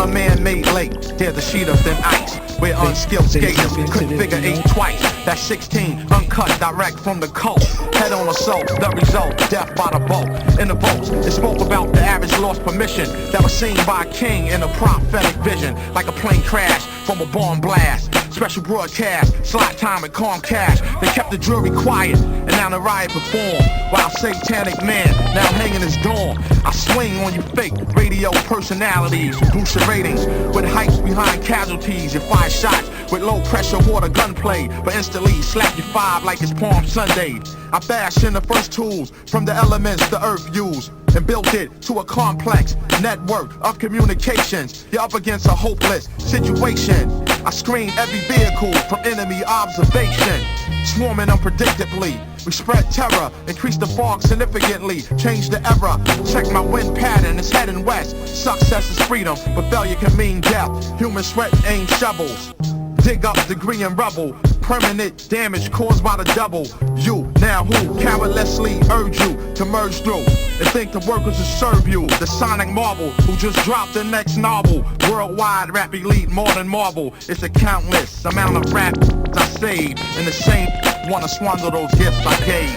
on a man-made lake. Hear the sheet of thin ice, where unskilled skaters couldn't figure 8 twice. That's 16, uncut, direct from the coast. Head on assault, the result, death by the boat. In the boats, it spoke about the average lost permission that was seen by a king in a prophetic vision, like a plane crash from a bomb blast. Special broadcast, slot time at Comcast. They kept the jury quiet, and now the riot performed. While satanic man now hanging his dorm. I swing on you fake radio personalities who boost your ratings with hypes behind casualties. You fire shots with low pressure water gunplay, but instantly slap you 5 like it's Palm Sunday. I bash in the first tools from the elements the earth used and built it to a complex network of communications. You're up against a hopeless situation. I screen every vehicle from enemy observation. Swarming unpredictably, we spread terror, increase the fog significantly, change the era. Check my wind pattern, it's heading west. Success is freedom, but failure can mean death. Human sweat aim shovels, dig up debris and rubble. Permanent damage caused by the double. You, now who, cowardlessly urge you to merge through and think the workers will serve you. The sonic marvel who just dropped the next novel. Worldwide rap elite more than Marvel. It's a countless amount of rap I saved, and the same wanna squander those gifts I gave.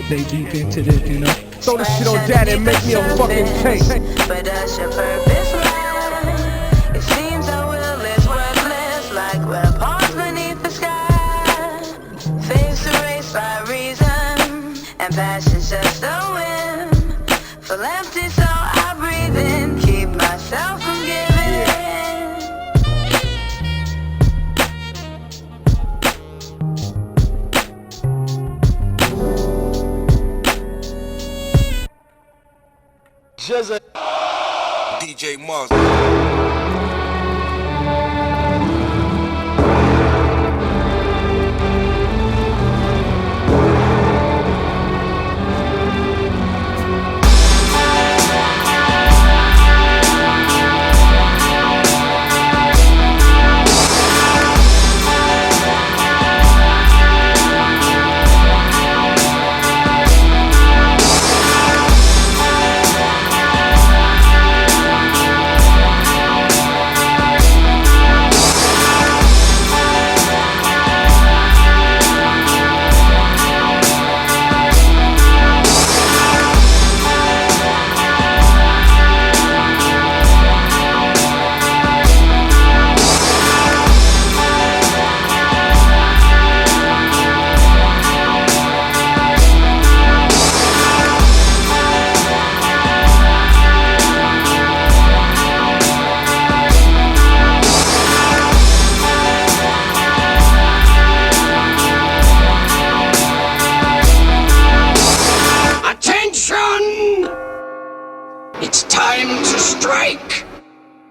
They deep into this, you know. Throw this shit on daddy and make me a fucking cake. But does your purpose lie? It seems our will is worthless, like we're pawns beneath the sky. Face erased by reason, and passion's just a whim. Full empty, so I breathe in, keep myself from giving in. GZA DJ Mars.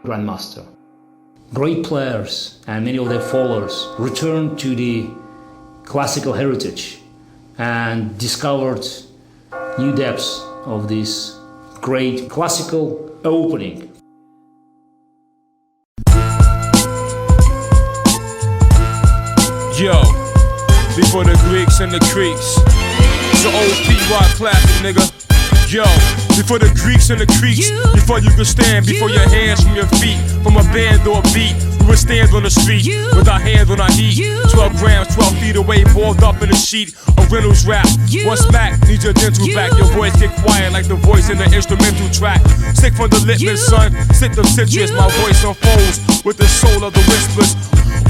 Grandmaster. Great players and many of their followers returned to the classical heritage and discovered new depths of this great classical opening. Yo, before the Greeks and the Creeks, it's an old P-Rock classic, nigga. Yo, before the Greeks and the Creeks, before you could stand, before your hands from your feet, from a band or a beat, we would stand on the street with our hands on our heat. 12 grams, 12 feet away, balled up in a sheet of Reynolds rap. One smack, need your dental back. Your voice get quiet like the voice in the instrumental track. Sick from the litmus, son, sick of citrus. My voice unfolds with the soul of the whispers.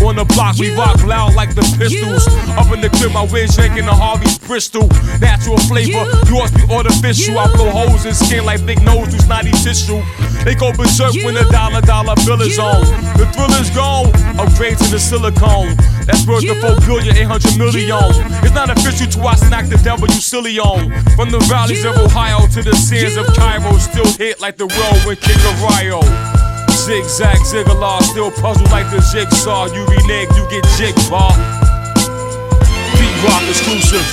On the block, we rock loud like the Pistols. Up in the crib, my wig drinking the Harvey's Bristol. Natural flavor, yours be artificial. I blow holes in skin like big nose do snotty tissue. They go berserk when the dollar bill is on. The thrill is gone, upgrade to the silicone. That's worth the 4,800,000,000. It's not official till I snack the devil you silly on. From the valleys of Ohio to the sands of Cairo, still hit like the whirlwind king of Rio. Zigzag, ziggalar, still puzzle like the jigsaw. You renege, you get jig-bar. Beat rock exclusive.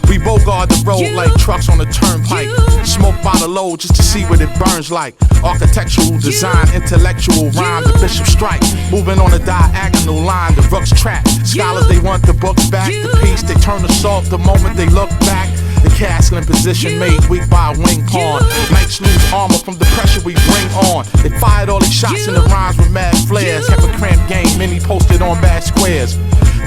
We bogard the road like trucks on the turnpike. Smoke by the load just to see what it burns like. Architectural design, intellectual rhyme, the bishop strike. Moving on a diagonal line, the rooks track. Scholars, they want the books back. The piece, they turn the salt the moment they look back. The castle in position made weak by a wing pawn. Knights lose armor from the pressure we bring on. They fired all these shots in the rhymes with mad flares. Kept a cramped game, many posted on bad squares.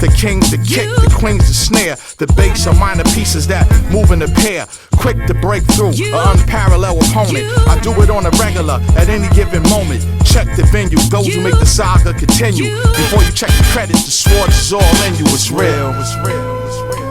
The king's the kick, the queen's the snare. The bass are minor pieces that move in a pair. Quick to break through an unparalleled opponent. I do it on a regular at any given moment. Check the venue, those who make the saga continue. Before you check the credits, the sword is all in you. It's real, it's real, it's real.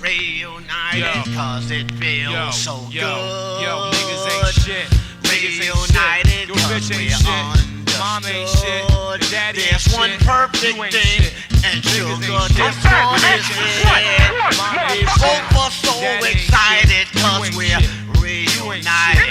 Reunited, cause it feels so good. Yo, niggas ain't shit. Reunited, Your cause bitch ain't we're shit. Mom ain't shit. Your daddy ain't There's shit. one perfect You ain't thing, shit. and Niggas sugar, ain't this shit. one is it. Mom ain't Both shit. are so Daddy ain't excited, shit. You cause ain't we're shit. reunited.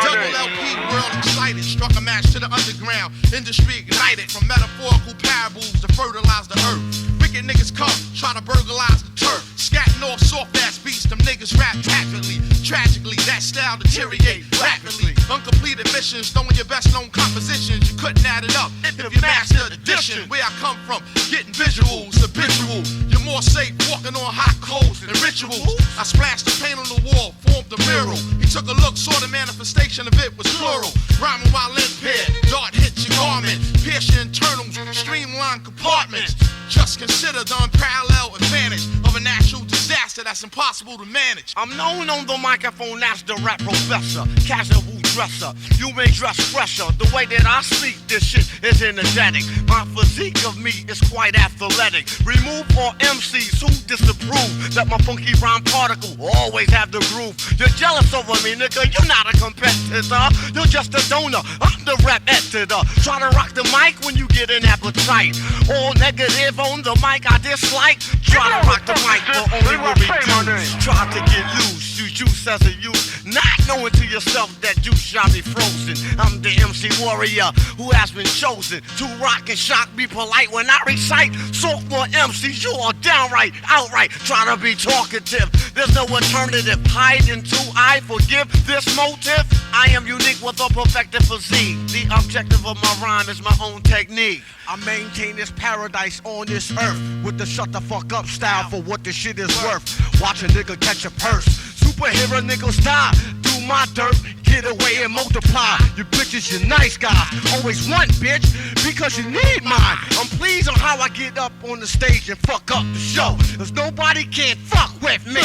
Double LP world excited, struck a match to the underground. Industry ignited from metaphorical parables to fertilize the earth. Wicked niggas come, try to burglarize the turf. Scatting off soft ass beats, them niggas rap tactically. Tragically, that style deteriorate rapidly. Uncompleted missions, throwing your best known compositions. You couldn't add it up if you mastered addition. Where I come from, getting visuals, habitual. You're more safe walking on hot coals than rituals. I splashed the paint on the wall, formed a mural. He took a look, saw the manifestation of it was plural. Rhyming while impaired, dart hits your garment. Pierce your internals, streamline compartments. Just consider the unparalleled advantage of a natural disaster that's impossible to manage. I'm known on the microphone as the rap professor, casual dresser. You may dress fresher. The way that I speak, this shit is energetic. My physique of me is quite athletic. Remove all MCs who disapprove that my funky rhyme particle always have the groove. You're jealous over me, nigga. You're not a competitor. You're just a donor. I'm the rap editor. Try to rock the mic when you get an appetite. All negative on the mic I dislike. Try to rock the mic, but only will reduce. Try to get loose. You juice as a youth, not knowing to yourself that juice shall be frozen. I'm the MC warrior who has been chosen to rock and shock, be polite when I recite. Sophomore MCs, you are downright, outright, try to be talkative. There's no alternative. Hide until I forgive this motive. I am unique with a perfected physique. The objective of my rhyme is my own technique. I maintain this paradise on this earth with the shut the fuck up style for what this shit is worth. Watch a nigga catch a purse. Superhero niggas die. Do my dirt, get away and multiply. You bitches, you nice guys. Always want bitch because you need mine. I'm pleased on how I get up on the stage and fuck up the show. Cause nobody can fuck with me.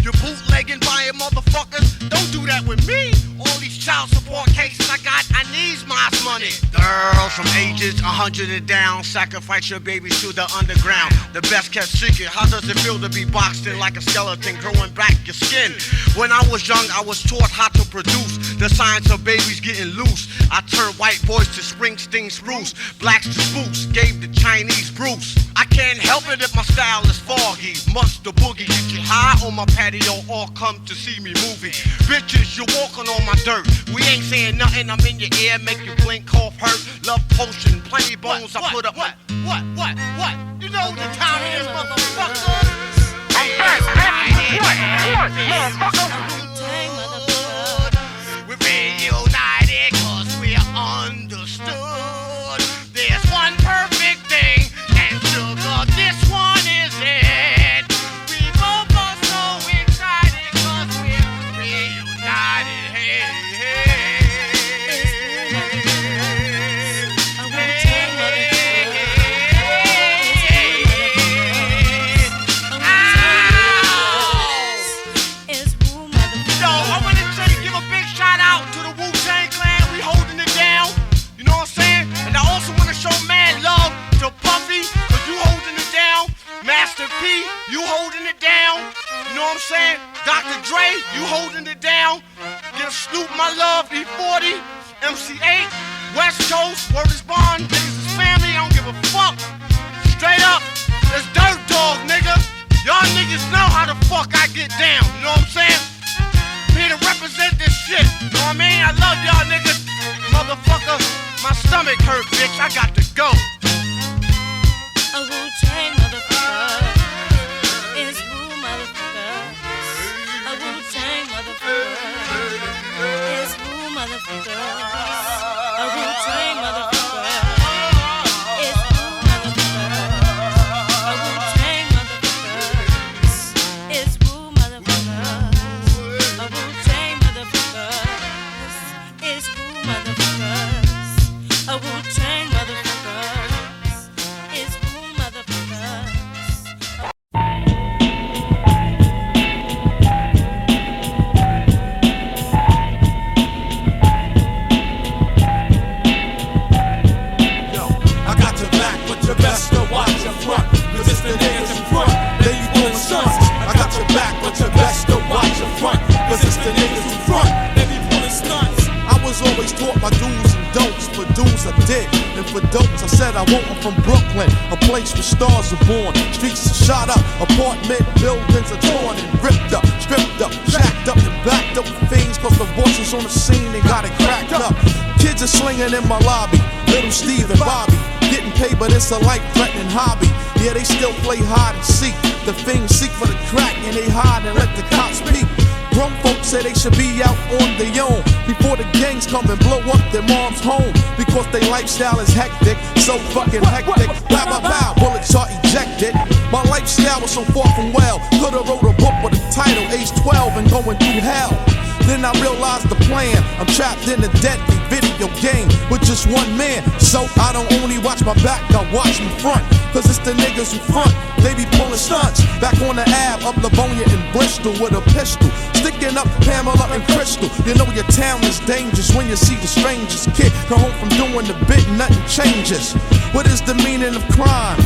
You bootlegging buying motherfuckers, don't do that with me. All these child support cases I got, I needs my money. Girls from ages 100 and down, sacrifice your babies to the underground. The best kept secret, how does it feel to be boxed in like a skeleton, growing back your skin? When I was young, I was taught how to produce the science of babies getting loose. I turned white boys to Springsteen spruce, blacks to spooks, gave the Chinese Bruce. I can't help it if my style is foggy. Must the boogie get you high on my patio or come to see me movie. Bitches, you're walking on my dirt. We ain't saying nothing, I'm in your ear, make you blink, cough, hurt. Love potion, plenty bones, I put up. What? You know the time it is, motherfucker. I'm back, motherfucker. We're reunited cause we're understood. There's one perfect thing, and sugar, this one is it. We both are so excited cause we're reunited. Hey, hey. You holding it down, you know what I'm saying? Dr. Dre, you holding it down. Give Snoop my love, E40, MC8, West Coast, word is bond, niggas is family, I don't give a fuck. Straight up, it's Dirt Dog, nigga. Y'all niggas know how the fuck I get down, you know what I'm saying? Here to represent this shit, you know what I mean? I love y'all niggas. Motherfucker, my stomach hurt, bitch. I got to go. A Wu-Tang motherfucker. It's Wu motherfuckers. A Wu-Tang motherfucker. It's Wu motherfuckers. A Wu-Tang motherfucker. It's Wu motherfuckers. A Wu-Tang motherfuckers. It's Wu motherfuckers. A Wu-Tang motherfuckers. It's Wu motherfuckers. A Wu-Tang motherfuckers. It's Wu motherfuckers. Yo, I got your back, but your best to watch your front. Cause it's the niggas in front, they be pulling stunts. I got your back, but your best to watch your front. Cause it's the niggas in front, they be pulling stunts. I was always taught my do's and don'ts. For do's I did, and for don'ts I said I won't. I'm from Brooklyn, a place where stars are born. Streets are shot up, apartment buildings are torn and ripped up, stripped up, jacked up and backed up with things. Cause the voices on the scene, they got it cracked up. Kids are slinging in my lobby, little Steve and Bobby. Getting paid, but it's a life-threatening hobby. Yeah, they still play hide and seek. The fiends seek for the crack and they hide and let the cops peek. Grown folks say they should be out on their own before the gangs come and blow up their mom's home. Because their lifestyle is hectic, so fucking hectic. Bow, bow, bow, bullets are ejected. My lifestyle was so far from well. Could've wrote a book with a title, age 12 and going through hell. Then I realized the plan. I'm trapped in a deadly video game with just one man. So I don't only watch my back, I watch my front. Cause it's the niggas who front, they be pulling stunts. Back on the Ave, up Livonia in Bristol with a pistol. Sticking up Pamela and Crystal. You know your town is dangerous when you see the strangers. Kid come home from doing the bit, nothing changes. What is the meaning of crime?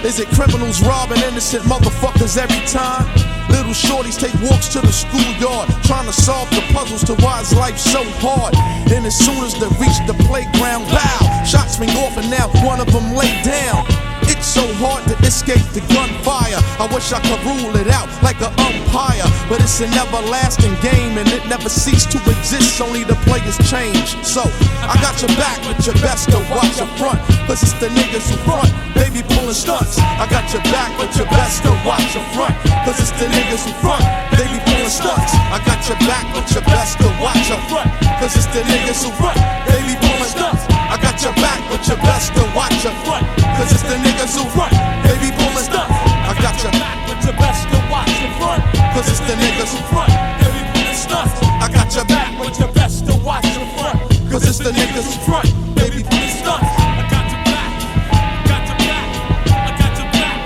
Is it criminals robbing innocent motherfuckers every time? Little shorties take walks to the schoolyard, trying to solve the puzzles to why is life so hard. And as soon as they reach the playground, bow, shots ring off and now one of them lay down. It's so hard to escape the gunfire. I wish I could rule it out like an umpire, but it's an everlasting game and it never ceased to exist, only the players change. So I got your back, but your best to watch your front. Cause it's the niggas who front, they be pulling stunts. I got your back, but your best to watch your front. Cause it's the niggas who front, they be pulling stunts. I got your back, but your best to watch your front. Cause it's the niggas who front, they be pulling stunts. I got your back, but your best to watch your front. Cause it's the niggas who front, they be pulling stunts. I got your back, but your best to watch your front. Cause it's the niggas who front, they be pulling stunts. I got your back, but your best to watch your front. Cause it's the niggas who front, they be pulling stunts. I got your back, I got your back, I got your back,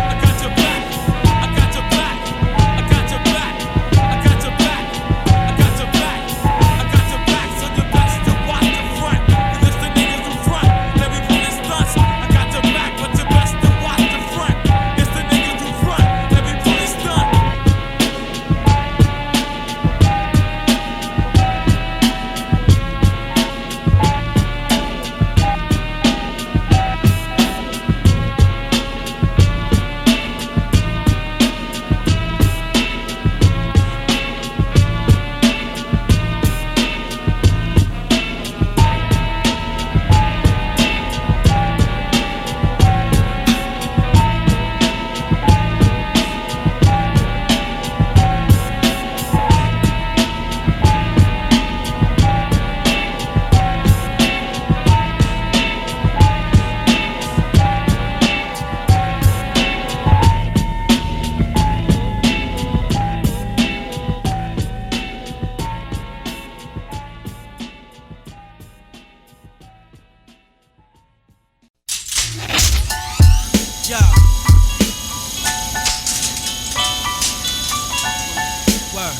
I got your back, I got your back, I got your back, I got your back, I got your back, I got your back. So your best to watch your front. Cause it's the niggas who front, they be pulling stunts. I got your back, but your best to watch the front. It's the niggas who front, they be pulling stunts. Yo. Word.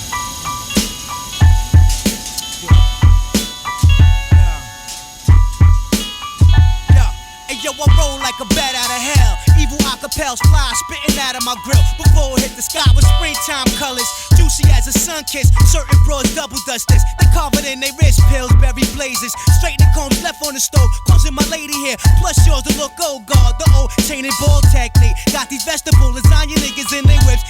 Hey yo, I roll like a bat out of hell. Evil acapels fly, spitting out of my grill. Before it hit the sky with springtime colors. Juicy as a sun kiss, certain bros double dust this. They covered in they wrist pills, berry blazes. Straighten combs left on the stove, causing my lady here. Plus yours to look old guard, the old chain and ball technique. Got these vegetable lasagna niggas in their whips.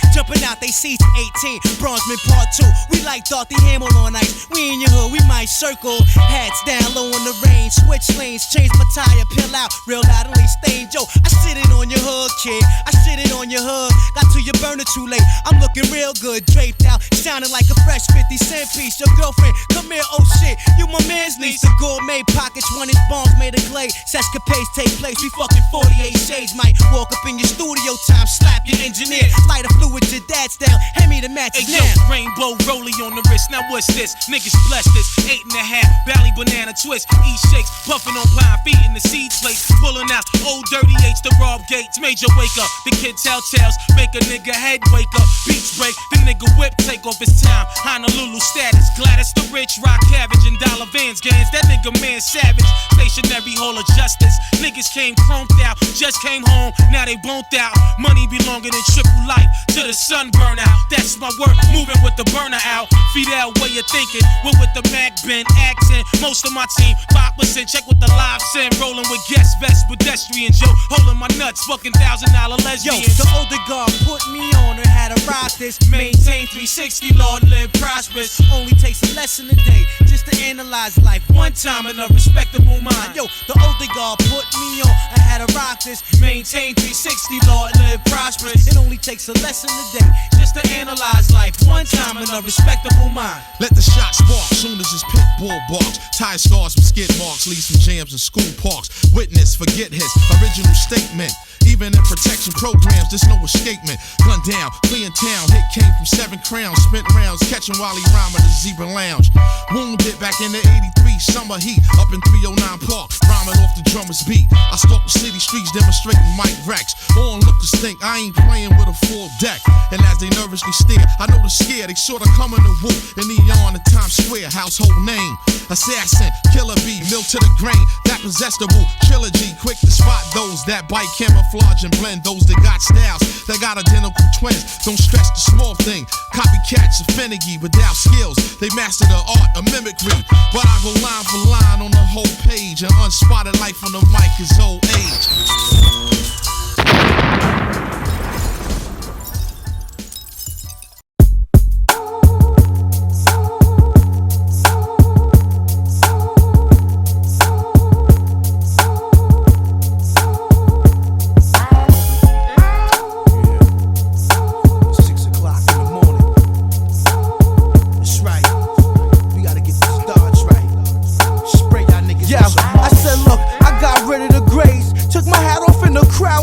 out they seats 18. Bronzeman Part 2. We like Dorothy Hamill on ice. We in your hood, we might circle. Hats down low on the range. Switch lanes, change my tire, peel out. Real loud and stage. Yo, I shit it on your hood, kid. I shit it on your hood. Got to your burner too late. I'm looking real good, draped out. Sounding like a fresh 50-cent piece. Your girlfriend, come here, oh shit. You my man's niece. The gourmet pockets, 1-inch bombs made of clay. Sescapades take place. We fucking 48 shades. Might walk up in your studio time, slap your engineer. Lighter fluid, your dad's down. Hand me the matches now. Rainbow rollie on the wrist. Now what's this? Niggas bless this. 8.5, Bally banana twist. Eat shakes, puffing on pine, feet in the seed place. Pulling out old dirty H to rob gates. Major wake up. The kid tell tales. Make a nigga head wake up. Beats break. The nigga whip take off his time. Honolulu status. Gladys the rich. Rock cabbage and dollar vans gains. That nigga man savage. Stationary hall of justice. Niggas came chromed out. Just came home. Now they boned out. Money belonging in triple life. To the sun burn out. That's my work. Moving with the burner out. Fidel way of thinking. We're with the Mac Ben accent. Most of my team 5%. Check with the live send. Rolling with guest vest. Pedestrian Joe. Holding my nuts. Fucking $1,000 lesbians. Yo, the older guard put me on and had to rock this. Maintain 360, Lord, live prosperous. Only takes a lesson a day just to analyze life one time in a respectable mind. Yo, the older guard put me on and had to rock this. Maintain 360, Lord, live prosperous. It only takes a lesson a day just to analyze life one time in a respectable mind. Let the shot spark soon as his pit bull barks. Tire scars from skid marks, leave some jams in school parks. Witness, forget his original statement. Even in protection programs, there's no escapement. Gun down, fleeing town, hit came from 7 crowns. Spent rounds, catching Wally Rhyme at the Zebra Lounge. Wounded back in the 83 summer heat, up in 309 Park, rhyming off the drummer's beat. I stalk the city streets, demonstrating Mike Rex. Onlookers think I ain't playing with a full deck. And as they nervously stare, I know they're scared. They sorta coming to whoop in neon in Times Square, household name. Assassin, killer bee, milk to the grain. That possessable trilogy, quick to spot those that bite camouflage and blend. Those that got styles, that got identical twins. Don't stress the small thing. Copycats are finicky without skills. They master the art of mimicry. But I go line for line on the whole page. An unspotted life on the mic is old age.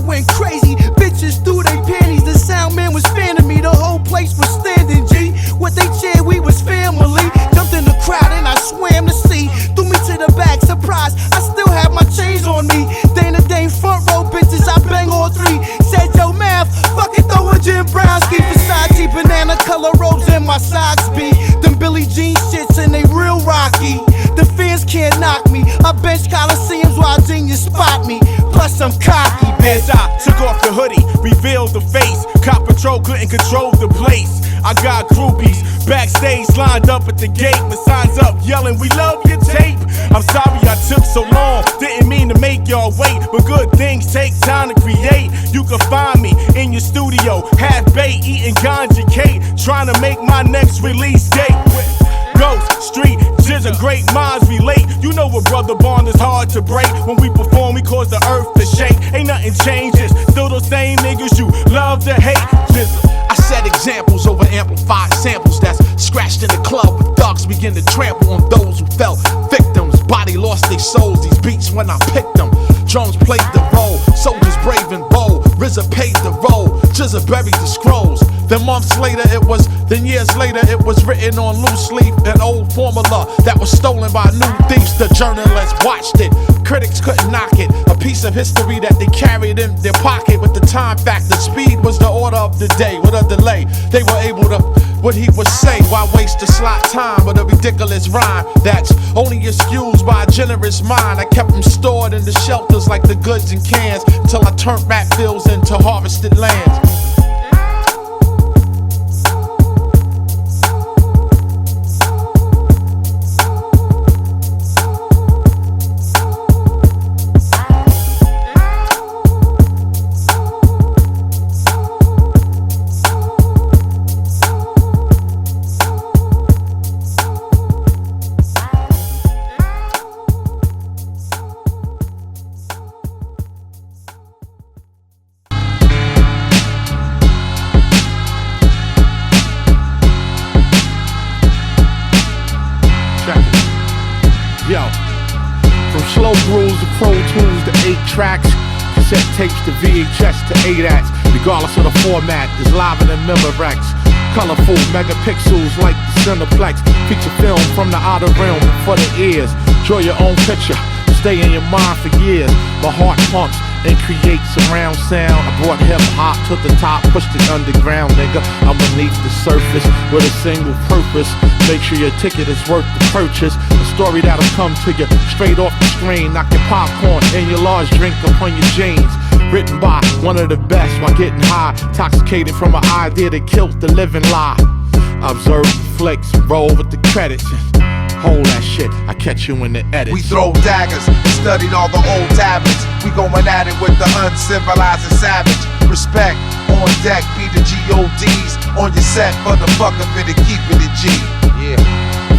Went crazy, bitches threw they panties. The sound man was fanning me. The whole place was standing, G. What they cheered, we was family. Jumped in the crowd and I swam to sea. Threw me to the back, surprised. I still have my chains on me. Dana Dane front row bitches, I bang all 3. Said yo math, fucking throw a Jim Brownski. Versace banana color robes and my socks be them Billie Jean shits and they real rocky. The fans can't knock me. I bench Coliseums while genius spot me. Plus I'm cocky, bitch. As I took off the hoodie, revealed the face. Cop patrol couldn't control the place. I got groupies backstage lined up at the gate with signs up yelling, "We love your tape." I'm sorry I took so long, didn't mean to make y'all wait, but good things take time to create. You can find me in your studio, half baked, eating ganja cake, trying to make my next release date. Ghost Street, GZA, great minds relate. You know a brother bond is hard to break. When we perform, we cause the earth to shake. Ain't nothing changes, still those same niggas you love to hate. GZA. I set examples over amplified samples that's scratched in the club. With thugs begin to trample on those who fell victims. Body lost their souls, these beats when I picked them. Drones played the role, soldiers brave and bold. RZA paid the role, GZA buried the scrolls. Then months later it was, then years later it was written on loose leaf. An old formula that was stolen by new thieves. The journalists watched it, critics couldn't knock it. A piece of history that they carried in their pocket. With the time factor, speed was the order of the day. With a delay, they were able to, what he would say, why waste the slot time with a ridiculous rhyme that's only excused by a generous mind. I kept them stored in the shelters like the goods in cans till I turned rap fields into harvested lands. flow grooves, the Pro Tools, the 8 tracks, cassette tapes, the VHS to 8 acts. Regardless of the format, it's live in the Memorex. Colorful megapixels like the Cineplex. Feature film from the outer realm for the ears. Draw your own picture, stay in your mind for years. My heart pumps and creates surround sound. I brought hip hop to the top, pushed it underground, nigga. I'm beneath the surface with a single purpose. Make sure your ticket is worth the purchase. A story that'll come to you straight off the screen. Knock your popcorn and your large drink upon your jeans. Written by one of the best while getting high. Intoxicated from an idea that killed the living lie. Observe the flicks, roll with the credits. Hold that shit, I catch you in the edit. We throw daggers and studied all the old tablets. We going at it with the uncivilized and savage. Respect on deck, be the G.O.Ds. On your set for the fuck of it and keeping it G. Yeah.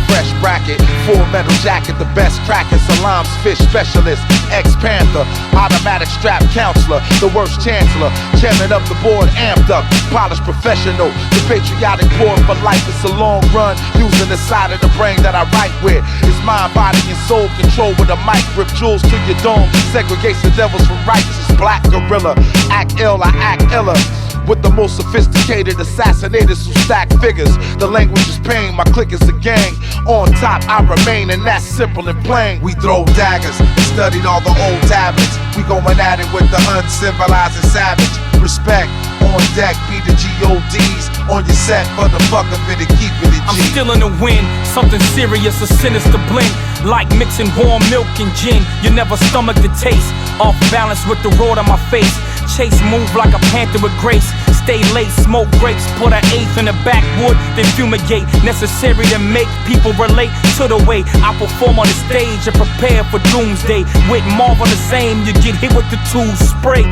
Fresh bracket, full metal jacket, the best crackers, salams, fish specialist, ex-panther, automatic strap counselor, the worst chancellor, chairman of the board, amped up, polished professional, the patriotic board for life. It's a long run, using the side of the brain that I write with. It's mind, body, and soul control with a mic, rip jewels to your dome, segregates the devils from righteous, black gorilla, act ill, I act iller. With the most sophisticated assassinators who stack figures. The language is pain, my clique is a gang. On top I remain, and that's simple and plain. We throw daggers and studied all the old tablets. We going at it with the uncivilized and savage. Respect on deck, be the G.O.Ds. On your set for the fuck of it and keeping it G. I'm still in the wind, something serious, a sinister blend. Like mixing warm milk and gin, you never stomach the taste. Off balance with the road on my face. Chase move like a panther with grace. Stay late, smoke grapes, put an eighth in the backwood, then fumigate. Necessary to make people relate to the way I perform on the stage and prepare for doomsday. With marvelous aim, you get hit with the tool spray.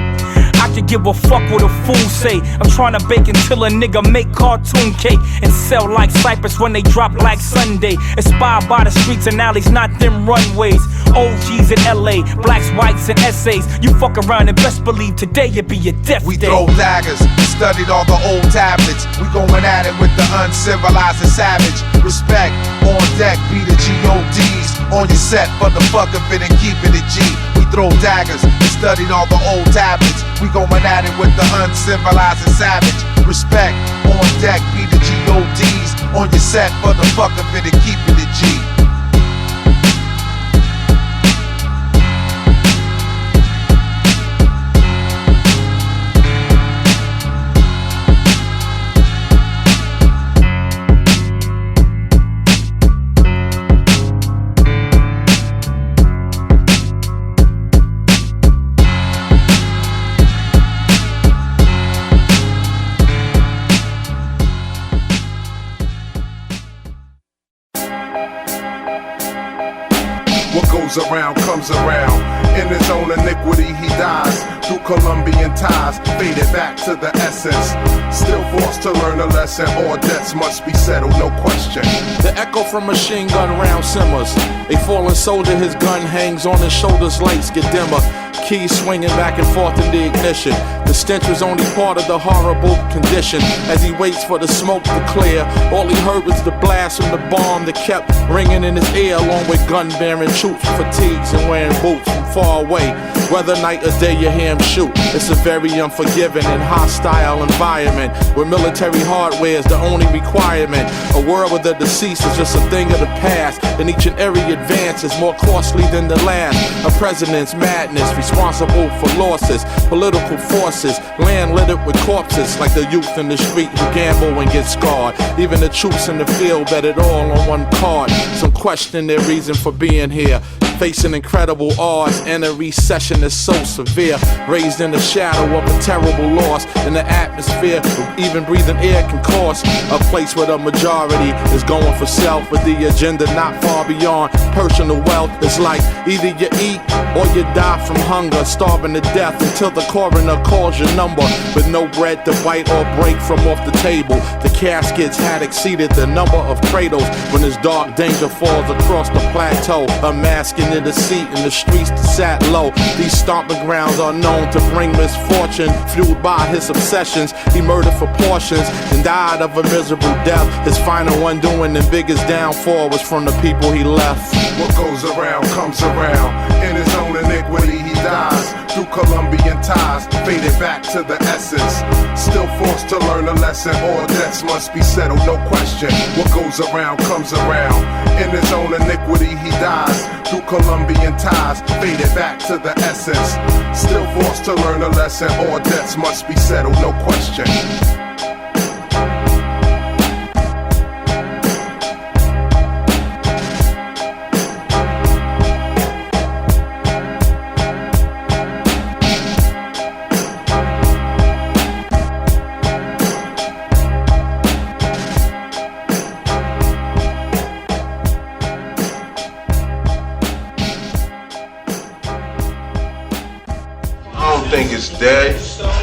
I could give a fuck what a fool say. I'm trying to bake until a nigga make cartoon cake and sell like Cypress when they drop like Sunday. Inspired by the streets and alleys, not them runways. OGs in LA, blacks, whites, and essays. You fuck around and best believe today it be your death We day. throw daggers, studied all the old tablets. We going at it with the uncivilized and savage. Respect on deck, be the G.O.Ds. On your set for the fuck of it and keeping it G. We throw daggers and studied all the old tablets. We going at it with the uncivilized and savage. Respect on deck, be the G.O.Ds. On your set for the fuck of it and keeping it G. What goes around comes around. In his own iniquity he dies. Through Colombian ties, faded back to the essence. Still forced to learn a lesson. All debts must be settled, no question. The echo from machine gun round simmers. A fallen soldier, his gun hangs on his shoulders, lights get dimmer. Keys swinging back and forth in the ignition. The stench was only part of the horrible condition. As he waits for the smoke to clear, all he heard was the blast from the bomb that kept ringing in his ear, along with gun-bearing troops, fatigues and wearing boots from far away. Whether night or day you hear him shoot. It's a very unforgiving and hostile environment where military hardware is the only requirement. A world where the deceased is just a thing of the past, and each and every advance is more costly than the last. A president's madness responsible for losses, political forces, land littered with corpses, like the youth in the street who gamble and get scarred. Even the troops in the field bet it all on one card. Some question their reason for being here, facing incredible odds, and a recession is so severe. Raised in the shadow of a terrible loss, in the atmosphere even breathing air can cause. A place where the majority is going for self, with the agenda not far beyond personal wealth. It's like either you eat or you die from hunger, starving to death until the coroner calls your number, with no bread to bite or break from off the table. The caskets had exceeded the number of cradles when this dark danger falls across the plateau, unmasking the deceit in the streets that sat low. These stomping grounds are known to bring misfortune, fueled by his obsessions. He murdered for portions and died of a miserable death. His final undoing and biggest downfall was from the people he left. What goes around comes around. In his faded back to the essence. Still forced to learn a lesson, all debts must be settled, no question. What goes around comes around. In his own iniquity he dies. Through Colombian ties, faded back to the essence. Still forced to learn a lesson, all debts must be settled, no question. I don't think it's dead,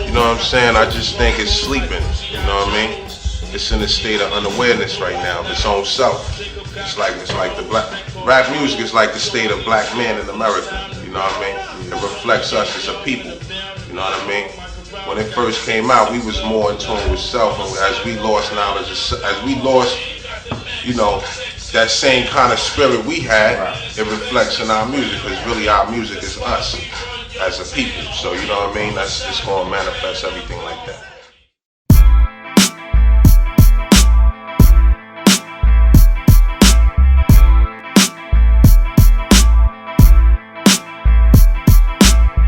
you know what I'm saying? I just think it's sleeping, you know what I mean? It's in a state of unawareness right now of its own self. It's like the black music is like the state of black man in America, you know what I mean? It reflects us as a people, you know what I mean? When it first came out, we was more in tune with self, and as we lost knowledge, as we lost, you know, that same kind of spirit we had, it reflects in our music, because really our music is us as a people. So you know what I mean? That's just going to manifest everything like that.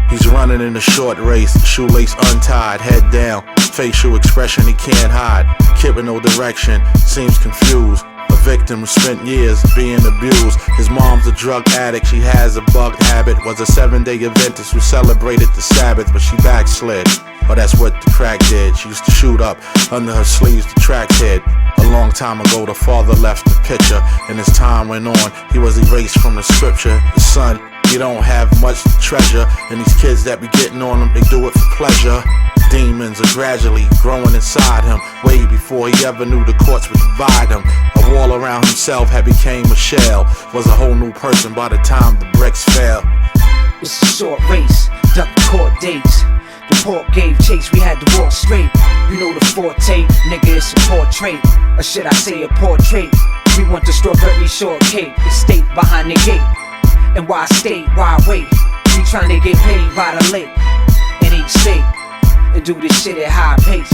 He's running in a short race, shoelace untied, head down, facial expression he can't hide. Kid with no direction, seems confused. A victim who spent years being abused. His mom's a drug addict, she has a bugged habit. Was a 7-day Adventist who celebrated the Sabbath, but she backslid. Oh, that's what the crack did. She used to shoot up under her sleeves the track head. A long time ago the father left the picture, and as time went on he was erased from the scripture. The son, he don't have much to treasure, and these kids that be getting on him, they do it for pleasure. Demons are gradually growing inside him, way before he ever knew the courts would divide him. A wall around himself had became a shell, was a whole new person by the time the bricks fell. It's a short race, duck court dates. The port gave chase, we had to walk straight. You know the forte, nigga, it's a portrait. Or should I say a portrait? We want the strawberry shortcake, the state behind the gate. And why stay, why wait? We tryna get paid by the lake in each state, and do this shit at high pace.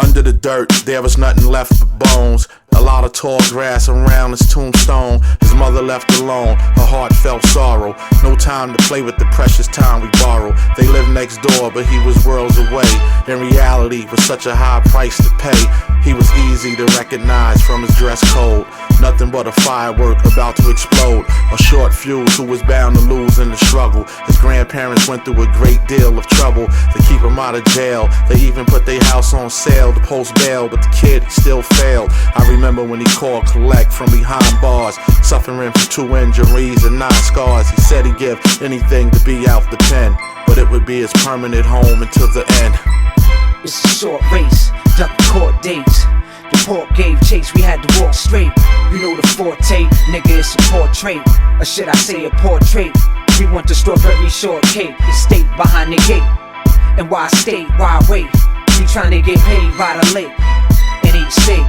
Under the dirt, there was nothing left but bones. A lot of tall grass around his tombstone. His mother left alone, her heart felt sorrow. No time to play with the precious time we borrow. They lived next door, but he was worlds away. In reality, for such a high price to pay, he was easy to recognize from his dress code. Nothing but a firework about to explode. A short fuse who was bound to lose in the struggle. His grandparents went through a great deal of trouble to keep him out of jail. They even put their house on sale to post bail, but the kid still failed. I remember when he called collect from behind bars, suffering from 2 injuries and 9 scars. He said he'd give anything to be out the pen, but it would be his permanent home until the end. It's a short race, duck court dates. The port gave chase, we had to walk straight. You know the forte, nigga, it's a portrait. Or should I say a portrait? We want the strawberry shortcake, the state behind the gate. And why stay, why wait? We tryna get paid by the lake in each state,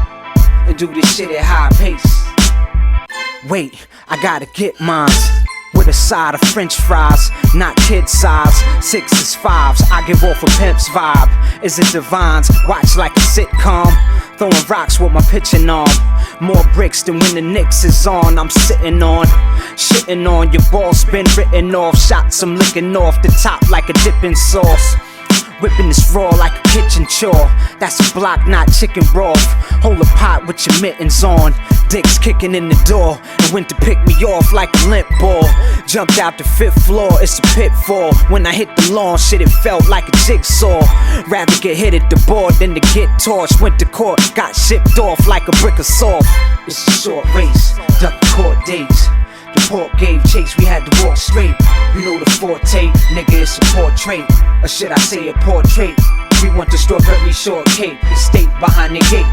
and do this shit at high pace. Wait, I gotta get mines with a side of french fries, not kid size, 6s, 5s, I give off a pimp's vibe. Is it divines? Watch like a sitcom, throwing rocks with my pitching arm. More bricks than when the Knicks is on, I'm sitting on. Shitting on, your balls been written off. Shots I'm licking off the top like a dipping sauce. Whipping this raw like a kitchen chore. That's a block, not chicken broth. Hold a pot with your mittens on. Dicks kicking in the door, and went to pick me off like a limp ball. Jumped out the 5th floor, it's a pitfall. When I hit the lawn, shit, it felt like a jigsaw. Rather get hit at the board than to get torched. Went to court, got shipped off like a brick of salt. It's a short race, duck court dates. The port gave chase, we had to walk straight. You know the forte, nigga, it's a portrait. Or should I say a portrait? We want the strawberry shortcake, the state behind the gate.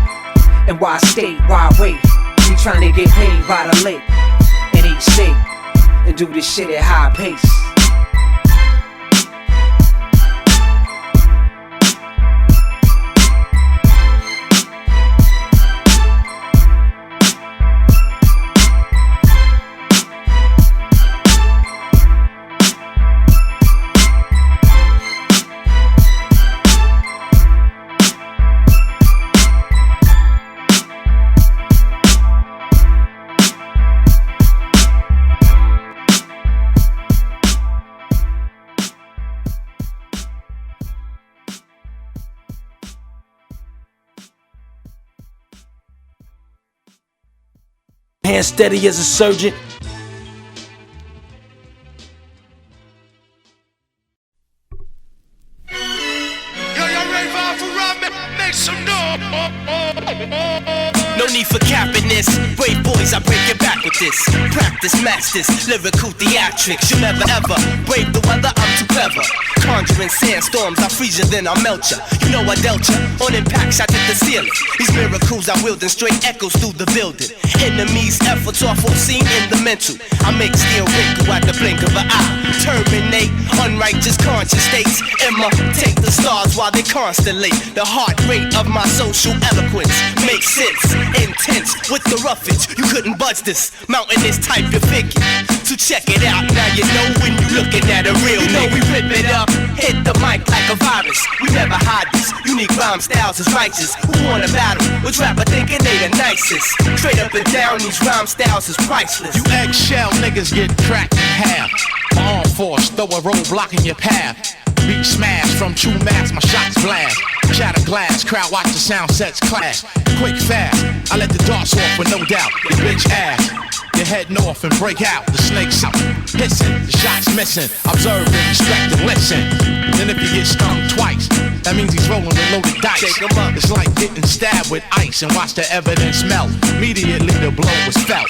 And why stay, why wait? We tryna get paid by the lake in each state, and do this shit at high pace. Hand steady as a surgeon. No need for capping this. Brave boys, I break your back with this. Practice masters, lyrical theatrics. You'll never ever brave the weather, I'm too clever. Conjuring sandstorms, I freeze you, then I melt ya. You know I dealt ya. On impact, shot at the ceiling. These miracles I wield and straight echoes through the building. Enemies' efforts are foreseen in the mental. I make steel wrinkle at the blink of an eye. Terminate unrighteous conscious states. Imitate the stars while they constellate. The heart rate of my social eloquence makes sense. Intense with the roughage, you couldn't budge this. Mountain is type your figure. So check it out, now you know when you're looking at a real nigga. We rip it up, hit the mic like a virus. We never hide this, unique rhyme styles is righteous. Who wanna battle? Which rapper thinking they the nicest? Straight up and down, these rhyme styles is priceless. You eggshell niggas get cracked in half. My arm force, throw a roadblock in your path. Beat smash from true mass, my shots blast. Shatter glass, crowd watch the sound sets clash. Quick fast, I let the darts off with no doubt. Your bitch ass, you're heading off and break out. The snakes out, hissing, the shots missing. Observe and respect and listen. Then if you get stung twice, that means he's rolling with loaded dice. It's like getting stabbed with ice and watch the evidence melt. Immediately the blow was felt.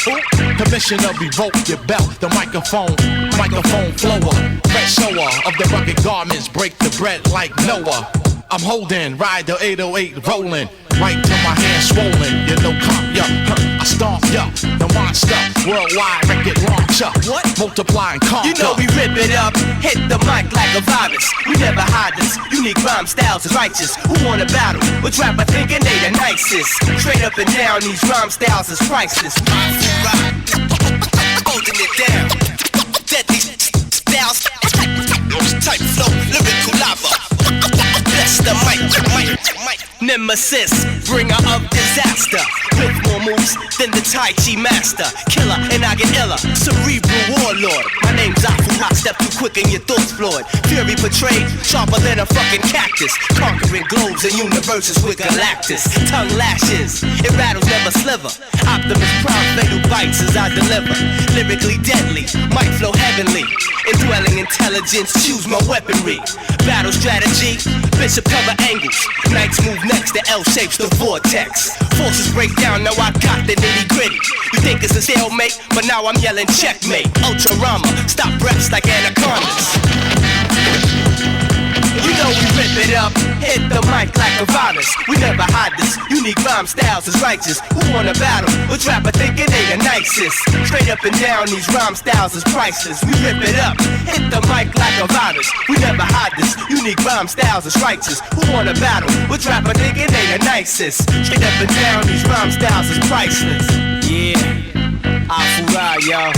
Permission to revoke your belt. The microphone flower. Fresh shower of the rugged garments. Break the bread like Noah. I'm holding, ride the 808 rolling. Right till my hands swollen. You know comp ya, I stomp ya. The monster, worldwide record launcher. What? Multiply and conquer. You know we rip it up, hit the mic like a virus. We never hide this, unique rhyme styles is righteous. Who wanna battle? Which rapper thinking they the nicest? Straight up and down, these rhyme styles is priceless. Holding it down. Deadly styles, type flow, lyrical lava. Bless the mic. Nemesis, bringer of disaster. With more moves than the Tai Chi master. Killer and I get iller, cerebral warlord. My name's Afu, I step too quick and your thoughts floored. Fury portrayed, sharper than a fucking cactus. Conquering globes and universes with Galactus. Tongue lashes, it rattles never sliver. Optimus Prime, fatal bites as I deliver. Lyrically deadly, mic flow heavenly. Indwelling intelligence, choose my weaponry. Battle strategy, bishop cover angles. Knights move next, the L shapes the vortex. Forces break down, now I got the nitty gritty. You think it's a stalemate, but now I'm yelling checkmate. Ultra Rama, stop breaths like anacondas. You know we rip it up, hit the mic like a virus. We never hide this, unique rhyme styles is righteous. Who wanna battle? Which rapper thinking they the nicest? Straight up and down, these rhyme styles is priceless. We rip it up, hit the mic like a virus. We never hide this, unique rhyme styles is righteous. Who wanna battle? Which rapper thinking they the nicest? Straight up and down, these rhyme styles is priceless. Yeah, Afura, y'all.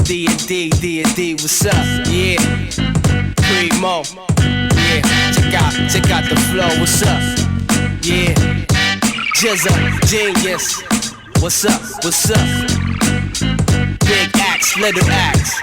D&D, what's up? Yeah, Primo. Yeah, check out the flow, what's up? Yeah, GZA, genius. What's up? Big axe, little axe.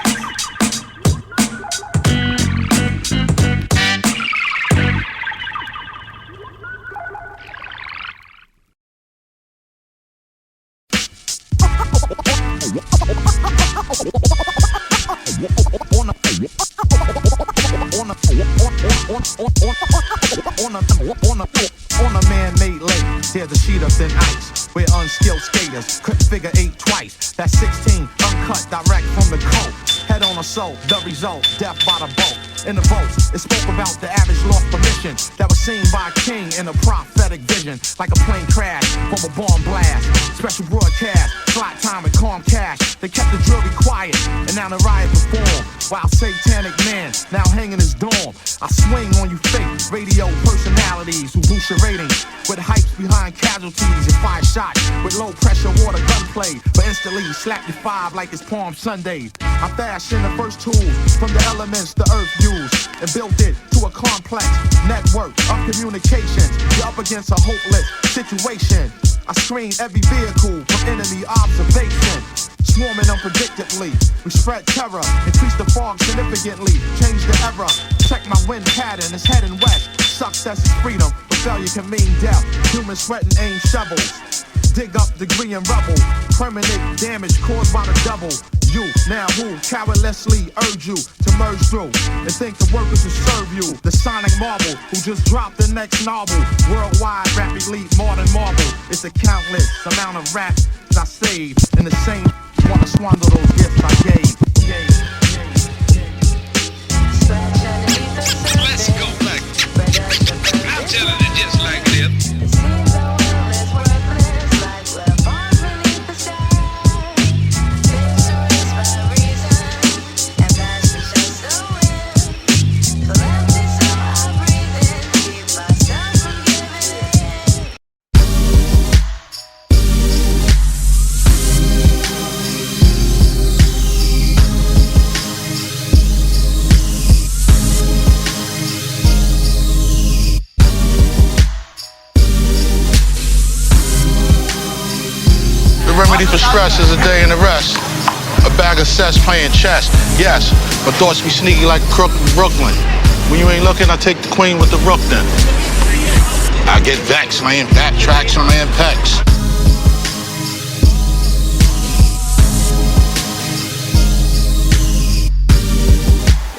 On a man-made lake, there's a sheet of thin ice where unskilled skaters couldn't figure 8 twice. That's 16, uncut, direct from the coat. Head on a soul, the result, death by the boat. In the votes, it spoke about the average lost permission that was seen by a king in a prophetic vision, like a plane crash from a bomb blast. Special broadcast, slot time and calm cash. They kept the jury quiet, and now the riot performed. While satanic man now hanging his dorm. I swing on you fake radio personalities who boost your ratings with hypes behind casualties and fire shots with low pressure water gunplay. But instantly slap your 5 like it's Palm Sunday. I fashioned the first tools from the elements the earth used and built it to a complex network of communications. You're up against a hopeless situation. I screen every vehicle from enemy observation. Swarming unpredictably, we spread terror, increase the fog significantly, change the era. Check my wind pattern, it's heading west. Success is freedom, but failure can mean death. Humans sweating aim shovels. dig up degree and rubble. Permanent damage caused by the double. You, now who, carelessly urge you to merge through and think the workers will serve you. The sonic marvel who just dropped the next novel. Worldwide rap elite more than marble. It's a countless amount of raps I saved. And the same wanna squander those gifts I gave. Let's go back. I'm telling it just like this. Remedy for stress is a day in the rest. A bag of cess playing chess. Yes, but thoughts be sneaky like a crook in Brooklyn. When you ain't looking, I take the queen with the rook then. I get vexed, laying back tracks on my pecs.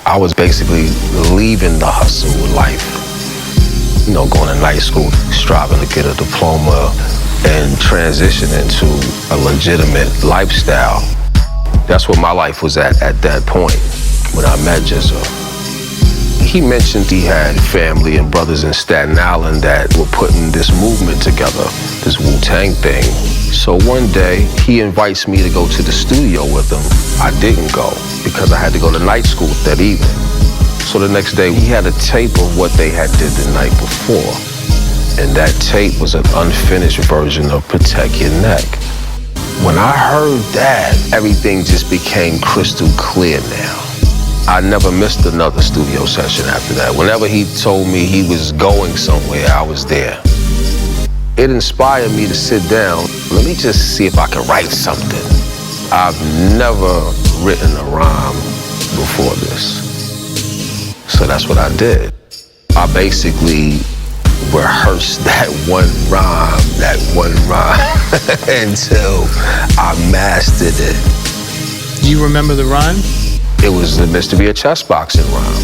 I was basically leaving the hustle of life. You know, going to night school, striving to get a diploma, and transition into a legitimate lifestyle. That's where my life was at that point when I met GZA. He mentioned he had family and brothers in Staten Island that were putting this movement together, this Wu-Tang thing. So one day, he invites me to go to the studio with him. I didn't go because I had to go to night school that evening. So the next day, he had a tape of what they had did the night before. And that tape was an unfinished version of Protect Your Neck. When I heard that, everything just became crystal clear now. I never missed another studio session after that. Whenever he told me he was going somewhere, I was there. It inspired me to sit down. Let me just see if I can write something. I've never written a rhyme before this. So that's what I did. I basically rehearsed that one rhyme until I mastered it. Do you remember the rhyme? It was the Mystery of Chess Boxing rhyme.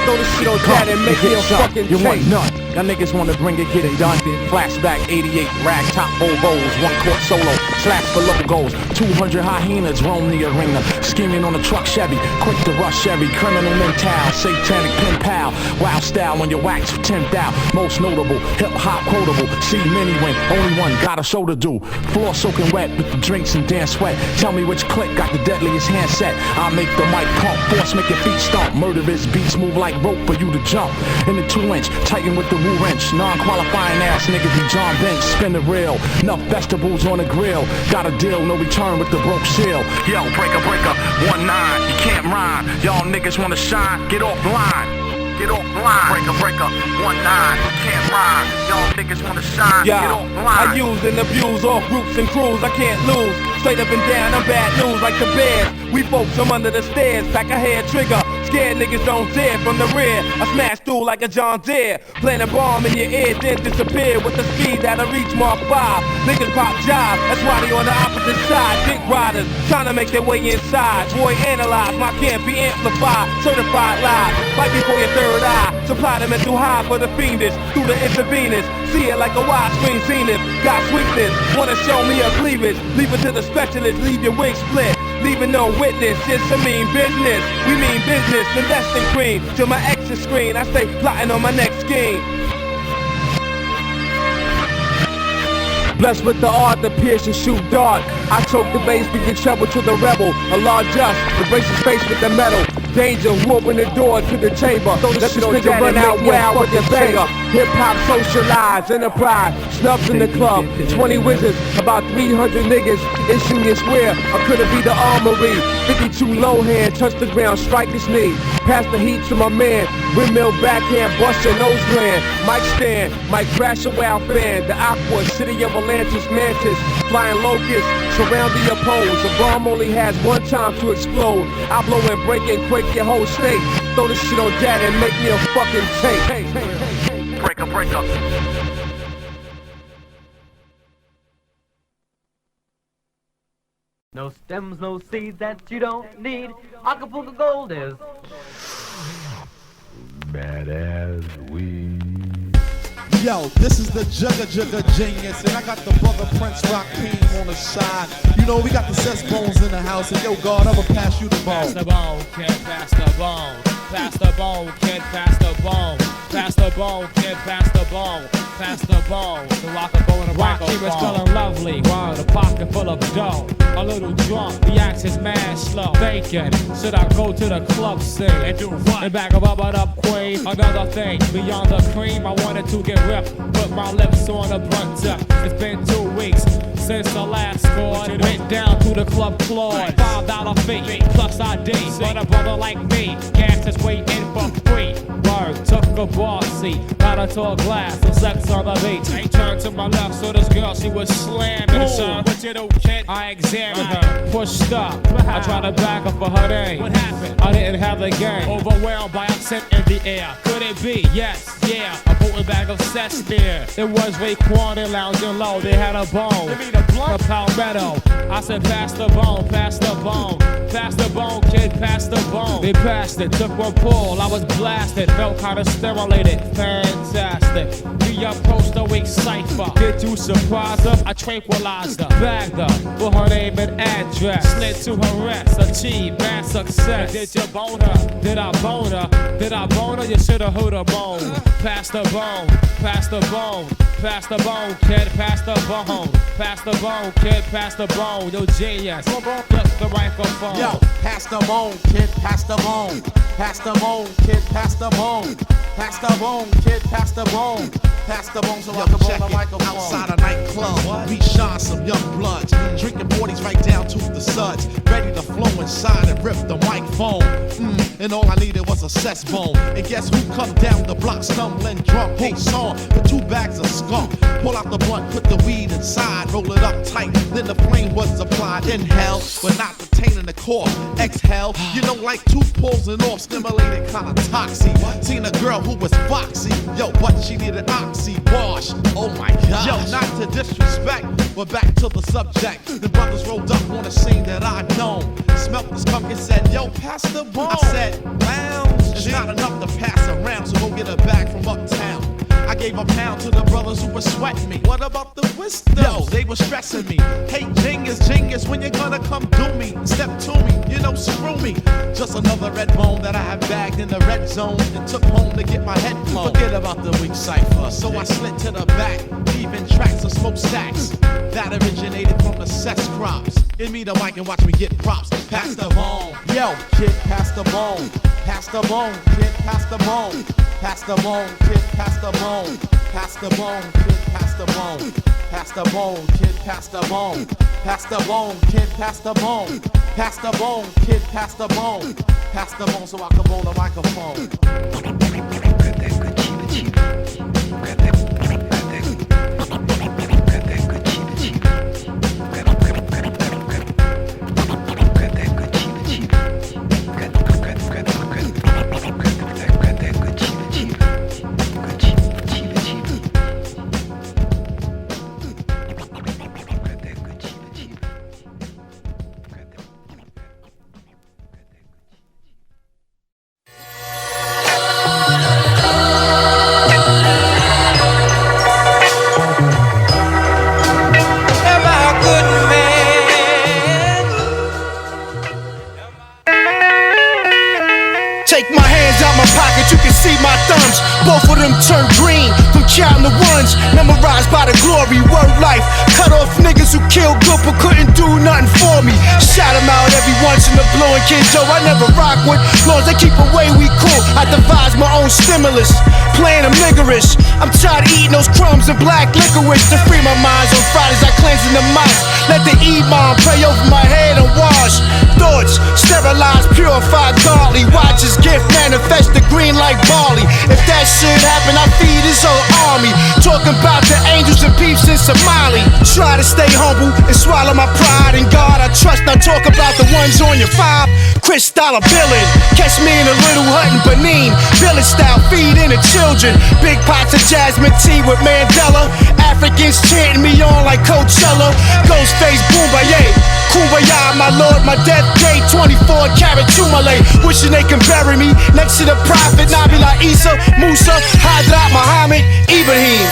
Throw the shit on that and make me a fucking you want none. Y'all niggas wanna bring it, get it done. Flashback 88, rag top Bobos, one court solo, slash for logos. 200 hyenas roam the arena, scheming on a truck Chevy, quick to rush every criminal mental, satanic pen pal, wild style on your wax for 10th out. Most notable, hip hop quotable. See many win, only one got a show to do. Floor soaking wet with the drinks and dance sweat. Tell me which click got the deadliest handset. I make the mic pump, force make your feet stomp. Murderous beats move like rope for you to jump. In the 2-inch, tighten with the woo wrench. Non-qualifying ass niggas be John Bench, spin the reel. Enough vegetables on the grill. Got a deal, no return with the broke seal. Yo, breaker, 1-9, you can't rhyme. Y'all niggas wanna shine, get off the line. Get off the line. Breaker, 1-9, you can't rhyme. Y'all niggas wanna shine, get off the line. I use and abuse all groups and crews, I can't lose. Straight up and down, I'm bad news like the Bears. We folks, I'm under the stairs, pack a head trigger. Scared niggas don't dare from the rear. I smash through like a John Deere. Plant a bomb in your ear, then disappear with the speed that'll reach Mark 5. Niggas pop jive, that's why they on the opposite side. Dick riders, trying to make their way inside. Boy, analyze, my can't be amplified. Certified live, right before your third eye. Supply the mental high for the fiendish, through the intravenous. See it like a widescreen zenith. Got sweetness, wanna show me a cleavage. Leave it to the specialist, leave your wings split. Leaving no witness, it's a mean business. We mean business, invest in cream. To my exit screen, I stay plotting on my next scheme. Blessed with the art to pierce and shoot dart. I choke the bass, bring trouble to the rebel. A large just, embrace the space with the metal. Danger, who opened the door to the chamber? Let this nigga run out wild with the banger. Hip-hop socialized, enterprise, snubs in the club, 20 wizards, about 300 niggas in Union Square. I could've be the armory, 52 low hand, touch the ground, strike his knee. Pass the heat to my man, windmill backhand, bust your nose gland. Mic stand, mic crash a wild fan. The Aqua, city of Atlantis, Mantis, flying locusts, surround the oppose. The bomb only has one time to explode. I blow and break and quake your whole state. Throw this shit on dad and make me a fucking tape. Breaker, breaker. No stems, no seeds that you don't need. Acapulco Gold is bad as weed. Yo, this is the Jugga Genius, and I got the brother Prince Rakeem on the side. You know, we got the Cess Bones in the house, and yo, God, I'ma pass you the bone. Pass the bone, kid, pass the bone. Pass the bone, kid, pass the bone. Pass the bone, kid, pass the bone. Pass the bone, so I can go in a microphone. She was feeling lovely, with a pocket full of dough. A little drunk, the axe is mad slow. Thinking, should I go to the club scene and do what? And back up queen. Another thing, beyond the cream, I wanted to get ripped. Put my lips on the blunt tip. It's been 2 weeks since the last score. Went down to the club Claude. $5 fee plus ID. But a brother like me, gas is waiting for free. Word, took a bar seat, got her to a glass, some sex on the beach. I turned to my left, so this girl, she was slamming. Son, what you do, kid? I examined her, pushed up. I tried to back up for her name. What happened? I didn't have the game. Overwhelmed by accent in the air. Could it be? Yes, yeah. A potent bag of cess there. It was Raekwon and lounging low. They had a bone, a palmetto. I said, pass the bone, pass the bone. Pass the bone, kid, pass the bone. They passed it, took one pull. I was blasted, felt kinda stimulated. Fantastic. We approached the weak cipher. Did you surprise her? I tranquilized her. Bagged her for her name and address. Slid to her rest, achieved mass success. Did you bone her? Did I bone her? Did I bone her? You should've heard her moan. Pass the bone, pass the bone. Pass the bone, kid, pass the bone. Pass the bone, kid, pass the bone. Yo, genius, flip the microphone. Yo, pass the bone, kid, pass the bone. Pass the bone, kid, pass the bone. Pass the bone, kid, pass the bone. Pass the bone so I can check the microphone. Outside a nightclub, we shine some young bloods. Drinking 40s right down to the suds. Ready to flow inside and rip the microphone. And all I needed was a cess bone. And guess who come down the block stumbling drunk? Hey, song with 2 bags of skunk. Pull out the blunt, put the weed inside, roll it up tight. Then the flame was applied. Inhale, but not retaining the core. Exhale, you know, like 2 pulls and off, stimulated kinda toxic. Seen a girl who was foxy, yo, but she needed oxy wash. Oh my god. Yo, not to disrespect, but back to the subject. The brothers rolled up on a scene that I'd known. Smelt the skunk and said, yo, pass the bone. I said, lounge. It's not enough to pass around, so go get a bag from uptown. I gave a pound to the brothers who were sweating me. What about the wisdom? Yo, they were stressing me. Hey, Jingus, when you gonna come do me? Step to me, you know, screw me. Just another red bone that I have bagged in the red zone and took home to get my head blown. Forget about the weak cipher. So I slid to the back, leaving tracks of smokestacks that originated from the cess crops. Give me the mic and watch me get props. Pass the bone. Yo, kid, pass the bone. Pass the bone, kid, pass the bone. Pass the bone, kid, pass the bone. Pass the bone, kid, pass the bone. Pass the bone, kid, pass the bone. Pass the bone, kid, pass the bone. Pass the bone, kid, pass the bone. Pass the bone so I can roll the microphone. Take my hands out my pocket, you can see my thumbs. Both of them turn green from I'm counting the ones, memorized by the glory, word life. Cut off niggas who killed good but couldn't do nothing for me. Shout them out every once in the blue, and Kid Joe I never rock with. Long as they keep away, we cool. I devise my own stimulus, playing them niggerish. I'm tired of eating those crumbs and black licorice. To free my minds on Fridays, I cleanse in the mosque. Let the imam pray over my head and wash thoughts, sterilized, purified, godly. Watch his gift manifest the green like barley. If that should happen, I feed his whole army. Talking about the angels and peeps in Somali. Try to stay humble and swallow my pride in God I trust. Now talk about the ones on your $5 dollar billing. Catch me in a little hut in Benin, village style, feeding the children. Big pots of jasmine tea with Mandela. Africans chanting me on like Coachella. Ghostface Boombaye, Kumbaya, my lord, my death day, 24 karat Tumale. Wishing they can bury me next to the prophet Nabila Isa, Musa, Hadrat Muhammad, Ibrahim.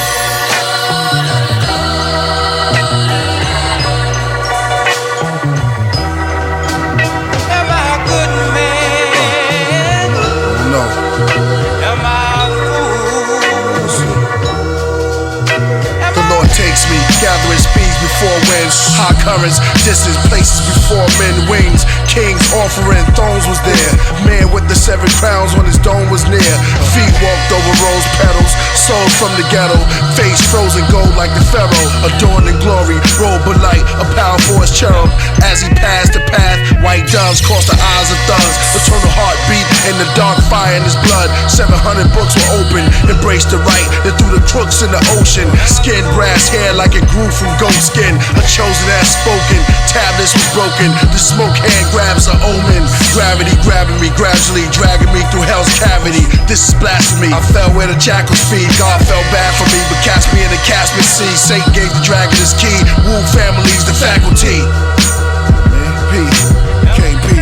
Gathering speeds before winds, high currents, distance places before men wings. Kings offering thrones was there. Man with the 7 crowns on his dome was near. Feet walked over rose petals, souls from the ghetto. Face frozen gold like the pharaoh. Adorned in glory, robe of light, a powerful as cherub. As he passed the path, white doves crossed the eyes of thugs. Eternal heartbeat in the dark fire in his blood. 700 books were open, embraced the right, then threw the crooks in the ocean. Skin brass hair like it grew from goat skin. A chosen as spoken, tablets was broken. The smoke hand grabs an omen. Gravity grabbing me, gradually dragging me through hell's cavity. This is blasphemy. I fell where the jackals feed. God felt bad for me, but cast me in the Caspian Sea. Satan gave the dragon his key. Woo families the faculty. Man, P, can't be.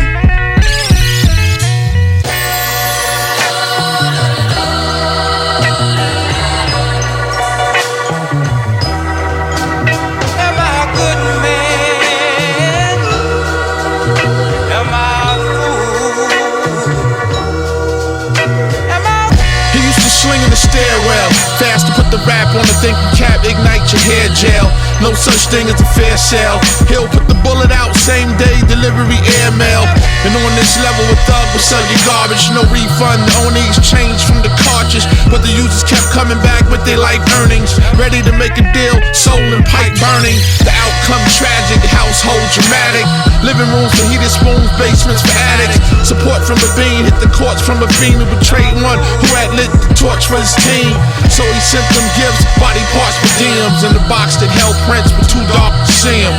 Stairwell, fast to put the rap on the thinking cap, ignite your hair gel. No such thing as a fair sale. He'll put the bullet out, same day delivery airmail. And on this level with Thug, we'll sell your garbage, no refund. The only exchange from the cartridge, but the users kept coming back with their life earnings. Ready to make a deal, soul and pipe burning. The outcome tragic, household dramatic. Living rooms for heated spoons, basements for addicts. Support from a bean, hit the courts from a fiend who betrayed one who had lit the torch for his team. So he sent them gifts, body parts for DMs. In the box that held prints, but too dark to see him.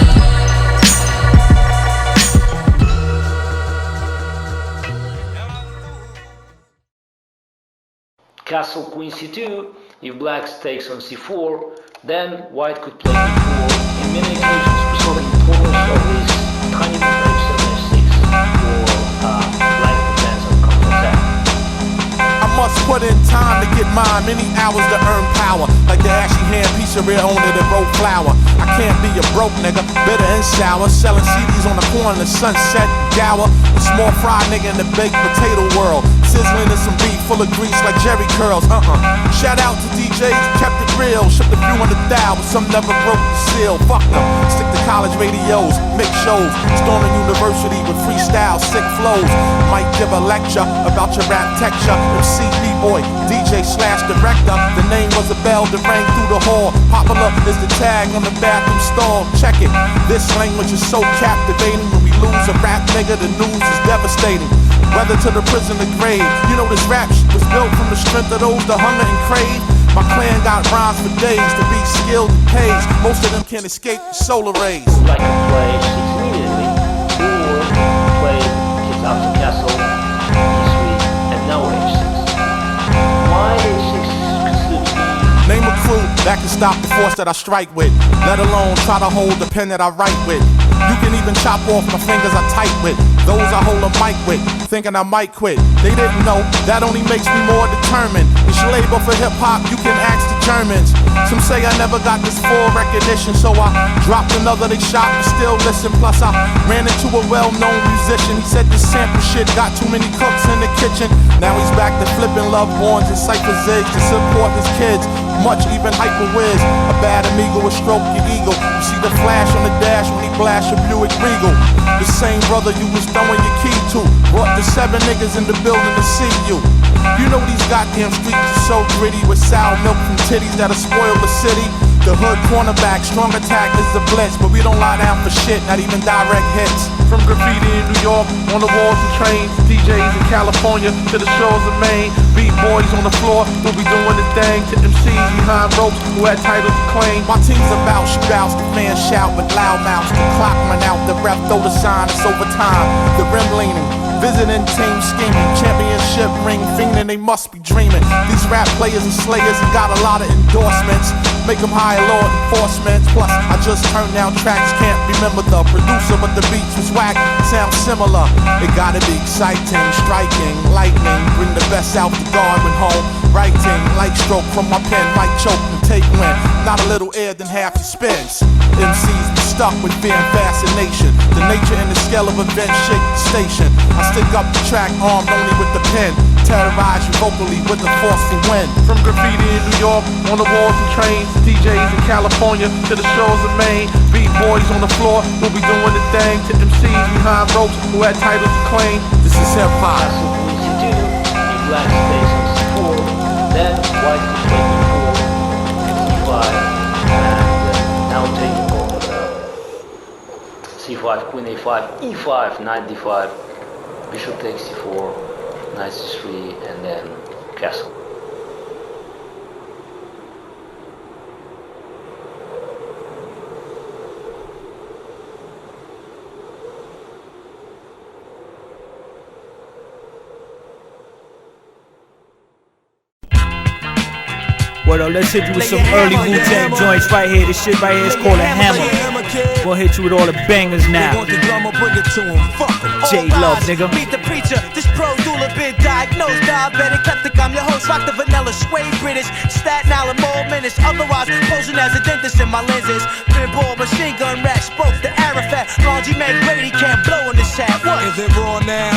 Castle Queen C2, if black takes on C4, then white could play D4. In many occasions, resolving importance of this tiny move H7 F6 for light defense and counterattack. I must put in time to get mine, many hours to earn power. Like the ashy hand pizzeria owner that wrote flour. I can't be a broke nigga, bitter and sour. Selling CDs on the corner, the sunset gower. A small fry nigga in the baked potato world. Sizzling in some beef full of grease like Jerry curls. Shout out to DJs who kept it real. Shipped a few 100,000, but some never broke the seal. Fuck them. Stick to college radios, mix shows. Storming university with freestyle, sick flows. Might give a lecture about your rap texture. MC B-boy, DJ / director. The name was a bell that rang through the hall. Popular is the tag on the bathroom stall. Check it. This language is so captivating. When we lose a rap nigga, the news is devastating. Whether to the prison or grave, you know this rap shit was built from the strength of those that hunger and crave. My clan got rhymes for days to be skilled and pays. Most of them can't escape the solar rays. Like to play 6 immediately, or play Kids Out the Castle, E3, and now H6. Why H6 considered to be... Name a crew that can stop the force that I strike with, let alone try to hold the pen that I write with. You can even chop off my fingers I type with, those I hold a mic with, thinking I might quit. They didn't know, that only makes me more determined. It's your label for hip-hop, you can ask the Germans. Some say I never got this full recognition, so I dropped another, they shot, but still listen. Plus I ran into a well-known musician. He said this sample shit got too many cooks in the kitchen. Now he's back to flipping love horns and cypher zigs to support his kids. Much even hyper whiz. A bad amigo will stroke your ego. You see the flash on the dash when he blast your Buick Regal. The same brother you was throwing your key to brought the 7 niggas in the building to see you. You know these goddamn streets are so gritty with sour milk from titties that'll spoil the city. The hood cornerback, strong attack is the blitz, but we don't lie down for shit, not even direct hits. From graffiti in New York, on the walls and trains, DJs in California, to the shores of Maine. Beat boys on the floor who'll be doing the thing, to MCs behind ropes who had titles to claim. My team's about shootouts, the fans shout with loud mouths. The clock run out, the ref throw the sign, it's overtime. The rim leaning, visiting team scheming, championship ring fiending, they must be dreaming. These rap players and slayers and got a lot of endorsements. Make them hire law enforcement. Plus, I just turned down tracks, can't remember the producer, but the beats was whack, sound similar. It gotta be exciting, striking, lightning, bring the best out the guard when home. Writing, light stroke from my pen, might choke and take wind. Not a little air than half your spins. MCs be stuck with fear and fascination. The nature and the scale of events shake the station. I stick up the track armed only with the pen. Terrorize you vocally with the forceful wind. From graffiti in New York, on the walls and trains, DJs in California, to the shores of Maine. Beat boys on the floor who'll be doing the thing, to MCs behind ropes who had titles to claim. This is hip hop. Black stays on C4, then white could play before C5, and now taking over C5, Queen A5, E5, Knight D5, Bishop takes C4, Knight C3, and then Castle. What up, let's hit you with some early Wu-Tang joints right here. This shit right here is called a hammer. Gonna hit you with all the bangers now. J-Love, nigga. Meet the preacher, this pro doula been diagnosed diabetic, leptic. I'm your host, rock the vanilla, suede British, Staten Island, more minutes. Otherwise, posing as a dentist in my lenses. Pinball, machine gun rack, spoke the Arafat. Laundry man Grady can't blow in this hat. What? Is it raw now?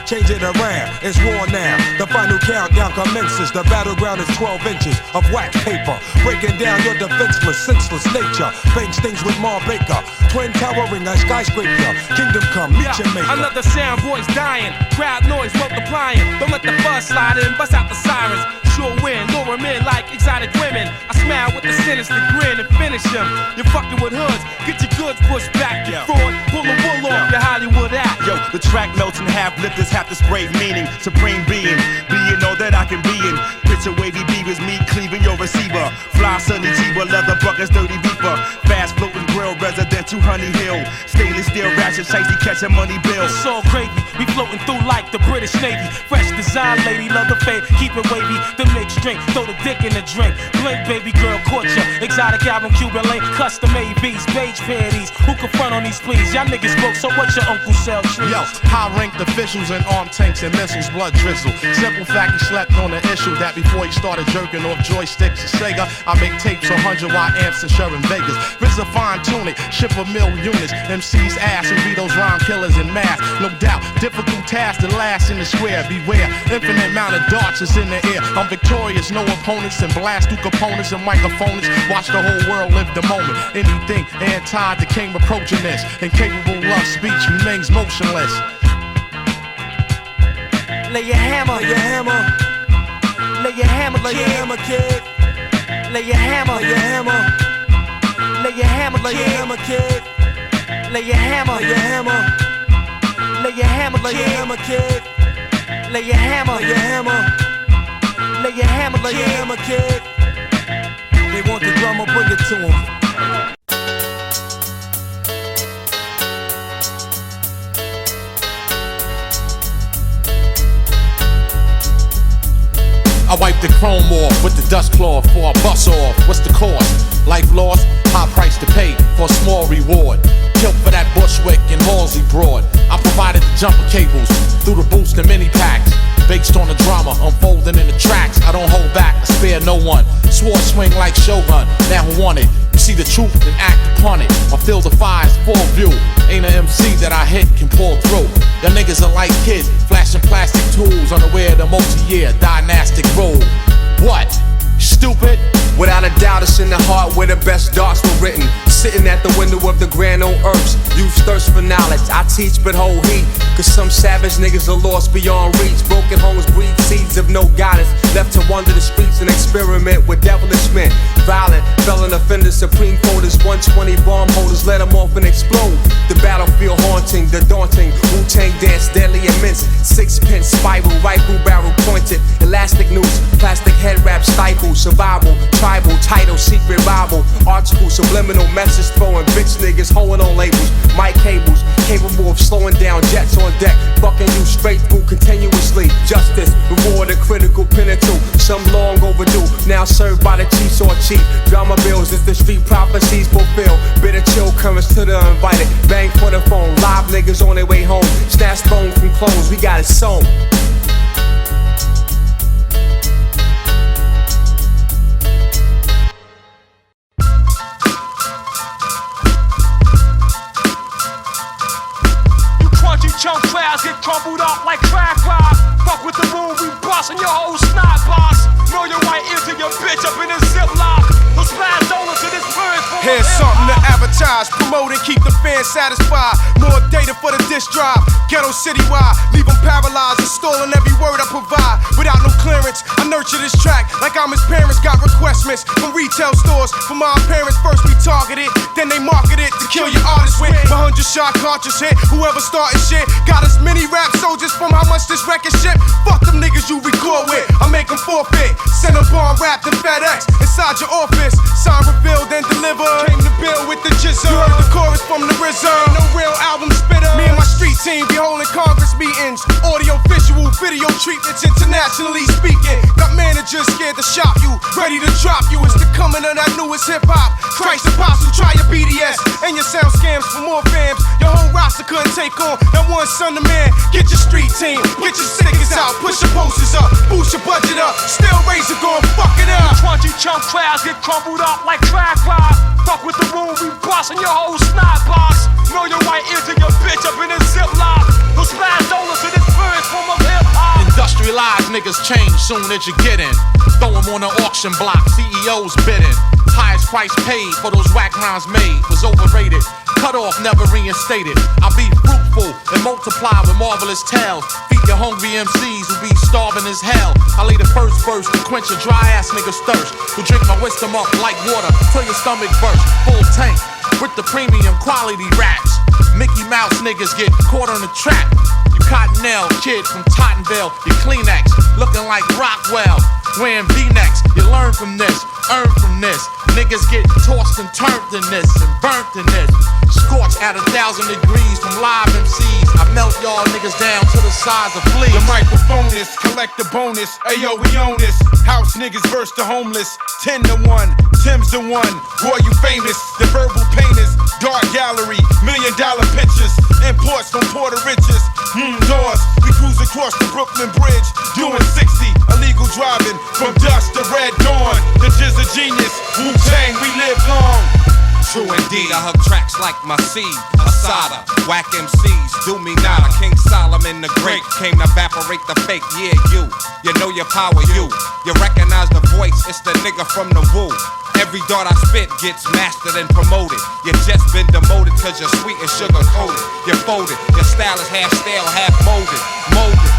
Change it around, it's war now. The final countdown commences. The battleground is 12 inches of wax paper, breaking down your defenseless, senseless nature. Banks things with Mar Baker, twin towering a skyscraper. Kingdom come, meet your maker. Another sound voice dying, crowd noise multiplying. Don't let the buzz slide in, bust out the sirens. Sure win, lure 'em in like exotic women. I smile with a sinister grin and finish them. You're fucking with hoods, get your goods pushed back. You fraud, pull the wool off your Hollywood act. Yo, the track melts and half lifters have to spray meaning. Supreme being all that I can be in. Picture wavy beavers, me cleaving your receiver. Fly sunny T-Bar, leather buckets, dirty beeper. Fast floating grill, residential Honey Hill. Stainless steel ratchet, chasey catching money bill. It's all gravy, we floating through like the British Navy. Fresh design, lady, love the fade, keep it wavy. The mixed drink, throw the dick in the drink. Blink, baby girl, caught ya. Exotic album, Cuban link, custom AVs, beige panties. Who can front on these please? Y'all niggas broke, so what your uncle sell trees? Yo, high-ranked officials and armed tanks and missiles, blood drizzle. Simple fact, he slept on the issue that before he started jerking off joysticks and Sega, I make tapes on 100-watt amps and Sherman Vegas. RZA fine-tune it, ship a mill units. MC's ass and be those rhyme killers in mass. No doubt, difficult task to last in the square. Beware, infinite amount of darts is in the air. I'm victorious, no opponents, and blast through components and microphones. Watch the whole world live the moment. Anything anti that came approaching this. Incapable love speech remains motionless. Lay your hammer, lay your hammer, lay your hammer, lay your hammer, kid. Lay your hammer, lay your hammer, lay your hammer, lay your hammer, kid. Lay your hammer, lay your hammer, lay your hammer, lay your hammer, kid. Lay your hammer, lay your hammer, lay your hammer, lay your hammer, kid. They want the drummer, bring it to them. I wipe the chrome off with the dust cloth before I bust off. What's the cost? Life lost, high price to pay for a small reward. Killed for that Bushwick and Halsey Broad. I provided the jumper cables through the boost and mini packs. Based on the drama unfolding in the tracks, I don't hold back, I spare fear no one. Sword swing like Shogun, now who want it? You see the truth and act upon it. I feel the fire's full view. Ain't an MC that I hit can pull through. Your niggas are like kids, flashing plastic tools, unaware of the multi-year dynastic rule. What? Stupid? Without a doubt, it's in the heart where the best darts were written. Sitting at the window of the grand old herbs. Youth thirst for knowledge, I teach but hold heat. Cause some savage niggas are lost beyond reach. Broken homes breed seeds of no guidance. Left to wander the streets and experiment with devilish men. Violent, felon offenders, supreme quotas, 120 bomb holders, let them off and explode. The battlefield haunting, the daunting Wu-Tang dance, deadly immense. Sixpence spiral, rifle barrel pointed. Elastic noose, plastic head wrap stifle. Survival, tribal, title, secret Bible. Article, subliminal message throwing bitch niggas holding on labels. Mic cables, capable of slowing down jets on deck. Fucking you straight through continuously. Justice, reward a critical pinnacle. Some long overdue, now served by the chiefs or chief. Drama bills as the street prophecies fulfill. Bitter chill currents to the invited. Bang for the phone, live niggas on their way home. Snatch bone from clothes, we got it sewn. Chunk clouds get crumbled up like crack rock. Fuck with the room, we bustin' your whole snot box. Know your right ear to your bitch up in a ziplock. Those spaz over to this bird. Here's something to advertise, promote and keep the fans satisfied. More data for the disc drive, ghetto citywide. Leave them paralyzed, installing every word I provide. Without no clearance, I nurture this track like I'm his parents. Got requestments from retail stores. From my parents, first we target it, then they market it to kill your artist with. My 100-shot cartridge hit, whoever started shit. Got as many rap soldiers from how much this record ship. Fuck them niggas you record with, I make them forfeit. Send them bomb wrapped in FedEx inside your office. Sign revealed and delivered. Came to build with the GZA. You heard the chorus from the RZA. No real album spitter. Me and my street team be holding Congress meetings. Audio, visual, video treatments, internationally speaking. Got managers scared to shop you, ready to drop you. It's the coming of that newest hip hop. Christ apostle, try your BDS and your sound scams for more fams. Your whole roster couldn't take on that one son of man. Get your street team, get your stickers out, push your posters up, boost your budget up. Still razor gon' fuck it up. 20 chunk clouds get crumbled up like crack rock. Fuck with the room, we bustin' your whole snot box. Know your right ear to your bitch up in a ziplock. Those spaz over to this bird form of hip hop. Industrialized niggas change soon as you get in. Throw them on the auction block, CEOs bidding. Highest price paid for those whack rhymes made was overrated. Cut off, never reinstated. I'll be fruitful and multiply with marvelous tales. Feed your hungry MCs who be starving as hell. I lay the first verse to quench a dry ass nigga's thirst. Who drink my wisdom up like water till your stomach burst. Full tank with the premium quality raps. Mickey Mouse niggas get caught on the trap. You Cottonelle kid from Tottenville, your Kleenex looking like Rockwell. Wearing V-necks, you learn from this, earn from this. Niggas get tossed and turned in this and burnt in this. Scorched at 1,000 degrees from live MCs. I melt y'all niggas down to the size of fleas. The microphone is, collect the bonus. Ayo, we own this. House niggas versus the homeless. 10 to 1, Tim's the one. Boy, you famous. The verbal painters, dark gallery, $1 million pictures. Imports from Puerto Riches. Doors. We cruise across the Brooklyn Bridge, doing 60. Illegal driving from dusk to red dawn. The GZA genius, Wu-Tang, we live long. True indeed, I hug tracks like my seed, Asada. Whack MCs, do me nada. King Solomon the Great came to evaporate the fake. Yeah, you know your power, you recognize the voice, it's the nigga from the Wu. Every dart I spit gets mastered and promoted. You just been demoted cause you're sweet and sugar coated. You're folded, your style is half stale, half molded.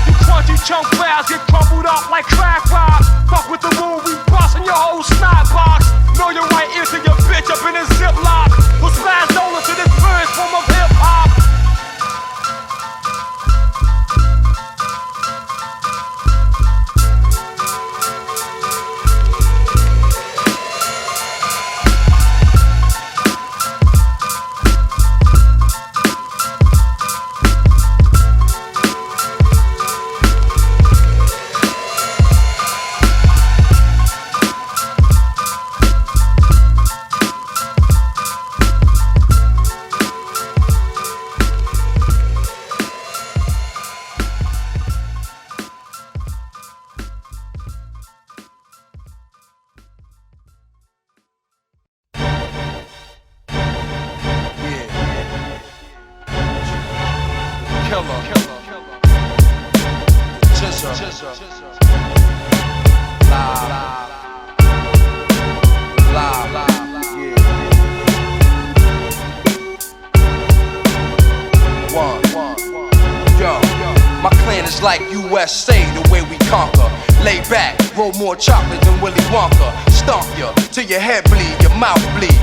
You crunchy chunk clouds get crumbled up like crack rock. Fuck with the room, we bustin' your whole snot box. Know your right ear to your bitch up in a ziplock. Those spaz over to this bird form of hip hop. My clan is like USA, the way we conquer. Lay back, roll more chocolate than Willy Wonka. Stomp ya till your head bleed, your mouth bleed.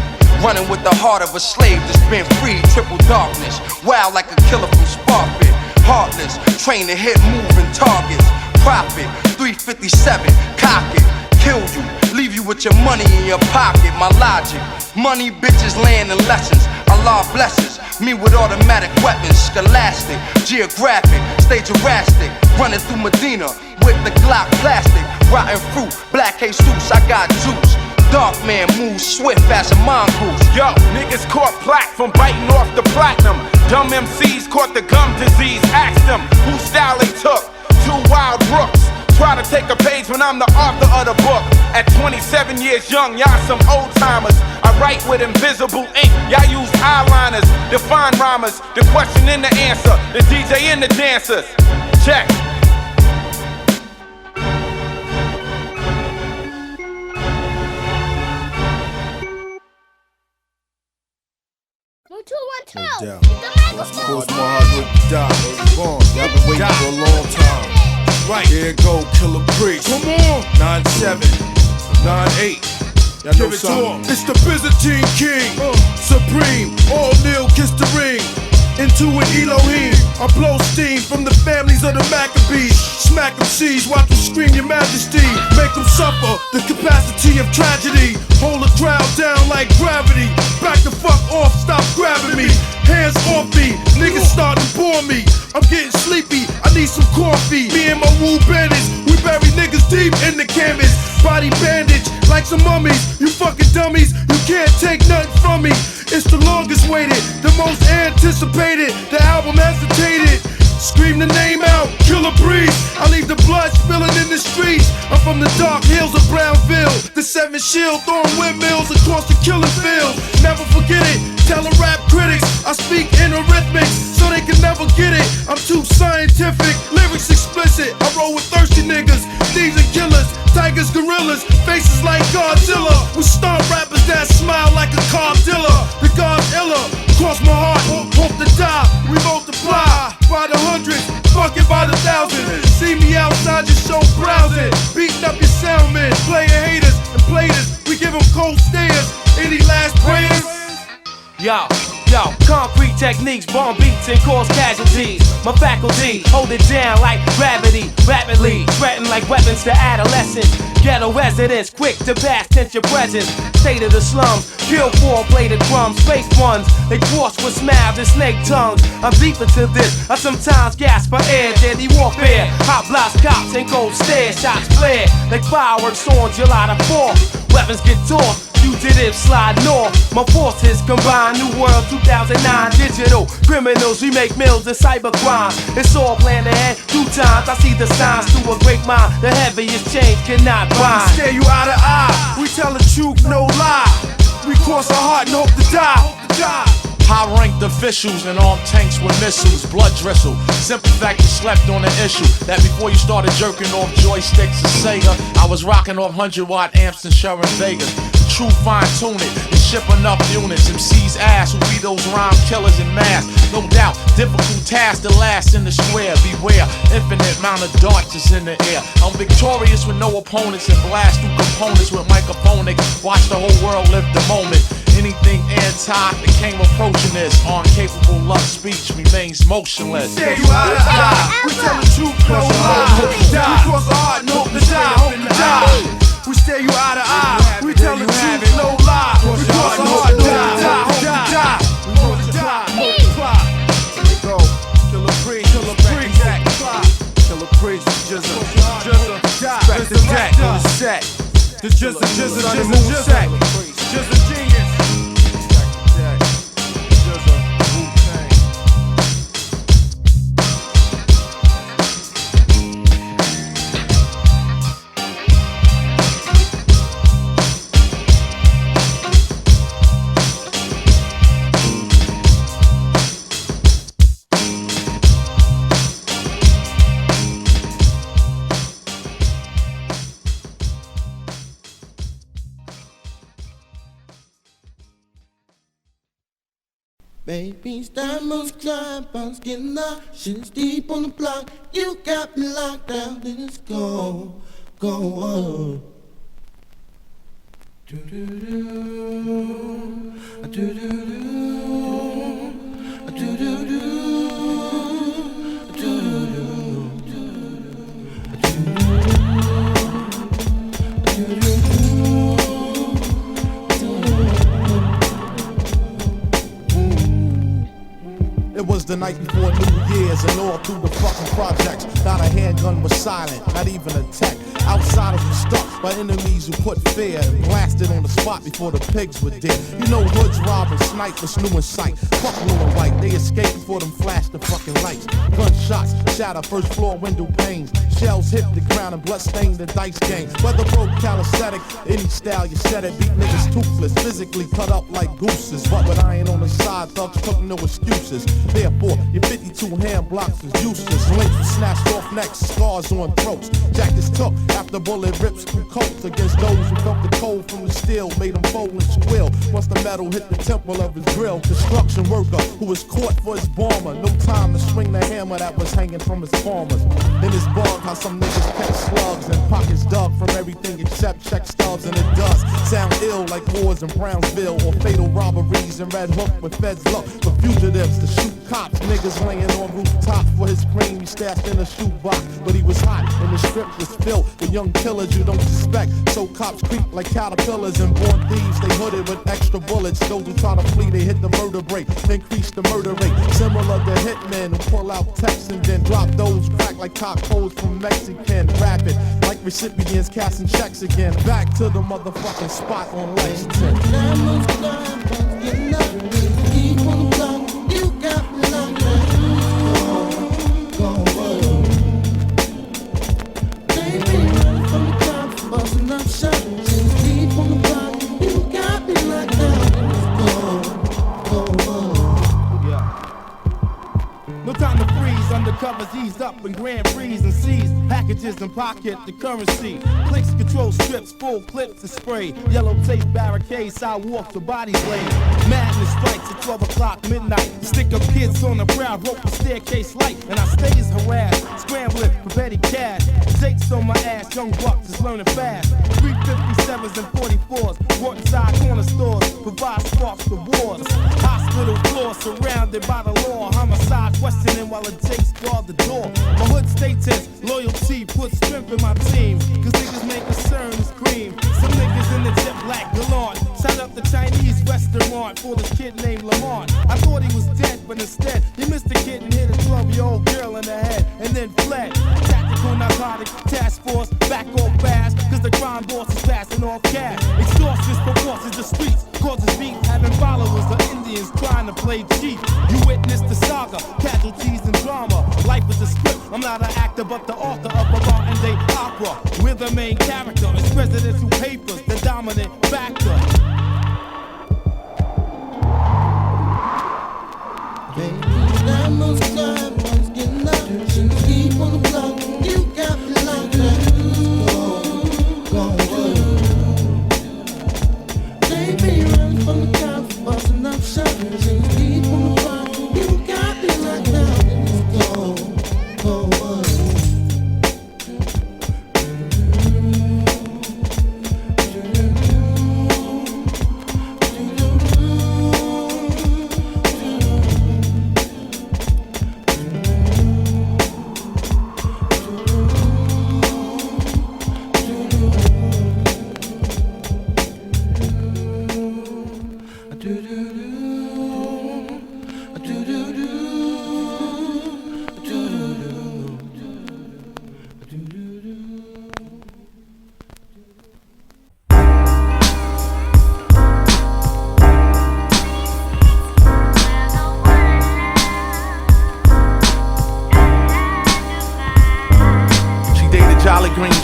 Running with the heart of a slave that's been freed. Triple darkness, wild like a killer from Sparkfit. Heartless, trained to hit moving targets. Profit, 357, cock it. Kill you, leave you with your money in your pocket. My logic, money, bitches, land, and lessons. Allah blesses me with automatic weapons. Scholastic, geographic, stay Jurassic. Running through Medina with the Glock plastic. Rotten fruit, black Jesus, I got juice. Dark man moves swift as a mongoose. Yo, niggas caught plaque from biting off the platinum. Dumb MCs caught the gum disease. Ask them whose style they took. Two wild rooks. Try to take a page when I'm the author of the book. At 27 years young, y'all some old timers. I write with invisible ink. Y'all use eyeliners, define rhymers. The question and the answer, the DJ and the dancers. Check. No doubt. Of course, my heart hope to die. Gone. Y'all been waiting for a long time. Right. Here it go, Killer Priest. Come on. 9-7, 9-8. Y'all know something. It's the Byzantine King. Supreme. All kneel, kiss the ring. Into an Elohim. I blow steam from the families of the Maccabees. Smack them C's, watch them scream your majesty. Make them suffer the capacity of tragedy. Hold the crowd down like gravity. Back the fuck off, stop grabbing me. Hands off me, niggas starting to bore me. I'm getting sleepy, I need some coffee. Me and my woo bandits, we bury niggas deep in the canvas. Body bandage, like some mummies. You fucking dummies, you can't take nothing from me. It's the longest waited, the most anticipated. The album hesitated. Scream the name out, Killer Breeze. I leave the blood spilling in the streets. I'm from the dark hills of Brownville. The 7 Shield throwing windmills across the killing field. Never forget it, tell the rap critics I speak in arithmetic so they can never get it. I'm too scientific, lyrics explicit. I roll with thirsty niggas, thieves and killers, tigers, gorillas, faces like Godzilla. We stomp rappers that smile like a car dealer. The God's iller, cross my heart, hope to die. We multiply by the hundreds, fuck it by the thousands. See me outside your show browsing, beating up your soundmen, playing haters and platers. We give them cold stares. Any last prayers? Yo, concrete techniques, bomb beats and cause casualties. My faculty, hold it down like gravity, rapidly threaten like weapons to adolescents. Ghetto residents, quick to pass tense your presence. State of the slums, kill 4-bladed crumbs. Space ones, they cross with smiles and snake tongues. I'm deep into this, I sometimes gasp for air. Deadly warfare, hot blocks, cops and cold stares. Shots flare like fireworks on July the 4th. Weapons get tossed, fugitives slide north. My forces combine, New World 2009 digital. Criminals, we make mills of cybercrime. It's all planned ahead, 2 times. I see the signs through a great mind. The heaviest chains cannot bind. Stare you eye to eye, we tell the truth, no lie. We cross our heart and hope to die. High-ranked officials and armed tanks with missiles, blood drizzle. Simple fact you slept on the issue that before you started jerking off joysticks and Sega, I was rocking off 100-watt amps and Sharon Vegas. True fine-tune it and ship enough units. MC's ass who be those rhyme killers in mass. No doubt, difficult task to last in the square. Beware, infinite amount of darts is in the air. I'm victorious with no opponents and blast through components with microphonic. Watch the whole world live the moment. Anything anti that came approaching this, incapable of speech remains motionless. Stare you eye to eye, we tell the truth, no lie. We cross our heart and hope to die. We stare you eye to eye, we tell the truth, no lie. We cross our heart and hope to die. We multiply. Here we go, Killer Priest, Killer Priest, GZA, Spectre Jack on the set. The GZA, genius. Baby's diamonds cry, bounce getting up, shit's deep on the block. You got me locked down, then it's go on. Do do do, do do do, do do do, do do do. It was the night before New Year's and all through the fucking projects. Not a handgun was silent, not even a tech. Outsiders were stuck by enemies who put fear and blasted on the spot before the pigs were dead. You know hoods rob and snipe was new in sight. Fuck blue and white, they escaped before them flashed the fucking lights. Gunshots shatter first floor window panes. Shells hit the ground and blood stained the dice game. Weather broke calisthenic, any style you said it. Beat niggas toothless, physically cut up like gooses. But with iron on the side, thugs took no excuses. Therefore, your 52 hand blocks is useless. Links were snatched off necks, scars on throats. Jackets took after bullet rips through coats against those who felt the cold from the steel, made them fold and squill. Once the metal hit the temple of his grill, construction worker who was caught for his bomber. No time to swing the hammer that was hanging from his farmers. In his bug, how some niggas catch slugs and pockets dug from everything except check stubs, and it does sound ill like wars in Brownsville or fatal robberies in Red Hook with feds look for fugitives to shoot cops. Niggas laying on rooftops for his cream he stashed in a shoebox, but he was hot and the strip was filled with young killers you don't suspect. So cops creep like caterpillars and born thieves. They hooded with extra bullets. Those who try to flee, they hit the murder brake, increase the murder rate. Similar to hitmen who pull out texts and then drop those crack like cock holes from Mexican. Rapid like recipients casting checks again. Back to the motherfucking spot on Lexington. You got me locked down. Baby, running from the cops, busting up shots. Deep on the block, you got me locked down. No time to freeze, undercovers eased up and grand freeze and seize packages and pocket the currency. Clicks, control strips, full clips and spray. Yellow tape barricades, sidewalk the bodies laid. Madness strikes at 12 o'clock midnight. Stick up kids on the proud, rope the staircase light. And I stays harassed, scrambling for petty cash. Jakes on my ass, young bucks is learning fast. 357s and 44s, brought inside corner stores, provide sparks to wars. Hospital floors surrounded by the law. Homicide questioning while the Jakes guard the door. My hood stay tense, loyalty puts strength in my team. Cause niggas make concern and scream. Some niggas in the jet black gallant shot up the Chinese restaurant for this kid named Lamont. I thought he was dead, but instead he missed a kid and hit a 12-year-old girl in the head and then fled. Tactical narcotic task force back on fast, cause the crime boss is passing off cash. Extortions for forces the streets, causes beef, having followers the Indians trying to play cheap. You witnessed the saga, casualties and drama. Life is a script, I'm not an actor but the author of a modern day opera. We're the main character, it's presidential papers, the dominant factor. Baby, diamonds fly, boys getting up. Shouldn't keep on the block. You got me locked down. Go. Baby, running from the cops, busting up shots. Shouldn't keep on the block. You got me locked down. Go.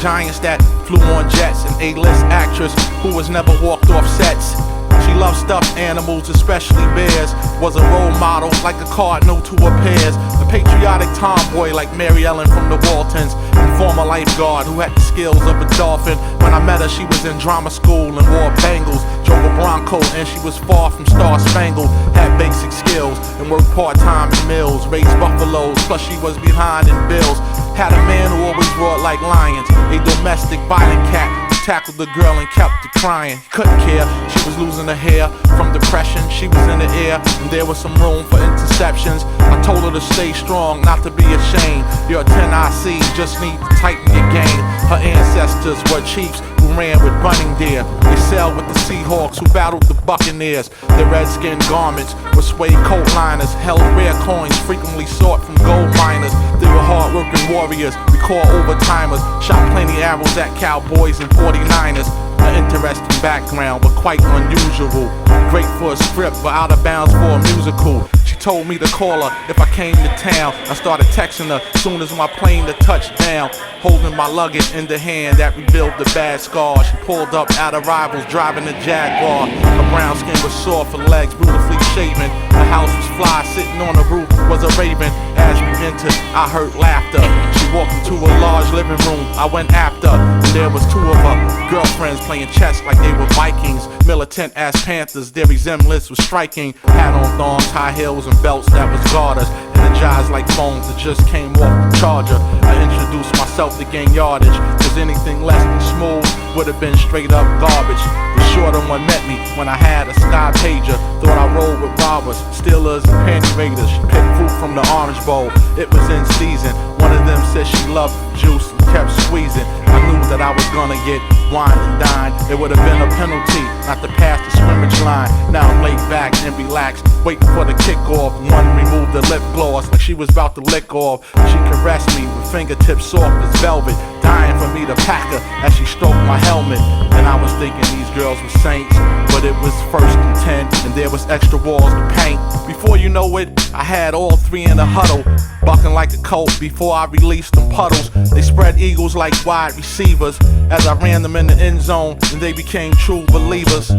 Giants that flew on jets, an A-list actress who has never walked off sets. She loved stuffed animals, especially bears. Was a role model like a cardinal to her peers. A patriotic tomboy like Mary Ellen from the Waltons. And former lifeguard who had the skills of a dolphin. When I met her, she was in drama school and wore bangles. Drove a Bronco and she was far from star-spangled. Had basic skills and worked part-time in mills. Raised buffaloes, plus she was behind in bills. Had a man who always roared like lions. A domestic violent cat who tackled the girl and kept her crying. Couldn't care, she was losing her hair from depression. She was in the air and there was some room for interceptions. I told her to stay strong, not to be ashamed. You're a 10 IC, just need to tighten your game. Her ancestors were chiefs who ran with running deer. They sailed with the Seahawks who battled the Buccaneers. The redskin garments were suede coat liners, held rare coins frequently sought from gold miners. They were hard-working warriors, we call overtimers. Shot plenty arrows at cowboys and 49ers. An interesting background, but quite unusual. Great for a script, but out of bounds for a musical. She told me to call her if I came to town. I started texting her soon as my plane to touch down. Holding my luggage in the hand that rebuilt the bad scars. She pulled up at arrivals driving a Jaguar. Her brown skin was soft, her legs beautifully shaven. The house was fly, sitting on the roof was a raven. As we entered, I heard laughter. She walked into a large living room, I went after. And there was two of her girlfriends playing chess like they were Vikings. Militant as Panthers, their resemblance was striking. Hat on thongs, high heels and belts that was garters. Energized like phones that just came off the charger. I introduced myself to gain yardage, cause anything less than smooth would have been straight up garbage. The shorter one met me when I had a sky pager. Thought I rolled with robbers, stealers, and panty raiders. She picked fruit from the orange bowl, it was in season. One of them said she loved juice and kept squeezing. I knew that I was gonna get wine and dine. It would have been a penalty not to pass the scrimmage line. Now I'm laid back and relaxed, waiting for the kickoff. One removed the lip gloss like she was about to lick off. She caressed me with fingertips soft as velvet, dying for me to pack her as she stroked my helmet. And I was thinking these girls were saints, but it was first and 10, and there was extra walls to paint. Before you know it, I had all three in a huddle, bucking like a colt before I released them puddles. They spread eagles like wide receivers as I ran them in the end zone, and they became true believers.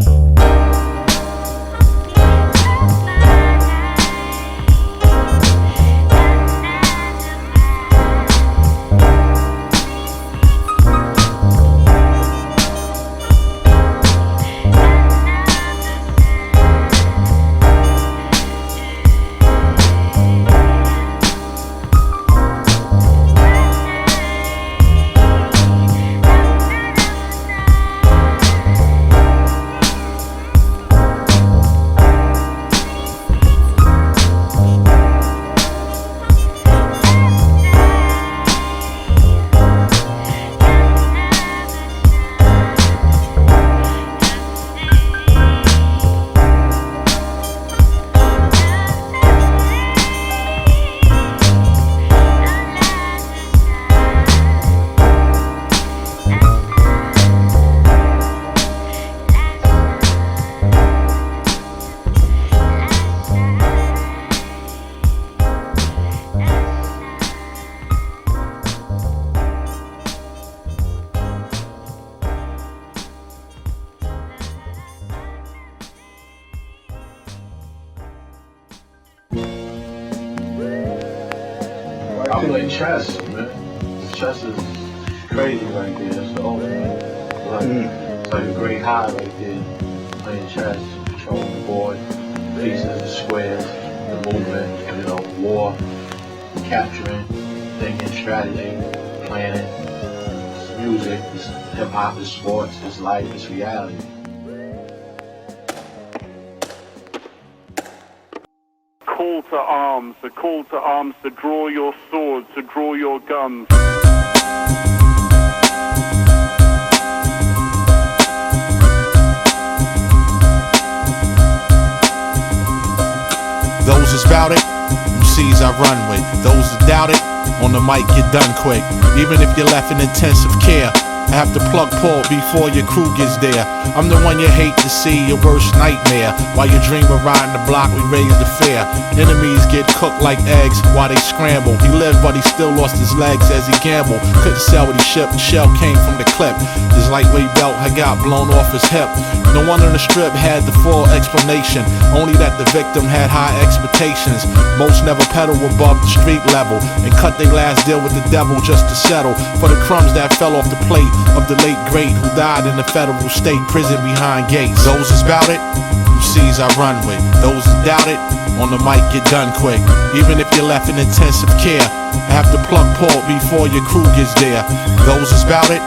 I play chess, man. Chess is crazy right there. It's the ultimate. It's like a great high right there. Playing chess, controlling the board, pieces and squares, the movement, war, capturing, thinking, strategy, planning. It's music, it's hip hop, it's sports, it's life, it's reality. Call to arms, the call to arms to draw your swords, to draw your guns. Those that's bout it, MCs I run with. Those that doubt it, on the mic get done quick. Even if you're left in intensive care, I have to plug Paul before your crew gets there. I'm the one you hate to see, your worst nightmare. While you dream of riding the block, we raise the fear. Enemies get cooked like eggs while they scramble. He lived but he still lost his legs as he gambled. Couldn't sell what he shipped, the shell came from the clip. His lightweight belt had got blown off his hip. No one on the strip had the full explanation, only that the victim had high expectations. Most never pedal above the street level and cut their last deal with the devil just to settle for the crumbs that fell off the plate of the late great who died in the federal state prison behind gates. Those is bout it, MCs I run with. Those that doubt it, on the mic get done quick. Even if you're left in intensive care, I have to plug Paul before your crew gets there. Those is bout it,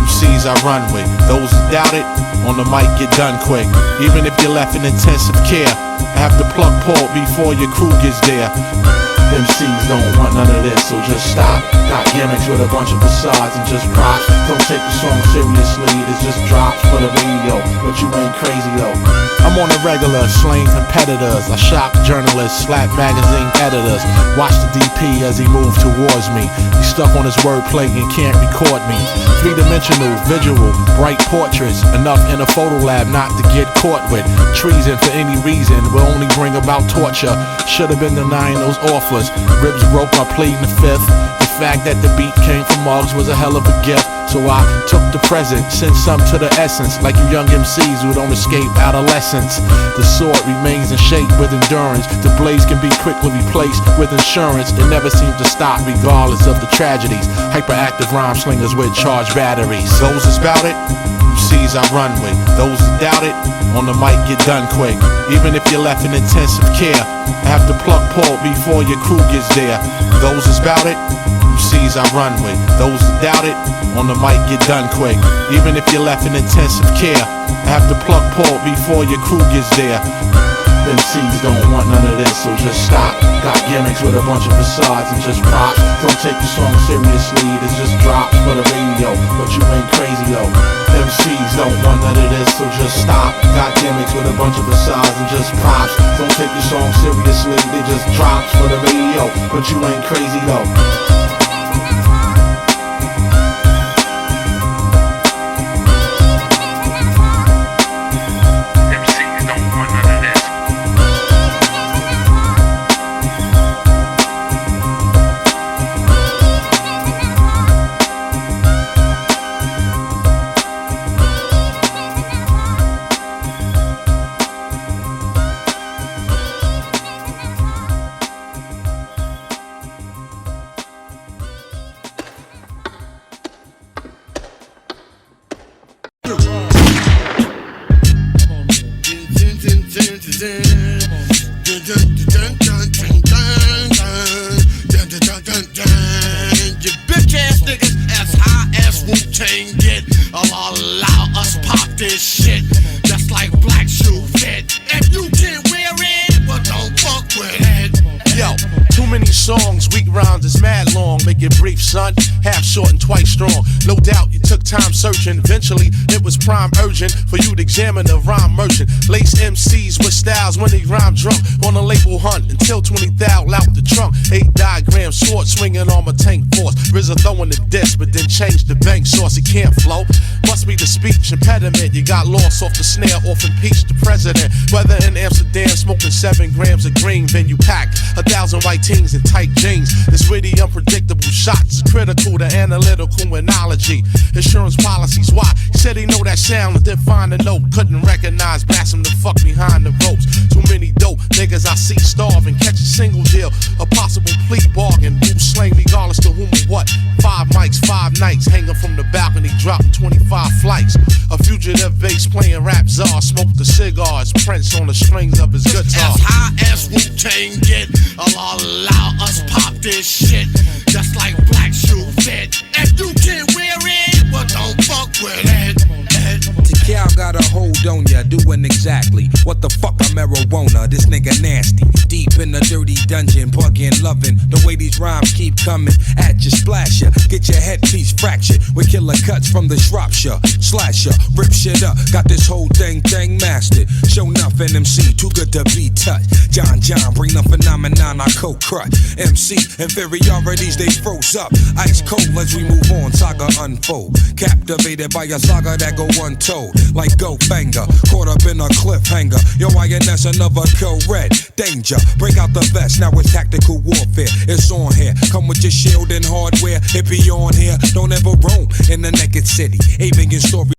MCs I run with. Those that doubt it, on the mic get done quick. Even if you're left in intensive care, I have to plug Paul before your crew gets there. MCs don't want none of this, so just stop. Got gimmicks with a bunch of facades and just props. Don't take the song seriously, it's just drops for the radio. But you ain't crazy though. I'm on a regular, slaying competitors. I shock journalists, slap magazine editors. Watch the DP as he moved towards me. He's stuck on his wordplay and can't record me. Three-dimensional, visual, bright portraits. Enough in a photo lab not to get caught with. Treason for any reason will only bring about torture. Should've been denying those offers. Ribs broke, I pleading the fifth. The fact that the beat came from Muggs was a hell of a gift. So I took the present, sent some to the essence. Like you young MCs who don't escape adolescence. The sword remains in shape with endurance. The blades can be quickly replaced with insurance. It never seems to stop regardless of the tragedies. Hyperactive rhyme slingers with charged batteries. Those is bout it, MCs I run with. Those that doubt it, on the mic get done quick. Even if you're left in intensive care, I have to plug Paul before your crew gets there. Those is bout it, MCs I run with. Those that doubt it, on the mic get done quick. Even if you're left in intensive care, I have to plug Paul before your crew gets there. MCs don't want none of this, so just stop. Got gimmicks with a bunch of facades and just props. Don't take the song seriously, it's just drops for the radio. But you ain't crazy though. MCs don't want none of this, so just stop. Got gimmicks with a bunch of facades and just props. Don't take the song seriously, they just drops for the radio. But you ain't crazy though. Son, half short and twice strong. No doubt you took time searching. Eventually, it was prime urgent for you to examine the rhyme merchant. Lace MCs with styles when they rhyme drunk on a label hunt until 20 thou out the trunk. 8 diagram sword swinging on my tank force. RZA throwing the disc, but then changed the bank source. He can't flow. Must be the speech impediment. You got lost off the snare, off impeached the president. Whether in Amsterdam, smoking 7 grams of green, then you pack 1,000 white teens in tight jeans. It's witty, unpredictable shots. Critical to analytical analogy. Insurance policies, why? He said he know that sound and didn't find a note. Couldn't recognize, blast him the fuck behind the ropes. Too many dope niggas I see starving. Catch a single deal, a possible plea bargain. Who's slain regardless to whom or what. 5 mics, 5 nights, hanging from the balcony, dropping 25 flights. A fugitive bass playing rap czar, smoke the cigars, Prince on the strings of his guitar. As high as Wu-Tang get, Allah allow us pop this shit. Just like black shoe fit. If you can't wear it, well don't fuck with it. The cow got a hold on ya, doing exactly what the fuck a marijuana. This nigga nasty, deep in the dirty dungeon, bugging, loving the way these rhymes keep coming at you, splash ya, get your headpiece fractured with killer cuts from the Shropshire, slasher, rip shit up, got this whole thing mastered. Show nothing MC, too good to be touched. John, bring the phenomenon I co-crut. MC, inferiorities they froze up, ice cold as we move on, saga unfold. Captivated by a saga that go untold, like Goldfinger, caught up in a cliffhanger. Yo, INS another co-red, danger, break out the vest, now it's tactical warfare. It's on here, come with your shield and hardware. It be on here, don't ever roam in the naked city. Aiming in story.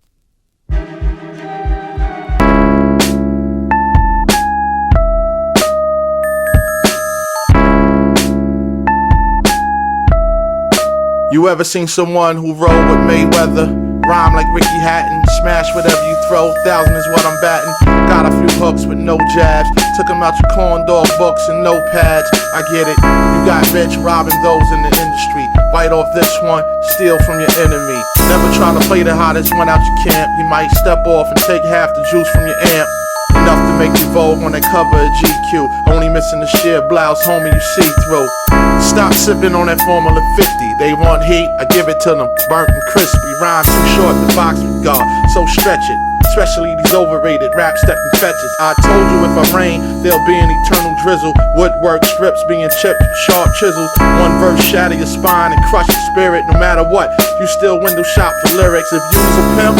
You ever seen someone who roll with Mayweather? Rhyme like Ricky Hatton, smash whatever you throw, 1,000 is what I'm batting. Got a few hooks with no jabs, took them out your corn dog books and notepads. I get it, you got bitch robbing those in the industry. Bite off this one, steal from your enemy. Never try to play the hottest one out your camp. You might step off and take half the juice from your amp. Enough to make you vogue on that cover of GQ. Only missing the sheer blouse, homie, you see through. Stop sipping on that Formula 50. They want heat, I give it to them, burnt and crispy. Rhyme too short to box with God, so stretch it. Especially these overrated rap stepping fetches. I told you if I rain, there'll be an eternal drizzle. Woodwork strips being chipped, sharp chisels. One verse shatter your spine and crush your spirit. No matter what, you still window shop for lyrics. If you's a pimp,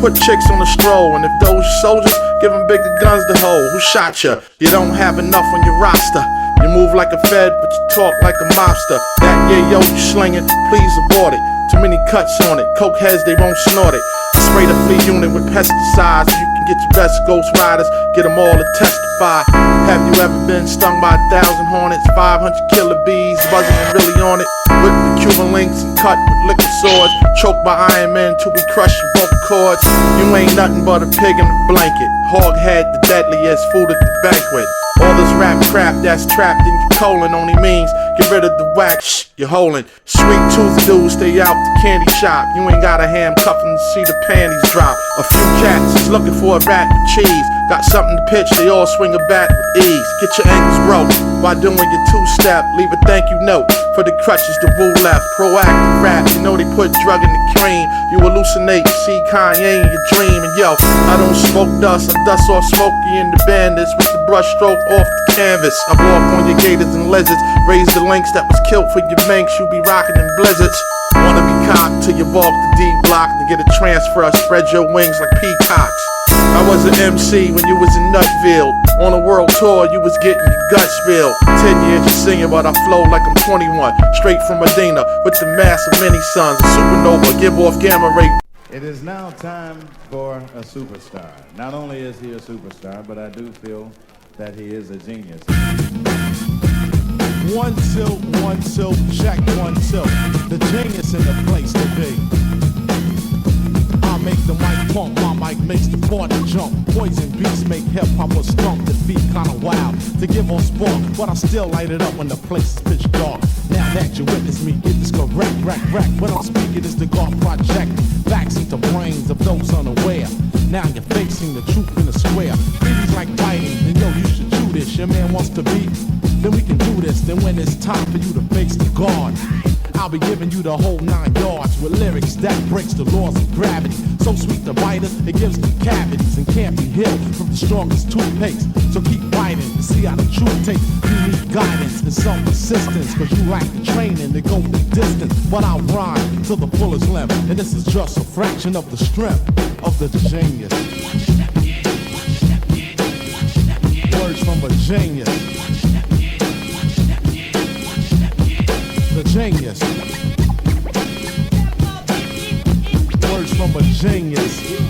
put chicks on the stroll. And if those soldiers, give them bigger guns to hold. Who shot you? You don't have enough on your roster. You move like a fed, but you talk like a mobster. That yo you slinging, please abort it. Too many cuts on it, coke heads, they won't snort it. Spray the flea unit with pesticides. You can get your best ghost riders, get them all to testify. Have you ever been stung by 1,000 hornets, 500 killer bees, buzzing and really on it? Whip the Cuban links and cut with liquid swords. Choked by Iron Man till we crush your vocal cords. You ain't nothing but a pig in a blanket. Hog head, the deadliest food at the banquet. All this rap crap that's trapped in your colon only means get rid of the wax you're holding. Sweet tooth dudes stay out the candy shop. You ain't got a handcuff them to see the panties drop. A few cats is looking for a rat with cheese. Got something to pitch, they all swing a bat with ease. Get your ankles broke while doing your two-step. Leave a thank you note for the crutches the woo left. Proactive rap, you know they put drug in the cream. You hallucinate, see Kanye in your dream. And yo, I don't smoke dust, I dust off Smokey and the bandits with the brush stroke off the canvas. I walk on your gators and lizards, raise the links that was killed for your minks. You be rocking in blizzards. Wanna be cocked till you walk the D block to get a transfer, spread your wings like peacocks. I was an MC when you was in Nutville. On a world tour, you was getting your guts spilled. 10 years you singing, but I flow like I'm 21. Straight from Medina, with the mass of many sons. A supernova, give off gamma ray. It is now time for a superstar. Not only is he a superstar, but I do feel that he is a genius. 1 2 check 1 2. The genius in the place to be. I make the mic pump, my mic makes the party jump. Poison beats make hip-hop stomp. The beat kinda wild to give on sport, but I still light it up when the place is pitch dark. Now that you witness me get this correct, rack. When I'm speaking it's the God Project. Facts into brains of those unaware. Now you're facing the truth in the square. Babies like biting, and yo, you should do this. Your man wants to beat, then we can do this. Then when it's time for you to face the guard, I'll be giving you the whole 9 yards with lyrics that breaks the laws of gravity. So sweet the biter, it gives them cavities and can't be healed from the strongest toothpaste. So keep biting to see how the truth takes. You need guidance and some persistence, cause you lack the training to go the distance. But I'll rhyme to the fullest limit, and this is just a fraction of the strength of the genius. Words from a genius. The genius. Words from a genius.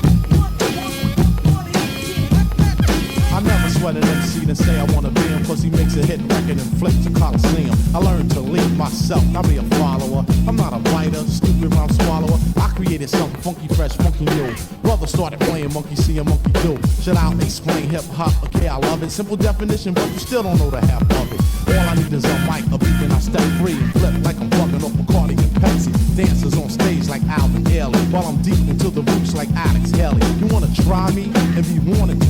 I never sweat an MC to say I wanna be him, cause he makes a hit record and flips a coliseum. I learned to lead myself, I'll be a follower. I'm not a writer, stupid rhyme swallower. I created something funky, fresh, funky new. Brother started playing monkey see a monkey do. Should I explain hip hop? Okay, I love it. Simple definition, but you still don't know the half of it. All I need is a mic, a beat, and I step free and flip like I'm fucking off Bacardi and Pepsi. Dancers on stage like Alvin Ailey, while I'm deep into the roots like Alex Haley. You wanna try me and be wanted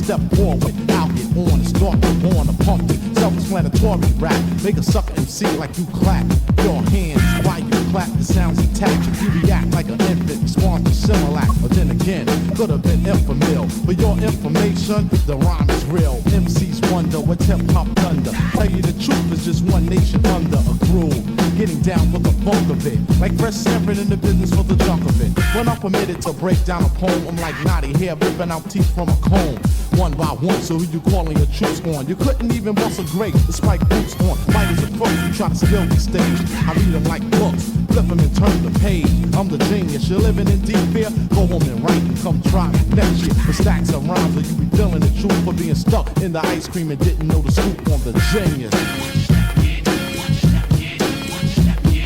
step forward, I'll get on and start to warn a pumpkin. Self-explanatory rap, make a sucker MC like you clap your hands while you clap. The sounds attached, you react like an infant, responds to Similac. But then again, could have been infamil. For your information, the rhyme is real. MCs wonder what's hip-hop thunder. Tell you the truth, is just one nation under a groove. Getting down for the funk of it, like Fresh Sanford in the business for the junk of it. When I'm permitted to break down a poem, I'm like Naughty hair ripping out teeth from a comb. One by one, so who you calling your troops on? You couldn't even bust a grape, the spike boots on. Might as a crook, you try to steal the stage. I read them like books, flip them and turn the page. I'm the genius, you're living in deep fear. Go home and write and come try me next year. For stacks of rhymes, or you be feeling the truth for being stuck in the ice cream and didn't know the scoop on the genius.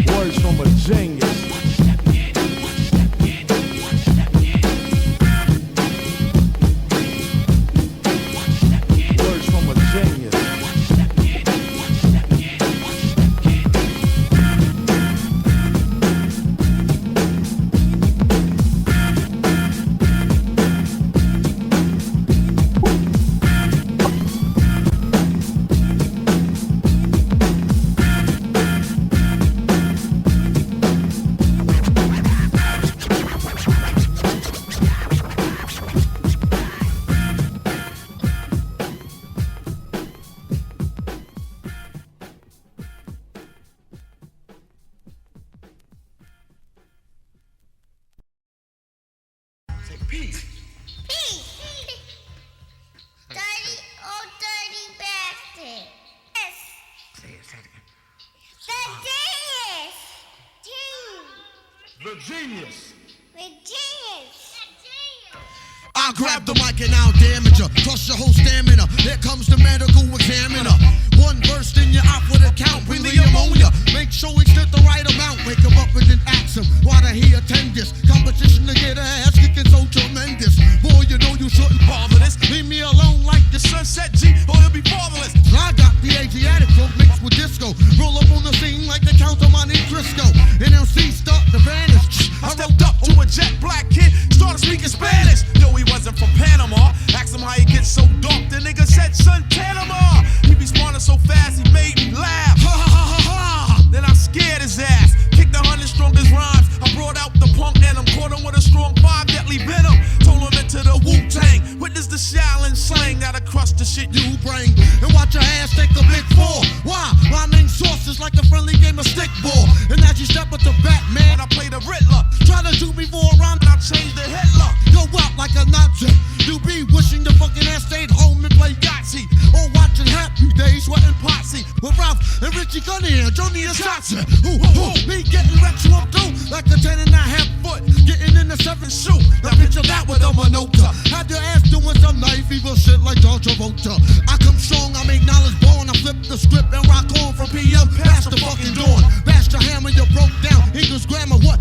Words from a genius. Words from a genius. The genius. The genius. I grab the mic and I'll damage her, crush your whole stamina. Here comes the medical examiner. One verse, then you're out for the count. Bring the ammonia, make sure he stood the right amount. Wake him up and then ask him, why did he attend this competition to get a ass kicking so tremendous? Boy, you know you shouldn't bother this. Leave me alone like the sunset G, or he'll be fatherless. I got the Asiatic folk mixed with disco. Roll up on the scene like the Count of Monte Cristo. NLC start to vanish. I stepped up to a jet black kid, started speaking Spanish. Yo, he wasn't from Panama. Asked him how he gets so dark. The nigga said, son, Panama. He be spawning so fast, he made me laugh. Ha ha ha ha ha. Then I scared his ass. Kicked 100 strongest rhymes. I brought out the punk and I'm caught him with a strong 5 deadly venom. Told him into the Wu-Tang. Witness the Shaolin slang. Gotta crush the shit you bring. And watch your ass take a big fall. Why? My main source is like a friendly game of stickball. And as you step up to Batman, I play the Riddler. Try to shoot me for a rhyme, and I change the Hitler. Go out like a Nazi. You be wishing the fucking ass stayed home and play Yahtzee. Or watching Happy Days, sweating posse. With Ralph and Richie Gunny and Johnny and Johnson. Me getting wrecked you up too, like a 10.5 foot. Getting in the 7th shoe. Now picture that with a Minota. Had your ass doing some knife evil shit like John Travolta. I come strong, I make knowledge born. I flip the script and rock on from PM past the fucking dawn. Bash your hammer, you broke down. English grammar, what?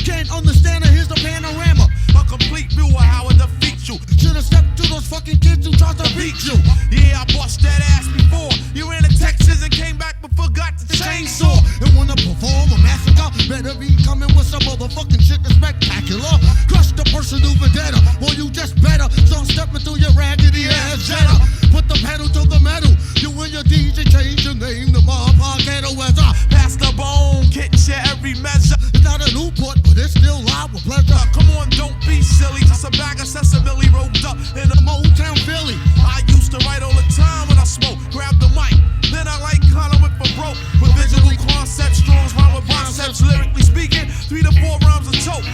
Can't understand it, here's the panorama. A complete view of how I defeat you. Should've stepped to those fucking kids who tried to beat you. Yeah, I bust that ass before. You ran to Texas and came back but forgot the chainsaw. And wanna perform a massacre, better be coming with some motherfucking shit that's spectacular. Crush the person who vendetta, boy you just better start stepping through your raggedy ass Jetta. Put the pedal to the metal. You and your DJ change your name to Motherfucker Ghetto as I pass the bone, kit share every measure. It's not a Newport, but it's still live with pleasure. Come on, don't be silly. Just a bag of sesame rolled up in a Motown Philly. I used to write all the time when I smoke. Grab the mic, then I like color with for broke. With visual concepts, strong rhyme with concepts. Lyrically speaking, 3 to 4 rhymes a tote.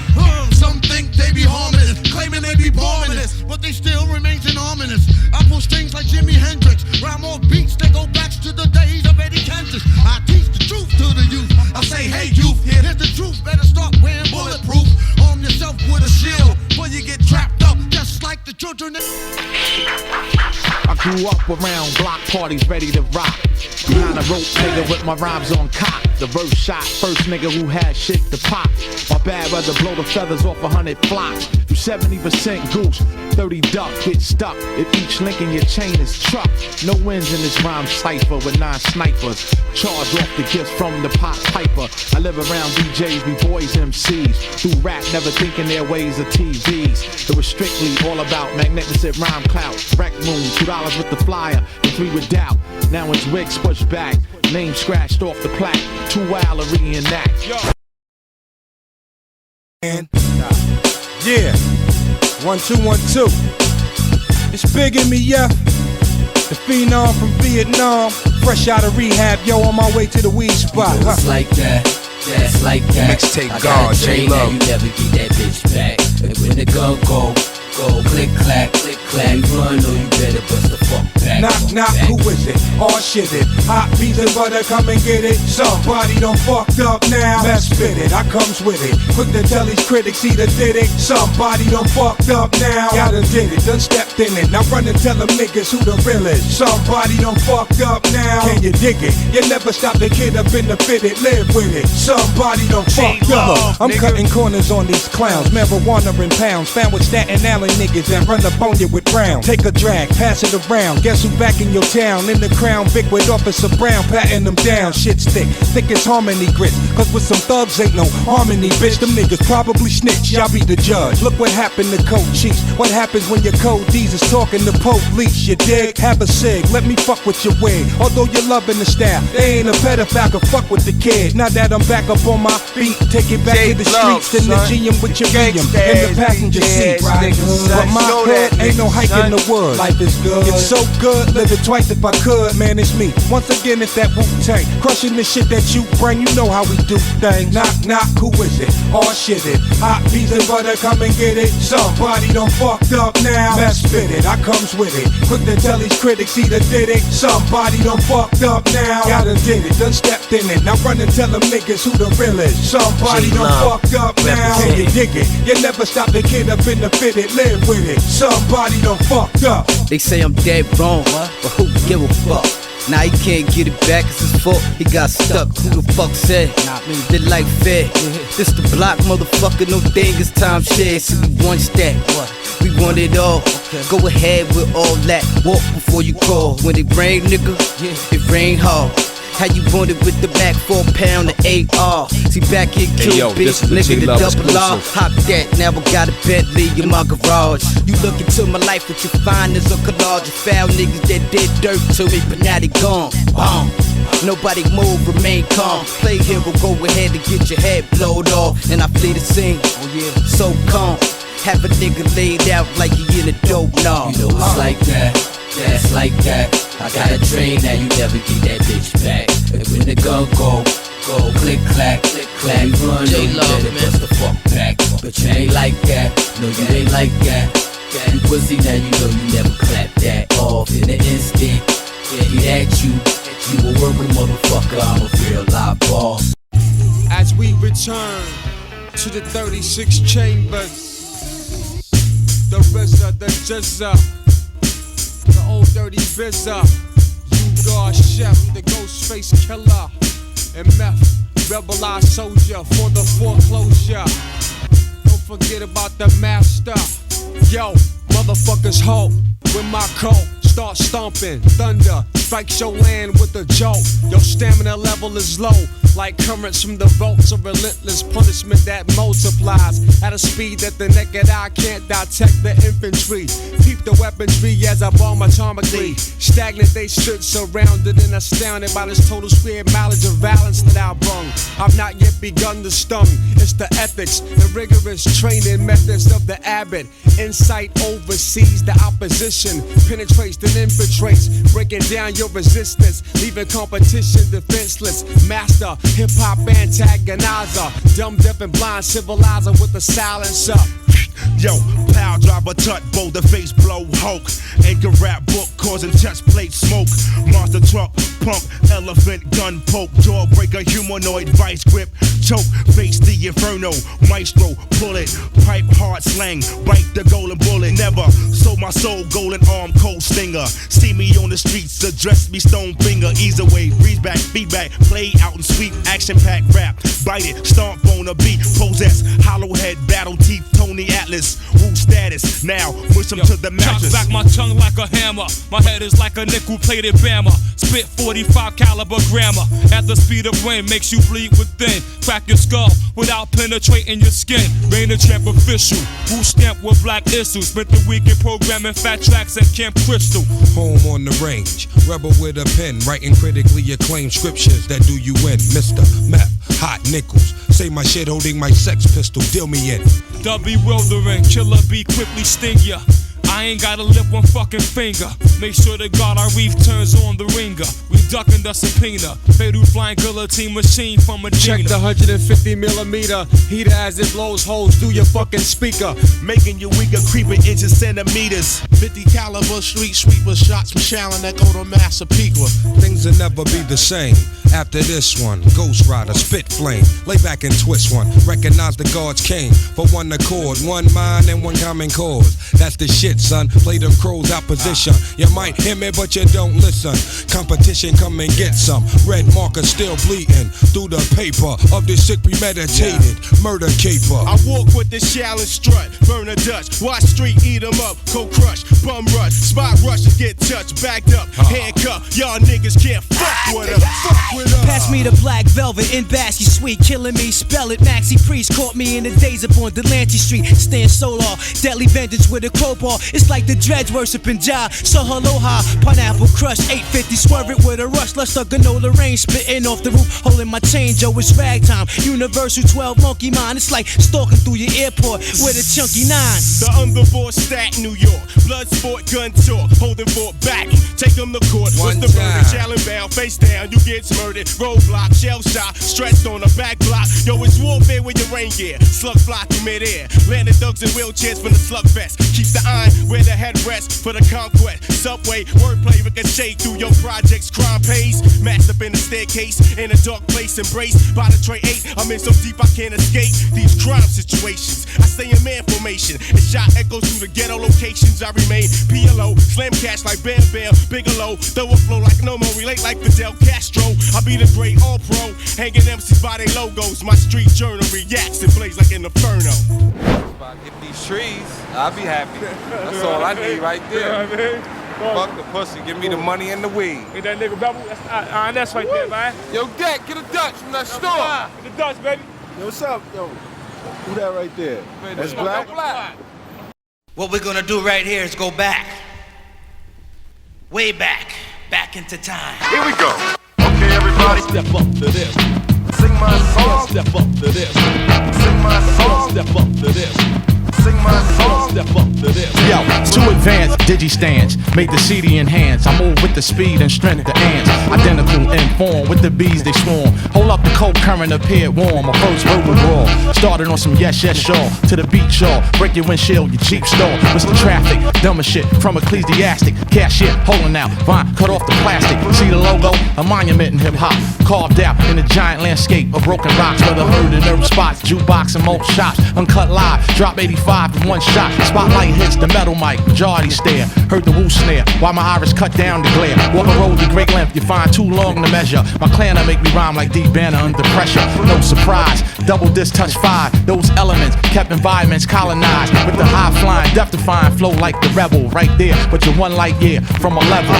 Some think they be harming this, claiming they be bombing this, but they still remains anonymous. I pull strings like Jimi Hendrix. Rhyme on beats that go back to the days of Eddie Kansas. I teach the truth to the youth. I say, hey youth, here's the truth. Better start wearing bulletproof. Arm yourself with a shield, or you get trapped up just like the children. I grew up around block parties ready to rock. Behind a rope nigga with my rhymes on cock. The verse shot, first nigga who had shit to pop. My bad brother blow the feathers off 100 flocks. You 70% goose, 30 duck, get stuck. If each link in your chain is truck. No wins in this rhyme cipher with 9 snipers. Charge off the gifts from the pot piper. I live around DJs, we boys MCs. Through rap, never thinking their ways of TVs. It was strictly all about magnificent rhyme clout. Rec room, $2 with the flyer, and 3 with doubt. Now it's wigs pushed back, name scratched off the plaque. Too wild to reenact. Yeah, 1 2 1 2. It's Big in me, yeah. The phenom from Vietnam, fresh out of rehab, yo, on my way to the weed spot. You know it's like that, that's like that. Mixtape God, J-Love. You never get that bitch back. And when the gun go, click clack, you run or you better bust the fuck back. Knock, who is it? All shit it. Hot pizza butter, come and get it. Somebody done fucked up now. Let's spit it, I comes with it. Quick to tell these critics he done did it. Somebody done fucked up now. Y'all done did it, done stepped in it. Now run and tell them niggas who the real is. Somebody done fucked up now. Can you dig it? You never stop the kid up in the fitted, live with it. Somebody done fucked up. I'm cutting corners on these clowns. Marijuana in pounds. Found with Staten Island niggas that run up on you with rounds. Take a drag, pass it around. Guess who back in your town? In the Crown Vic with Officer Brown, patting them down. Shit's thick as harmony grits. Cause with some thugs ain't no harmony, bitch. Them niggas probably snitch, y'all be the judge. Look what happened to Cold Chiefs. What happens when your Code D's is talking to police? You dig? Have a cig, let me fuck with your wig. Although you're loving the style, they ain't a pedophile, can fuck with the kid. Now that I'm back up on my feet, take it back to the streets. In the GM with your medium, in the passenger seat. But my hood ain't no hike in the woods. Life is good. It's so good, live it twice if I could. Man, it's me. Once again, it's that Wu-Tang. Crushing the shit that you bring, you know how we do things. Knock, who is it? All shit it. Hot pizza butter, come and get it. Somebody done fucked up now. Let's spit it, I comes with it. Quick to tell these critics he done did it. Somebody done fucked up now. Y'all done did it, done stepped in it. Now run and tell them niggas who the real is. Somebody done fucked up now. Can you dig it? You never stop the kid up in the fitted, live with it. Somebody done fucked up. They say I'm dead wrong, but who give a fuck? Now he can't get it back, it's his fault, he got stuck. Who the fuck said? They like fair. This the block, motherfucker, no thing is time share. See, we want that, we want it all. Go ahead with all that, walk before you crawl. When it rain, nigga, it rain hard. How you want it with the back 4 pound of AR? See back here, kill bitch, nigga, the double R. Hop that, now I got a Bentley in my garage. You look into my life, what you find is a collage of foul niggas that did dirt to me, but now they gone. Nobody move, remain calm. Play hero, go ahead and get your head blowed off. And I flee the scene, so calm. Have a nigga laid out like he in a dope knob. You know it's like that, that's like that. I got a train, now you never get that bitch back. And when the gun go, click clack, you run, no, you better bust the fuck back. But you ain't like that, no, you ain't like that. You pussy, now you know you never clap that off in an instant. Yeah, at you a working motherfucker, I'm a real live boss. As we return to the 36 chambers, the RZA, the GZA, the old dirty bizza, you God chef, the ghost face killer, and meth, rebelized soldier for the foreclosure. Don't forget about the master. Yo, motherfuckers hope when my coat start stomping, thunder strikes your land with a jolt. Your stamina level is low, like currents from the volts of relentless punishment that multiplies at a speed that the naked eye can't detect the infantry. Peep the weaponry as I bomb atomically. Stagnant they stood surrounded and astounded by this total square mileage of violence that I brung. I've not yet begun to stung. It's the ethics and rigorous training methods of the abbot. Insight oversees the opposition, penetrates then infiltrates, breaking down your resistance, leaving competition defenseless. Master, hip-hop antagonizer, dumb, deaf, and blind civilizer with a silencer. Yo, pile driver, tut, boulder face, blow, Hulk. Anchor rap book causing chest plate smoke. Monster truck, punk, elephant, gun poke, jawbreaker, humanoid, vice grip, choke, face the inferno, maestro, pull it, pipe hard slang, bite the golden bullet, never sold my soul, golden arm, cold stinger, see me on the streets, address me stone finger, ease away, breeze back, feedback, play out and sweep, action pack rap, bite it, stomp on a beat, possess, hollow head, battle teeth, Tony Atlas, woo status, now push them to the mattress. Chop back my tongue like a hammer, my head is like a nickel-plated bammer, spit 45 caliber grammar, at the speed of wind, makes you bleed within, crack your skull without penetrating your skin, Rain and Champ official, who stamped with black issues, spent the weekend programming fat tracks at Camp Crystal. Home on the range, rebel with a pen, writing critically acclaimed scriptures that do you in. Mr. Meth, hot nickels, say my shit holding my sex pistol, deal me in. The bewildering, killer bee quickly sting ya. I ain't gotta lift one fucking finger. Make sure the God I reef turns on the ringer. We ducking the subpoena. Fatal flying guillotine machine from Medina. Check the 150mm heater as it blows holes through your fucking speaker, making you weaker, creeping inches, centimeters. 50 caliber street sweeper shots from Shallon that go to Massapequa. Things will never be the same after this one. Ghost Rider, spit flame, lay back and twist one. Recognize the gods came for one accord, one mind and one common cause. That's the shit, son. Play them crows out position. You might hear me, but you don't listen. Competition, come and get some. Red marker still bleeding through the paper of this sick premeditated murder caper. I walk with the Shallon strut, burn a Dutch, watch street eat 'em up, cold crush, bum rush, spot rushes get touched, backed up, handcuffed. Y'all niggas can't fuck with us. Fuck with us. Pass me the black velvet in basket sweet, killing me, spell it. Maxie Priest caught me in the days upon Delancey Street. Stand solar, deadly vengeance with a crowbar. It's like the dredge worshiping Jah. So aloha, pineapple crush, 850 swerve it with a rush. Lush the granola rain, spitting off the roof, holding my change. Yo, it's ragtime. Universal 12 monkey mind. It's like stalking through your airport with a chunky 9. The underboard stack, New York. Blood sport, gun talk, holding for back. Take them to court. What's the verdict? Shallon bound, face down, you get murdered. Roadblock, shell shot, stretched on the back block. Yo, it's warfare with your rain gear. Slug fly through midair. Landed thugs in wheelchairs from the slug fest. Keep the iron where the head rests for the conquest. Subway, wordplay ricochet through your projects. Crime pays. Masked up in the staircase. In a dark place, embraced by the tray 8. I'm in so deep I can't escape these crime situations. I stay in man formation. And shot echoes through the ghetto locations. I remain PLO. Slam cash like Bam Bam. Bigelow. Throw a flow like no more. Relate like Fidel Castro. I be the great all pro. Hanging MCs by their logos. My street journal reacts and plays like an inferno. If I get these trees, I'll be happy. That's all I need right there. You know what I mean? Fuck the pussy, give me the money and the weed. Get that nigga Rebel, that's right there, man. Yo, Dak, get a Dutch from that store. Get the Dutch, baby. Yo, what's up, yo? Who that right there? That's Black? What we're gonna do right here is go back. Way back. Back into time. Here we go. Okay, everybody. Step up to this. Sing my song. Step up to this. Sing my song. Step up to this. Sing my song. Step up to this. Yo, too advanced, digi-stands. Made the CD enhance. I move with the speed and strength the ants. Identical in form with the bees they swarm. Hold up the cold current appeared warm. My first verbal brawl. Started on some yes, y'all. To the beat, y'all. Break your windshield, your Jeep stall. What's the traffic? Dumb as shit from ecclesiastic. Cashier holding out. Vine cut off the plastic. See the logo? A monument in hip hop. Carved out in the giant landscape of broken rocks. Where the herd and nerve spots. Jukebox and most shops. Uncut live. Drop 85 in one shot. Spotlight hits the metal mic. Majority stare. Heard the woo snare. While my iris cut down the glare. Walk a road to great length. You find too long to measure. My clanner make me rhyme like D-Banner under pressure. No surprise. Double disc touch 5. Those elements kept environments colonized. With the high flying, death defying flow like the rebel. Right there. But you're one light year from a level.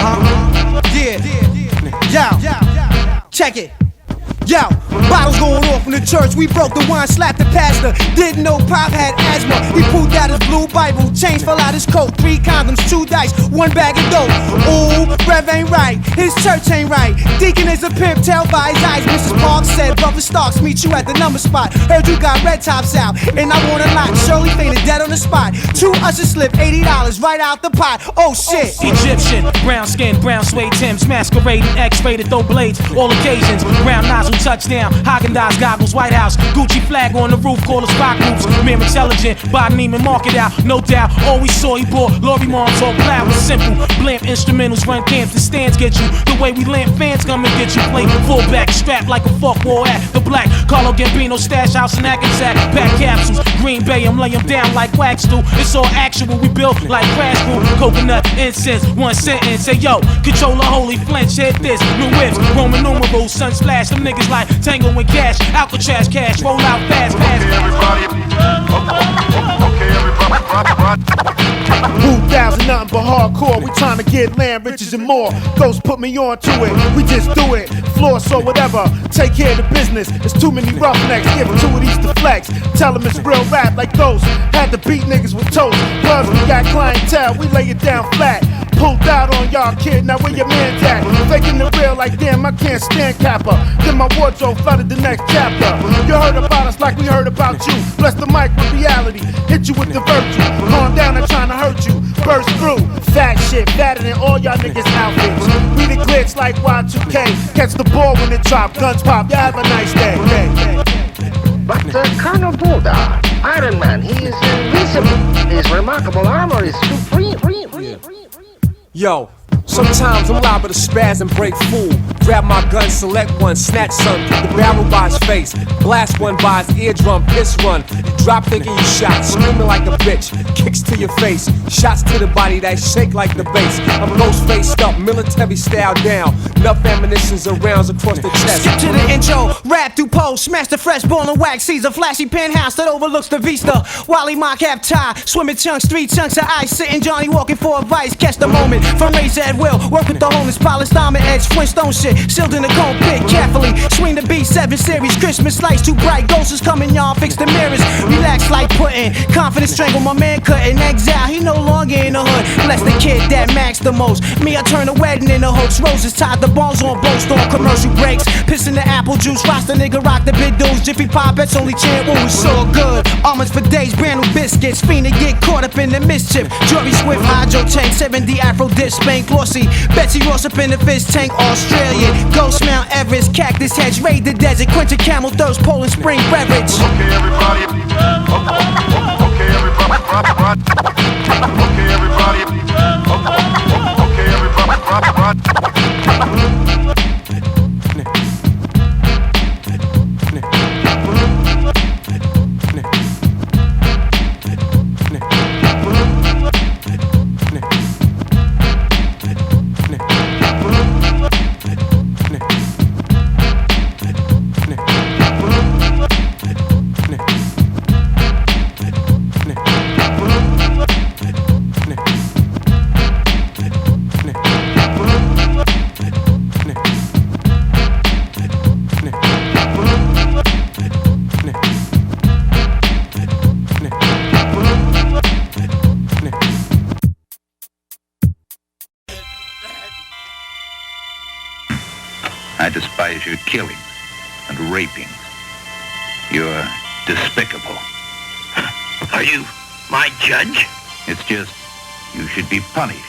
Yo. Check it. Yo, bottles going off in the church. We broke the wine, slapped the pastor. Didn't know Pop had asthma. He pulled out his blue Bible. Chains fell out his coat. 3 condoms, 2 dice, 1 bag of dope. Ooh, Rev ain't right. His church ain't right. Deacon is a pimp, tell by his eyes. Mrs. Parks said, Brother Starks, meet you at the number spot. Heard you got red tops out, and I want a lot. Shirley fainted dead on the spot. 2 ushers slipped $80 right out the pot. Oh shit. Egyptian, brown skin, brown suede Timbs, masquerading, X-rated, throw blades, all occasions. Brown nozzle touchdown, Haagen-Dazs goggles, Beatles, White House, Gucci flag on the roof, call us rock groups. Man intelligent, buy Neiman, mark it out, no doubt. All we saw, he bought Lori Marms, all loud was simple. Blamp instrumentals, run camps, the stands get you. The way we lamp fans come and get you. Play fullback, strapped like a fuck war at the black. Carlo Gambino, stash house and Hackensack. Pack capsules, Green Bay, I'm laying down like wax do. It's all actual, we built like crash food. Coconut, incense, one sentence. Say yo, control the holy flinch, hit this. New whips, Roman numerals, sun splash. Them niggas like Tango and Cash, Alcatraz cash, roll out fast, fast. Who thousand nothing but hardcore. We tryna get land, riches and more. Ghost put me on to it. We just do it. Floss or whatever. Take care of the business. There's too many roughnecks. Give 2 of these to flex. Tell them it's real rap like those. Had to beat niggas with toast. Plus we got clientele. We lay it down flat. Pulled out on y'all, kid. Now where your man's at? Faking the real like damn, I can't stand Kappa. Then my wardrobe flooded the next chapter. You heard about us like we heard about you. Bless the mic with reality. Hit you with the virtue. Calm down, I'm trying to hurt you. Burst through. Fat shit, fatter than all y'all niggas outfits. We the glitch like Y2K. Catch the ball when it drop. Guns pop. Y'all have a nice day. But Colonel Buddha, Iron Man, he is invincible. His remarkable armor is supreme. Yo, sometimes I'm liable to spaz and break fool. Grab my gun, select one, snatch some, put the barrel by his face, blast one by his eardrum, piss run. You drop thinking you shot, screaming like a bitch, kicks to your face, shots to the body that shake like the bass. I'm ghost faced up, military style down, enough ammunitions and rounds across the chest. Skip to the intro, rap through post, smash the fresh ball and wax Caesar, flashy penthouse that overlooks the vista. Wally mock half tie, swimming chunks, 3 chunks of ice, sitting Johnny walking for advice, catch the moment, from razor at will, work with the homeless, polished diamond edge, Flintstone shit, sealed in the cone pit, carefully, swing the B7 series, Christmas lights too bright, ghosts is coming, y'all fix the mirrors, relax like pudding, confidence strangle my man cutting, exile, he no longer in the hood, bless the kid that max the most, me I turn the wedding into hoax, roses tied the balls on boast on commercial breaks, pissing the apple juice, watch the nigga rock the big dudes, Jiffy Pop, that's only chant, ooh, it's so good, almonds for days, brand new biscuits, fiend to get caught up in the mischief, Jory Swift, Hydro Tank, 70 Afro Dish, Spank, Glossy, Betsy Ross up in the fish tank, Australian, Ghost Mount Everest, Cactus Hedge, raid the desert, quench a camel thirst, Poland Spring beverage. Okay, everybody. Okay, everybody. Okay, everybody. I despise your killing and raping. You're despicable. Are you my judge? It's just, you should be punished.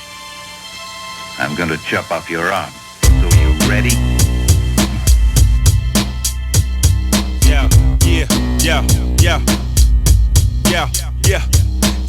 I'm gonna chop off your arm. So you ready? Yeah.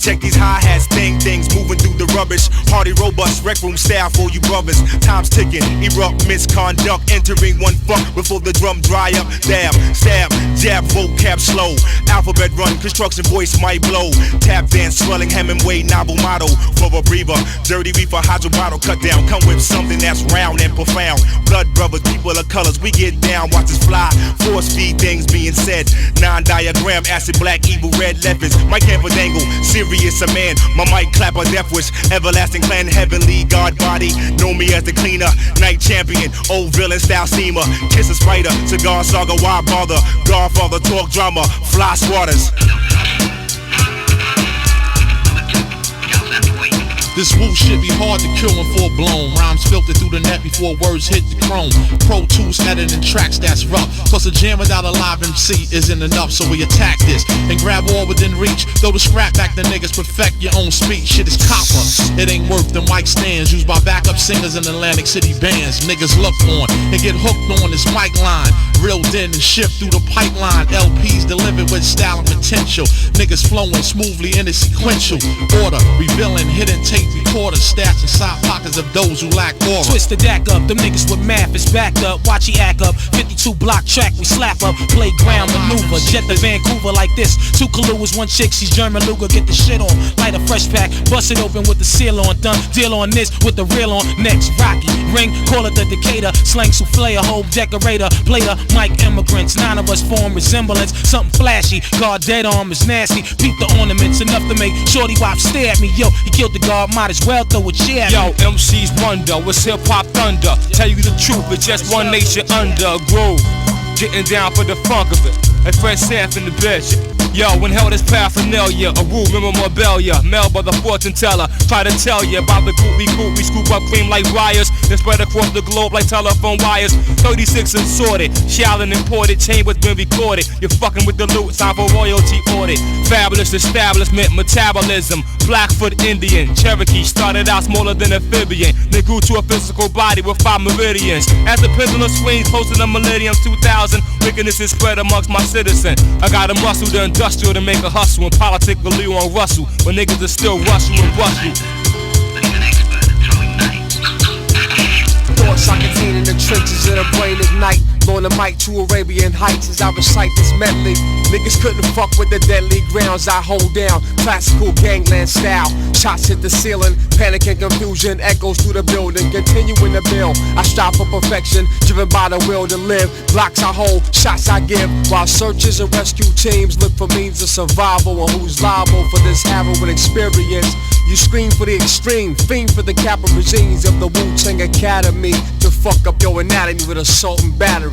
Check these hi-hats, things moving through the rubbish. Hardy, robust, rec room style for you brothers. Time's ticking, erupt, misconduct. Entering one fuck before the drum dry up. Dab, stab, jab, vocab slow. Alphabet run, construction voice might blow. Tap dance, swelling Hemingway novel motto. For a breather, dirty reefer, hydro bottle cut down. Come with something that's round and profound. Blood brothers, people of colors, we get down. Watch us fly, force feed things being said. Non-diagram, acid, black, evil, red leopards. Mike Camperdangle, serious a man. My mic clapper, death wish, everlasting clan, heavenly god body. Know me as the cleaner, night champion, old villain style steamer. Kiss a spider, cigar saga, why bother? Godfather, talk drama, fly swatters. This woo shit be hard to kill when full blown. Rhymes filtered through the net before words hit the chrome. Pro Tools editing tracks that's rough. Plus a jam without a live MC isn't enough, so we attack this and grab all within reach. Throw the scrap back the niggas, perfect your own speech. Shit is copper. It ain't worth the mic stands used by backup singers in Atlantic City bands. Niggas look on and get hooked on this mic line. Reeled in and shipped through the pipeline. LPs delivered with style and potential. Niggas flowing smoothly in a sequential order. Revealing hidden tape recorders. Stats inside pockets of those who lack aura. Twist the deck up, them niggas with math is backed up. Watch he act up, 52 block track, we slap up. Playground maneuver, jet to Vancouver like this. 2 Kaluas, 1 chick, she's German Luger. Get the shit on, light a fresh pack, bust it open with the seal on. Done, deal on this with the reel on. Next, Rocky, ring, call it the Decatur. Slang souffle, a whole decorator. Plater, Mike immigrants, 9 of us form resemblance. Something flashy, guard dead arm is nasty. Peep the ornaments, enough to make Shorty Wop stare at me. Yo, he killed the guard, might as well throw a chair at me. Yo, MC's wonder, what's hip hop thunder? Tell you the truth, it's just one nation under a groove. Getting down for the funk of it. And Fred Sanf in the bitch. Yo, when hell this paraphernalia, a rule memorabilia, Melba the fortune teller, try to tell you about the group we scoop up cream like wires, then spread across the globe like telephone wires. 36 and sorted, shouting imported, chambers been recorded. You're fucking with the loot, time for royalty audit. Fabulous establishment, metabolism, Blackfoot Indian, Cherokee started out smaller than amphibian, then grew to a physical body with 5 meridians. As the pendulum swings close to the millennium 2000, wickedness is spread amongst my citizen. I got a muscle to industrial to make a hustle and politic with Leon Russell, but niggas are still rushing and rushing. Thoughts I contain in the trenches of the brain ignite. On the mic to Arabian Heights as I recite this medley. Niggas couldn't fuck with the deadly grounds I hold down. Classical gangland style. Shots hit the ceiling. Panic and confusion echoes through the building. Continuing the bill. I strive for perfection. Driven by the will to live. Blocks I hold, shots I give. While searches and rescue teams look for means of survival. And who's liable for this harrowing experience? You scream for the extreme, fiend for the capital regimes of the Wu-Tang Academy to fuck up your anatomy with assault and battery.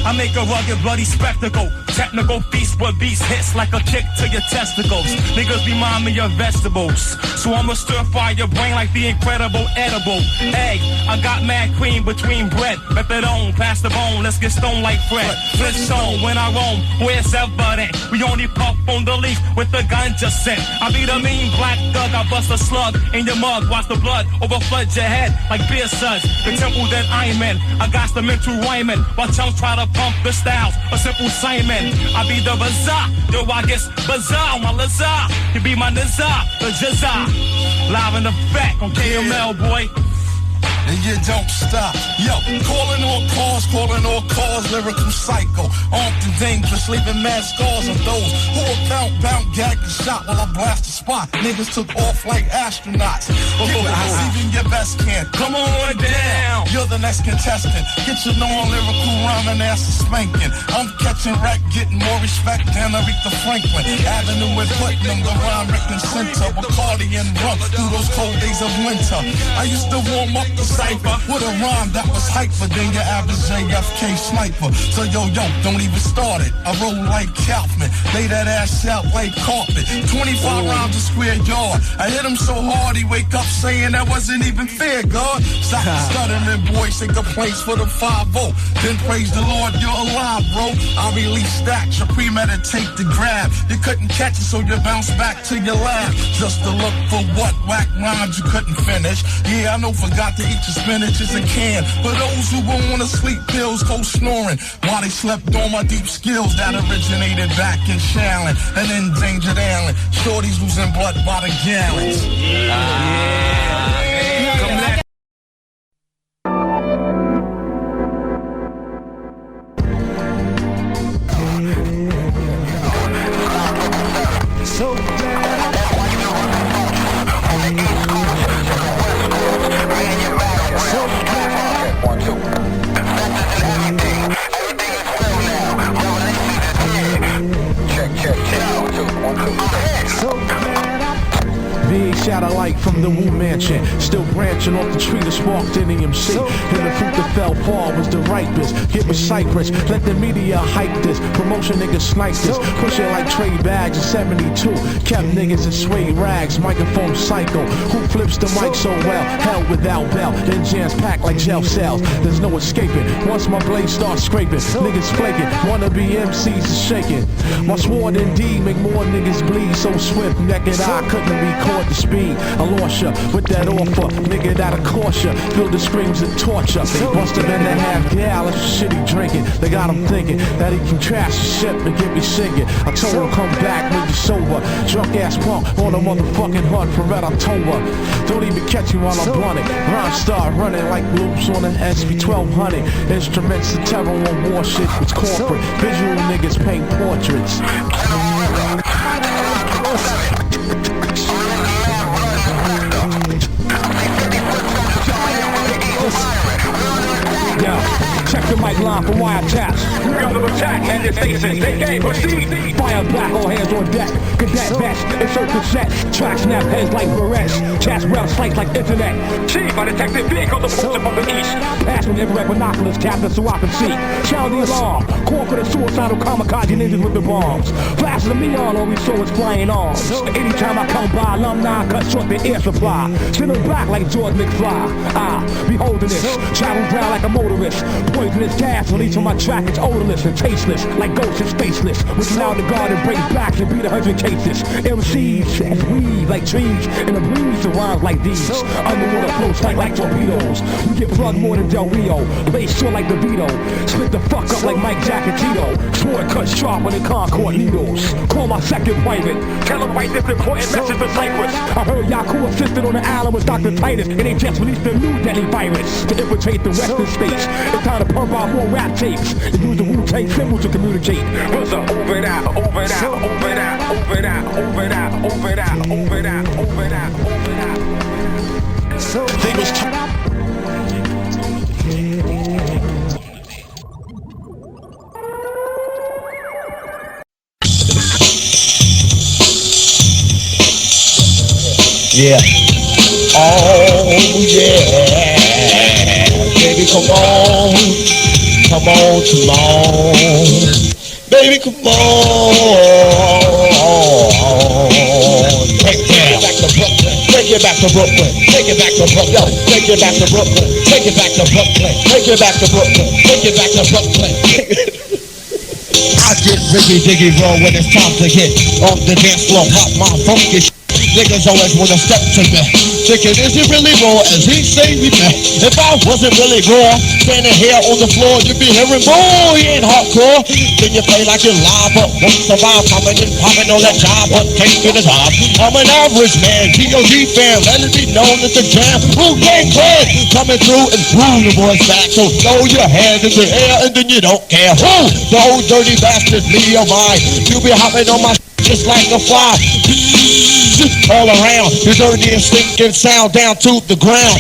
I make a rugged, bloody spectacle. Technical feast where beast hits like a kick to your testicles. Niggas remind me of vegetables, so I'ma stir fry your brain like the incredible edible egg. I got mad cream between bread. Methadone, pass the bone, let's get stoned like Fred. Flintstone when I roam, where's evident? We only puff on the leaf with the ganja scent. I be the mean black thug, I bust a slug in your mug. Watch the blood overflood your head like beer suds. The temple that I'm in, I got the mental rhyming while chumps try to pump the styles. A simple Simon, I be the bazaar. Yo, I guess bazaar, my lazar. You be my nazar, the jazar. Live in the back on KML, boy. And you don't stop. Yo, calling all cars, lyrical psycho. Armed and dangerous, leaving mad scars on those who are bound, gagged and shot while I blast the spot. Niggas took off like astronauts. Even your best can't. Come on down. You're the next contestant. Get your non-lyrical rhyming ass spanking. I'm catching wreck, getting more respect than Aretha Franklin. Avenue and Putnam, the rhyme written center. Bacardi and rum through those cold days of winter. I used to warm up the cipher with a rhyme that was hyper than your average JFK sniper. So yo, don't even start it. I roll like Kaufman, lay that ass out like carpet. 25 rounds a square yard. I hit him so hard he wake up saying that wasn't even fair, God. Stop the stuttering, boy, say complaints for the 5-0. Then praise the Lord, you're alive, bro. I release stacks, you premeditate the grab. You couldn't catch it, so you bounce back to your lab. Just to look for what whack rhymes you couldn't finish. Yeah, I know forgot to eat your spinach as a can. For those who won't wanna sleep pills, go snoring while they slept on my deep skills that originated back in Shallon and endangered Allen. Shorties losing blood by the gallons. So big shadow light from the Wu Mansion, still branching off the tree that sparked in the MC. And the fruit that fell far was the ripest. Get with Cypress, let the media hype this. Promotion niggas snipe this, push it like trade bags in 72. Kept niggas in suede rags, microphone psycho. Who flips the mic so well? Hell without bell, then jams packed like jail cells. There's no escaping. Once my blade starts scraping, niggas flaking. Wanna be MCs is shaking. My sword indeed make more niggas bleed. So swift, naked eye couldn't record the speed. I lost ya with that offer, nigga that'll cost ya. Feel the screams of torture. Must have been that half gal, that's shit he drinking. They got him thinking that he can trash the ship and get me singing. I told him come back when you're sober. Drunk ass punk on a motherfucking hunt for Red October. Don't even catch me while I'm blunting. Rhyme start running like loops on an SB1200. Instruments of terror on war shit, it's corporate. Visual niggas paint portraits. Check the mic line for wiretaps. We under attack and the station. They can't proceed. Fire black, all hands on deck. Cadet vest, insert cassette. Track snap heads like Barrettes. Chats brown sights like internet. Chief, I detected vehicle approaching from the east. Pass with infrared binoculars, captain, so I can see. Sound the alarm. Corporate and suicidal kamikaze ninjas with the bombs. Flashes of neon, all we saw was flying arms. Anytime I come by, alumni cut short the air supply. Send them back like George McFly. Beholding this. Travel down like a motorist. Poisonous gas released from my track, it's odorless and tasteless, like ghosts and faceless. Which allow the guard and break back and beat 100 cases. MCs as weed like trees, in a breeze of rhymes like these. Underwater floats like torpedoes. You get plugged more than Del Rio. Lace short like DeVito. Split the fuck up like Mike Jack and Tito. Sword cut sharper than Concord needles. Call my second private. Tell him write this important message for Cyprus. I heard Yaku assisted on the island with Dr. Titus, and they just released a new deadly virus to infiltrate the western states. It's time to pump out more rap tapes and use the Wu-Tang symbol to communicate. What's up? Over that, over that, over that, over that, over that, over that, over that, over that, over that. They was yeah. Oh yeah. Baby, come on. Come on, come on. Baby, come on. Take it back to Brooklyn. Take it back to Brooklyn. Take it back to Brooklyn. Take it back to Brooklyn. Take it back to Brooklyn. Take it back to Brooklyn. Take it back to Brooklyn. I get riggy diggy raw when it's time to hit off the dance floor. Pop my funky shit. Niggas always wanna step to me. Chicken, is it really raw as he say we met? If I wasn't really raw, standing here on the floor, you'd be hearing, boy, you ain't hardcore. Then you play like you're live, but won't survive. Coming and popping on that job, but taking the top. I'm an average man, G.O.D. fan, let it be known that the jam, Wu Gang Clan, coming through and through the boys back. So throw your hand in the air and then you don't care. Who? The old dirty bastard, me or mine. You be hopping on my just like a fly. All around, the dirty and stinking sound down to the ground.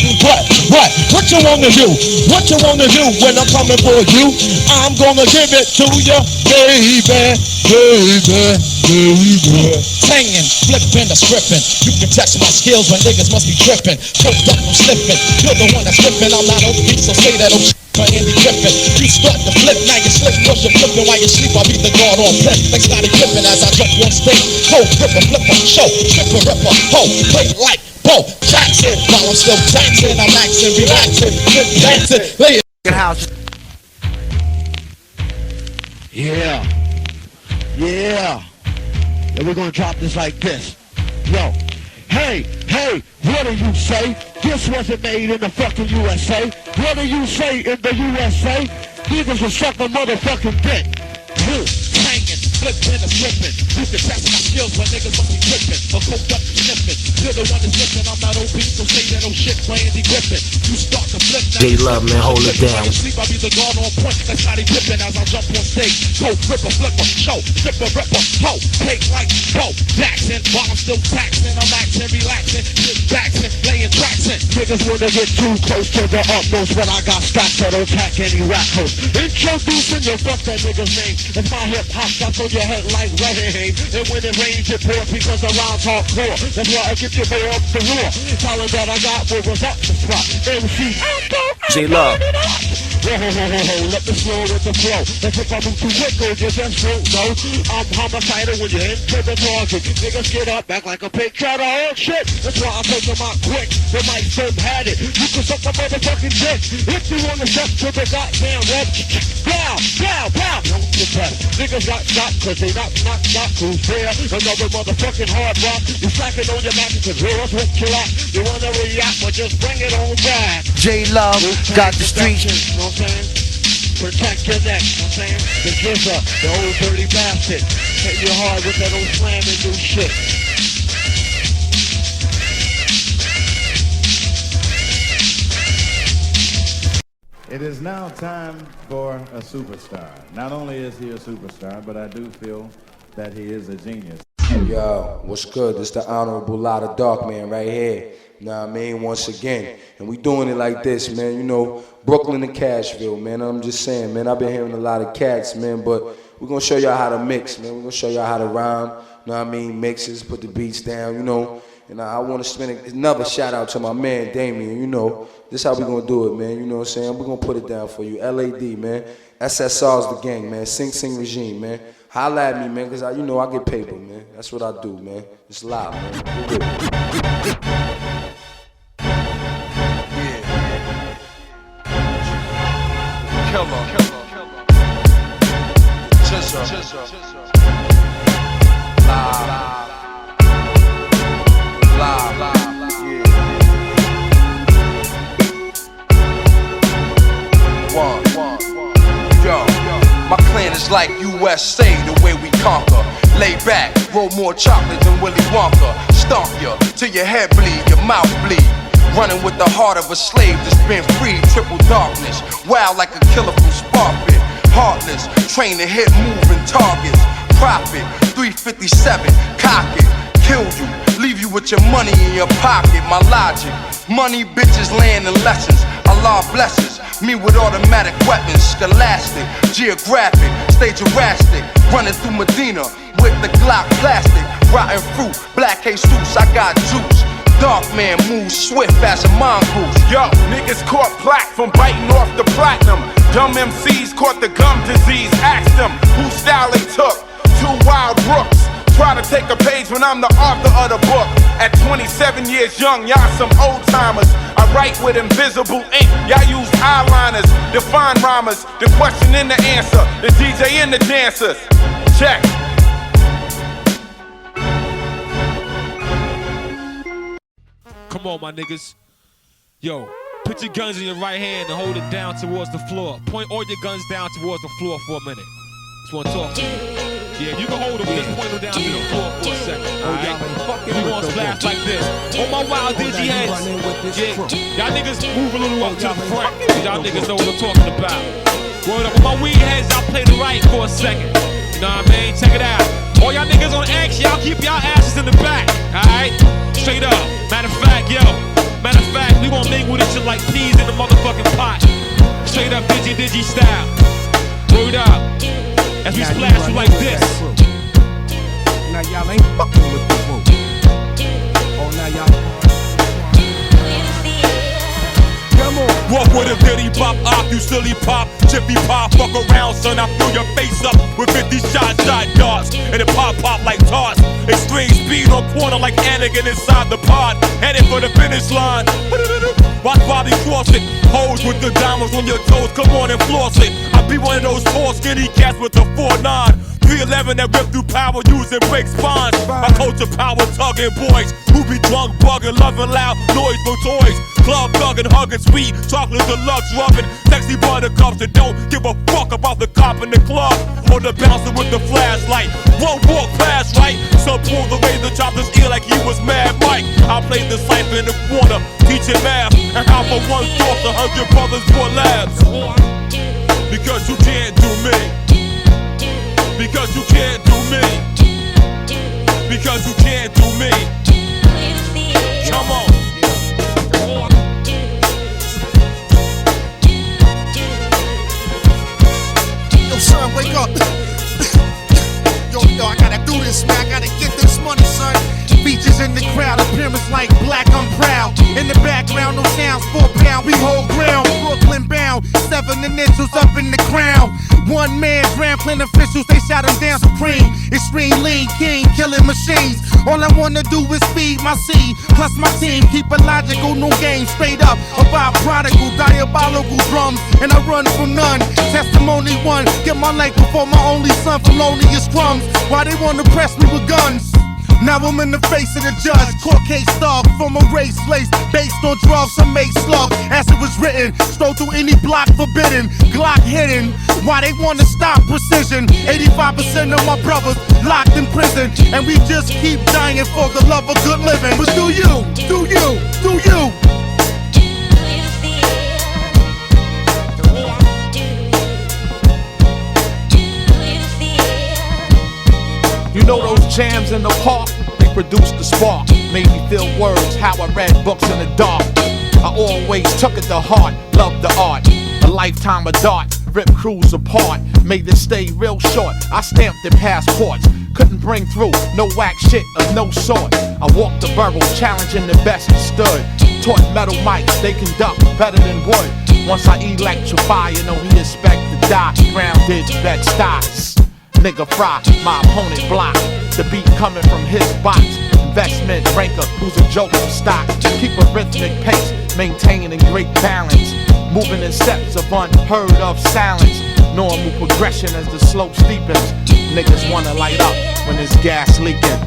What you wanna do? What you wanna do when I'm coming for you? I'm gonna give it to you, baby, baby. Singing, flipping, or stripping. You can test my skills when niggas must be tripping. Choked up, I'm slipping. You're the one that's flipping. I'm not OP, so say that I'm for Andy Griffin. You start to flip, now you slip, cause you're flipping while you sleep. I'll be the guard on flip. They started flipping as I jump on stage. Ho, ripper, flipper, show, stripper, ripper, ho, play like Bo Jackson. While I'm still taxing, I'm axing, relaxing, dancing, lay it house. Yeah. And we're gonna drop this like this. Yo. Hey, what do you say? This wasn't made in the fucking USA. What do you say in the USA? Niggas will suck a motherfucking dick. Hanging, flipping and slipping. You can test my skills when niggas must be tripping. Or coked up and sniffing. You're the one that's slipping. I'm not OP, so say that old shit for Andy Griffin. You start to flip now. J-Love, man, hold it down. Sleep, I'll be the guard on point. That's how they dipping as I jump on stage. Go, ripper, flipper, show, stripper, ripper, ho. Take like Bo Jackson. While I'm still taxing, I'm axing, relaxing, just baxing, laying tracks in. Niggas wanna get too close to the utmost when I got stacks, so don't attack any rap host. Introducing your fuck that nigga's name. It's my hip hop stuff on your head like rain. And when it rains, it pours because the rhymes hardcore. That's why I get you more up the roar. Tell them that I got what was up the spot. MC J-Love. Let me slow with the flow. That's if I move too quick, go just don't know. I'm homicidal when you enter the target. Niggas get up, act like a pig, try to hold shit. That's why I take them out quick. The mic still had it. You can suck my motherfucking dick. If you wanna step to the goddamn red. Pow. Don't get that. Niggas got shot cause they not who's there. Another motherfucking hard rock. You slacking on your back because yours what you like. You wanna react, but just bring it on back. J-Love got the streets. You know what I'm saying? Protect your neck, you know what I'm saying? The GZA, the old dirty bastard. Hit you hard with that old slamming new shit. It is now time for a superstar. Not only is he a superstar, but I do feel that he is a genius. Yo, what's good? This the Honorable Lotta Darkman right here. Know what I mean? Once again. And we doing it like this, man. You know, Brooklyn and Cashville, man. I'm just saying, man. I've been hearing a lot of cats, man. But we're going to show y'all how to mix, man. We're going to show y'all how to rhyme. Know what I mean? Mixes, put the beats down, you know. And I want to spend another shout out to my man, Damien. You know, this how we going to do it, man. You know what I'm saying? We're going to put it down for you. LAD, man. SSR's the gang, man. Sing Regime, man. Holla at me, man, because I get paper, man. That's what I do, man. It's loud, man. Killer. Yo, my clan is like USA, the way we conquer. Lay back, roll more chocolate than Willy Wonka. Stomp ya till your head bleed, your mouth bleed. Running with the heart of a slave that's been freed. Triple darkness, wild like a killer from Sparkpit. Heartless, train to hit moving targets. Profit, 357, cock it. Kill you, leave you with your money in your pocket. My logic, money, bitches, land, and lessons. Allah blesses me with automatic weapons. Scholastic, geographic, stay Jurassic. Running through Medina with the Glock plastic. Rotten fruit, black Jesus, I got juice. Dark man moves swift as a mongoose. Yo, niggas caught plaque from biting off the platinum. Dumb MCs caught the gum disease. Ask them whose style they took. Two wild rooks. Try to take a page when I'm the author of the book. At 27 years young, y'all some old timers. I write with invisible ink. Y'all use eyeliners, define rhymers. The question and the answer, the DJ and the dancers. Check. Come on, my niggas. Yo, put your guns in your right hand and hold it down towards the floor. Point all your guns down towards the floor for a minute. Just wanna talk to you. Yeah, you can hold them, just point them down to the floor for a second. Alright? We gonna splash like this. On my wild digi heads. Yeah, y'all niggas move a little up to the front. Y'all niggas know what I'm talking about. Word up, on my weed heads, I'll play the right for a second. You know what I mean? Check it out. All y'all niggas on X, y'all keep y'all asses in the back, alright? Straight up. Matter of fact, we gon' mingle this shit like peas in the motherfucking pot. Straight up digi style. Word up. As we splash you like this. Now y'all ain't fucking with the crew. Oh, now y'all. Come on. Walk with a diddy pop, you silly pop, chippy pop, fuck around, son. I fill your face up with 50 shot darts, and it pop like toss. Extreme speed on corner like Anakin inside the pod, headed for the finish line. Watch Bobby cross it, hoes with the diamonds on your toes, come on and floss it. I be one of those 4 skinny cats with the 4'9", 311 that rip through power, using break spines. My culture power tugging boys who be drunk, bugging, loving loud noise for toys. Club thugging, hugging, sweet chocolate deluxe, rubbing sexy buttercups that don't give a fuck about the cop in the club or the bouncer with the flashlight. Won't walk past, right? Some pull the razor, chopped his ear like he was Mad Mike. I played the cipher in the corner, teaching math, and how for one thought 100 brothers for labs. Because you can't do me. Because you can't do me. Because you can't do me. Come on. Yo, son, wake up. Yo, I gotta do this, man. I gotta get this money, son. Features in the crowd, appearance like black, I'm proud. In the background, no sounds, 4 pound, we hold ground. Brooklyn bound, 7 initials up in the crown. One man, Grand Plan officials, they shout him down supreme. Extreme lean king, killing machines. All I wanna do is feed my seed, plus my team. Keep it logical, no game, straight up. About prodigal, diabolical drums, and I run from none. Testimony one, get my life before my only son, felonious crumbs. Why they wanna press me with guns? Now I'm in the face of the judge, court case stalled from a race lace, based on drugs I made slug. As it was written, stroll through any block forbidden, Glock hidden. Why they wanna stop precision? 85% of my brothers locked in prison, and we just keep dying for the love of good living. But do you? You know those jams in the park? They produced the spark, made me feel words, how I read books in the dark. I always took it to heart, loved the art. A lifetime of darts, ripped crews apart, made it stay real short. I stamped their passports, couldn't bring through no whack shit of no sort. I walked the boroughs, challenging the best that stood. Taught metal mics, they conduct better than wood. Once I electrify, you know he expect to die. Grounded, vet styles. Nigga fry, my opponent block. The beat coming from his box. Investment ranker, who's a joke for stock. Keep a rhythmic pace, maintaining great balance. Moving in steps of unheard of silence. Normal progression as the slope steepens. Niggas wanna light up when there's gas leaking.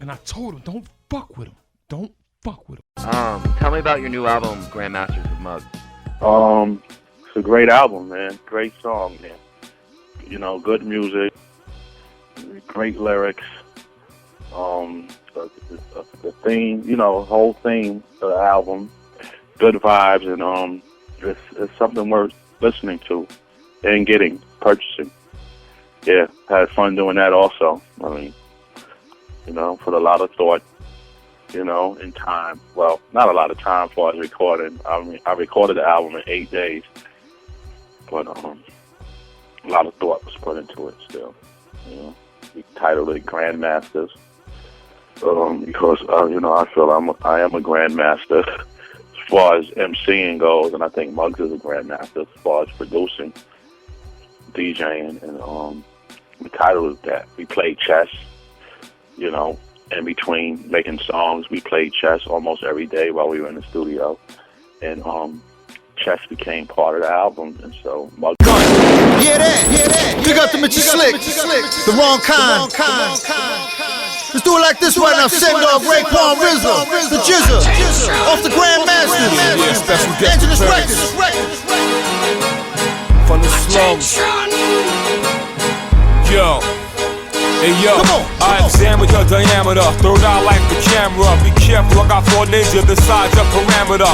And I told him, don't fuck with him. Don't fuck with him. Tell me about your new album, Grandmasters of Mug. It's a great album, man. Great song, man. You know, good music, great lyrics. The theme, you know, whole theme of the album, good vibes, and it's something worth listening to and purchasing. Yeah, had fun doing that also. I mean, you know, put a lot of thought, you know, in time. Well, not a lot of time for us recording. I mean, I recorded the album in 8 days, but a lot of thought was put into it still. You know, we titled it Grandmasters because you know, I feel I am a grandmaster as far as MCing goes, and I think Muggs is a grandmaster as far as producing, DJing, and we titled it that. We played chess. You know, in between making songs, we played chess almost every day while we were in the studio, and chess became part of the album, and so. Yeah, that. Big up to Mr. Slick. The wrong kind. Let's do it like this right now. Send off Raekwon Rizzo, the GZA, off the Grandmasters. Angeles Records. Hey yo, I examine your diameter, throw it out like the camera. Be careful, I got 4 ninjas beside your perimeter.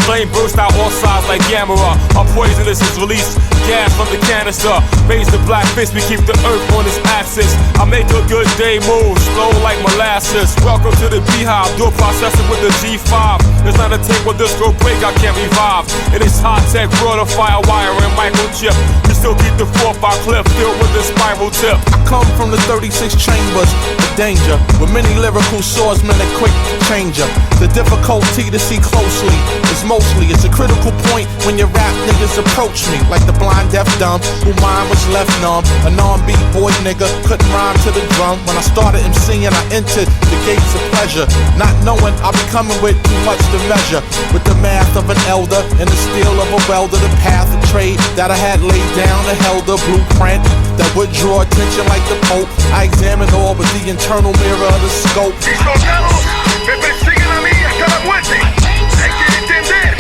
Flame burst out all sides like Gamma. Our poisonous is released, gas from the canister. Raise the black fist, we keep the earth on its axis. I make a good day move, slow like molasses. Welcome to the beehive, dual processing with the G5. There's not a tape with this go break, I can't revive. It is high-tech, broad of fire wire and microchip. We still keep the 4-5 clip filled with the spiral tip. I come from the 36 chambers of danger, with many lyrical swordsmen and quick to change ya. The difficulty to see closely is mostly, it's a critical point when your rap niggas approach me. Like the blind deaf dumb, who mind was left numb. A non-beat boy nigga couldn't rhyme to the drum. When I started MCing, I entered the gates of pleasure, not knowing I'll be coming with too much to measure. With the math of an elder and the steel of a welder, the path of trade that I had laid down and held a blueprint that would draw attention like the Pope. I examined all with the internal mirror of the scope. Mis soldados me persiguen a mí hasta la muerte. Hay que entender,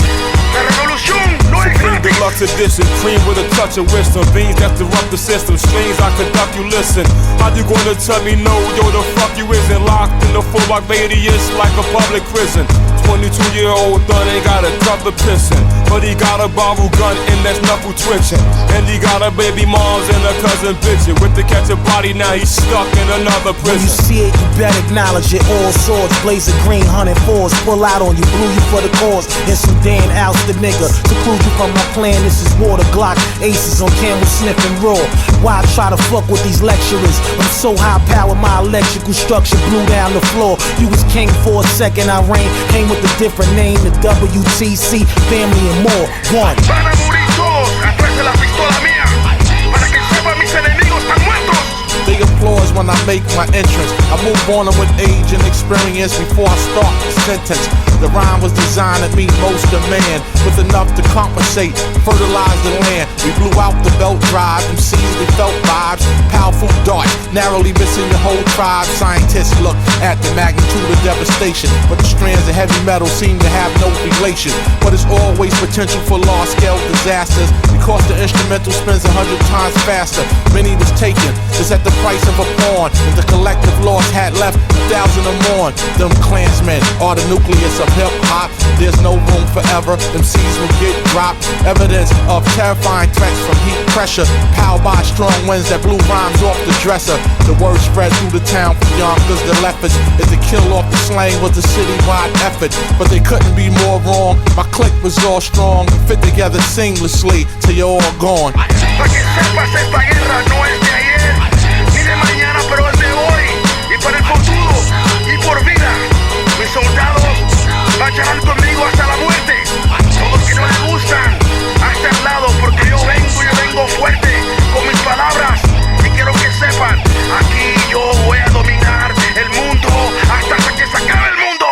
la revolución no es Supreme gratis. Deluxe edition, cream with a touch of wisdom. Beans that disrupt the system, strings I conduct you listen. How you gonna tell me no, yo, the fuck you isn't? Locked in the full block radius like a public prison. 22-year-old thug ain't got a cup of pissing, but he got a bottle gun and that's knuckle twitching. And he got a baby moms and a cousin bitching. With the catch a body, now he's stuck in another prison. When you see it, you better acknowledge it. All swords, blazing green, 104s. Pull out on you, blew you for the cause. And some Dan outs the nigga. Seclude you from my plan, this is water. Glock, aces on camel sniffing raw. Why try to fuck with these lecturers? I'm so high powered, my electrical structure blew down the floor. You was king for a second, I reigned. Came with a different name, the WTC, family and more. One. Van a morir todos atrás de la pistola mía. Para que sepan mis enemigos están muertos. They applause when I make my entrance. I move on them with age and experience before I start the sentence. The rhyme was designed to meet most demand, with enough to compensate, fertilize the land. We blew out the belt drive, MCs they felt vibes, powerful darts, narrowly missing the whole tribe. Scientists look at the magnitude of devastation, but the strands of heavy metal seem to have no relation. But it's always potential for large-scale disasters, because the instrumental spins 100 times faster. Many was taken, it's at the price of a pawn, and the collective loss had left 1,000 or more. Them Klansmen are the nucleus of hip-hop. There's no room forever, MCs will get dropped. Evidence of terrifying threats from heat pressure, powered by strong winds that blew rhymes off the dresser. The word spread through the town from Yonkers to Lefferts, is to kill off the slang was a citywide effort. But they couldn't be more wrong, my clique was all strong, fit together seamlessly till you're all gone. Pa' que sepas, esta guerra no es de ayer, ni de mañana, pero es de hoy, y para el futuro, y por vida. Mis soldados marcharán conmigo hasta la muerte. Todos que no les gustan, hasta el lado, porque yo vengo fuerte con mis palabras. Y quiero que sepan, aquí yo voy a dominar el mundo hasta que se acabe el mundo.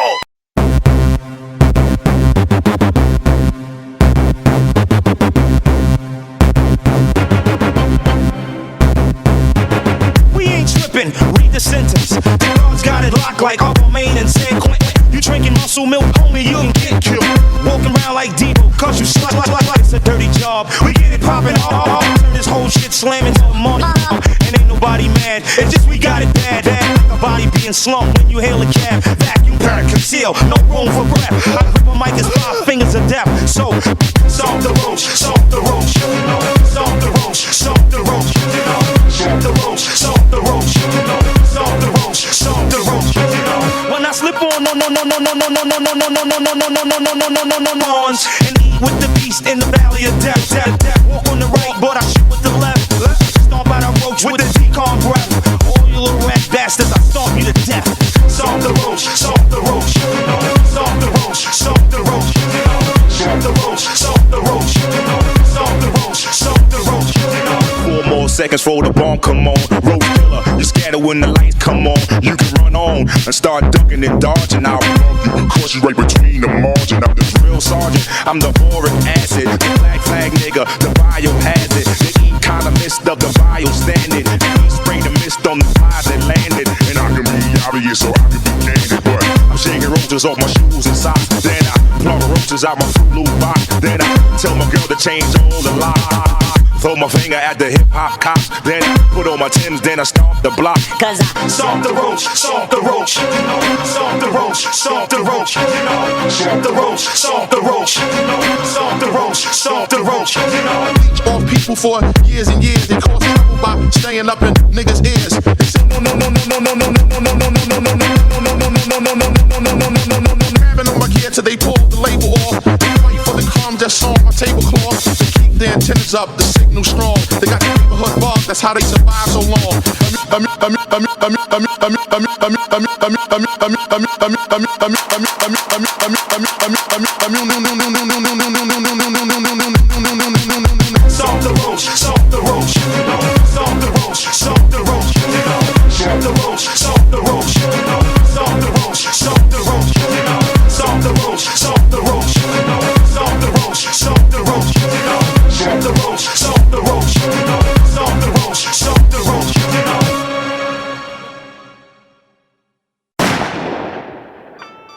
We ain't tripping, read the sentence. The guards got it locked like Aquaman and San Quentin. You drinking muscle milk, homie, you can get killed. Walking around like Devo, cause you slut like it's a dirty job. We get it poppin' all. Turn this whole shit slamming to the money. And ain't nobody mad, it's just we got it bad. Like a body being slumped when you hail a cab. Vacuum pack, conceal, no room for breath. I grip a mic as 5 fingers of death. So, solve the roach, solve the roach, you know. Solve the roach, solve the roach, you know. Solve the roach, solve the roach, you know. Solve the roach, solve the roach, you know. When I slip on, no, ones and eat with the beast in the valley of death. Walk on the right, but I shoot with the left. Stomp out a roach with a decon breath. All you little rat bastards, I stomp you to death. Solve the roach, solve the roach, you know. Solve the roach, solve the roach, you know. Solve the roach, solve the roach, you know. Solve the roach, solve the roach, you know. 4 more seconds for the bomb, come on. Road killer, you scatter when the lights come on. You can run on and start ducking and dodging. I'll bump you and crush you right between the margin. I'm the drill sergeant, I'm the boric acid. The black flag nigga, the biohazard. The economist of the bio standard. He sprayed the mist on the flies that landed. And I can be obvious so I can be candid, but I'm shaking roaches off my shoes and socks. Then I plug the roaches out my Fruit Loop box. Then I tell my girl to change all the locks. Throw my finger at the hip hop cops. Then I put on my Timbs, then I stomp the block. Cause I stomp the roach, stomp the roach, you know. Stomp the roach, stomp the roach, you know. Stomp the roach, stomp the roach, you know. Stomp the roach, stomp the roach, you know. On people for years and years, they cause trouble by staying up in niggas' ears. They say no, no, no, no, no, no, no, no, no, no, no, no, no, no, no, no, no, no, no, grabbing on my gear till they pull the label off. They fight for the crumbs that's on my tablecloth. They keep their antennas up, the signal strong. They got the neighborhood bug, that's how they survive so long. Stomp the roach, stomp the roach, you know. Stomp the roach, stomp the roach, you know. Stomp the roach, stomp the roach, you know. Stomp the roach, stomp the roach, you know. Stomp the roach, stomp the roach, you know. Stomp the roach, stomp the roach, you know. Stomp the roach, stomp the roach, you know. Stomp the roach, stomp the roach, you know.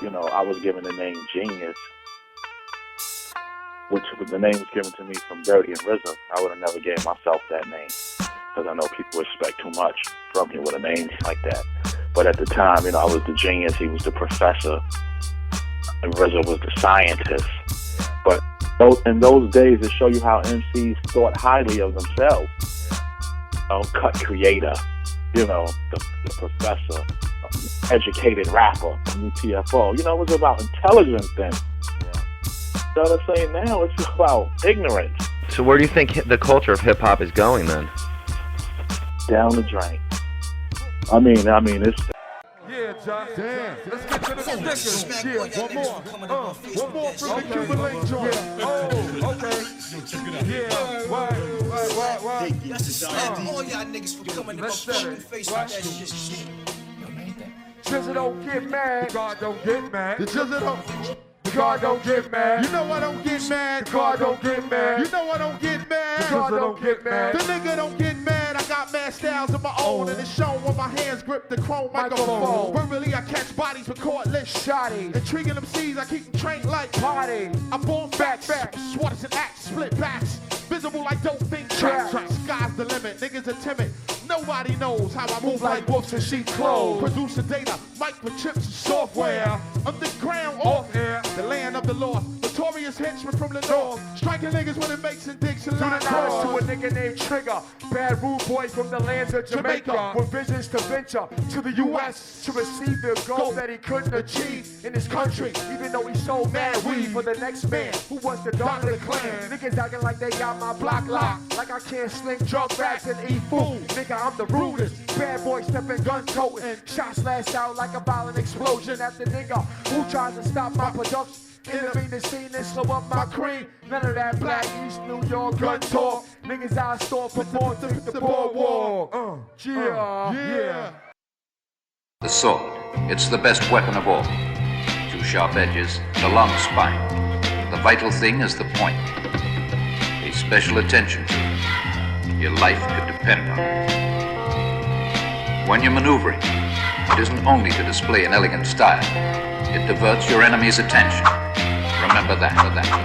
You know, I was given the name Genius, which the name was given to me from Dirty and RZA. I would have never gave myself that name because I know people expect too much from me with a name like that. But at the time, you know, I was the genius, he was the professor, and RZA was the scientist. But in those days, it show you how MCs thought highly of themselves. Cut creator, you know, the professor, educated rapper, UTFO. You know, it was about intelligence then. You know what I'm saying? Now it's about ignorance. So where do you think the culture of hip-hop is going then? Down the drain. I mean, it's... Yeah, Josh. Damn. Let's get to the stickers. Yeah, one more. One more from the Cuban link joint. Oh, okay. Yeah, why? That's the slap all y'all niggas for coming to my fucking face with that shit. GZA don't get mad. God don't get mad. The GZA don't... God don't get mad. You know I don't get mad. God don't get mad. You know I don't get mad. God don't get mad. The nigga don't get mad. I got mad styles of my own, and it's shown when my hands grip the chrome microphone. But really I catch bodies with cordless shotties. Intriguing them C's, I keep them trained like party. I'm born facts, swatters and acts, split backs. Visible like dope think tracks. Sky's the limit, niggas are timid. Nobody knows how I move like wolves in sheep clothes. Producer data, microchips and software. Underground, off air, the land of the lost. Notorious henchmen from the north. Striking niggas when it makes and digs and lines. To a nigga named Trigger, bad rude boy from the lands of Jamaica, with visions to venture to the U.S. to receive the goal that he couldn't achieve in his country, even though he sold mad weed for the next man who was the dog of the clan. Niggas acting like they got my block locked, like I can't sling drug bags and eat food. Nigga, I'm the rudest, bad boy stepping gun toting, shots lash out like a violent explosion at the nigga who tries to stop my production. Intervene the scene and slow up my cream. None of that black East New York gun talk. Niggas out store perform to hit the boardwalk. Yeah. The sword, it's the best weapon of all. 2 sharp edges, the long spine. The vital thing is the point. Pay special attention to it. Your life could depend on it. When you're maneuvering, it isn't only to display an elegant style. It diverts your enemy's attention. Remember that.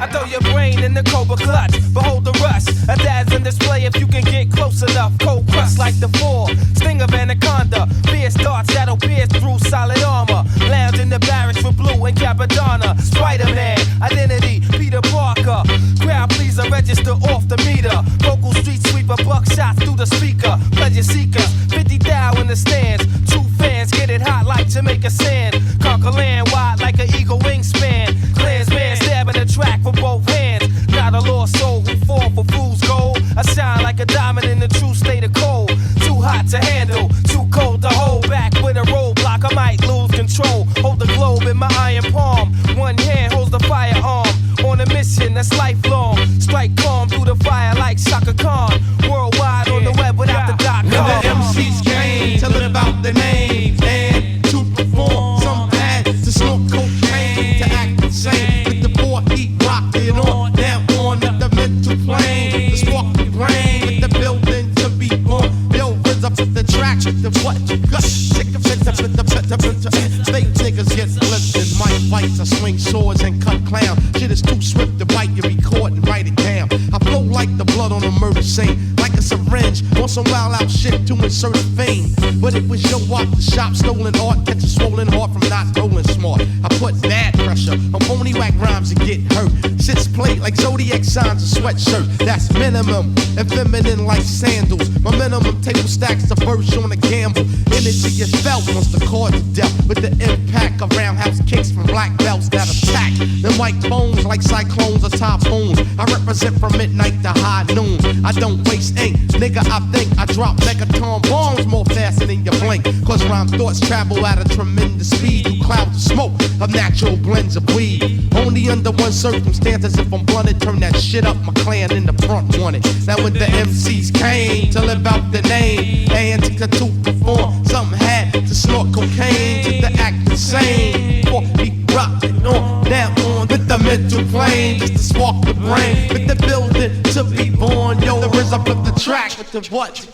I throw your brain in the Cobra clutch. Behold the rust. A dazzling display if you can get close enough. Cold crust like the 4. Sting of anaconda. Fierce darts that'll pierce through solid armor. Lounge in the barracks with Blue and Capadonna. Spider-Man, identity, Peter Parker. Crowd pleaser, register off the meter. Vocal street sweeper, buckshots through the speaker. Pleasure seekers, 50 thou in the stands. True fans get it hot like Jamaica sand. Conquer land wide like an eagle wingspan. Clansman stabbing the track with both hands. Not a lost soul who fall for fool's gold. I shine like a diamond in the true state of cold. Too hot to handle, too cold to hold back with a roadblock. I might lose control. Hold the globe in my iron palm. One hand holds the firearm. On a mission that's lifelong. Strike calm through the fire like Shaka Khan. Worldwide on the web without the .com. When the MCs came, tell it about the names and to perform. Some had to snort cocaine to act insane. With the 4 heat rocking on, now on the mental plane. The spark the brain with the building to be born. Bill brings up the tracks with the what you got. Shake the fake niggas get flipped and mic fights. I swing swords and cut clowns. Shit is too swift to bite. You record and write it down. I flow like the blood on a murder scene like a syringe on some wild out shit to insert fame. But it was your art, the shop stolen art, catch a swollen heart from not rolling smart. I put bad pressure on phony whack rhymes and get hurt. Sits plate like zodiac signs, a sweatshirt. That's minimum and feminine like sandals. My minimum table stacks the verse on a gamble. Energy is felt once the chord to death with the impact of roundhouse kicks from black belts that attack. Them white bones like cyclones or typhoons. I represent from midnight to high noon. I don't waste ink, nigga. I think I drop megaton bombs more faster than you blink. Cause rhyme thoughts travel at a tremendous speed through clouds of smoke of natural blends of weed. Only under one circumstance, as if I'm blunted, turn that shit up. My clan in the front wanted. Now when the MCs came to live out the name and to perform, some had to snort cocaine to the act insane. Before he rocked it on down on with the mental plane, just to spark the brain with the building to be born. Yo, the RZA flip the track with the what?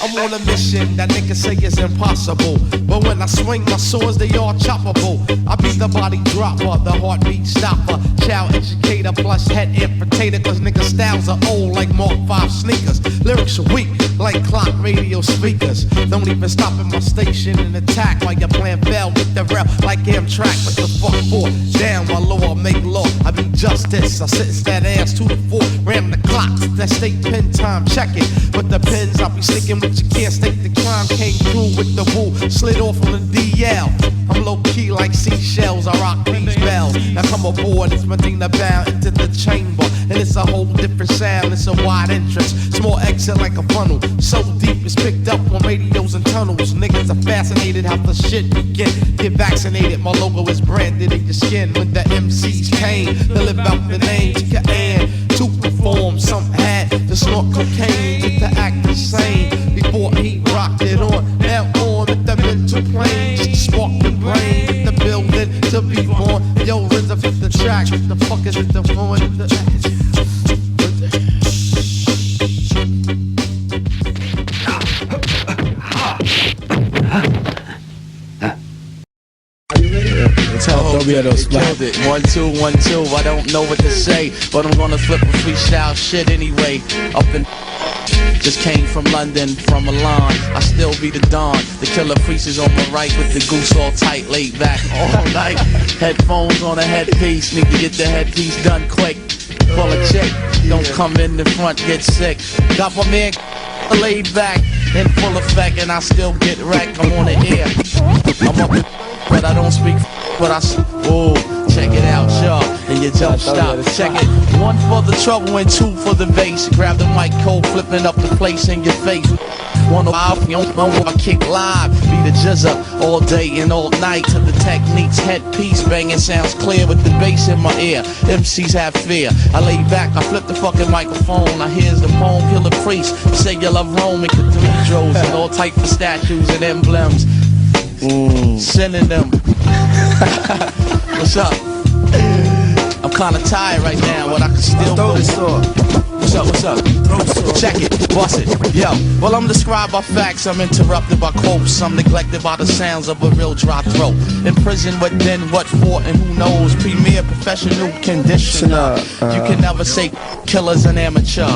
I'm on a mission that niggas say is impossible. But when I swing my swords, they all choppable. I be the body dropper, the heartbeat stopper, child educator plus head amputator. Cause niggas styles are old like Mark 5 sneakers. Lyrics are weak like clock radio speakers. Don't even stop at my station and attack while you're playing bell with the rap like Amtrak. What the fuck for? Damn, my law make law. I be justice. I sentence that ass to the floor. Ram the clock, that state pen time, check it. But the pens I'll be sticking with, you can't stake the crime. Came through with the woo, slid off on the DL. I'm low key like seashells, I rock these bells. Now come aboard, it's Medina bound into the chamber. And it's a whole different sound, it's a wide entrance. Small exit like a funnel, so deep it's picked up on radios and tunnels. Niggas are fascinated how the shit begin. Get vaccinated, my logo is branded in your skin. When the MCs came to live out the name, and to perform, some had to snort cocaine to act insane. Before he rocked it on, now on with the mental plane, just to spark the brain, with the building to be born. Yo, RZA fit the track, what the fuck is it the phone? Killed it. 1, 2, 1, 2. I don't know what to say, but I'm gonna flip a freestyle shit anyway. Up in just came from London, from Milan. I still be the Don. The killer priest is on my right with the goose all tight, laid back all night. Headphones on a headpiece, need to get the headpiece done quick. Pull a chick, don't come in the front, get sick. Got my man laid back in full effect, and I still get wrecked. I'm on the air. I'm up, but I don't speak. But I ooh, check it out, y'all, and you don't stop. Check it. 1 for the trouble and 2 for the bass. Grab the mic cold, flipping up the place in your face. 1 I kick live, be the GZA all day and all night to the techniques, headpiece banging sounds clear with the bass in my ear. MCs have fear. I lay back, I flip the fucking microphone. I hears the poem, killer priest. Say you love Rome and cathedrals and all type of statues and emblems. Sending them. What's up? I'm kinda tired right now, but I can still go. What's up, what's up? Check it, bust it, yo. Well, I'm described by facts, I'm interrupted by quotes. I'm neglected by the sounds of a real dry throat. In prison, what then, what for, and who knows? Premier professional conditioner. You can never say killer's an amateur.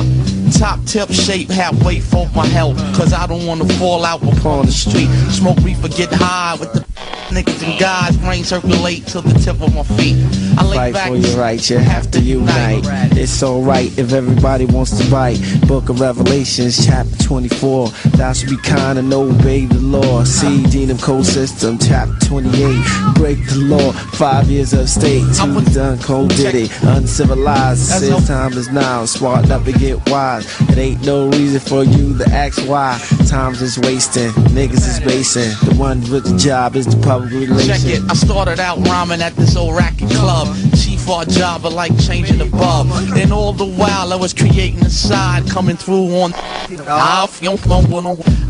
Top tip shape, halfway for my health. Cause I don't wanna fall out upon the street. Smoke reefer, get high with the niggas and guys, brain circulate to the tip of my feet. I lay Fight back for your rights, you have to unite. It's alright if everybody wants to bite. Book of Revelations, chapter 24. Thou should be kind and obey the law. See Dean Code System, chapter 28. Break the law, 5 years of state. 2 done, cold did it. Uncivilized, since time is now. Smart enough to get wise. It ain't no reason for you to ask why. Time's just wasting, niggas is basing. The one with the job is the public relation. Check it, I started out rhyming at this old racket club. Chief our job, but like changing the bulb. And all the while I was creating a side, coming through on I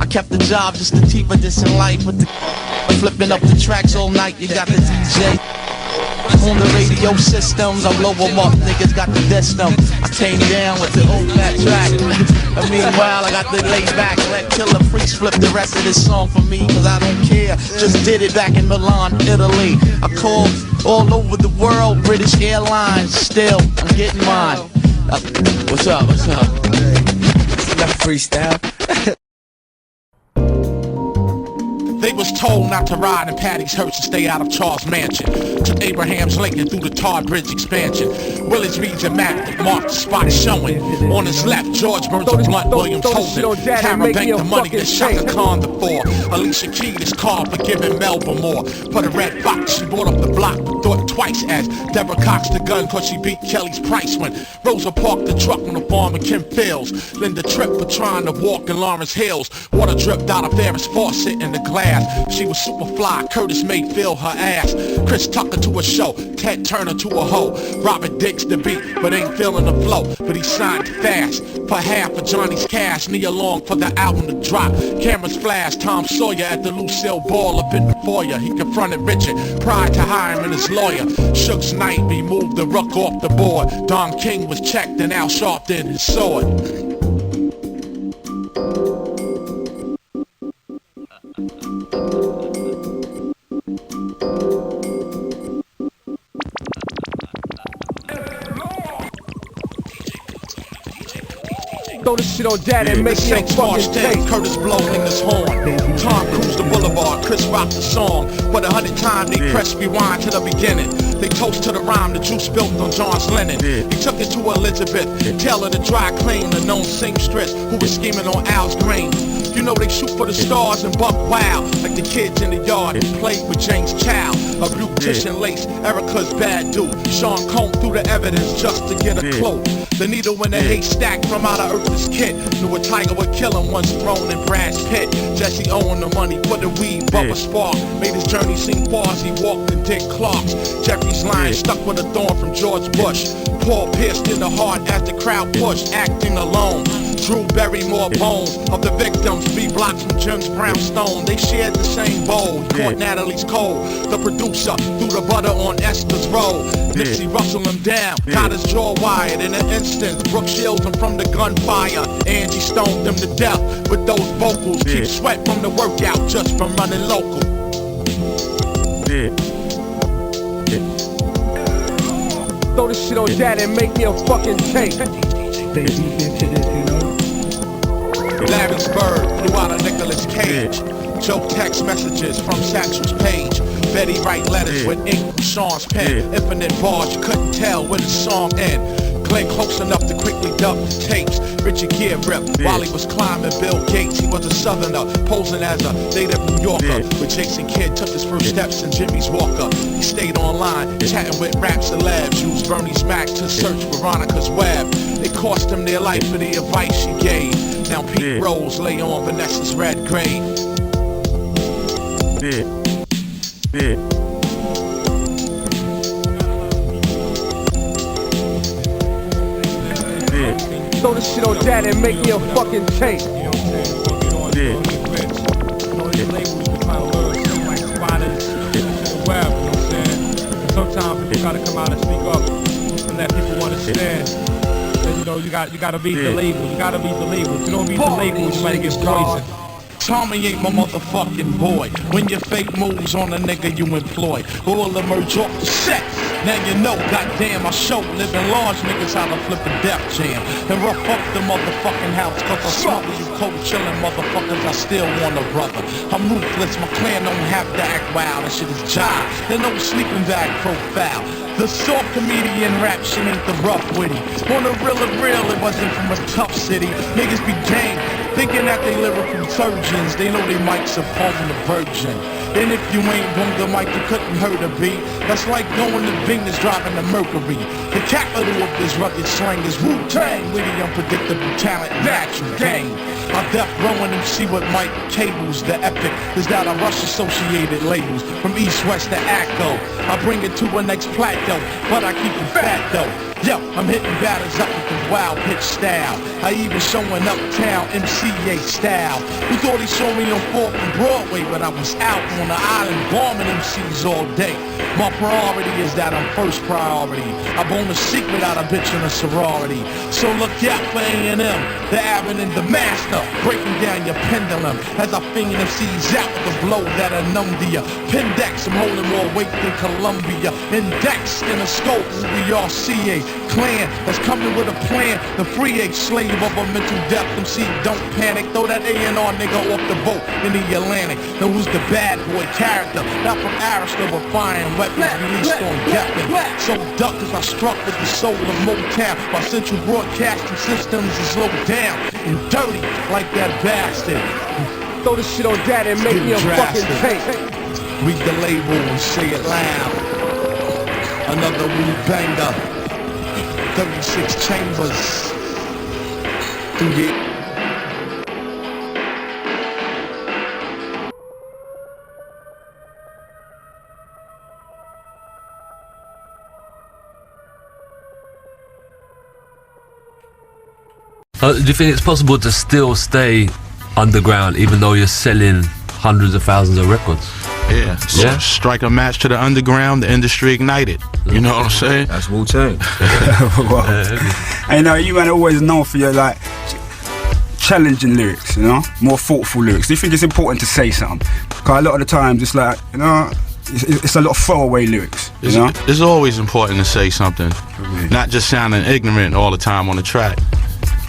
kept the job just to keep a decent life with the flipping up the tracks all night. You got the DJ On the radio systems, I blow them up, niggas got to diss them. I came down with the old fat track. And meanwhile, I got to lay back, let Killer Freaks flip the rest of this song for me, cause I don't care. Just did it back in Milan, Italy. I called all over the world, British Airlines, still, I'm getting mine. What's up, what's up? That freestyle. They was told not to ride in Patty's hearse and stay out of Charles' mansion. Took Abraham's Lincoln through the Tar Bridge expansion. Willis reads a map that marked the spot showing. On his left, George burns a blunt, Williams holding. Tara banked the money that Shaka Khan the four. Alicia Keys is called for giving Melba more. Put a red box, she brought up the block, but thought twice as Deborah cocked the gun cause she beat Kelly's price when Rosa parked the truck on the farm in Kim Fields. Linda tripped for trying to walk in Lawrence Hills. Water dripped out of Ferris faucet in the glass. She was super fly, Curtis Mayfield her ass. Chris Tucker to a show, Ted Turner to a hoe. Robert Diggs the beat, but ain't feeling the flow. But he signed fast for half of Johnny's cash. Nia Long for the album to drop. Cameras flash, Tom Sawyer at the Lucille Ball up in the foyer. He confronted Richard prior to hiring his lawyer. Shook's Knightby moved the ruck off the board. Don King was checked and Al Sharpton his sword. Throw this shit on that and make me a fucking tape. Curtis blowing his horn. Tom Cruise the Boulevard, Chris rock the song. But 100 times they press rewind to the beginning. They toast to the rhyme the juice built on John's linen. He took it to Elizabeth, Taylor the dry clean, the known seamstress who was scheming on Al's grain. You know they shoot for the stars and buck wild, like the kids in the yard who played with James Child. A beautician lace, Erica's bad dude. Sean combed through the evidence just to get a clue. The needle in the haystack from out of Earth's kit. Knew a tiger would kill him once thrown in Brad's pit. Jesse owned the money for the weed, Bubba Spark. Made his journey seem far as he walked in Dick Clark's. Jeffrey's line stuck with a thorn from George Bush. Paul pierced in the heart as the crowd pushed, acting alone. Drew Barrymore bones of the victims, 3 blocks from Jim's brownstone. They shared the same bowl. He caught Natalie's cold. The producer threw the butter on Esther's roll. Nipsey rustled him down, got his jaw wired in an instant. Brooke shields him from the gunfire. Angie stoned him to death with those vocals. Keep sweat from the workout just from running local. Throw this shit on that and make me a fucking tape. Larrysburg flew out of Nicolas Cage. Joke text messages from Satchel's page. Betty write letters with ink from Sean's pen. Infinite bars, you couldn't tell where the song end. Glenn close enough to quickly dump the tapes. Richard Gere ripped while he was climbing Bill Gates. He was a southerner, posing as a native New Yorker. But Jason Kidd took his first steps in Jimmy's Walker. He stayed online, chatting with rap celebs. Used Bernie's Mac to search Veronica's web. It cost him their life for the advice she gave. Now Pete Rose lay on Vanessa's red grave. Throw this shit on that and make me a fucking tape. Sometimes people gotta come out and speak up and let people understand. You know, you gotta beat the label. You gotta beat the label. If you don't beat the label, you might get poisoned. Tommy ain't my motherfucking boy. When your fake moves on a nigga you employ, who will emerge off the set. Now you know, goddamn, I show living large niggas how to flip a death jam and rough up the motherfucking house. Cause I smother you cold chillin' motherfuckers, I still want a brother. I'm ruthless, my clan don't have to act wild. That shit is jive, there's no sleeping bag profile. The soft comedian rap shit ain't the rough witty. On the real of real, it wasn't from a tough city. Niggas be gang, thinking that they lyrical surgeons. They know they mics are pulling the virgin. And if you ain't boom the mic, you couldn't hurt a beat. That's like going to Venus driving the Mercury. The capital of this rugged slang is Wu-Tang. With the unpredictable talent, natural game. I death rowing and see what Mike cables. The epic is that I rush associated labels from east, west to Acco. I bring it to a next plateau, but I keep it fat though. Yo, I'm hitting batters up with the wild pitch style. I even showing uptown MCA style. You thought he saw me on 4th and Broadway, but I was out on the island bombing MCs all day. My priority is that I'm first priority. I bone a secret out of bitch in a sorority. So look out for A&M, the Abbott and the Master, breaking down your pendulum as I finger MCs out with a blow that'll numb to ya. Pendex, I'm holding more weight than Columbia. Index in a scope, we are CA clan that's coming with a plan. The free age slave of a mental death MC, don't panic. Throw that A&R nigga off the boat in the Atlantic. Know who's the bad boy character? Not from Arista, but firing weapons released on Geffen. So duck as I struck with the soul of Motown. My central broadcasting systems is low down and dirty like that bastard. Throw this shit on dad and make me a fucking tape. Read the label and say it loud. Another weed banger. 36 chambers. Through the do you think it's possible to still stay underground even though you're selling hundreds of thousands of records? Yeah, so strike a match to the underground, the industry ignited. You know what I'm saying? That's Wu-Tang. And you man always known for your like challenging lyrics, you know, more thoughtful lyrics. Do you think it's important to say something? Because a lot of the times it's like, you know, it's a lot of throwaway lyrics. You know, it's always important to say something, not just sounding ignorant all the time on the track.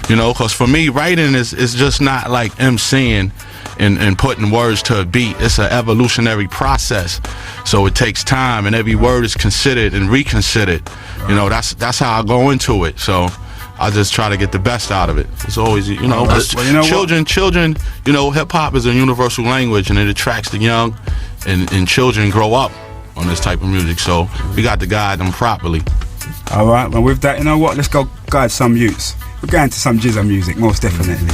You know, because for me, writing is just not like MCing and putting words to a beat. It's an evolutionary process, so it takes time, and every word is considered and reconsidered. You know, that's how I go into it. So I just try to get the best out of it. It's always, you know, children. You know, hip hop is a universal language, and it attracts the young, and children grow up on this type of music. So we got to guide them properly. All right. Well, with that, you know what? Let's go guide some youths. We're going to some GZA music, most definitely.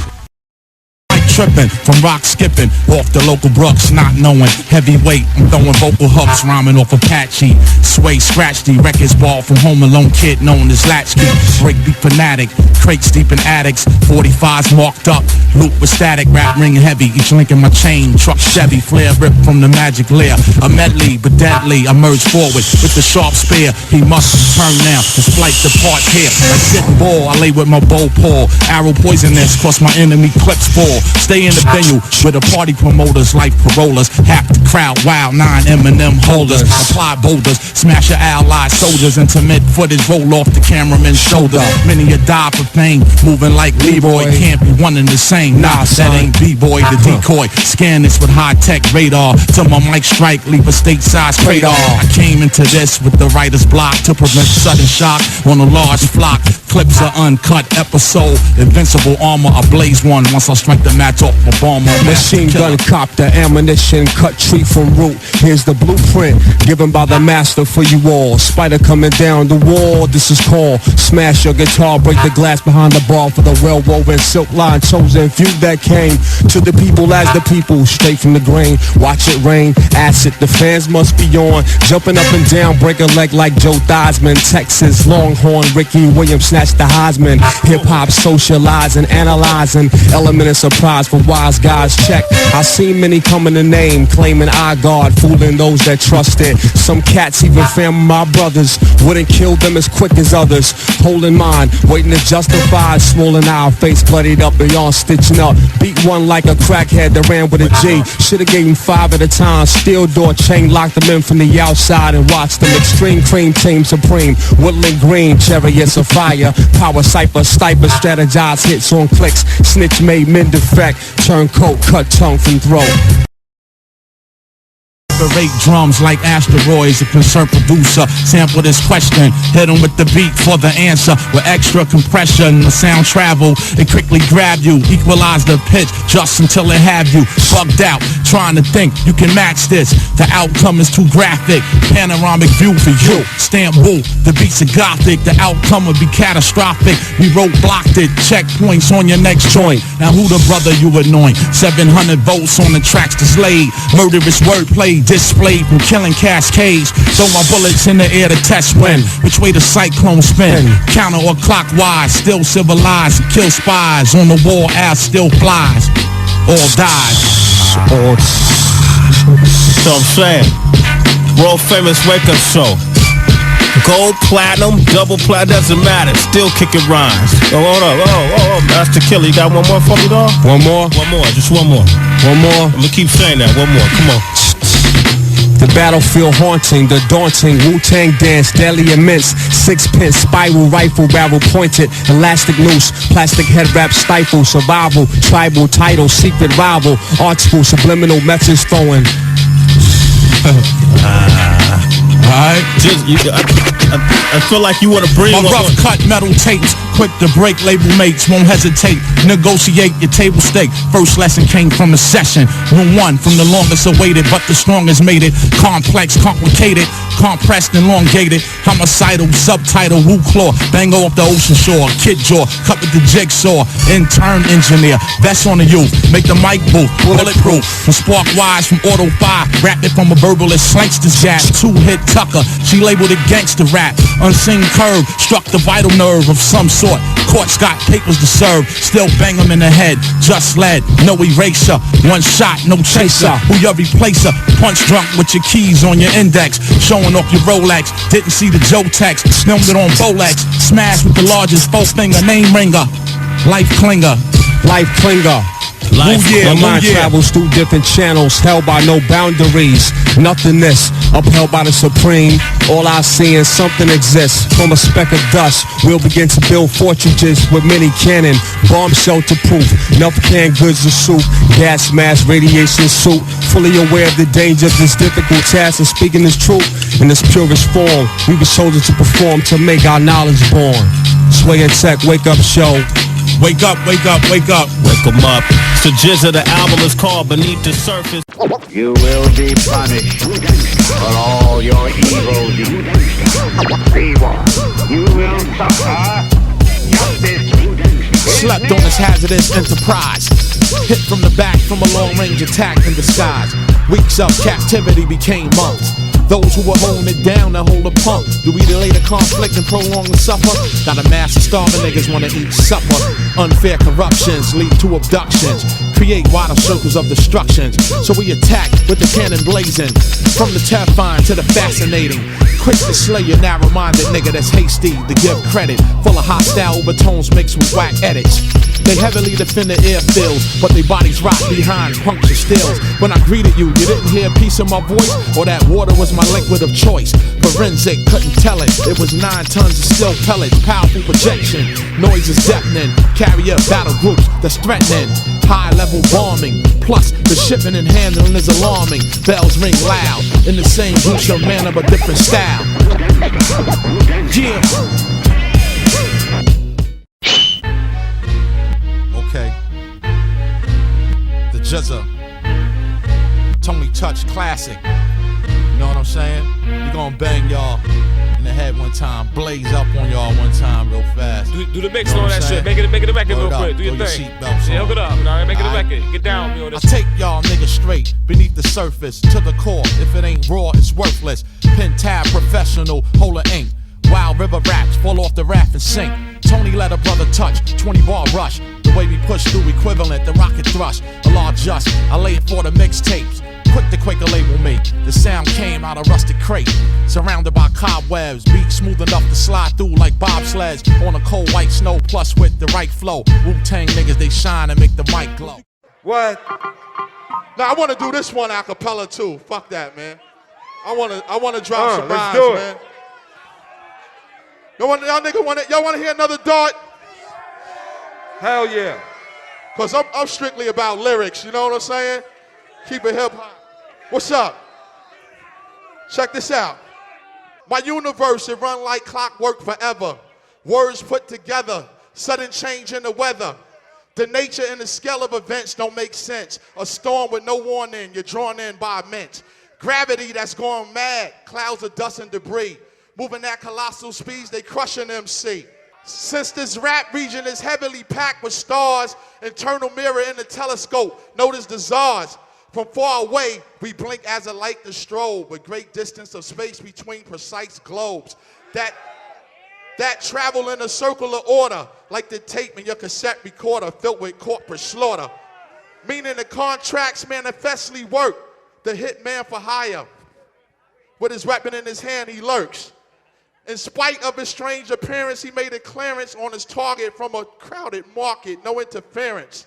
Tripping from rock skipping off the local brooks, not knowing heavyweight. I'm throwing vocal hooks, rhyming off Apache. Sway, scratch the records ball from Home Alone kid known as Latchkey. Breakbeat fanatic, crates deep in attics. 45s marked up, loop with static, rap ring heavy. Each link in my chain, truck Chevy, flare ripped from the magic lair. A medley, but deadly, I merge forward with the sharp spear. He must turn now, his flight departs here. Like sitting ball, I lay with my bow paw. Arrow poisonous, cause my enemy clips fall. Stay in the venue with the party promoters like parolas. Half the crowd, wild 9 M&M holders. Apply boulders, smash your allied soldiers into mid-footage, roll off the cameraman's shoulder. Many a die for fame, moving like Leroy. Can't be one and the same, nah, that ain't B-boy, the decoy. Scan this with high-tech radar. Till my mic strike, leave a state-sized crater. I came into this with the writer's block to prevent sudden shock on a large flock. Clips are uncut, episode, invincible armor. I blaze one once I strike the match off Obama. Machine gun copter, ammunition, cut tree from root. Here's the blueprint given by the master for you all. Spider coming down the wall, this is called smash your guitar, break the glass behind the bar for the well-woven silk line chosen few that came to the people as the people, straight from the grain. Watch it rain, acid, the fans must be on, jumping up and down, break a leg like Joe Theismann. Texas Longhorn, Ricky Williams snatched the Heisman. Hip-hop socializing, analyzing, element of surprise for wise guys. Check, I seen many come in the name, claiming I God, fooling those that trusted. Some cats, even family, my brothers, wouldn't kill them as quick as others. Holding mine, waiting to justify, swollen eye, face bloodied up, beyond stitching up. Beat one like a crackhead that ran with a G. Should've gave him 5 at a time. Steel door chain, locked them in from the outside and watched them. Extreme cream team supreme, Woodland Green, chariots of fire. Power cipher, stiper, strategize hits on clicks. Snitch made men defect, turncoat, cut tongue from throat. Rate drums like asteroids, a concerned producer. Sample this question, hit him with the beat for the answer. With extra compression, the sound travel, it quickly grab you. Equalize the pitch just until it have you bugged out, trying to think you can match this. The outcome is too graphic, panoramic view for you. Stamp woo, the beats are gothic, the outcome would be catastrophic. We roadblocked it, checkpoints on your next joint. Now who the brother you annoying? 700 volts on the tracks to Slade, murderous wordplay. displayed from killing cascades. Throw my bullets in the air to test when, which way the cyclone spin. Counter or clockwise, still civilized. Kill spies on the wall, ass still flies. All dies. So I'm saying, world famous wake up show. Gold, platinum, double platinum, doesn't matter. Still kicking rhymes. Oh, hold up. Oh, Master Killer, you got one more for me, dog? One more? One more, just one more. One more? I'm gonna keep saying that. One more, come on. The battlefield haunting, the daunting Wu-Tang dance, deadly immense. Sixpence, spiral, rifle, barrel pointed, elastic noose, plastic head wrap, stifle, survival, tribal title, secret rival, art school, subliminal message throwing. Alright. I feel like you want to bring my rough cut metal tapes, quick to break, label mates won't hesitate. Negotiate your table stake. First lesson came from a session. Room 1 from the longest awaited, but the strongest made it. Complex, complicated, compressed, elongated. Homicidal, subtitle, Wu Claw. Bango up the ocean shore. Kid jaw, cut with the jigsaw. Intern engineer, that's on the youth. Make the mic booth, bulletproof. From spark wise, from auto 5. Wrapped it from a verbalist, slankster jazz. 2-hit Tucker, she labeled it gangster rap. Unseen curve, struck the vital nerve of some sort. Court's got papers to serve, still bang them in the head. Just lead, no eraser. One shot, no chaser. Who your replacer? Punch drunk with your keys on your index. Showing off your Rolex. Didn't see the Joe text. Filmed it on Bolex. Smash with the largest four finger. Name ringer. Life clinger. Life clinger. My mind travels through different channels, held by no boundaries. Nothingness, upheld by the supreme. All I see is something exists. From a speck of dust, we'll begin to build fortresses with many cannon. Bomb shelter proof, enough canned goods of soup. Gas mask, radiation suit. Fully aware of the danger of this difficult task and speaking this truth in its purest form. We were chosen to perform to make our knowledge born. Sway and Tech, wake up show. Wake up, wake up, wake up. Wake 'em up. So GZA, the album is called Beneath the Surface. You will be punished for all your evil deeds. You will suffer justice. Slept on this hazardous enterprise. Hit from the back from a long-range attack in disguise. Weeks of captivity became months. Those who will hold it down and hold a pump. Do we delay the conflict and prolong the supper? Got a mass of starving niggas wanna eat supper. Unfair corruptions lead to abductions. Create wider circles of destructions. So we attack with the cannon blazing. From the terrifying to the fascinating. Quick to slay your narrow-minded nigga that's hasty to give credit. Full of hostile overtones mixed with whack edits. They heavily defend the airfields, but their bodies rot behind puncture stills. When I greeted you, you didn't hear a piece of my voice, or that water was my liquid of choice. Forensic, couldn't tell it. It was 9 tons of steel pellets, powerful projection. Noise is deafening, carrier battle groups that's threatening. High-level bombing, plus the shipping and handling is alarming. Bells ring loud, in the same gruesome manner but different style. Yeah. Okay. The GZA. Tony Touch classic. You know what I'm saying? We gonna bang y'all in the head one time, blaze up on y'all one time real fast. Do the mix on that shit. Make it a record real quick. Do your thing. Yeah, hook it up. Alright, make it a record. Get down with me on this. I take y'all niggas straight beneath the surface to the core. If it ain't raw, it's worthless. Pen tab professional, holder ink. Wild river raps fall off the raft and sink. Tony let a brother touch, 20 bar rush. The way we push through equivalent, the rocket thrust. A large just, I lay it for the mixtapes. Quick the Quaker label me. The sound came out of rusted crate. Surrounded by cobwebs, beat smooth enough to slide through like bobsleds. On a cold white snow, plus with the right flow. Wu-Tang niggas, they shine and make the mic glow. What? Now I want to do this one a cappella too. Fuck that, man. I want to drop some rhymes, man. Y'all want to hear another dart? Hell yeah. Cause I'm strictly about lyrics. You know what I'm saying? Keep it hip hop. What's up? Check this out. My universe, it run like clockwork forever. Words put together, sudden change in the weather. The nature and the scale of events don't make sense. A storm with no warning, you're drawn in by immense. Gravity that's going mad, clouds of dust and debris. Moving at colossal speeds, they crushing MC. Since this rap region is heavily packed with stars, internal mirror in the telescope, notice the czars. From far away, we blink as a light to strobe, with great distance of space between precise globes that travel in a circular order, like the tape in your cassette recorder filled with corporate slaughter. Meaning the contracts manifestly work, the hitman for hire. With his weapon in his hand, he lurks. In spite of his strange appearance, he made a clearance on his target from a crowded market, no interference.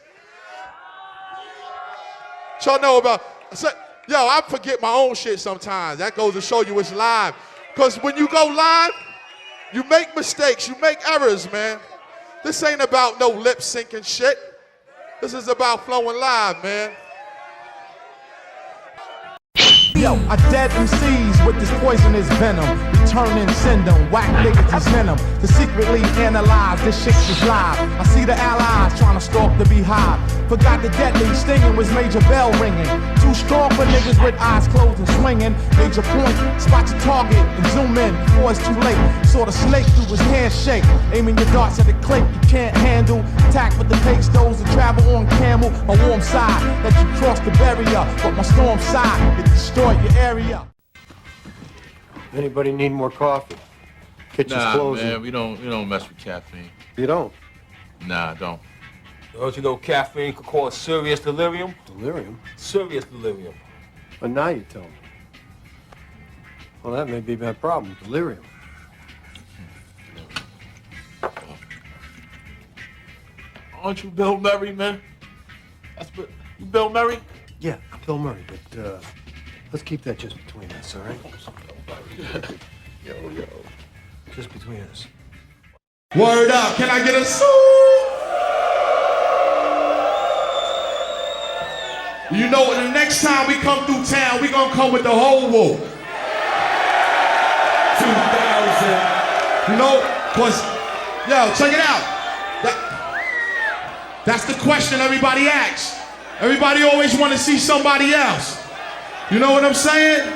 Y'all know about, yo, I forget my own shit sometimes. That goes to show you it's live. Because when you go live, you make mistakes, you make errors, man. This ain't about no lip syncing shit. This is about flowing live, man. Yo, I dead MCs with this poisonous venom. Return and send them, whack niggas to send them. To secretly analyze this shit is live. I see the allies trying to stalk the beehive. Forgot the deadly stinging was major bell ringing. Too strong for niggas with eyes closed and swinging. Major point, spot your target and zoom in before it's too late. Saw the snake through his handshake. Aiming your darts at the click you can't handle. Attack with the pace those that travel on camel. My warm side, let you cross the barrier. But my storm side, it destroyed your area. Anybody need more coffee? Kitchen's closing. Man, we don't mess with caffeine. You don't? Nah, I don't. Don't you know caffeine could cause serious delirium? Delirium? Serious delirium. But now you tell me. Well, that may be my problem, delirium. Aren't you Bill Murray, man? That's what, you Bill Murray? Yeah, Bill Murray, but let's keep that just between us, all right? Yo. Just between us. Word up, can I get a You know, the next time we come through town, we gonna come with the whole woo. 2000. You know, cause, yo, check it out. That's the question everybody asks. Everybody always wanna see somebody else. You know what I'm saying?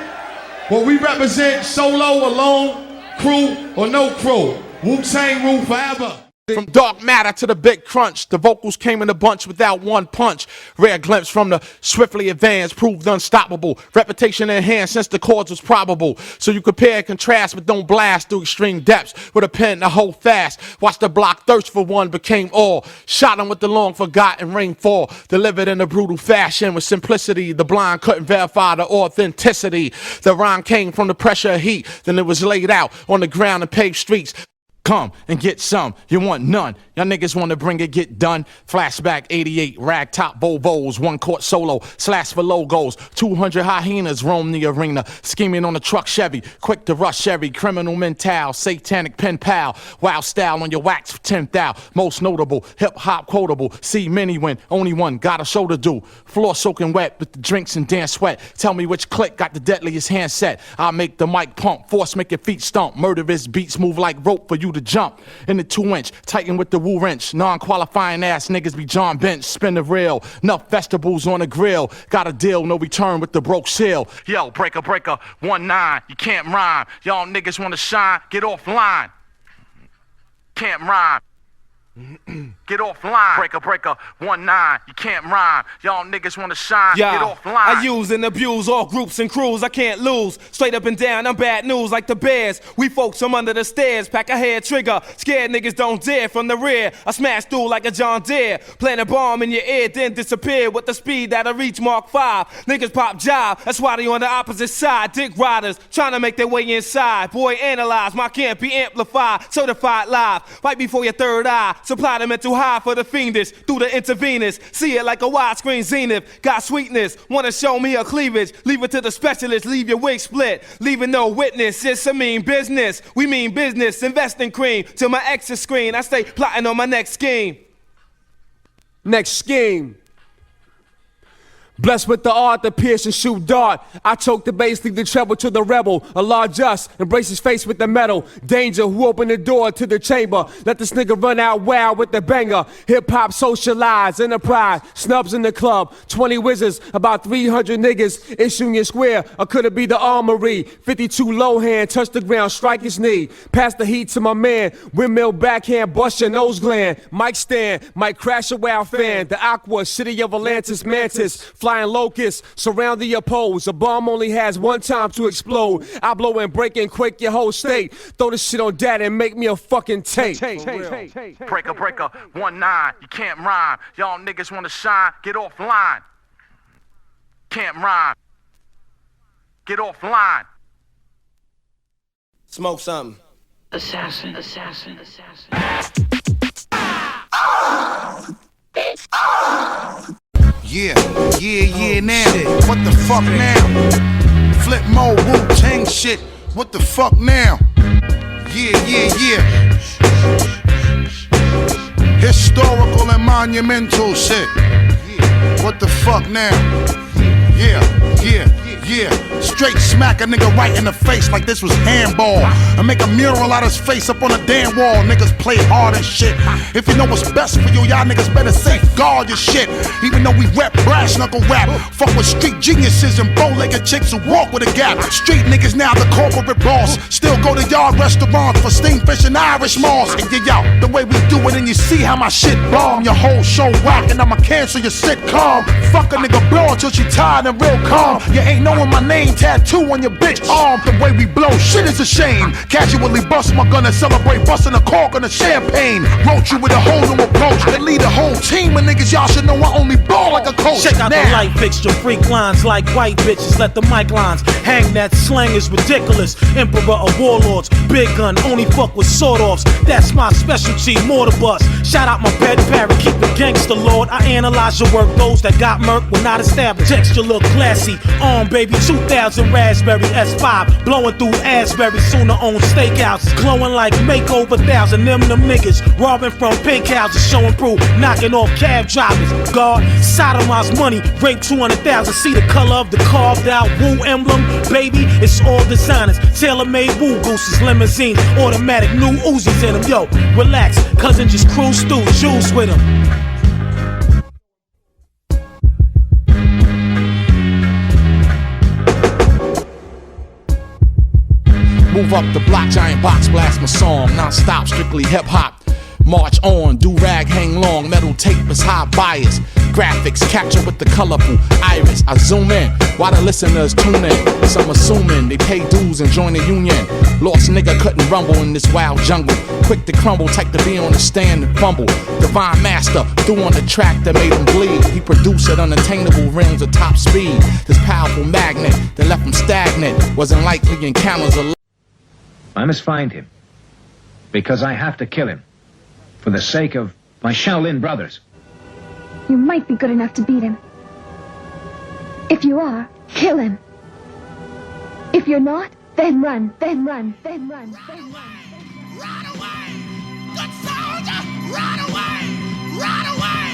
Well, we represent solo, alone, crew, or no crew. Wu-Tang rule forever. From dark matter to the big crunch, the vocals came in a bunch without one punch. Rare glimpse from the swiftly advanced, proved unstoppable. Reputation enhanced since the chords was probable. So you compare and contrast, but don't blast through extreme depths. With a pen to hold fast. Watch the block thirst for one became all. Shot him with the long forgotten rainfall. Delivered in a brutal fashion with simplicity. The blind couldn't verify the authenticity. The rhyme came from the pressure of heat. Then it was laid out on the ground and paved streets. Come and get some, you want none. Y'all niggas wanna bring it, get done. Flashback 88, rag top Volvos, one court solo, slash for logos. 200 hyenas roam the arena, scheming on a truck Chevy, quick to rush Chevy, criminal mental, satanic pen pal. Wild style on your wax for 10th. Most notable, hip hop quotable. See many win, only one got a show to do. Floor soaking wet with the drinks and dance sweat. Tell me which click got the deadliest handset. I'll make the mic pump, force make your feet stump. Murderous beats move like rope for you to jump in the 2-inch, tighten with the woo wrench. Non-qualifying ass niggas be John Bench, spin the reel. Enough vegetables on the grill. Got a deal, no return with the broke seal. Yo, breaker, 1-9, you can't rhyme. Y'all niggas wanna shine, get offline. Can't rhyme. Get offline. Breaker, 1-9, you can't rhyme. Y'all niggas wanna shine, get offline. I use and abuse all groups and crews, I can't lose. Straight up and down, I'm bad news like the Bears. We folks from under the stairs, pack a head trigger. Scared niggas don't dare from the rear. I smash through like a John Deere. Plant a bomb in your ear, then disappear with the speed that'll reach Mark 5. Niggas pop job, that's why they on the opposite side. Dick riders, trying to make their way inside. Boy, analyze, my can't be amplified. Certified live, right before your third eye. Supply the mental high for the fiendish, through the intravenous. See it like a widescreen zenith. Got sweetness, wanna show me a cleavage. Leave it to the specialist, leave your wig split. Leaving no witness, it's a mean business. We mean business, invest in cream. Till my exit screen, I stay plotting on my next scheme. Next scheme. Blessed with the art to pierce and shoot dart. I choke the bass, leave the treble to the rebel. Allah just embrace his face with the metal. Danger, who opened the door to the chamber? Let this nigga run out wild with the banger. Hip hop socialize, enterprise, snubs in the club. 20 wizards, about 300 niggas. It's Union Square, or could it be the Armory? 52 low hand, touch the ground, strike his knee. Pass the heat to my man. Windmill backhand, bust your nose gland. Mic stand, might crash a wild fan. The Aqua, city of Atlantis, Mantis. Fly Flying locusts surrounding your poles. A bomb only has one time to explode. I blow and break and quake your whole state. Throw this shit on dad and make me a fucking tape. Breaker, 1-9, you can't rhyme. Y'all niggas wanna shine, get offline. Can't rhyme. Get offline. Smoke something. Assassin. Yeah, now. What the fuck now? Flip mode, Wu-Tang shit. What the fuck now? Yeah. Historical and monumental shit. What the fuck now? Yeah. Straight smack a nigga right in the face like this was handball. And make a mural out his face up on a damn wall. Niggas play hard and shit. If you know what's best for you, y'all niggas better safeguard your shit. Even though we rap brass knuckle rap, fuck with street geniuses and bow-legged chicks who walk with a gap. Street niggas now the corporate boss. Still go to yard restaurants for steamed fish and Irish moss. And yo, the way we do it and you see how my shit bomb. Your whole show whack and I'ma cancel your sitcom. Fuck a nigga blow until she tired and real calm. You ain't knowing my name, tattoo on your bitch arm. The way we blow, shit is a shame. Casually bust my gun and celebrate busting a cork on the champagne. Wrote you with a whole new approach and lead a whole team of niggas. Y'all should know I only ball like a coach. Check out the light fixture, freak lines like white bitches. Let the mic lines hang, that slang is ridiculous. Emperor of warlords, big gun, only fuck with sword-offs. That's my specialty, mortar bust. Shout out my pet parrot, keep it gangster, lord. I analyze your work, those that got murk were not established. Texture look classy, on baby, 2000 raspberry S5, blowing through Asbury, sooner on steakhouses, glowing like makeover 1000. Them niggas robbing from pink houses, showing proof, knocking off cab drivers. God, sodomized money, rape 200,000. See the color of the carved out Woo emblem, baby. It's all designers, tailor-made Woo gooses, limousines, automatic new Uzis in them. Yo, relax, cousin just cruise through, juice with him. Move up the block, giant box blast my song. Non-stop, strictly hip-hop. March on, do-rag hang long. Metal tape is high bias. Graphics capture with the colorful iris. I zoom in while the listeners tune in. Some assuming they pay dues and join the union. Lost nigga couldn't rumble in this wild jungle. Quick to crumble, type to be on the stand and fumble. Divine master threw on the track that made him bleed. He produced at unattainable realms of top speed. This powerful magnet that left him stagnant. Wasn't likely encounters of. I must find him, because I have to kill him, for the sake of my Shaolin brothers. You might be good enough to beat him. If you are, kill him. If you're not, then run, then run, then run, then run. Run away! Good soldier! Run away! Run away!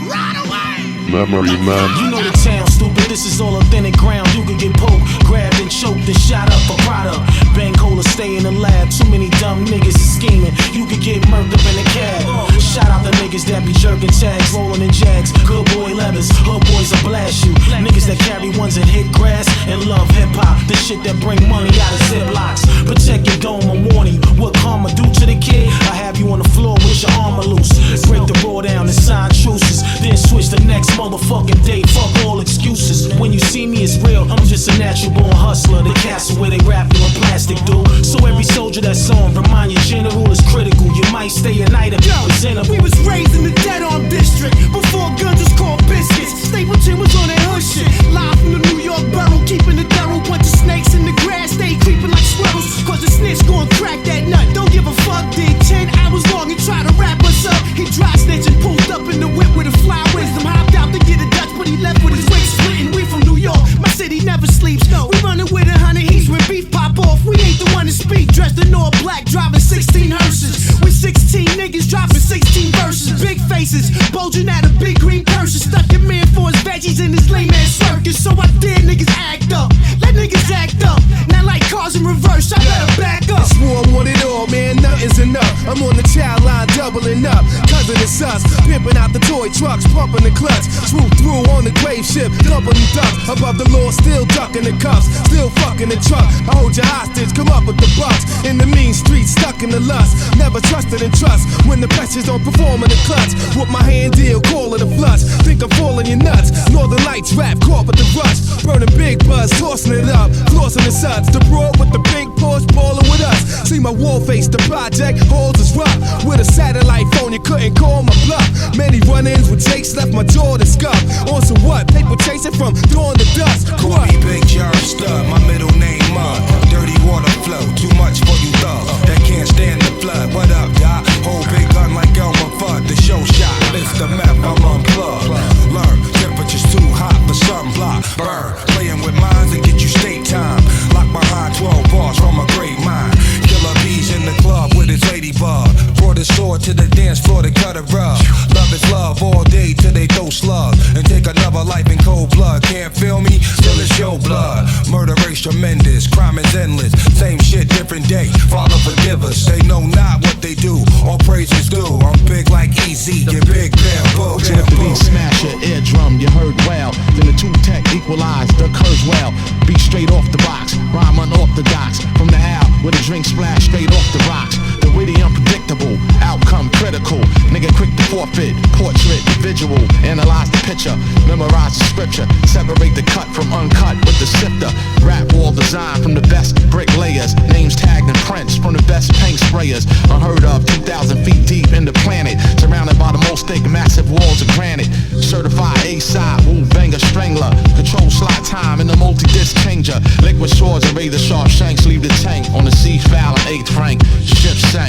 Run away! Memory man. You know the town, stupid. This is all authentic ground. You could get poked, grabbed and choked and shot up for product. Bang cola, stay in the lab. Too many dumb niggas is scheming. You could get murked up in a cab. Shout out the niggas that be jerking tags, rolling in jags. Good boy leathers, hood boys will blast you. Niggas that carry ones that hit grass and love hip hop. The shit that bring money out of ziplocs. Protect your dome, I'm warning you. What karma do to the kid? I have you on the floor with your armor loose. Break the raw down and sign truces. Then switch the next motherfucking day. Fuck all excuses. When you see me, it's real. I'm just a natural born hustler. The castle where they wrap you in plastic, dude. So every soldier that's on, remind your general is critical. You might stay a night and be presentable. We was raised in the dead arm district before guns was called biscuits. Stapleton was on that hood shit. Live from the New York borough, keeping the thorough. Bunch of snakes in the grass, stay creeping like squirrels. Cause the snitch gon' crack that nut. Don't give a fuck, did 10 hours long and try to wrap us up. He dry snitch and pulled up in the whip with a fly wisdom. Hopped out to get a Dutch, but he left with his wig splitting. We from New York, my city never sleeps. No, we running with 100 heats when beef pop off. We ain't the one to speak. Dressed in all black, driving 16 hearses. With 16 niggas dropping 16 verses. Big faces, bulging out of big green purses. Stuck your man for his veggies in his lame ass circus. So I did niggas act up. Let niggas act up. Not like cars in reverse, I better back up. It's war, I want it all, man, nothing's enough. I'm on the child line doubling up. Cousin cruising in sus, pimping out the toy trucks, pumping the clutch. Swoop through on the grave ship, dumping the ducks. Above the law, still ducking the cuffs, still fucking the truck. I hold you hostage, come up with the bucks. In the mean streets, stuck in the lust. Never trusted and trust when the pressures don't perform in the clutch. With my hand deal, call it a flush. Think I'm falling your nuts. Northern Lights rap, caught with the rush. Burning big buzz, tossing it up, flossing the suds. The broad with the big Porsche, ballin' with us. See my wall face, the project holds us rough. With a satellite phone, you couldn't call my bluff. Many run-ins with Jakes left my jaw to scuff. On some what? Paper chasing from dawn to dusk. Call me Big John Stud, my middle name Mud. Dirty water flow, too much for you thug that can't stand the flood. What up, Doc? Hold big gun like Elmer Fudd. The show shot, it's the map, I'm unplugged. Learn, temperature's too hot for sunblock. Burn, playing with minds and get you state time. Lock behind 12 bars from a great mind. Killer bees in the club with his ladybug. Brought his sword to the dance floor to cut a rug. Love is love all day till they throw slugs and take another life in cold blood. Can't feel me? Still it's your blood. Murder rate's tremendous, crime is endless. Same shit, different day. Father forgive us. They know not what they do. All praise is due. I'm big like Easy. Get big bamboo. So if the beat smash your eardrum, you heard well. Then the two-tech equalize the curves well. Beat straight off the box, rhyme unorthodox. From the owl with a drink splash straight off the rocks. The witty unpredictable, outcome critical. Nigga quick to forfeit, portrait, visual. Analyze the picture, memorize the scripture. Separate the cut from uncut with the sifter. Rap wall design from the best bricklayers. Names tagged in prints from the best paint sprayers. Unheard of, 2,000 feet deep in the planet. Surrounded by the most thick, massive walls of granite. Certified A-side, Wu Banger Strangler. Control slot time in the multi-disc changer. Liquid swords and razor sharp shanks leave the tank. On the sea foul and 8th rank. Ship sank.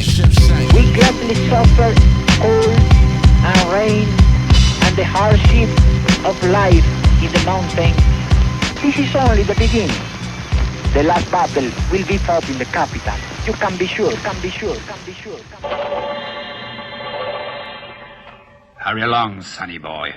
We gladly suffer cold and rain and the hardship of life in the mountains. This is only the beginning. The last battle will be fought in the capital. You can be sure, can be sure, can be sure. Hurry along, sonny boy.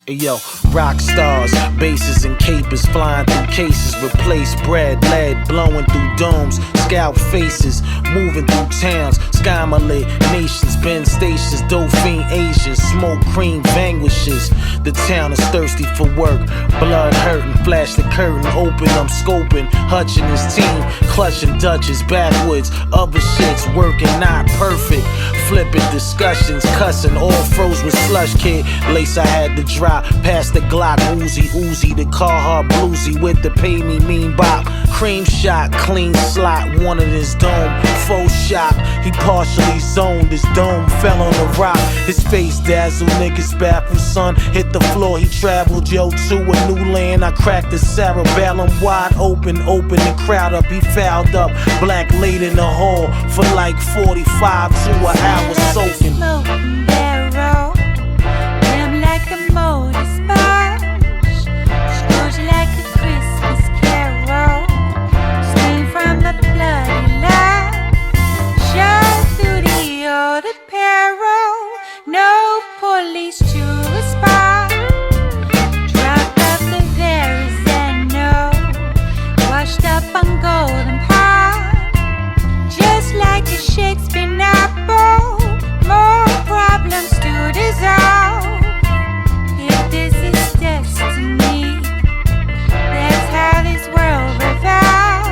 Yo, rock stars, bases and capers flying through cases, replace bread, lead blowing through domes, scalp faces, moving through towns, sky-lit nations, bend stations, Dauphine Asians, smoke cream vanquishes. The town is thirsty for work, blood hurting, flash the curtain, open, I'm scoping, Hutch and his team, clutching Dutches, backwoods, other shits working not perfect, flipping discussions, cussing, all froze with slush, kid, lace I had to drop. Past the Glock, Uzi, the car her bluesy with the pay me mean bop. Cream shot, clean slot, wanted his dome. Faux shot, he partially zoned, his dome fell on the rock. His face dazzled, niggas baffled, son. Hit the floor, he traveled, yo, to a new land. I cracked the cerebellum wide open the crowd up, he fouled up. Black laid in the hall for like 45 to an hour soaking. Smoking barrel, them like a motor sponge, scrooge like a Christmas carol, steam from a bloody line, shot through the old apparel, no police to respond, dropped off the very Zeno, washed up on Golden Pond, just like a Shakespeare novel, more problems to dissolve. If this is destiny, that's how this world revolves.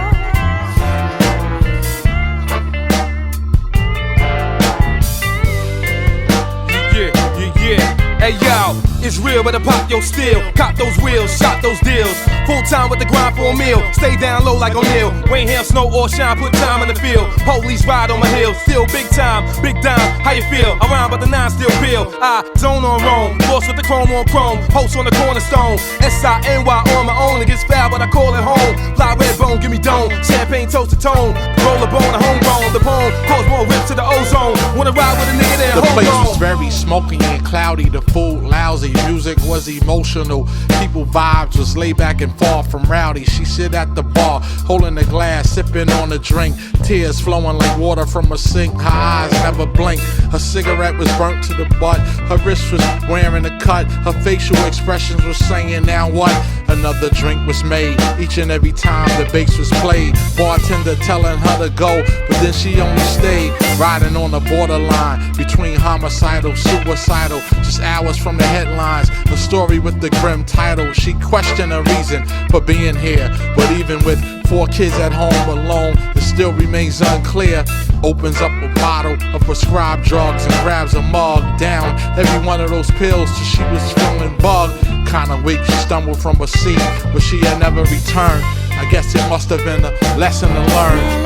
Yeah. Hey yo, it's real, better pop your steel. Cop those wheels, shot those deals. Full time with the grind for a meal. Stay down low like O'Neal. Rain, hail, snow, or shine, put time in the field. Police ride on my heels, still big time, big dime. How you feel? Around but the nine still peel. I zone on Rome, lost with the chrome on chrome. Post on the cornerstone. S-I-N-Y on my own. It gets foul, but I call it home. Fly red bone, give me dome. Champagne toast to tone. Roll a bone, a homegrown. The bone cause more rips to the ozone. Wanna ride with a nigga there, The hold place on. was very smoky and cloudy. The food lousy, music was emotional. People vibes was laid back and far from rowdy. She sit at the bar, holding the glass, sipping on a drink. Tears flowing like water from a sink. Her eyes never blink. Her cigarette was burnt to the butt. Her wrist was wearing a cut. Her facial expressions were saying, now what? Another drink was made each and every time the bass was played. Bartender telling her to go, but then she only stayed. riding on the borderline between homicidal, suicidal, just hours from the headlines. The story with the grim title. She questioned her reason for being here, but even with 4 kids at home alone, it still remains unclear. Opens up a bottle of prescribed drugs and grabs a mug, down every one of those pills till she was feeling bugged. Kinda weak, she stumbled from a seat, but she had never returned. I guess it must have been a lesson to learn.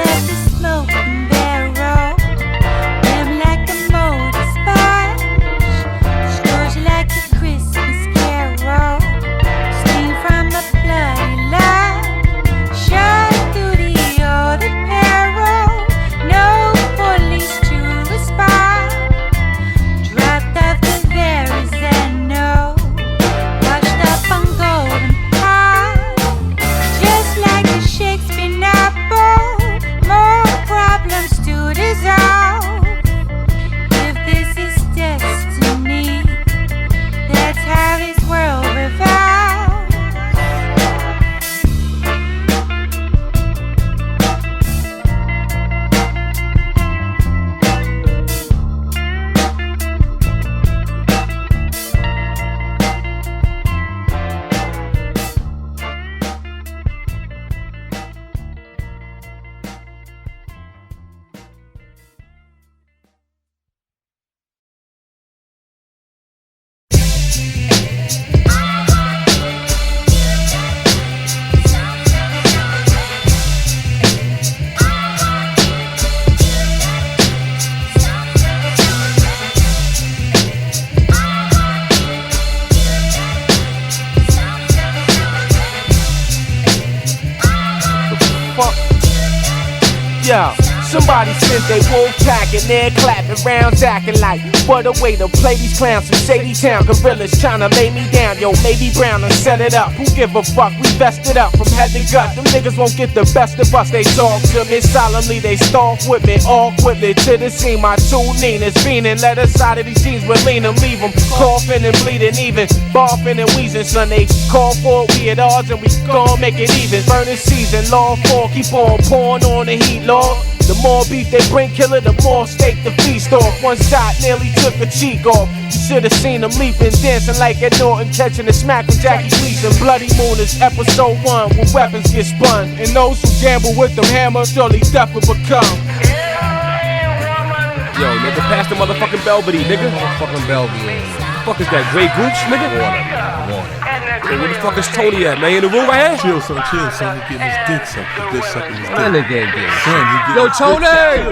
Yo, somebody sent they wolf pack and they're clapping rounds acting like what a way to play these clowns from Shady Town. Gorillas trying to lay me down, yo, maybe Brown and set it up. Who give a fuck? We vested up from head to gut. Them niggas won't get the best of us. They talk to me solemnly, they stalk with me awkwardly to the scene. My two Nina's fiending, let us out of these jeans, we'll lean them, leave them coughing and bleeding, even barfing and wheezing. Son, they call for it, we at odds and we gon' make it even. Burning season, law 4, keep on pouring on the heat, Lord. The more beef they bring, killer, the more steak the feast off. One shot nearly took a cheek off. You should've seen them leaping, dancing like Ed Norton, catching a smack with Jackie Gleason. Bloody Moon is episode 1, where weapons get spun. And those who gamble with them hammers, surely death will become. Yo, nigga, pass the motherfucking Belvedere, nigga. Motherfucking Belvedere. What the fuck is that, Grey Goose, nigga? Water. Hey, where the fuck is Tony at, man? In the room right here? Chill, son, he getting his dick sucked. The bitch sucking his dick. That nigga ain't getting son, he getting Yo, Tony!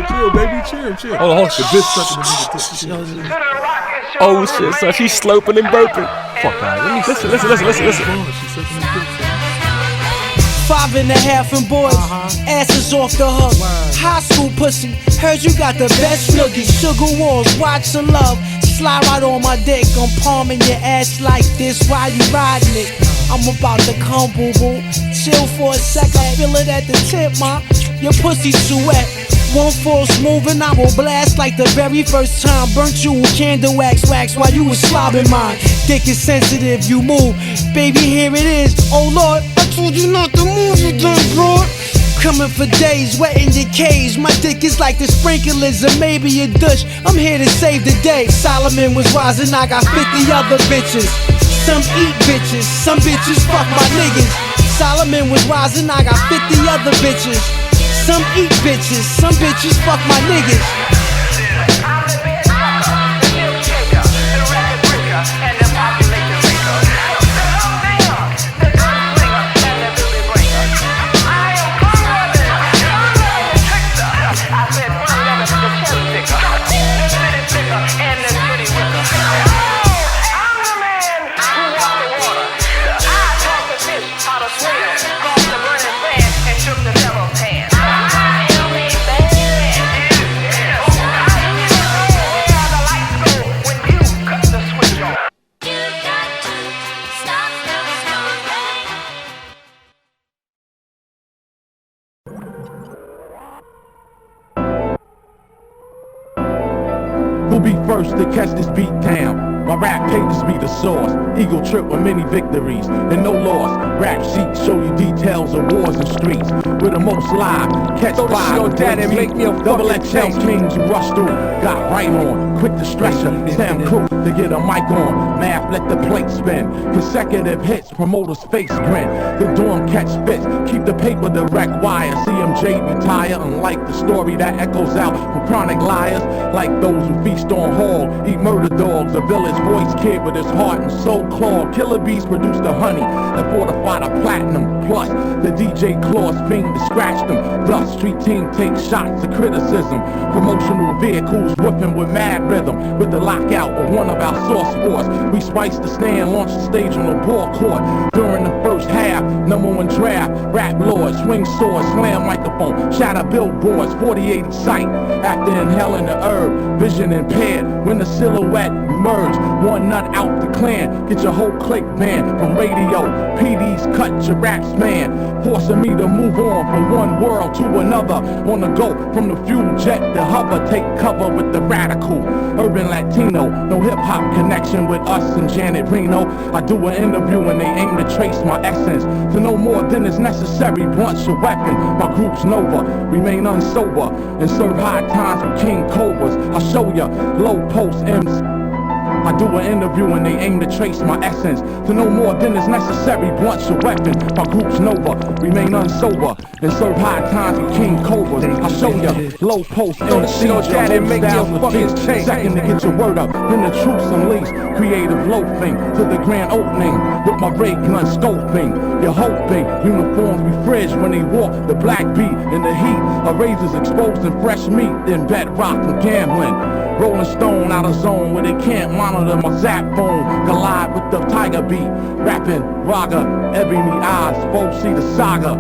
Chill, baby, chill. Hold on, the bitch sucking the nigga. Oh shit, son, she's slurping and burping. Fuck out, let me listen. She's sucking his dick. 5.5 and boys, asses off the hook. High school pussy, heard you got the best noogies. Sugar walls, watch the love. Slide right on my dick, I'm palming your ass like this while you riding it. I'm about to come, boo boo. Chill for a sec, I feel it at the tip, ma. Your pussy's too wet. One false move and I will blast like the very first time. Burnt you with candle wax while you was slobbing mine. Dick is sensitive, you move. Baby, here it is. Oh Lord, I told you not to move, you dumb broad. Coming for days, wetting your cage. My dick is like the sprinklers or maybe a douche. I'm here to save the day. Solomon was wise and I got 50 other bitches. Some eat bitches, some bitches fuck my niggas. Solomon was wise and I got 50 other bitches. Some eat bitches, some bitches fuck my niggas. Who'll be first to catch this beat down? My rap pages be the source. Eagle trip with many victories and no loss. Rap sheets show you details of wars and streets. With the most live, catch fire with dad and make me a double XL kings who rush through. Got right on, quick to stretcher, Sam crew to get a mic on. Math let the plate spin. Consecutive hits, promoters face grin. The dorm catch fits, keep the paper direct wire. CMJ retire, unlike the story that echoes out from chronic liars. Like those who feast on hog, eat murder dogs. A village voice kid with his heart and soul clawed. Killer bees produce the honey that fortify the platinum. Plus, the DJ claws fiend to scratch them. Thus, street team takes shots of criticism. Promotional vehicles whipping with mad rhythm. With the lockout of one of our source sports, we spice the stand, launch the stage on the ball court. During the first half, #1 draft, rap lords, swing swords, slam microphone, shatter billboards, 48 in sight. After inhaling the herb, vision impaired. When the silhouette emerged, one nut out the clan. Get your whole clique banned from radio. PD's cut your raps, man. Forcing me to move on from one world to another. On the go from the fuel jet to hover. Take cover with the radical urban Latino. No hip hop connection with us and Janet Reno. I do an interview and they aim to trace my essence. To know more than is necessary, blunt's your weapon. My group's Nova, remain unsober and serve high times with King Cobras. I'll show ya low post M's. I do an interview and they aim to trace my essence. To know more than is necessary, blunt's your weapon. My group's Nova, remain unsober and serve high times with King Cobras. I'll show ya low post MC. Make your fucking change. Second to get your word up, then the truth's unleashed. Creative loafing to the grand opening with my ray gun scoping. You're hoping uniforms be fridge when they walk the black beat in the heat. A razors exposed in fresh meat, then bedrock from gambling. Rolling Stone out of zone where they can't monitor my zap phone. Collide with the tiger beat. Rapping Raga, ebony eyes, folks see the saga.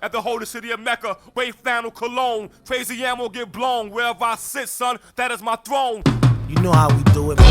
At the holy city of Mecca, wave flannel cologne. Crazy yam will get blown. Wherever I sit, son, that is my throne. You know how we do it, man.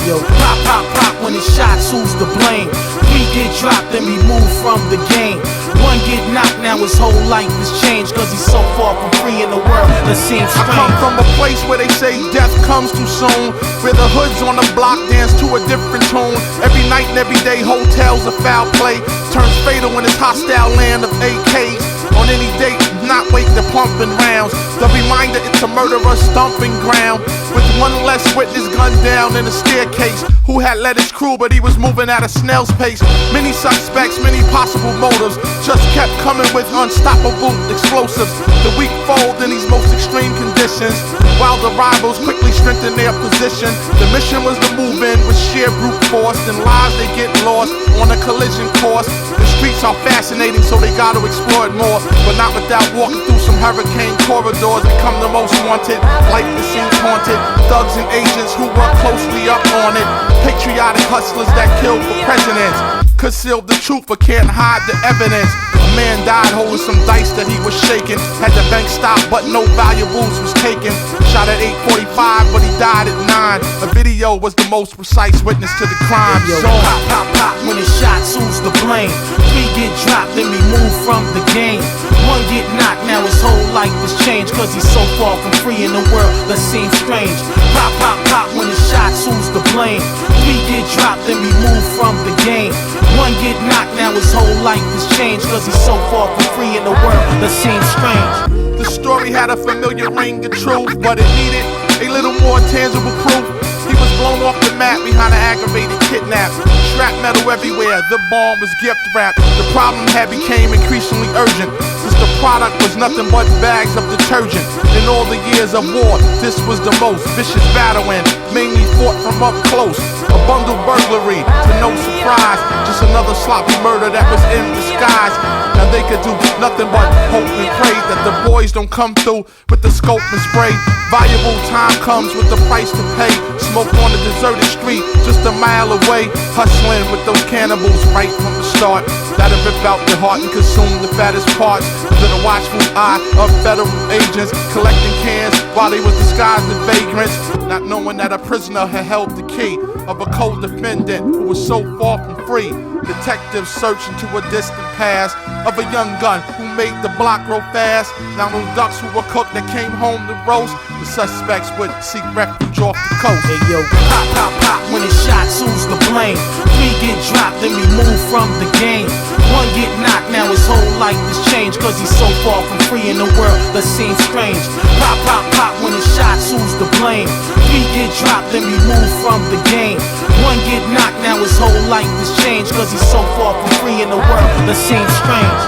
Yo, pop, pop, pop when it's shots, who's to blame? 3 get dropped, then we move from the game. 1 get knocked, now his whole life has changed. Cause he's so far from free in the world, that seems strange. I come from a place where they say death comes too soon. Where the hoods on the block dance to a different tune. Every night and every day, hotels a foul play. Turns fatal in this hostile land of AKs. On any date, not wait the pumping rounds. The reminder it's a murderer's stomping ground. With one less witness gunned down in the staircase. Who had led his crew, but he was moving at a snail's pace. Many suspects, many possible motives. Just kept coming with unstoppable explosives. The weak fold in these most extreme conditions. While the rivals quickly strengthened their position. The mission was to move in with sheer brute force. And lives they get lost on a collision course. The streets are fascinating, so they gotta explore it more. But not without walking through some hurricane corridors. Become the most wanted, life that seems haunted. Thugs and agents who work closely up on it. Patriotic hustlers that kill for presidents. Conceal the truth but can't hide the evidence. A man died holding some dice that he was shaking. Had the bank stop but no valuables was taken. Shot at 8:45 but he died at 9. A video was the most precise witness to the crime. Yo, pop, pop, pop when it's shots, who's to blame? 3 get dropped, then we move from the game. 1 get knocked, now his whole life has changed. Cause he's so far from free in the world, that seems strange. Pop, pop, pop when it's shots, who's to blame? 3 get dropped, then we move from the game. 1 get knocked, now his whole life has changed. Cause he's so far from free in the world, that seems strange. The story had a familiar ring of truth, but it needed a little more tangible proof. He was blown off the map behind an aggravated kidnap. Strap metal everywhere, the bomb was gift wrapped. The problem had became increasingly urgent, since the product was nothing but bags of detergent. In all the years of war, this was the most vicious battling, mainly fought from up close. A bundle burglary, to no surprise, just another sloppy murder that was in disguise. Now they could do nothing but hope and pray that the boys don't come through with the scope and spray. Valuable time comes with the price to pay. Smoke on a deserted street, just a mile away. Hustling with those cannibals right from the start. That'll rip out your heart and consume the fattest parts. Under the watchful eye of federal agents collecting cans while they was disguised in vagrants, not knowing that a prisoner had held the key of a co-defendant who was so far from free. Detectives search into a distant past of a young gun who made the block grow fast. Now those ducks who were cooked that came home to roast, the suspects would seek refuge off the coast. Hey yo, pop, pop, pop, when it's shots, who's to blame? 3 get dropped, then we move from the game. 1 get knocked, now his whole life has changed, cause he's so far from free in a world that seems strange. Pop, pop, pop, when it's shots, who's to blame? 3 get dropped, then we move from the game. 1 get knocked, now his whole life has changed, cause he's so far from free in a world that seems strange.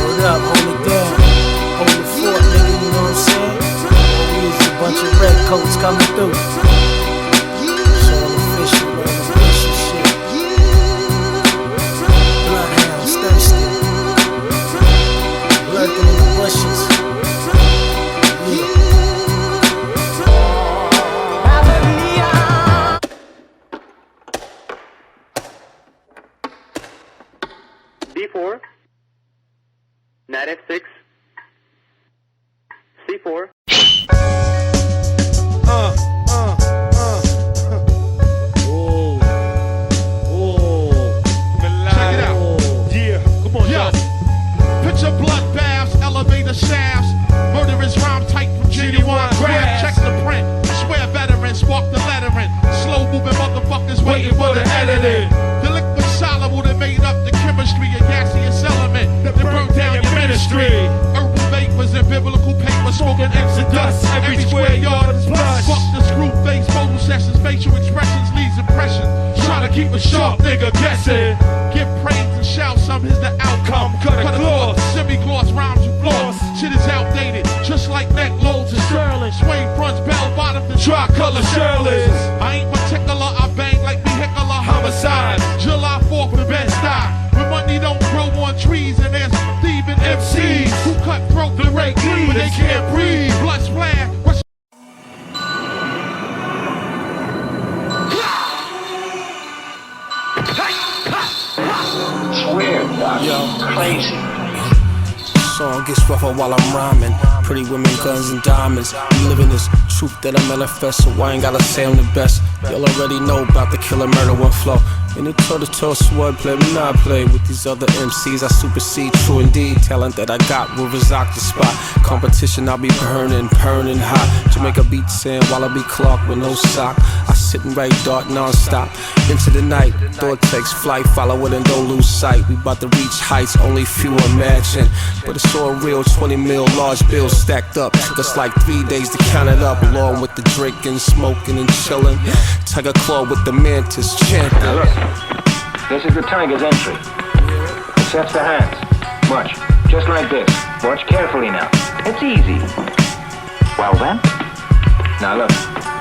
Hold up, hold it down, hold the fort, nigga, you know what I'm saying? Always a bunch of red coats coming through. It's all official, man, official shit. Bloodhounds thirsty, lurking in the bushes. B4, Nat F6, C4. Check it out. Yeah, come on, yo. Picture bloodbaths, elevator shafts, murderous rhyme type from genuine grab. Check the print, swear veteran, spark the lettering. Slow moving motherfuckers waiting for the editing. The liquid soluble that made up the chemistry, a gaseous element that burned down your ministry. Herbal vapors and biblical papers, smoking exodus. Every square yard is blood. Fuck the screw face, photo sessions, facial expressions, leaves impressions. Trying to keep a sharp nigga guessing. Give praise and shout, some is the outcome. Cut a cloth, semi-gloss rhymes with floss. Shit is outdated, just like neck loads of sterling. Swing fronts, bell bottom, the tri-color Shirley's. I ain't particular, I bang like vehicular homicide. July 4th with Bed-Stuy. When money don't grow on trees and there's thieving MCs who cut throat the rake leaves, but they can't breathe. Blood splash. It's weird, Doc. Yo. Crazy. Song gets rougher while I'm rhyming. Pretty women, guns, and diamonds. I'm living this truth that I manifest, so I ain't gotta say I'm the best. Y'all already know about the killer murder one flow. In the toe-to-toe sword play, when I play with these other MCs, I supersede true indeed. Talent that I got will reside the spot. Competition, I'll be burning hot. Jamaica beat sand while I be Clark with no sock. I sit and write dark non-stop. Into the night, thought takes flight, follow it and don't lose sight. We bout to reach heights only few imagine. But it's all real, 20 mil large bills stacked up. Took us like 3 days to count it up, along with the drinking, smoking, and chilling. Tiger Claw with the mantis chanting. Now look, this is the tiger's entry. It sets the hands. Watch, just like this. Watch carefully now. It's easy. Well then. Now look,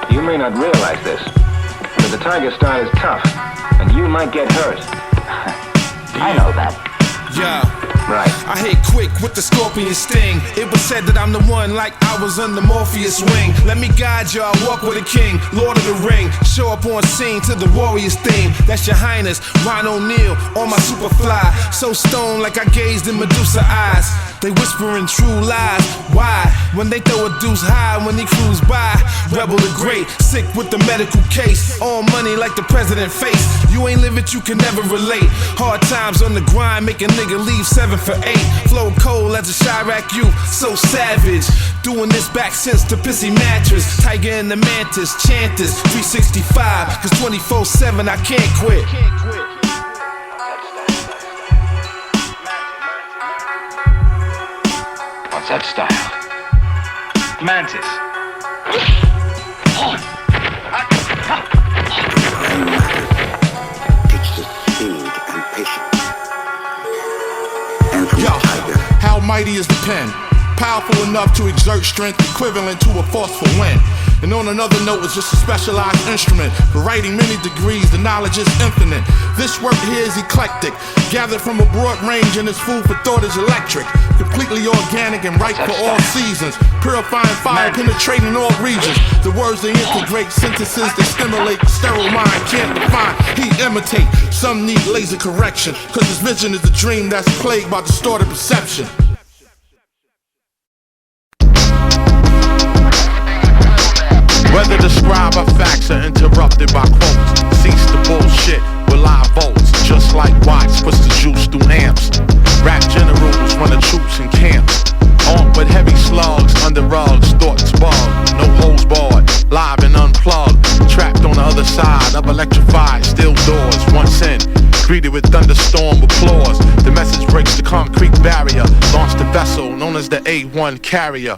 you may not realize this, but the tiger style is tough, and you might get hurt. I know that. Yeah. Right. I hit quick with the scorpion sting. It was said that I'm the one, like I was on the Morpheus wing. Let me guide y'all, walk with a king, Lord of the Ring. Show up on scene to the Warriors theme. That's your highness, Ron O'Neal on my super fly. So stoned like I gazed in Medusa eyes. They whispering true lies. Why? When they throw a deuce high when he cruise by. Rebel the great, sick with the medical case. All money like the president face. You ain't live it, you can never relate. Hard times on the grind, make a nigga leave 7 for 8. Flow cold as a Chirac youth, so savage. Doing this back since the pissy mattress. Tiger and the mantis, chant this 365, cause 24/7 I can't quit. What's that style? Mantis. It's the speed and patience. And from Yo, the tiger. how mighty is the pen? Powerful enough to exert strength equivalent to a forceful wind. And on another note, it's just a specialized instrument. For writing many degrees, the knowledge is infinite. This work here is eclectic, gathered from a broad range, and its food for thought is electric. Completely organic and ripe for all seasons. Purifying fire, penetrating all regions. The words they integrate, sentences that stimulate. Sterile mind can't define, he imitate. Some need laser correction, cause his vision is a dream that's plagued by distorted perception. Described by facts are interrupted by quotes. Cease the bullshit with live votes. Just like Watts puts the juice through amps. Rap generals run the troops in camps. Armed with heavy slugs under rugs, thoughts bug. No holes barred, live and unplugged. Trapped on the other side of electrified steel doors. Once in, greeted with thunderstorm applause. The message breaks the concrete barrier. Launched the vessel known as the A1 carrier.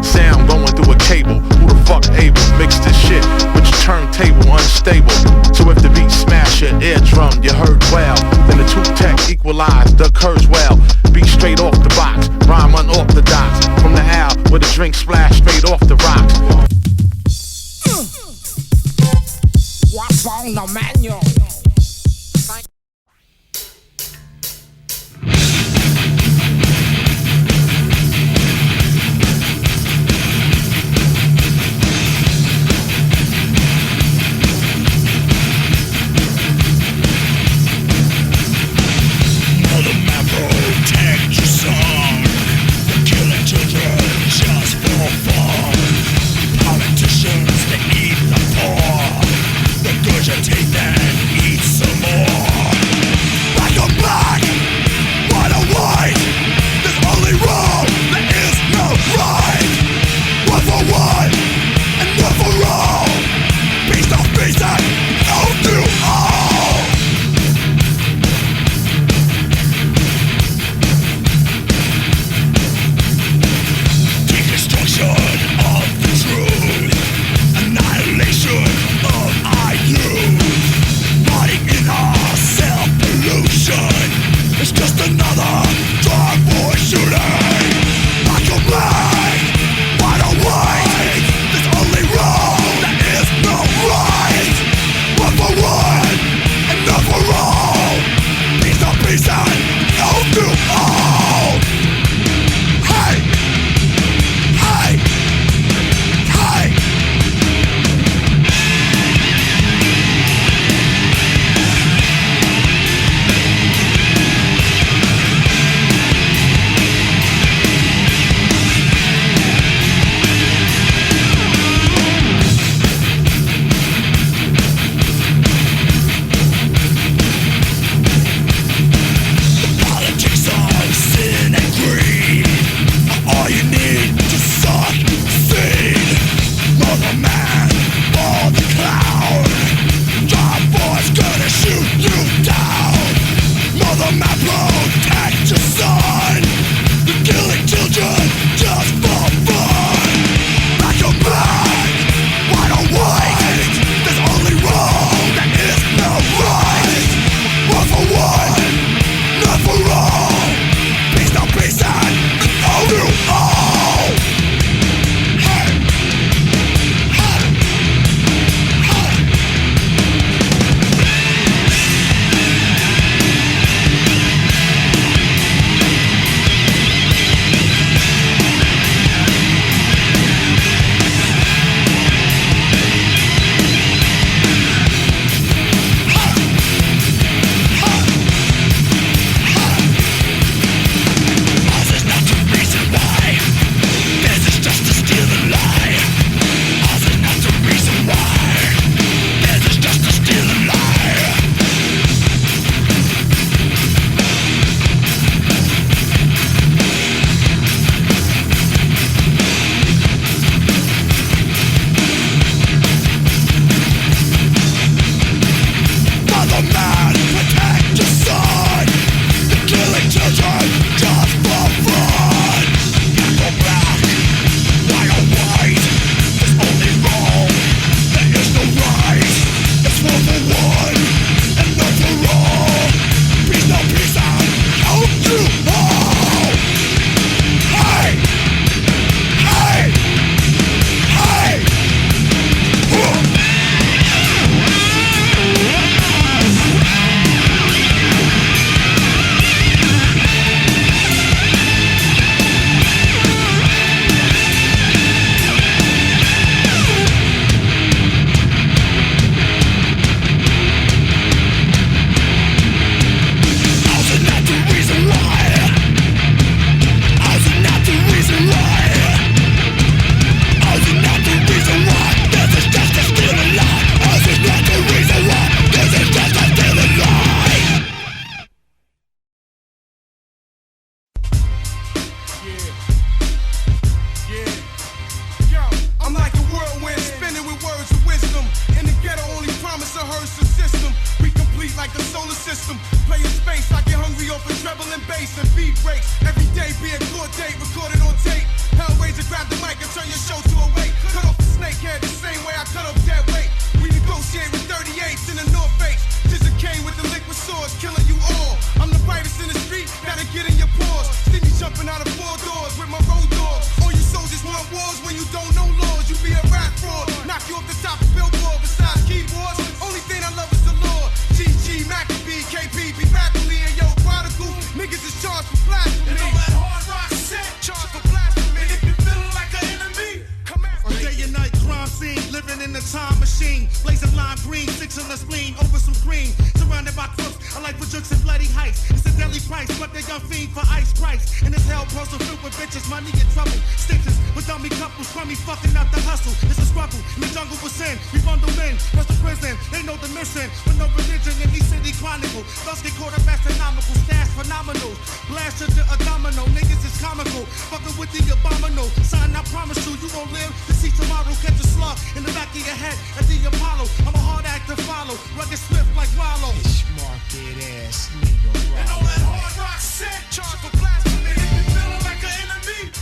Sound going through a cable. Who the fuck able? Mix this shit with your turntable unstable. So if the beat smash your eardrum, you heard well. Then the two tech equalize the curves well. Beat straight off the box, rhyme unorthodox. From the owl where the drink splash straight off the rocks. What's on the menu? when you don't know laws, you be a rap fraud. Knock you off the top of Billboard besides keyboards. Only thing I love is the Lord. GG, Maccabee, KP, be faculty, and yo, prodigal. Niggas is charged for blasphemy. And all that hard rock shit, charged for blasphemy. And if you feeling like an enemy, come after me. Day and night crime scene, living in the time machine. Blazing lime green, 6 on the spleen, over some cream. Surrounded by crooks, I like for jokes and bloody heights. It's a deadly price, but they gon' fiend for ice price. And this hell puzzle filled with bitches, money and trouble. Stitches with dummy couples, crummy fucking up the hustle. It's a struggle, in the jungle with sin. We bundle in, rest of prison, they know the mission. With no religion in these city chronicle. Thus get caught up astronomical, stash phenomenal. Blast to a domino, niggas is comical. Fucking with the abominable. Son, I promise you, you gon' live to see tomorrow. Catch a slug in the back of your head at the Apollo. I'm a hard act to follow, rugged swift like Wallow. Market ass nigga. And all that hard rock shit, charged for blasphemy. If you feeling like an enemy.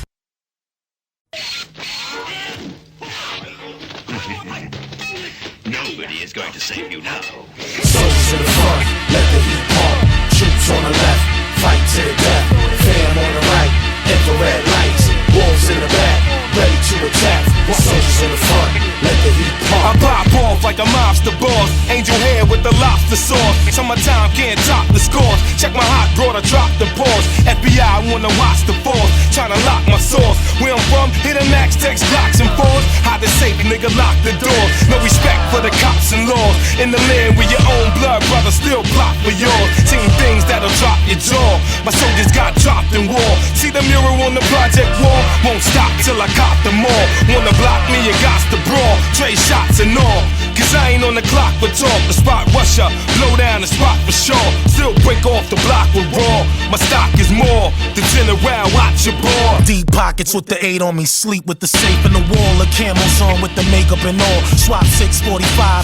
Nobody is going to save you now. Soldiers in the front, let the heat pump. Troops on the left, fight to the death. Fam on the right, infrared lights. Wolves in the back, ready to attack. Soldiers in the front, let the heat pump. I pop off like a mobster boss. Angel hair with the lobster sauce. Summertime can't top the scores. Check my hot broad, I drop the pause. FBI wanna watch the force. Tryna lock my source. Where I'm from, hit a max, text blocks and fours. Hide the safe, nigga, lock the doors. No respect for the cops and laws. In the land with your own blood, brother, still plot for yours. Seen things that'll drop your jaw. My soldiers got dropped in war. See the mural on the project wall? Won't stop till I cop them all. Wanna block me, you got to brawl. Trade shots and all. Cause I ain't on the clock for talk. The spot rusher, blow down the spot for sure. Still break off the block with raw. My stock is more than 10 around, watch your ball. Deep pockets with the 8 on me, sleep with the safe in the wall. The camos on with the makeup and all. Swap 645,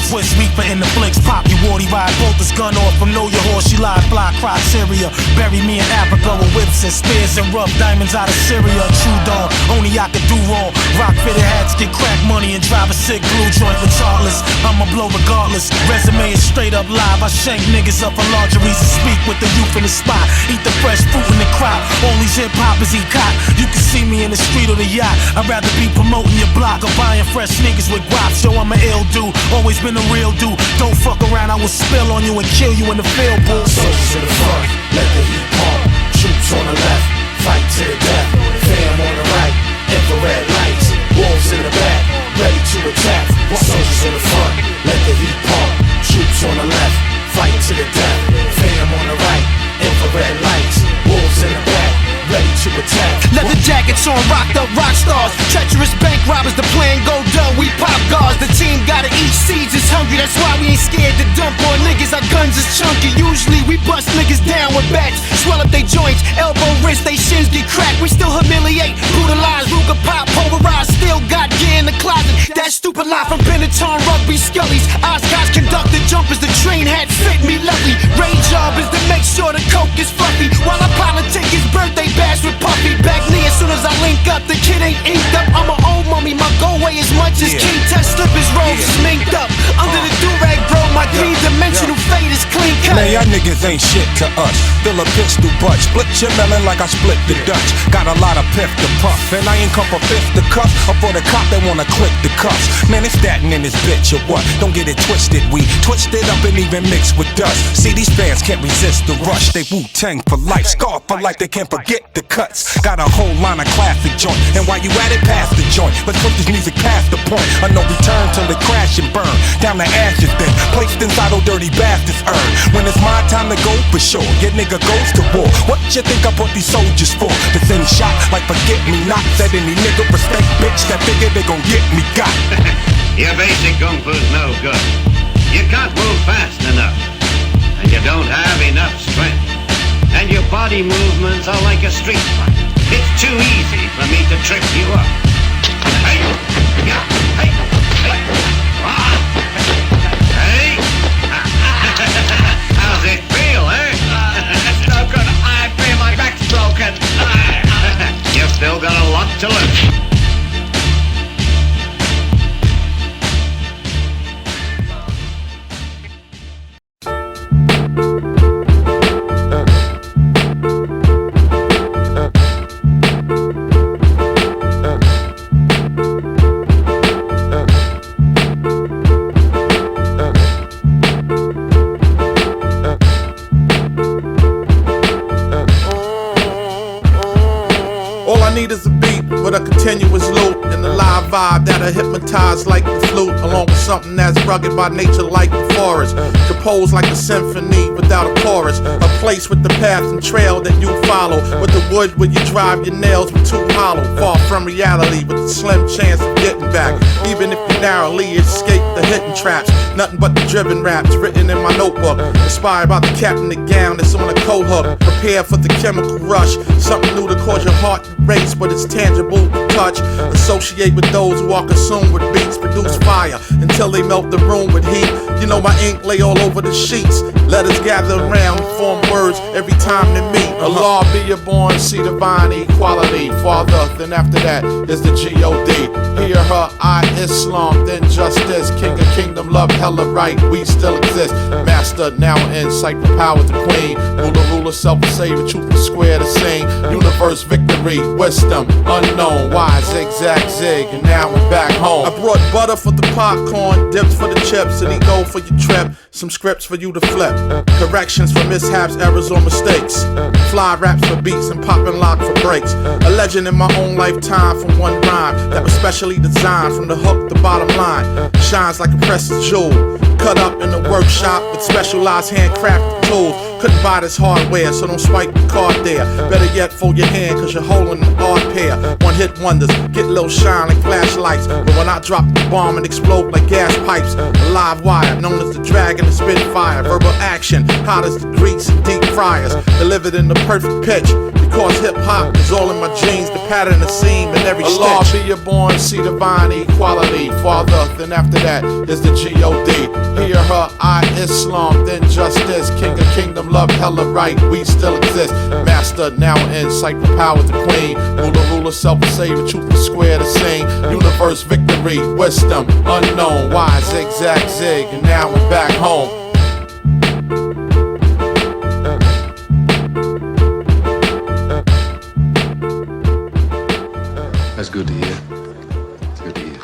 twist reaper in the flicks. Pop you warty ride, bolt this gun off from know your horse. She live fly criteria. Bury me in Africa with whips and spears and rough diamonds out of Syria. True dawn, only I could do wrong. Rock fitted hats, get crack money and drive a sick blue joint regardless. I'ma blow regardless. Resume is straight up live. I shank niggas up for lingeries and speak with the youth in the spot. Eat the fresh fruit in the crop. All these hip hoppers eat cot. You can see me in the street or the yacht. I'd rather be promoting your block or buying fresh sneakers with guaps. Yo, I'm an ill dude, always been a real dude. Don't fuck around, I will spill on you and kill you in the field, boo. Soldiers in the front, let the heat pump. Troops on the left, fight to the death. Fam on the right, infrared lights. Wolves in the back, ready to attack. Soldiers in the front, let the heat pump. Troops on the left, fight to the death. Fam on the right, infrared lights. Wolves in the back, ready to attack. Leather jackets on, rocked up rock stars. Treacherous bank robbers, the plan go dumb. We pop guards, the team gotta eat seeds. It's hungry, that's why we ain't scared to dump on niggas. Our guns is chunky. Usually we bust niggas down with bats. Swell up they joints, elbow, wrist, they shins get cracked. We still humiliate, brutalize, Ruger pop, pulverize. Still got gear in the closet. That stupid lie from Benetton rugby scullies. Oscars conducted jumpers, the train had fit me lovely. Ray job is to make sure the coke is fluffy. While I politic his birthday bash with Puffy. Back knee as soon as I link up, the kid ain't inked up. I'm an old mummy, my go weigh as much as King Tut. Slip his robes is minked up. Under the do-rag, bro, my three-dimensional fade is clean cut. Man, y'all niggas ain't shit to us. Fill a pistol butt, split your melon like I split the Dutch. Got a lot of piff to puff, and I ain't come for fifth to cuff, or for the cop that wanna click the cuffs. Man, it's that in this bitch or what? Don't get it twisted, we twist it up and even mix with dust. See, these fans can't resist the rush. They Wu-Tang for life, scar for life, they can't forget the cuts. Got a whole line of classic joint, and while you at it, pass the joint. Let's put this music past the point. I no return till it crash and burn down to ashes, then placed inside old dirty bastards urn. When it's my time to go, for sure, your nigga goes to war. What you think I put these soldiers for? To send shot like forget me not. That any nigga respect bitch that figure they gon' get me got. Your basic kung fu's no good. You can't move fast enough, and you don't have enough strength. And your body movements are like a street fight. It's too easy for me to trip you up. Hey, yeah, hey, hey, ah, hey. How's it feel, eh? It's no good. I feel my back's broken. You've still got a lot to learn. vibe that'll hypnotize like the flute, along with something that's rugged by nature like the forest. Composed like a symphony without a chorus. A place with the path and trail that you follow, with the wood where you drive your nails with too hollow. Far from reality with a slim chance of getting back, even if you narrowly escape the hitting traps. Nothing but the driven raps written in my notebook, inspired by the cap and the gown that's on a coat hook. Prepare for the chemical rush, something new to cause your heart to race, but it's tangible to touch. Associate with those who are consumed with beats, produce fire until they melt the room with heat. You know my ink lay all over the sheets. Letters gather around and form words every time they meet. Allah be your born, see divine equality. Farther than after that is the G.O.D. Hear her, I Islam, then justice. King of kingdom, love, hella right, we still exist. Master, now in sight, power the queen. Ruler, self-save, truth is square the same. Universe, victory, wisdom, unknown. Why, zigzag, zig, and now we're back home. I brought butter for the popcorn, dips for the chips, and go for your trip. Some scripts for you to flip. Corrections for mishaps, errors, or mistakes. Fly raps for beats and poppin' lock for breaks. A legend in my own lifetime from one rhyme that was specially designed from the hook to bottom line. Shines like a precious jewel, cut up in the workshop with specialized handcrafted tools. Couldn't buy this hardware, so don't swipe the card there. Better yet, fold your hand, cause you're holding an odd pair. One hit wonders, get a little shine like flashlights. But when I drop the bomb and explode like gas pipes, a live wire, known as the dragon and spitfire. Verbal action, hot as the grease and deep fryers. Delivered in the perfect pitch, because hip-hop is all in my genes. The pattern, the seam, and every stitch. Allah be your born, see divine equality. Farther than after that is the G.O.D. Hear her, I Islam, then justice. King of kingdom, love, hella right, we still exist. Master, now in sight, power the queen. Ruler, self-save, truth is square the same. Universe, victory, wisdom, unknown. Why, zigzag, zig, and now we're back home. That's good to hear. It's good to hear.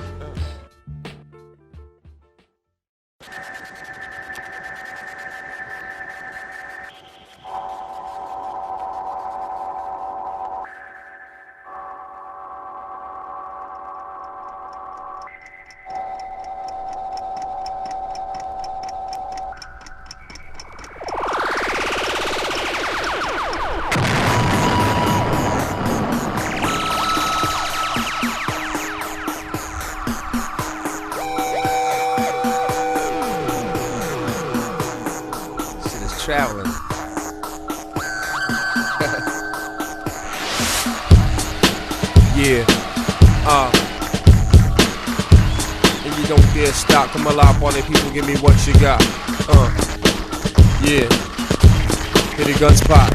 Traveling. Yeah. And you don't dare stop. Come alive, all the people, give me what you got. Yeah. Hit the guns pop.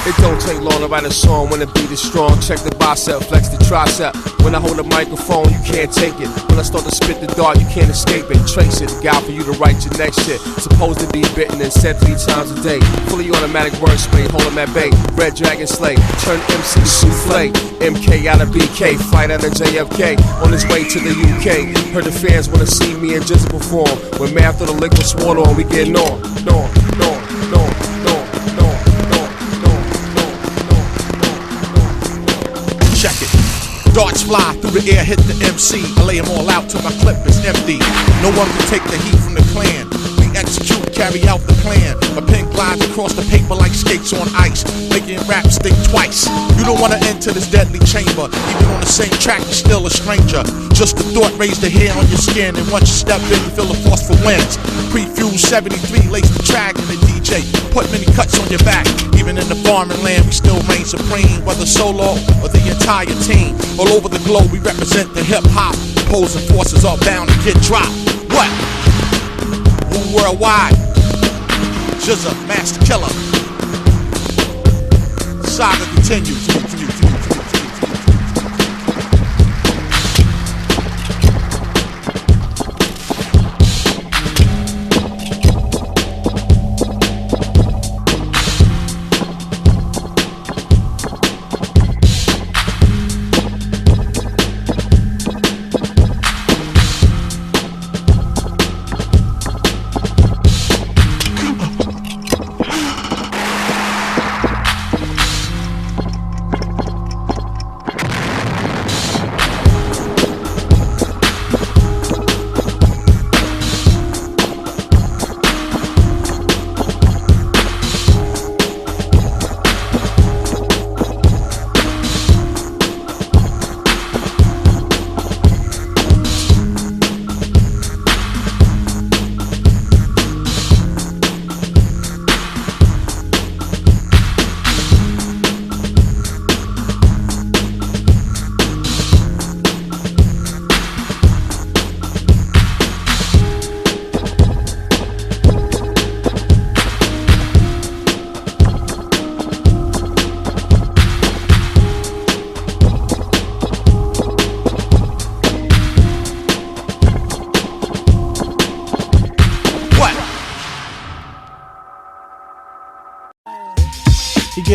It don't take long to write a song when the beat is strong. Check the bicep, flex the tricep. When I hold a microphone, you can't take it. When I start to spit the dart, you can't escape it. Trace it, guide for you to write your next shit. Supposed to be bitten and said 3 times a day. Fully automatic wordplay, hold 'em at bay. Red Dragon Slay, turn MC to souffle. MK out of BK, flight out of JFK. On his way to the UK. Heard the fans wanna see me and GZA perform. When math or the liquid sword on, we getting on. Check it. Darts fly through the air, hit the MC. I lay them all out till my clip is empty. No one can take the heat from the clan. We execute, carry out the plan. My pen glides across the paper like skates on ice, making raps think twice. You don't wanna enter this deadly chamber. Even on the same track, you're still a stranger. Just the thought raised the hair on your skin, and once you step in, you feel the force for winds. Pre-fused 73, lace the track, and the DJ put many cuts on your back. Even in the farming land, we still reign supreme, whether solo or the entire team. All over the globe, we represent the hip-hop. Opposing forces are bound to get dropped. What? Who worldwide? GZA, master killer. Saga continues.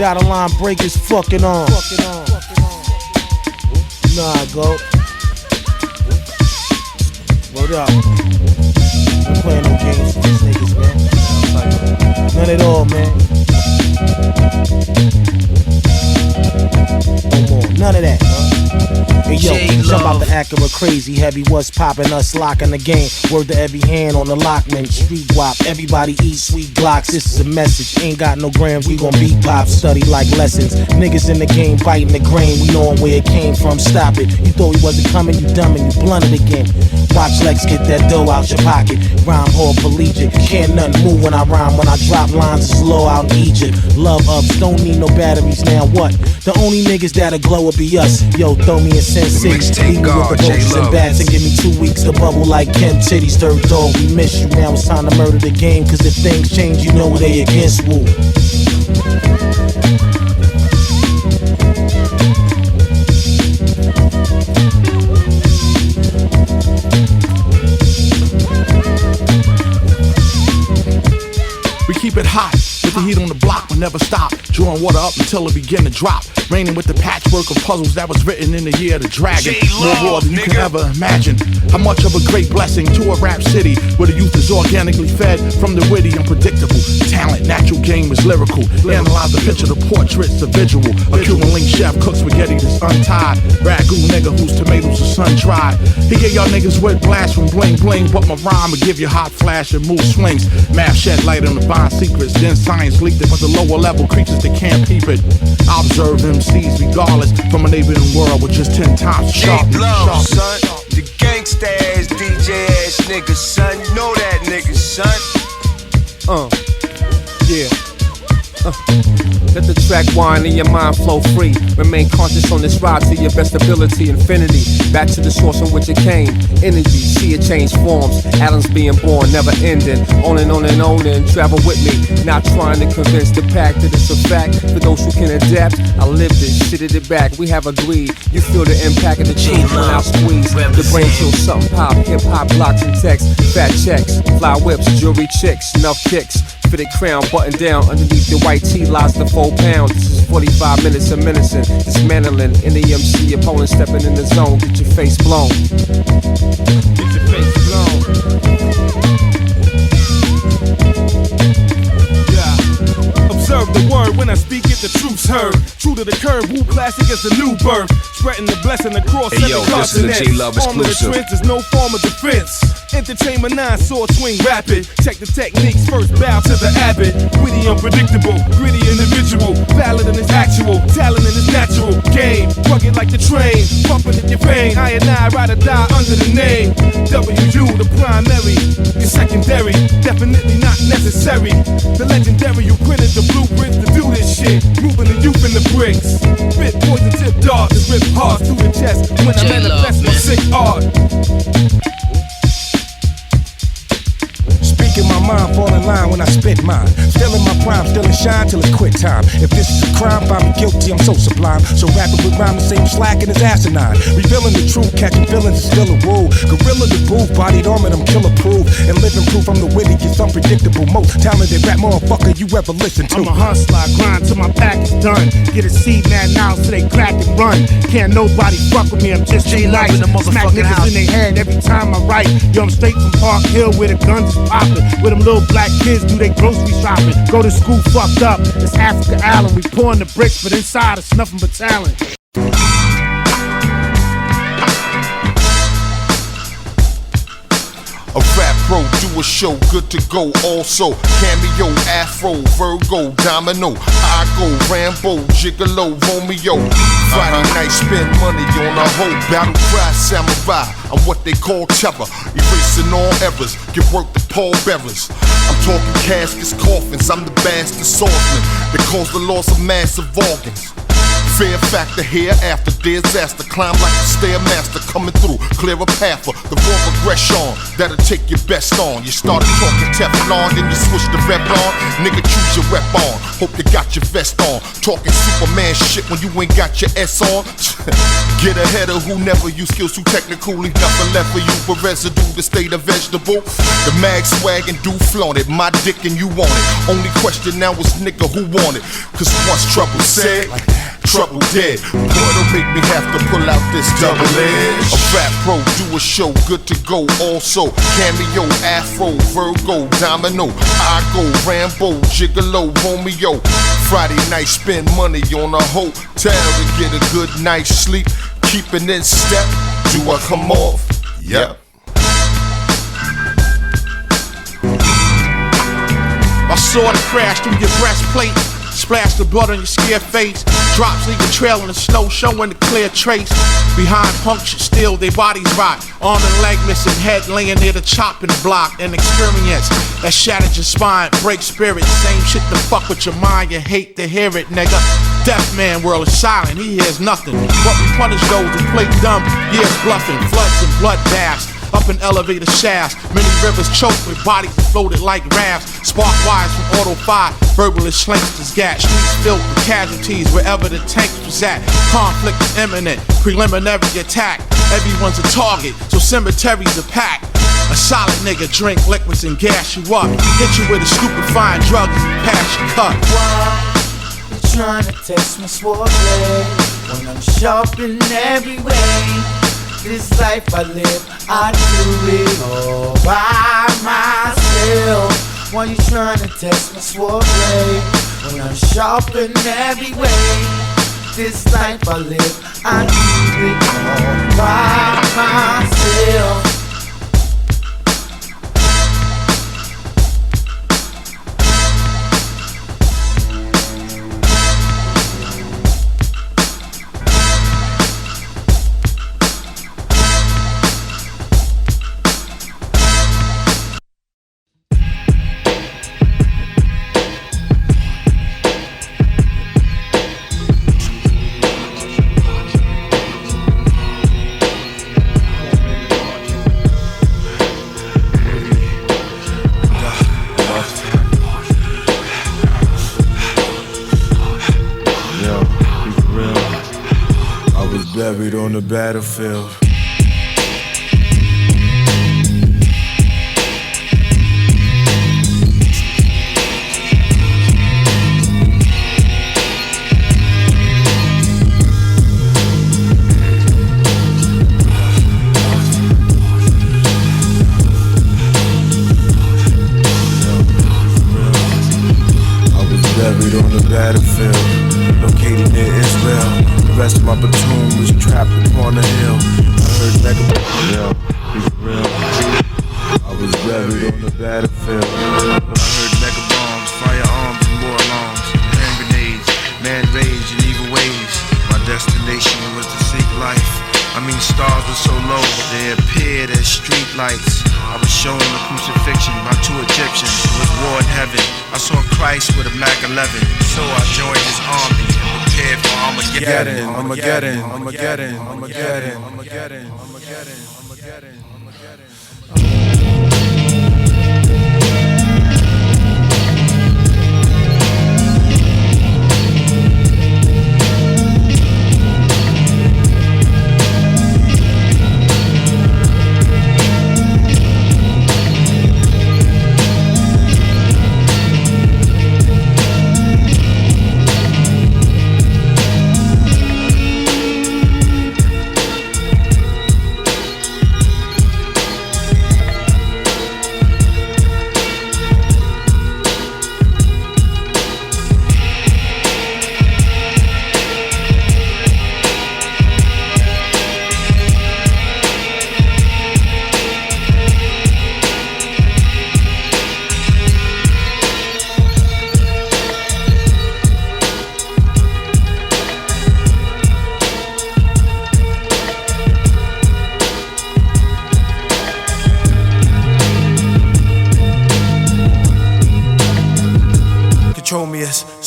get out of line, break his fucking arm. Nah, go. Word up. We're playing no games with these niggas, man. None at all, man. No more. None of that. Hey yo, jump out the Acura crazy heavy. What's poppin'? Us locking the game. Word to every hand on the lockman. Street wop. Everybody eat sweet Glocks. This is a message. Ain't got no grams. We gon' beat pop. Study like lessons. Niggas in the game biting the grain. We knowin' where it came from. Stop it. You thought we wasn't coming. You dumb and you blunted again. Watch Lex get that dough out your pocket. Rhyme hall collegiate. Can't nothing move when I rhyme. When I drop lines, it's low out in Egypt. Love ups. Don't need no batteries. Now what? The only niggas that'll glow will be us. Yo, throw me a Sin City. Leave me with the bolts and bats and give me 2 weeks to bubble like Ken Titties. Third dog, we miss you. Now it's time to murder the game. Cause if things change, you know they against Woo. We keep it hot, with the heat on the block, we'll never stop. Drawing water up until it begin to drop. Raining with the patchwork of puzzles that was written in the year of the dragon. More raw than you can ever imagine. How much of a great blessing to a rap city where the youth is organically fed from the witty, unpredictable. Talent, natural game is lyrical. Analyze the picture, the portrait's a visual. A Cuban link chef cooks spaghetti that's untied. Ragu nigga whose tomatoes are sun dried. He gave y'all niggas wet blast from bling bling, but my rhyme will give you hot flash and mood swings. Math shed light on the bond secrets, then science leaked it, but the lower level creatures that can't peep it. I observe MCs regardless from a neighboring world with just 10 times sharp. Love, son. The gangsta ass, DJ ass nigga, son. You know that nigga, son. Yeah. Let the track wind and your mind flow free. Remain conscious on this ride to your best ability. Infinity, back to the source from which it came. Energy, see it change forms. Atoms being born, never ending. On and on and on and travel with me. Not trying to convince the pack that it's a fact. For those who can adapt, I live this, shitted it back. We have agreed. You feel the impact of the truth when I squeeze. The brain feels something pop. Hip hop blocks and text. Fat checks, fly whips, jewelry chicks, enough kicks. Fitted crown, button down. Underneath the white tee lies the 4 pounds. This is 45 minutes of menacing, dismantling. In the MC, opponent stepping in the zone. Get your face blown. Get your face blown. Yeah. Observe the word when I speak it, the truth's heard. True to the curve, Woo classic is the new birth. Spreading the blessing across hey, yo, this is a J-Love exclusive. The trench is no form of defense. Entertainment 9 sword swing rapid. Check the techniques first, bow to the abbot. Witty, unpredictable, gritty individual. Valid in his actual, talent in his natural game. Rugged like the train, pumping in your pain. I and I ride or die under the name WU, the primary. Your secondary, definitely not necessary. The legendary, you printed the blueprints to do this shit. Moving the youth in the bricks. Spit poison tip darts and rip hearts through the chest when I manifest my sick art. Speaking my mind, fall in line when I spit mine. Still in my prime, still in shine till it's quit time. If this is a crime, find me guilty, I'm so sublime. So rapping with rhyme, the same slack and it's asinine. Revealing the truth, catching villains is still a rule. Gorilla the booth, bodied armor, I'm killer proof. And living proof, I'm the wittiest, unpredictable, most talented rap motherfucker you ever listen to. I'm a hustler, I grind till my pack is done. Get a seed man now so they crack and run. Can't nobody fuck with me, I'm just too nice. Smack niggas in their head every time I write. Yo, I'm straight from Park Hill where the guns is poppin'. Where them little black kids do their grocery shopping. Go to school fucked up, it's Africa Island. We pouring the bricks, but inside it's nothing but talent. A rap pro, do a show, good to go also. Cameo, Afro, Virgo, Domino, I go, Rambo, Gigolo, Romeo. Friday night, spend money on a hoe. Battle cry, samurai, I'm what they call chopper. Erasing all errors, give work to Paul Bearers. I'm talking caskets, coffins, I'm the bastard swordsman that caused the loss of massive organs. Fear factor here after disaster. Climb like a stairmaster coming through. Clear a path for the raw aggression that'll take your best on. You started talking Teflon, then you switch the Revlon. Nigga, choose your rep on. Hope you got your vest on. Talking Superman shit when you ain't got your S on. Get ahead of who never use skills too technical. Leave nothing left for you but residue to stay the vegetable. The mag swag and do flaunt it. My dick and you want it. Only question now is nigga who want it. Cause once trouble said, trouble dead. Boy, don't make me have to pull out this double edge. A rap pro, do a show, good to go. Also, cameo, afro, Virgo, domino. I go, Rambo, Gigolo, Romeo. Friday night, spend money on a hotel to get a good night's sleep. Keeping in step, do I come off? Yep. I saw the crash through your breastplate. Splash the blood on your scared face. Drops leave a trail in the snow, showing a clear trace. Behind punctured steel, their bodies rot. Arm and leg missing, head laying near the chopping block. An experience that shattered your spine, break spirit. Same shit to fuck with your mind, you hate to hear it, nigga. Deaf man world is silent, he hears nothing. But we punish those who play dumb, years bluffing. Floods and blood baths. Up in elevator shafts, many rivers choked with bodies that floated like rafts. Spark wires from auto fire, verbalist slingsters gat. Streets filled with casualties wherever the tank was at. Conflict is imminent, preliminary attack. Everyone's a target, so cemeteries are packed. A solid nigga drink liquids and gas you up. Hit you with a stupefying drug and pass your cut. Why you trying to test my sword blade when I'm sharp in every way? This life I live, I do it all by myself. Why you trying to test my sword blade when I'm sharp in every way? This life I live, I do it all by myself. Buried on the battlefield. I was buried on the battlefield, located near Israel. The rest of my platoon was trapped upon a hill. I heard mega real, be real. I was buried on the battlefield. I heard mega bombs, firearms, and more alarms, hand grenades, mad rage and evil ways. My destination was to seek life. I mean, stars were so low, they appeared as street lights. I was shown the crucifixion by two Egyptians. It was war in heaven. I saw Christ with a Mac 11, so I joined his army. Prepared for Armageddon. Armageddon. Armageddon. Armageddon. Armageddon. Armageddon. Armageddon.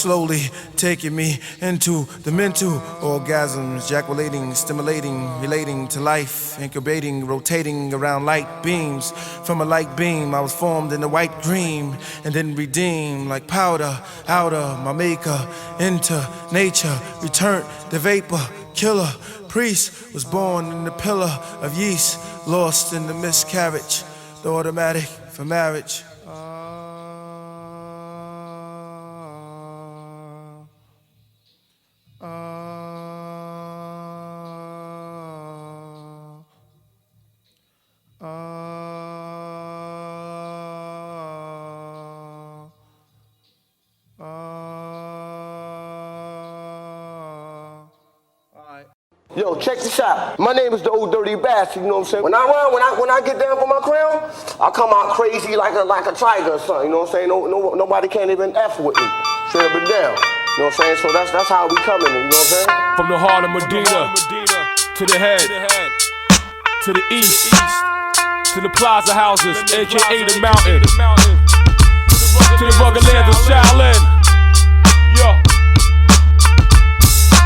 slowly taking me into the mental orgasms, ejaculating, stimulating, relating to life, incubating, rotating around light beams. From a light beam I was formed in a white dream, and then redeemed like powder out of my maker, into nature, returned the vapor killer. Priest was born in the pillar of yeast, lost in the miscarriage, the automatic for marriage. Yo, check this out. My name is the old dirty bastard, you know what I'm saying? When I run, when I get down for my crown, I come out crazy like a tiger or something, you know what I'm saying? Nobody can't even F with me. Straight up and down. You know what I'm saying? So that's how we coming, you know what I'm saying? From the heart of Medina to the head, to the east, to the plaza houses, aka the mountain, to the rugged lands of Shaolin. Yo,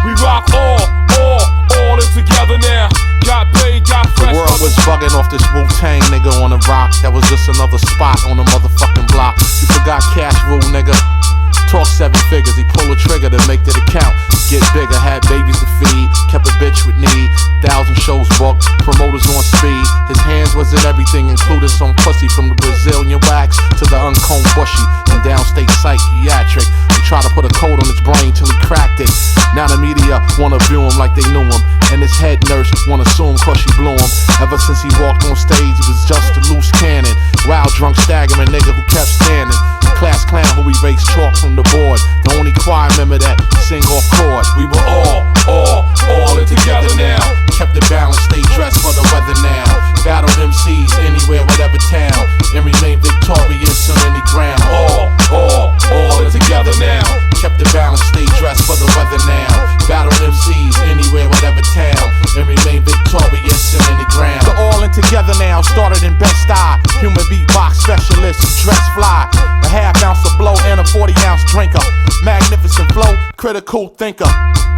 we rock all in together now. Got paid, got fresh. The world was bugging off this Wu-Tang nigga on a rock. That was just another spot on the motherfucking block. You forgot cash rule, nigga. Talk 7 figures, he pull a trigger to make that account. Get bigger, had babies to feed, kept a bitch with need. 1,000 shows booked, promoters on speed. His hands was in everything, including some pussy from the Brazilian wax to the uncombed bushy and downstate psychiatric. He tried to put a code on his brain till he cracked it. Now the media wanna view him like they knew him, and his head nurse wanna sue him cause she blew him. Ever since he walked on stage, he was just a loose cannon. Wild, drunk, staggering nigga who kept standing. Class clown who erased chalk from the board. The only choir member that sing off chord. We were all in together now. Kept the balance, stayed dressed for the weather now. Battled MCs anywhere, whatever town, and remained victorious on any ground. All in together now. Kept the balance, stayed dressed for the weather now. Battled MCs anywhere, whatever town, and remained victorious on any ground. The all in together now started in Bed-Stuy. Human beatbox specialist who dress fly. A half ounce of blow and a 40-ounce drinker. Magnificent flow, critical thinker.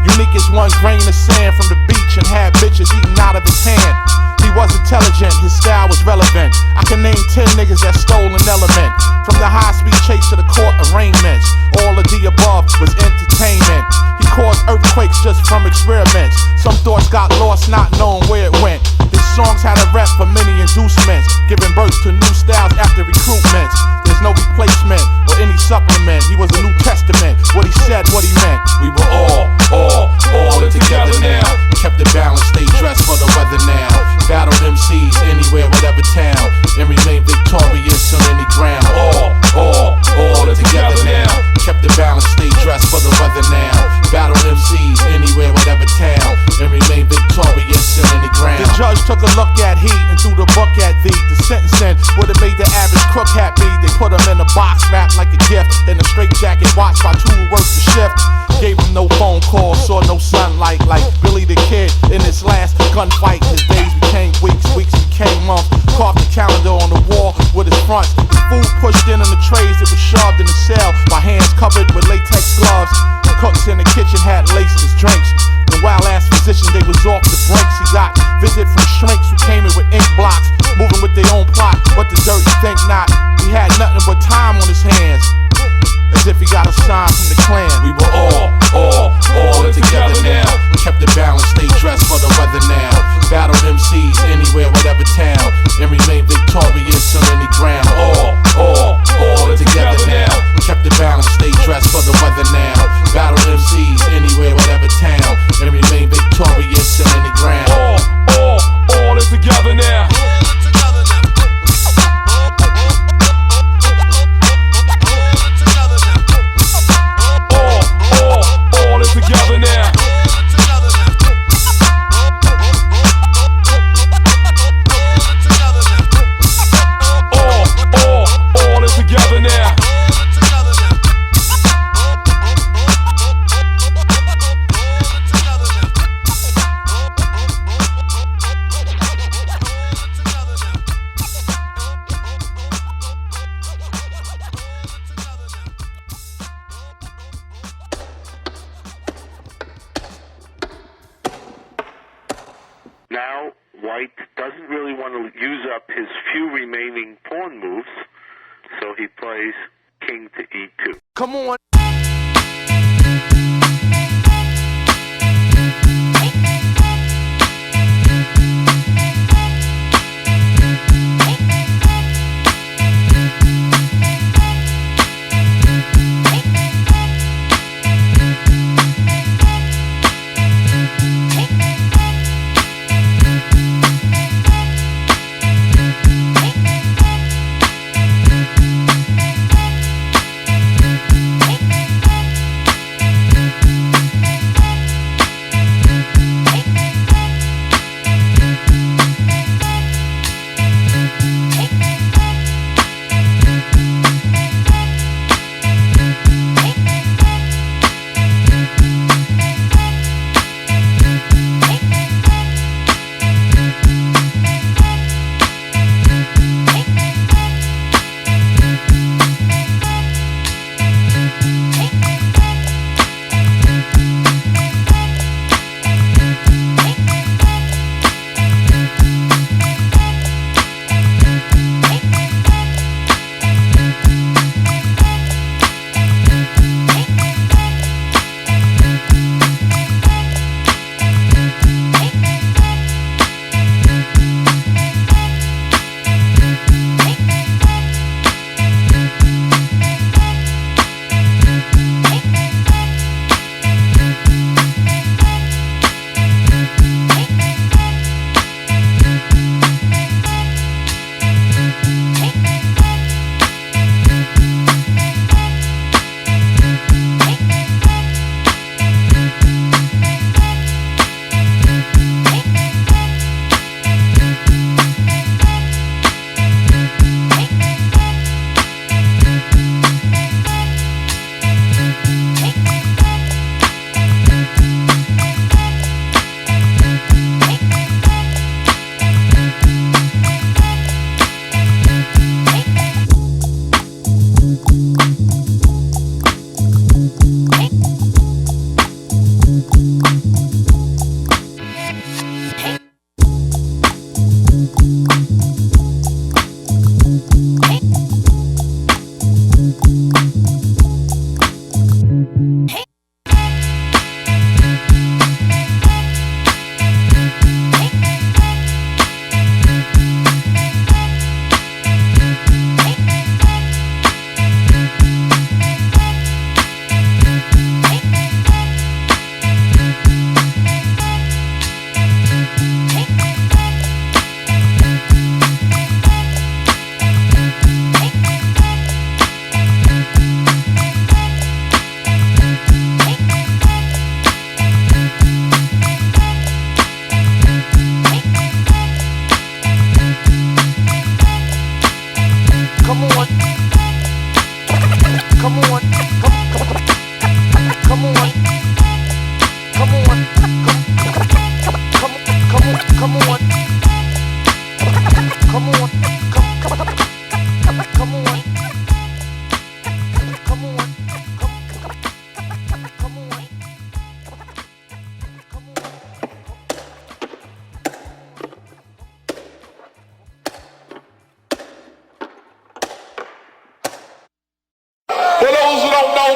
Unique as 1 grain of sand from the beach and had bitches eating out of his hand. He was intelligent, his style was relevant. I can name 10 niggas that stole an element. From the high-speed chase to the court arraignments, all of the above was entertainment. He caused earthquakes just from experiments. Some thoughts got lost not knowing where it went. His songs had a rep for many inducements, giving birth to new styles after recruitments. There's no replacement or any supplement. He was a New Testament, what he said, what he meant. We were all in together now. Kept the balance, stayed dressed for the weather now. Battled MCs anywhere, whatever town, and remained victorious on any ground. All in together now. Kept the balance, stayed dressed for the weather now. Battled MCs anywhere, whatever town, and remained victorious on any ground. The judge took a look at he and threw the book at thee. The sentencing would have made the average crook happy. They put him in a box wrapped like a gift, in a straight jacket watched by 2 who worked the shift. Gave him no phone call, saw no sunlight like Billy the Kid in his last gunfight. His days became weeks, weeks became months. Carved the calendar on the wall with his fronts. His food pushed in on the trays that was shoved in the cell. My hands covered with latex gloves. The cooks in the kitchen had laced his drinks. The wild ass physicians, they was off the brinks. He got visit from shrinks who came in with ink blocks, moving with their own plot, but the dirty think not. He had nothing but time on his hands, as if he got a sign from the clan. We were all in together now. Kept the balance, stayed dressed for the weather now. Battled MCs anywhere, whatever town, and remained victorious on any ground. All in together now. Kept the balance, stayed dressed for the weather now. Battled MCs anywhere, whatever town, and remained victorious on any ground. All in Now, White doesn't really want to use up his few remaining pawn moves, so he plays king to e2. Come on.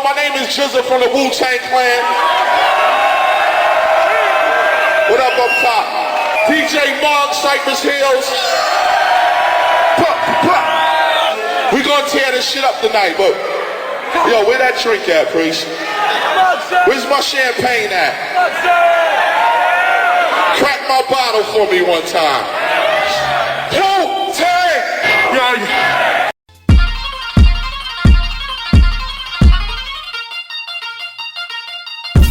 My name is GZA from the Wu-Tang Clan. What up top? DJ Mark, Cypress Hills. We gonna tear this shit up tonight, but yo, where that drink at, priest? Where's my champagne at? Crack my bottle for me one time. Wu-Tang! Yo.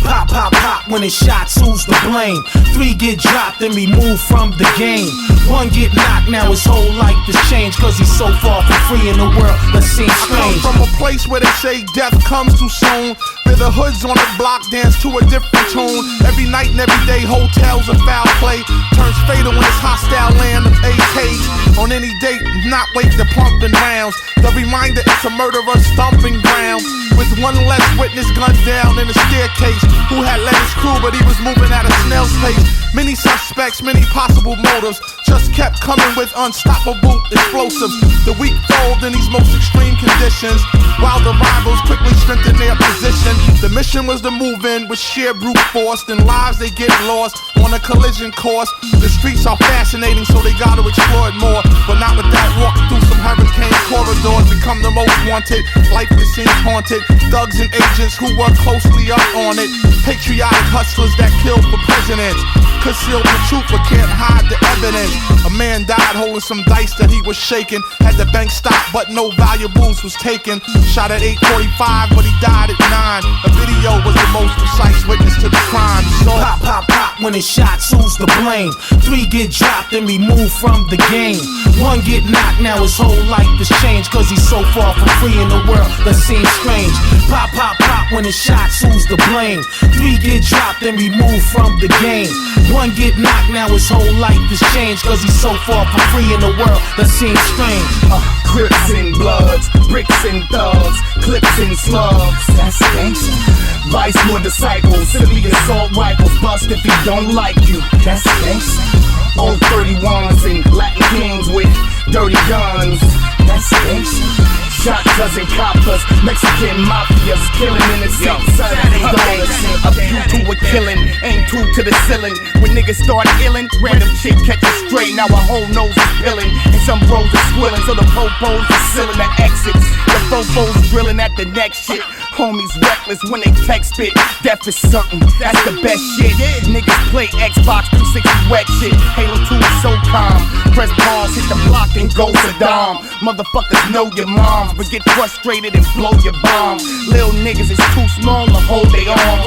Pop, pop, pop when it's shots, who's to blame? 3 get dropped and removed from the game. 1 get knocked, now his whole life has changed, cause he's so far from free in a world that seems strange. I come from a place where they say death comes too soon, where the hoods on the block dance to a different tune. Every night and every day, hotels and foul play turns fatal in this hostile land of AKs. On any date, not wait to pumping rounds. The reminder it's a murderer's stomping ground, with 1 less witness gunned down in a staircase, who had led his crew but he was moving at a snail's pace. Many suspects suspects, many possible motives. Just kept coming with unstoppable explosives. The weak fold in these most extreme conditions, while the rivals quickly strengthened their position. The mission was to move in with sheer brute force, and lives they get lost on a collision course. The streets are fascinating, so they gotta explore it more. But not with that, walking through some hurricane corridors, become the most wanted. Life that seems haunted. Thugs and agents who work closely up on it. Patriotic hustlers that kill for presidents. Conceal the truth but can't hide the evidence. A man died holding some dice that he was shaking. Had the bank stopped but no valuables was taken. Shot at 8:45 but he died at 9. A video was the most precise witness to the crime. So pop, pop, pop when it's shots, who's to blame? 3 get dropped and removed from the game. 1 get knocked, now his whole life has changed. Cause he's so far from free in the world that seems strange. Pop, pop, pop when it's shots, who's to blame? 3 get dropped and removed from the game. 1 get knocked, now his whole life has changed. Cause he's so far from free in the world that seems strange. Crips and bloods, bricks and thugs, clips and slugs. That's gangsta. Vice more disciples, simply assault rifles. Bust if he don't like you. That's gangsta. Old 31s and Latin kings with dirty guns. That's gangsta. Shotguns and coppers, Mexican mafias, killing innocent sons. A few to a killing, aim 2 to the ceiling. When niggas start illin', random chick catch a stray. Now a whole nose is peeling, and some bros are squilling. So the popos are sealing the exits. The fofos drilling at the next shit. Homies reckless when they text it. Death is certain, that's the best shit. Niggas play Xbox 360 wet shit. Halo 2 is so calm. Press pause, hit the block and go Saddam. Motherfuckers know your moms, but get frustrated and blow your bomb. Little niggas is too small to hold they arm.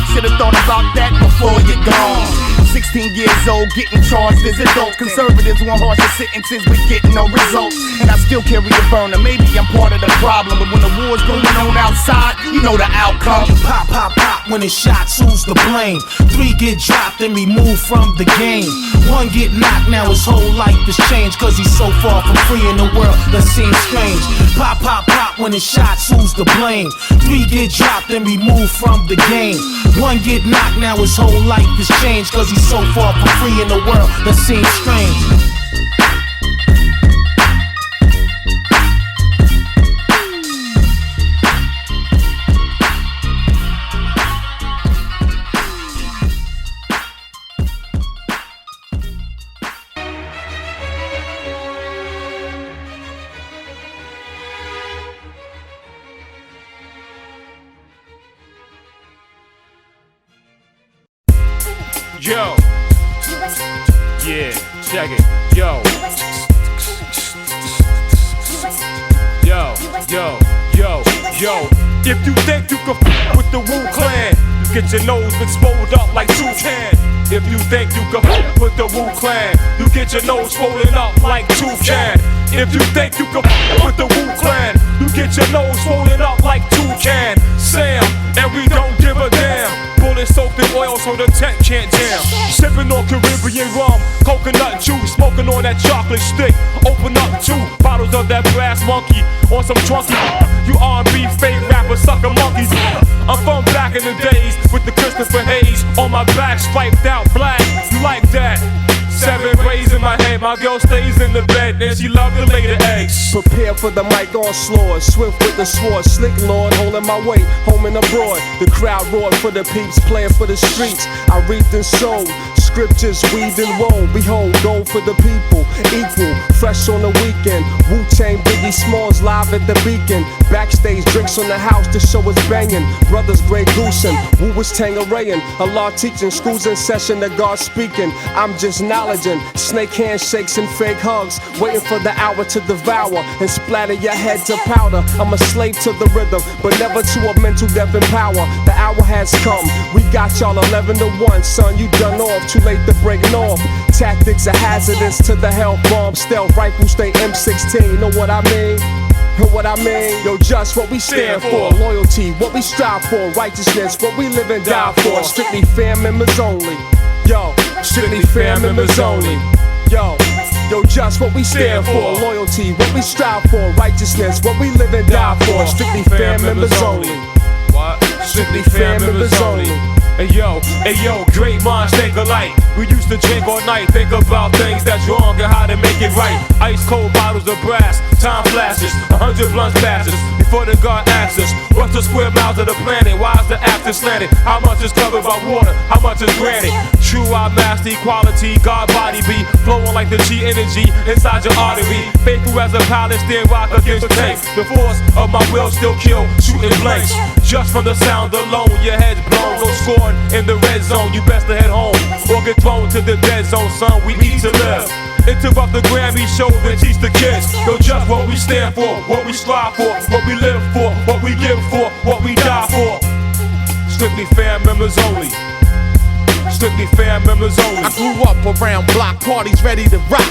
Should've thought about that before you're gone. 16 years old, getting charged as adults. Conservatives want harsher sentences, but getting no results. And I still carry a burner, maybe I'm part of the problem. But when the war's going on outside, you know the outcome. Pop, pop, pop when it's shots, who's to blame? 3 get dropped and removed from the game. 1 get knocked, now his whole life has changed. Cause he's so far from free in the world that seems strange. Pop, pop, pop when it's shots, who's to blame? 3 get dropped and removed from the game. 1 get knocked, now his whole life has changed. Cause he's so far from free in the world that seems strange. Yo, yeah, check it, yo, if you think you can f with the Wu Clan, you get your nose exploded up like Toucan. If you think you can f with the Wu Clan, you get your nose swollen up like Toucan. If you think you can f with the Wu Clan, you get your nose swollen up like Toucan. Sam, and we don't give a damn. Bullets soaked in oil so the tent can't jam. Sipping on Caribbean rum, coconut juice, smoking on that chocolate stick. Open up 2 bottles of that brass monkey on some trunky. You R&B fake rapper sucker monkeys. I'm from back in the days with the Christopher Hayes on my back, striped out black. You like that? 7 braids in my head, my girl stays in the bed, and she love to lay the eggs. Prepare for the mic onslaught, swift with the sword, slick lord, holding my weight, home and abroad. The crowd roared for the peeps, playing for the streets. I reaped and sowed, scriptures weaved and wove. Behold, gold for the people, equal, fresh on the weekend. Wu-Tang, Biggie Smalls live at the Beacon. Backstage drinks on the house, the show is banging. Brothers Grey Goosen, Wu was Tangarayan. Allah teaching, schools in session, the God speaking. I'm just knowledgeing, snake handshakes and fake hugs, waiting for the hour to devour and splatter your head to powder. I'm a slave to the rhythm, but never to a mental death and power. The hour has come, we got y'all 11 to 1, son, you done off, too late to break north. Tactics are hazardous to the health bomb, stealth rifle stay M16, know what I mean? Know what I mean? Yo, just what we stand for. Loyalty, what we strive for. Righteousness, what we live and die for. Strictly fam members only. Yo, strictly fam members only. Yo, just what we stand for. Loyalty, what we strive for. Righteousness, what we live and die for. Strictly fam members only. Strictly fam members only. Hey yo, great minds think alike. We used to drink all night, think about things that's wrong and how to make it right. Ice cold bottles of brass, time flashes, 100 blunts passes before the guard asks us, what's the square miles of the planet? Why is the axis slanted? How much is covered by water? How much is granted? True, I master equality, God body be flowing like the G energy inside your artery. Faithful as a Palestinian rock against the tank. The force of my will still kill, shooting blanks. Just from the sound alone, your head's blown. No scoring in the red zone, you best to head home or get thrown to the dead zone, son. We need to live. Interrupt the Grammy show and teach the kids. Yo, just what we stand for, what we strive for, what we live for, what we give for, what we die for. Strictly fan members only. Strictly fan members only. I grew up around block parties ready to rock.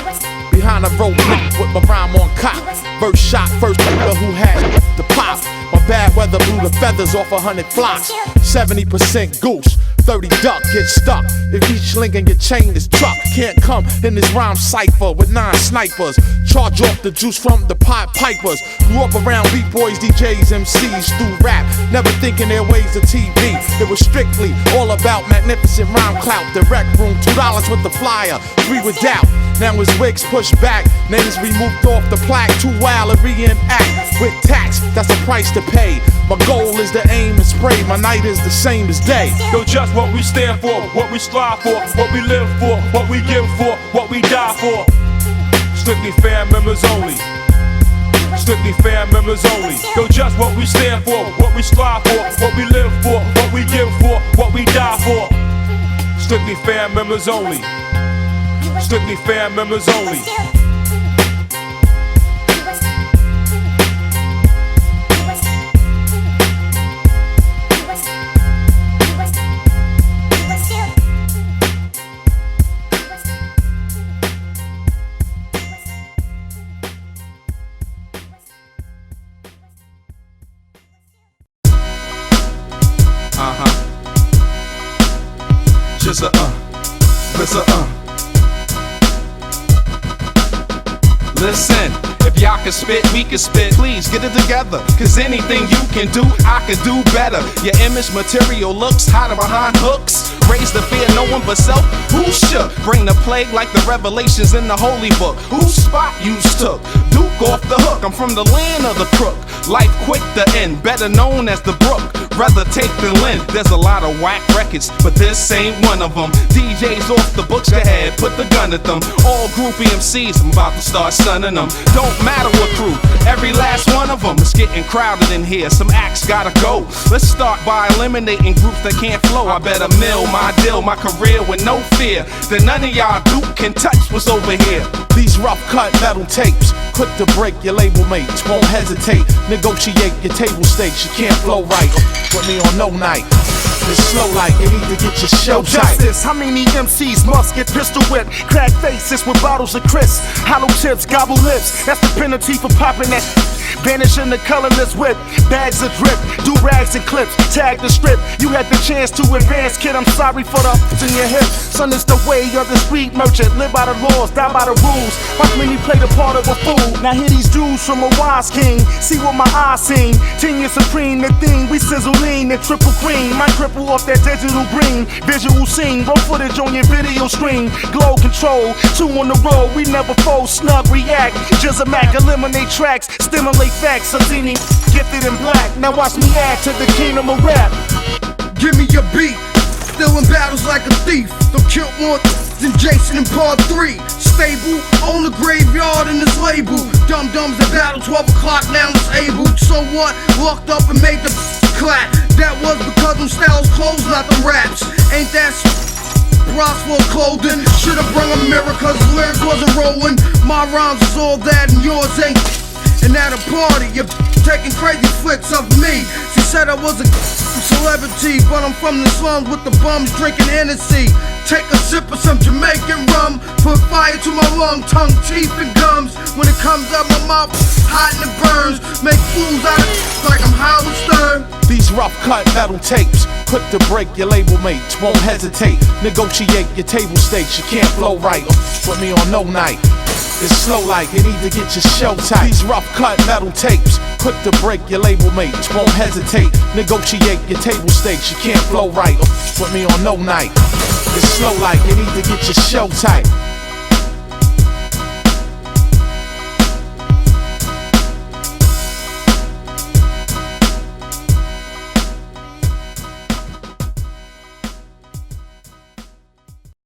Behind a road with my rhyme on cock. First shot, first nigga who had the pop. My bad weather blew the feathers off 100 flocks. 70% goose, 30 duck, get stuck. If each link in your chain is truck, can't come in this rhyme cipher with 9 snipers. Charge off the juice from the pot pipers. Grew up around beat boys, DJs, MCs through rap. Never thinking their ways of TV. It was strictly all about magnificent rhyme clout. The rec room, $2 with the flyer, 3 with doubt. Now his wigs pushed back, names removed off the plaque. Too wild to reenact with tax, that's a price to pay. My goal is to aim and spray, my night is the same as day. Yo, just what we stand for, what we strive for, what we live for, what we give for, what we die for. Strictly fan members only. Strictly fan members only. Yo, just what we stand for, what we strive for, what we live for, what we give for, what we die for. Strictly fan members only. Strictly fan members only. GZA, Listen, if y'all can spit, we can spit. Please get it together, cause anything you can do, I can do better. Your image, material, looks, hiding behind hooks. Raise the fear, no one but self. Who should bring the plague like the revelations in the holy book? Whose spot you took? Duke off the hook, I'm from the land of the crook. Life quick to end, better known as the brook. Rather take than lend. There's a lot of whack records, but this ain't one of them. DJs off the books, go ahead, put the gun at them. All groupie MCs, I'm about to start sunning them. Don't matter what crew, every last one of them is getting crowded in here. Some acts gotta go. Let's start by eliminating groups that can't flow. I better mill my deal, my career with no fear. Then none of y'all Duke can touch what's over here. These rough cut metal tapes, quick to break your label mates, won't hesitate. Negotiate your table stakes, you can't flow right. Put me on no night. It's slow like you need to get your show tight. Justice, how many MCs must get pistol whipped? Crack faces with bottles of crisp. Hollow tips, gobble lips. That's the penalty for popping that. Vanishing the colorless whip. Bags of drip, do rags and clips. Tag the strip. You had the chance to advance, kid. I'm sorry for the in your hip. Son, it's the way of the street merchant. Live by the laws, die by the rules. Watch me play the part of a fool. Now hear these dudes from a wise king. See what my eyes seen. 10 years supreme, the thing. We sizzle lean and triple cream. My cripple off that digital green. Visual scene, roll footage on your video stream. Glow control, 2 on the road. We never fold, snug react. GZA, eliminate tracks, stimulate facts. Sazini, gifted in black. Now watch me add to the kingdom of rap. Give me your beat. Still in battles like a thief. Don't kill more than Jason in part 3. Stable, own the graveyard in this label. Dum-dums at battle, 12 o'clock, now disabled. So what? Walked up and made the clap. That was because them styles closed, not them raps. Ain't that bras for clothing? Should've brung a mirror cause lyrics wasn't rolling. My rhymes is all that and yours ain't. And at a party, you're taking crazy flicks of me. She said I was a celebrity, but I'm from the slums with the bums drinking Hennessy. Take a sip of some Jamaican rum, put fire to my lung, tongue, teeth, and gums. When it comes out my mouth, hot and it burns. Make fools out of like I'm Howard Stern. These rough cut metal tapes, quick to break your label mates, won't hesitate. Negotiate your table stakes, you can't flow right. Put me on no night. It's slow like you need to get your show tight. These rough cut metal tapes, quick to break your label mates. Won't hesitate, negotiate your table stakes. You can't flow right or put me on no night. It's slow like you need to get your show tight.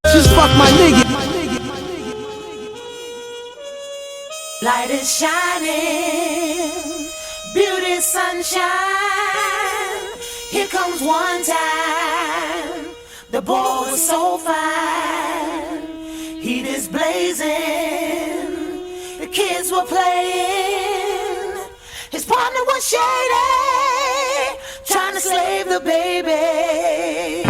Just fuck my nigga. Light is shining, beauty sunshine. Here comes one time. The boy was so fine. Heat is blazing. The kids were playing. His partner was shady, trying to slave the baby.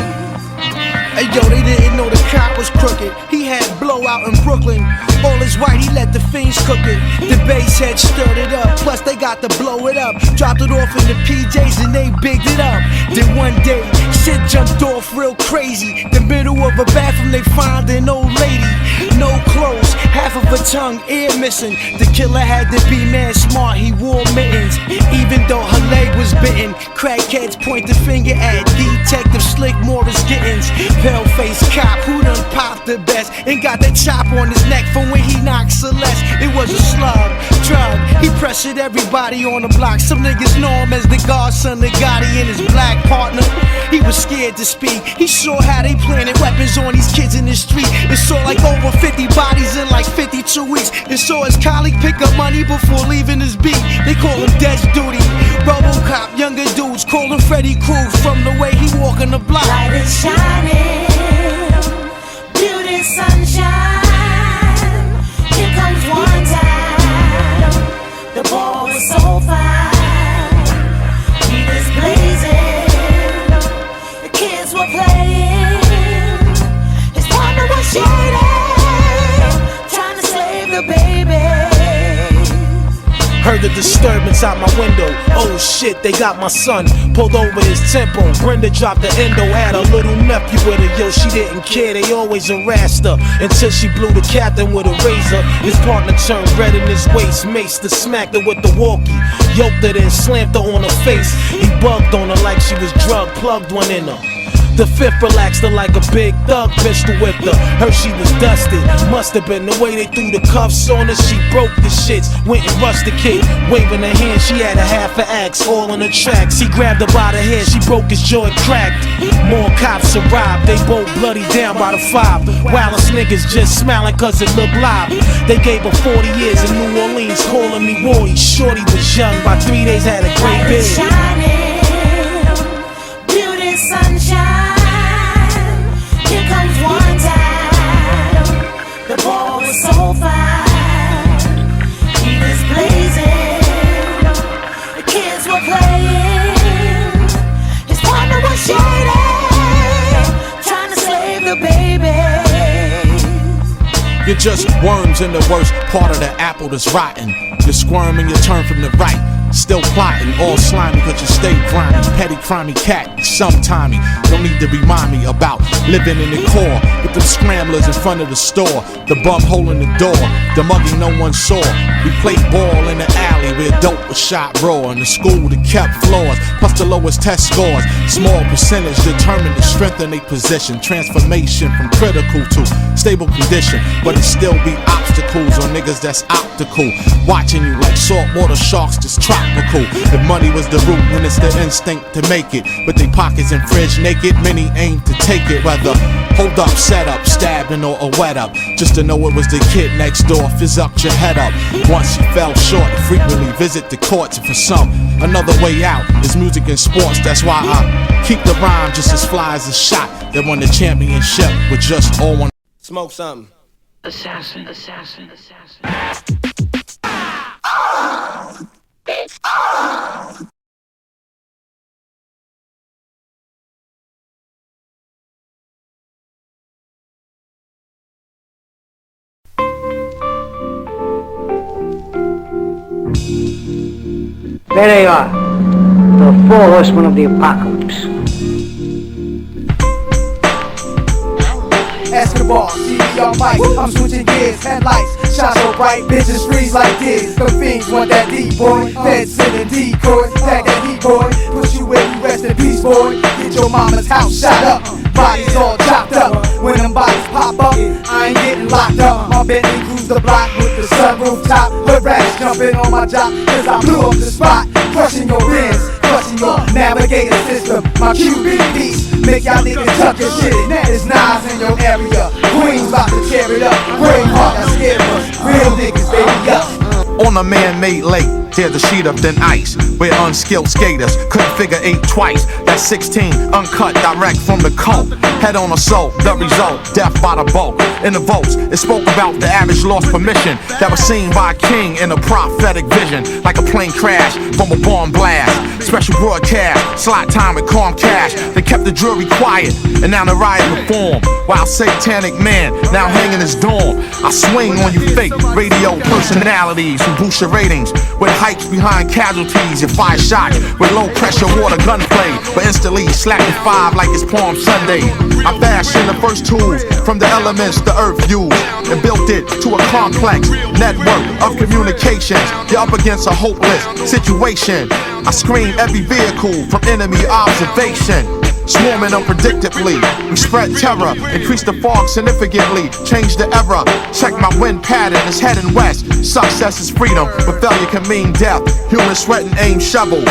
Hey yo, they didn't know the cop was crooked. He had blowout in Brooklyn. All is white, he let the fiends cook it. The bass head stirred it up, plus they got to blow it up. Dropped it off in the PJs and they bigged it up. Then one day, shit jumped off real crazy. The middle of a bathroom, they found an old lady. No clothes, half of her tongue, ear missing. The killer had to be man smart, he wore mittens. Even though her leg was bitten, crackheads point the finger at Detective Slick Morris Gittins. Pale-faced cop who done popped the best and got that chop on his neck for when he knocked Celeste. It was a slug, drug, he pressured everybody on the block. Some niggas know him as the godson of Gotti and his black partner. He was scared to speak, he saw how they planted weapons on these kids in the street. And saw like over 50 bodies in like 52 weeks. And saw his colleague pick up money before leaving his beat. They call him Death Duty, Robocop, younger dudes call him Freddy Cruz from the way he walking the block. Light is shining, beauty sunshine. Here comes one time. The ball was so fine. Heat is blazing. The kids were playing. His partner was shady, trying to slave the baby. Heard the disturbance out my window. Oh shit, they got my son. Pulled over his tempo. Brenda dropped the endo. Had a little nephew with her. Yo, she didn't care. They always harassed her until she blew the captain with a razor. His partner turned red in his waist. Maced her, smacked her with the walkie. Yoked her, then slammed her on her face. He bugged on her like she was drugged. Plugged one in her. The fifth relaxed her like a big thug, pistol whipped her. Heard she was dusted, must have been the way they threw the cuffs on her. She broke the shits, went and rushed the kid. Waving her hand, she had a half an axe, all in the tracks. He grabbed her by the hair, she broke his jaw and cracked. More cops arrived, they both bloody down by the 5. Wallace niggas just smiling cause it looked live. They gave her 40 years in New Orleans, calling me Wardy. Shorty was young, by 3 days had a great beard. Shining, beauty sunshine. Here comes one time. The ball was so fine. Heat is blazing. The kids were playing. His partner was shady, trying to slave the baby. You're just worms in the worst part of the apple that's rotten. You squirm and you turn from the right. Still plotting, all slimy, but you stay grimy. Petty, crimey cat, sometimey. Don't need to remind me about living in the core with them scramblers in front of the store. The bum hole in the door, the mugging no one saw. We played ball in the alley where dope was shot raw. In the school that kept floors, plus the lowest test scores. Small percentage determined to strengthen a position. Transformation from critical to stable condition. But it still be obstacles on niggas that's optical. Watching you like saltwater sharks just tropical. If money was the root, then it's the instinct to make it. With they pockets and fridge naked, many aim to take it. Whether hold up, set up, stabbing or a wet up. Just to know it was the kid next door, fizz up your head up. Once you fell short, you frequently visit the courts. And for some, another way out is music and sports. That's why I keep the rhyme just as fly as a shot that won the championship with just all one. Smoke something. Assassin, assassin, assassin. There they are, the 4 horsemen of the apocalypse. Escobar, see me on mic, I'm switching gears, headlights, shine so bright, bitches freeze like this. The fiends want that D-boy, feds sending decoys, tag that heat boy, push you where you rest in peace, boy. Get your mama's house shot up, bodies all chopped up. When them bodies pop up, I ain't getting locked up. My Bentley cruise the block with the sunroof top. Hood rats jumping on my job, cause I blew up the spot. Crushing your bins, crushing your navigator system. My QB piece, make y'all niggas tuck your shit. There's Nas in your area, Queens about to tear it up. Braveheart, I scared us, real niggas, baby, up. On a man-made lake, tear the sheet up, then ice. Where unskilled skaters couldn't figure 8 twice. That's 16, uncut, direct from the coat. Head on assault, the result, death by the bulk. In the votes, it spoke about the average lost permission that was seen by a king in a prophetic vision. Like a plane crash from a bomb blast. Special broadcast, slot time and calm cash. They kept the jury quiet, and now the riot reform. While satanic man now hanging his dorm. I swing on you fake radio personalities who boost your ratings with hikes behind casualties. You fire shots with low pressure water gunplay, but instantly slap your 5 like it's Palm Sunday. I fashioned the first tools from the elements the earth used and built it to a complex network of communications. You're up against a hopeless situation. I screen every vehicle from enemy observation. Swarming unpredictably, we spread terror, increase the fog significantly, change the era. Check my wind pattern, it's heading west. Success is freedom, but failure can mean death. Human sweat and aim shovels.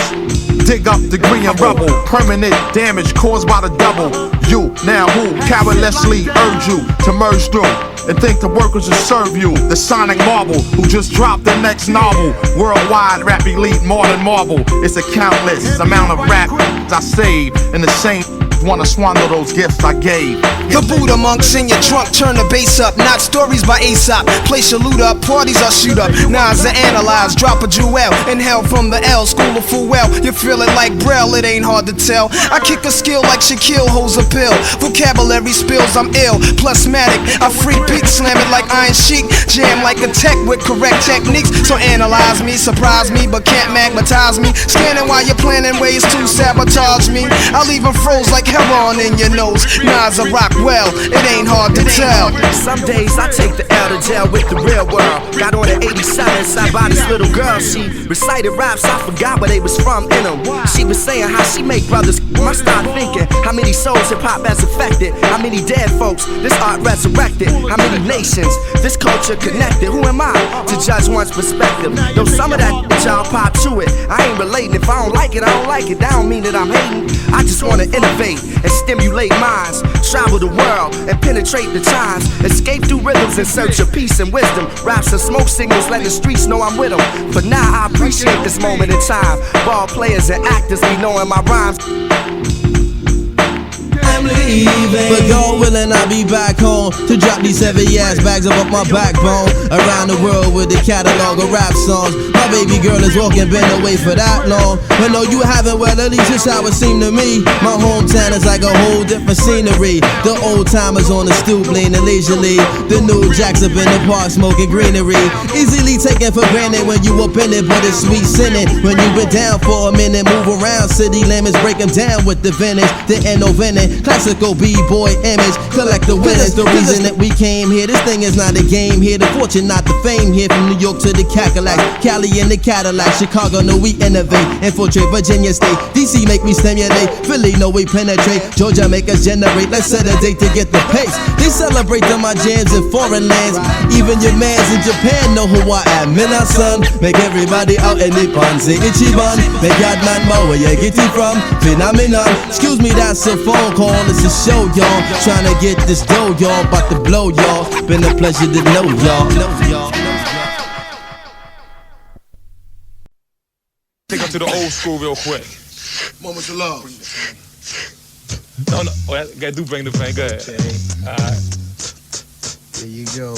Dig up degree and rubble. Permanent damage caused by the double. You, now who, carelessly urge you to merge through and think the workers will serve you. The sonic marvel who just dropped the next novel. Worldwide rap elite more than Marvel. It's a countless amount of rap I saved, and the same wanna swallow those gifts I gave. The Buddha monks in your trunk, turn the bass up. Not stories by Aesop. Place your loot up, parties I'll shoot up. Nas are analyze, drop a jewel. Inhale from the L, school of full well. You feel it like Braille, it ain't hard to tell. I kick a skill like Shaquille holds a pill. Vocabulary spills, I'm ill. Plusmatic, I freak beat, slam it like Iron Sheik. Jam like a tech with correct techniques. So analyze me, surprise me, but can't magnetize me. Scanning while you're planning ways to sabotage me. I leave them froze like heroin in your nose. Nas a rock well, it ain't hard to tell. Some days I take the L to jail with the real world. Got on an 87 side by this little girl. She recited raps, I forgot where they was from in them. She was saying how she make brothers. I start thinking how many souls hip hop has affected. How many dead folks this art resurrected. How many nations this culture connected. Who am I to judge one's perspective? Though some of that y'all pop to it, I ain't relating. If I don't like it, I don't like it. That don't mean that I'm hating. I just wanna innovate and stimulate minds. Travel the world and penetrate the times. Escape through rhythms in search of peace and wisdom. Raps and smoke signals let the streets know I'm with them. For now I appreciate this moment in time. Ball players and actors be knowing my rhymes. I'm leaving, but God willing I'll be back home to drop these heavy ass bags up my backbone. Around the world with the catalog of rap songs. My baby girl is walking, been away for that long. But no, you haven't, well at least it's how it seemed to me. My hometown is like a whole different scenery. The old timers on the stoop leaning leisurely. The new jacks up in the park smoking greenery. Easily taken for granted when you up in it, but it's sweet sinning. When you been down for a minute, move around city limits, break them down with the vintage. The innovating classical b-boy image, collect the winners. The reason that we came here, this thing is not a game here. The fortune, not the fame here. From New York to the Cadillac, Cali in the Cadillac, Chicago, no we innovate, infiltrate Virginia State, DC make me stimulate, Philly, no we penetrate, Georgia make us generate. Let's set a date to get the pace. They celebrate them my jams in foreign lands. Even your mans in Japan know who I am. Mina son, make everybody out in the pan say Ichiban. Make yard man know where you get it from. Phenomenon. Excuse me, that's a phone call. It's a show, y'all. Trying to get this dough, y'all. About to blow, y'all. Been a pleasure to know y'all. Take up to the old school real quick. Moments of love. No. Oh, I do bring the thing. Go ahead. Okay. All right. There you go.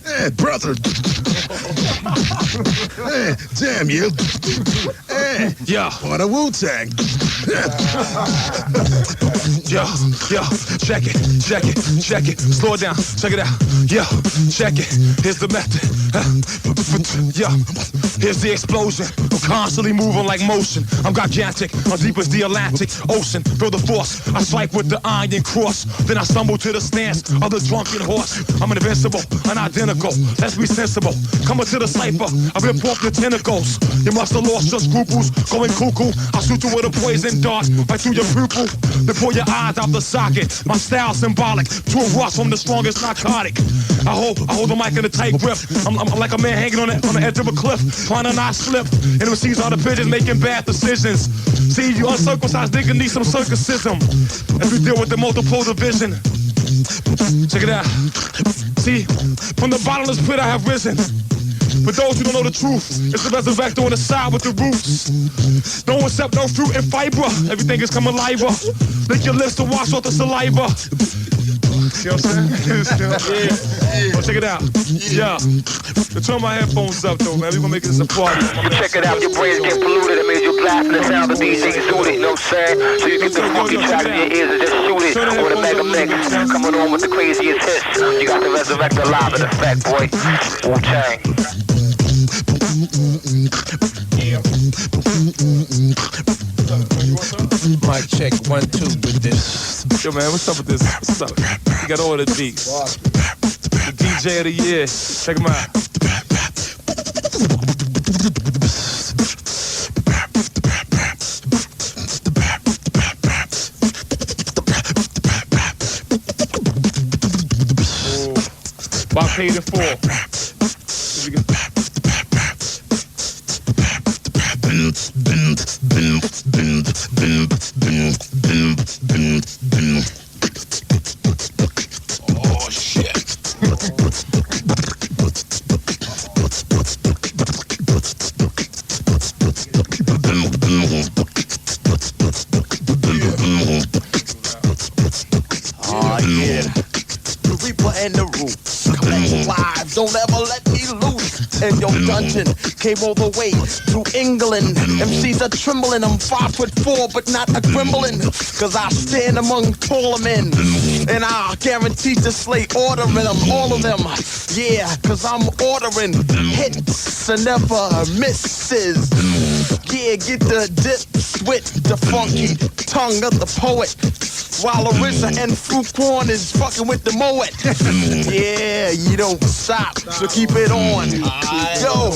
Hey, brother. Hey, damn you. Hey. man. Yeah. For the Wu-Tang. Yo, check it. Slow it down, check it out. Yo, check it. Here's the method. Yo, here's the explosion. I'm constantly moving like motion. I'm gigantic. I'm deep as the Atlantic Ocean. Feel the force. I strike with the iron cross. Then I stumble to the stance of the drunken horse. I'm invincible, unidentical. Let's be sensible. Coming to the cipher. I've been off your tentacles. You must have lost your scruples. Going cuckoo. I'll shoot you with a poison dart right through your pupil. Then pull your eyes out the socket. My style symbolic to a rush from the strongest narcotic. I hold the mic in a tight grip. I'm like a man hanging on the edge of a cliff, trying to not slip. And MCs are the pigeons making bad decisions. See, you uncircumcised nigga need some circumcision as we deal with the multiple division. Check it out. See, from the bottomless pit I have risen. For those who don't know the truth, it's the resurrector on the side with the roots. No accept no fruit and fiber. Everything is coming alive. Lick your lips to wash off the saliva. You know what I'm saying? Yeah. Oh, check it out. Yeah. Turn my headphones up though, man. We gonna make this a party. Check it out, your brains get polluted. It made you blast the sound of DJs suited. You know what I'm saying? So you get the funky track in your ears and just shoot it. Or the mega mix. Coming on with the craziest hits. You got the resurrector live in effect, boy. Wu-Tang. Mic check 1 2 with this. Yo man, what's up with this? What's up? You got all the beats. The DJ of the year. Check him out. Well, I paid it for. Oh shit. Oh yeah. The Reaper and the Roots. Collect lives, don't ever let me loose. In your dungeon, came all the way to England. MCs are trembling, I'm 5'4", but not a gremlin. Cause I stand among taller men. And I guarantee to slay ordering them, all of them. Yeah, cause I'm ordering hits and never misses. Yeah, get the dips with the funky tongue of the poet. While Arisa and Fuquan is fucking with the Moet. Yeah, you don't stop, so keep it on. Yo,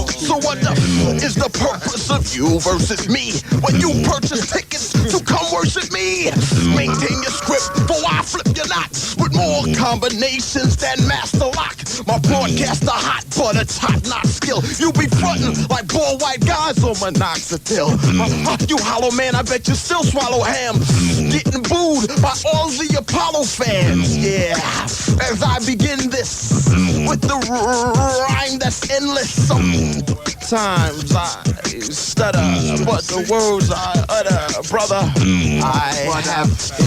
so what the f is the purpose of you versus me? When you purchase tickets to come worship me, maintain your script, for I flip your knots with more combinations than Master Lock. My broadcaster hot, but it's hot not skill. You be frontin' like bald white guys on minoxidil. You hollow man, I bet you still swallow ham. Getting booed by all the Apollo fans. Yeah, as I begin this with the rhyme that's endless. Sometimes I stutter, but the words I utter, brother,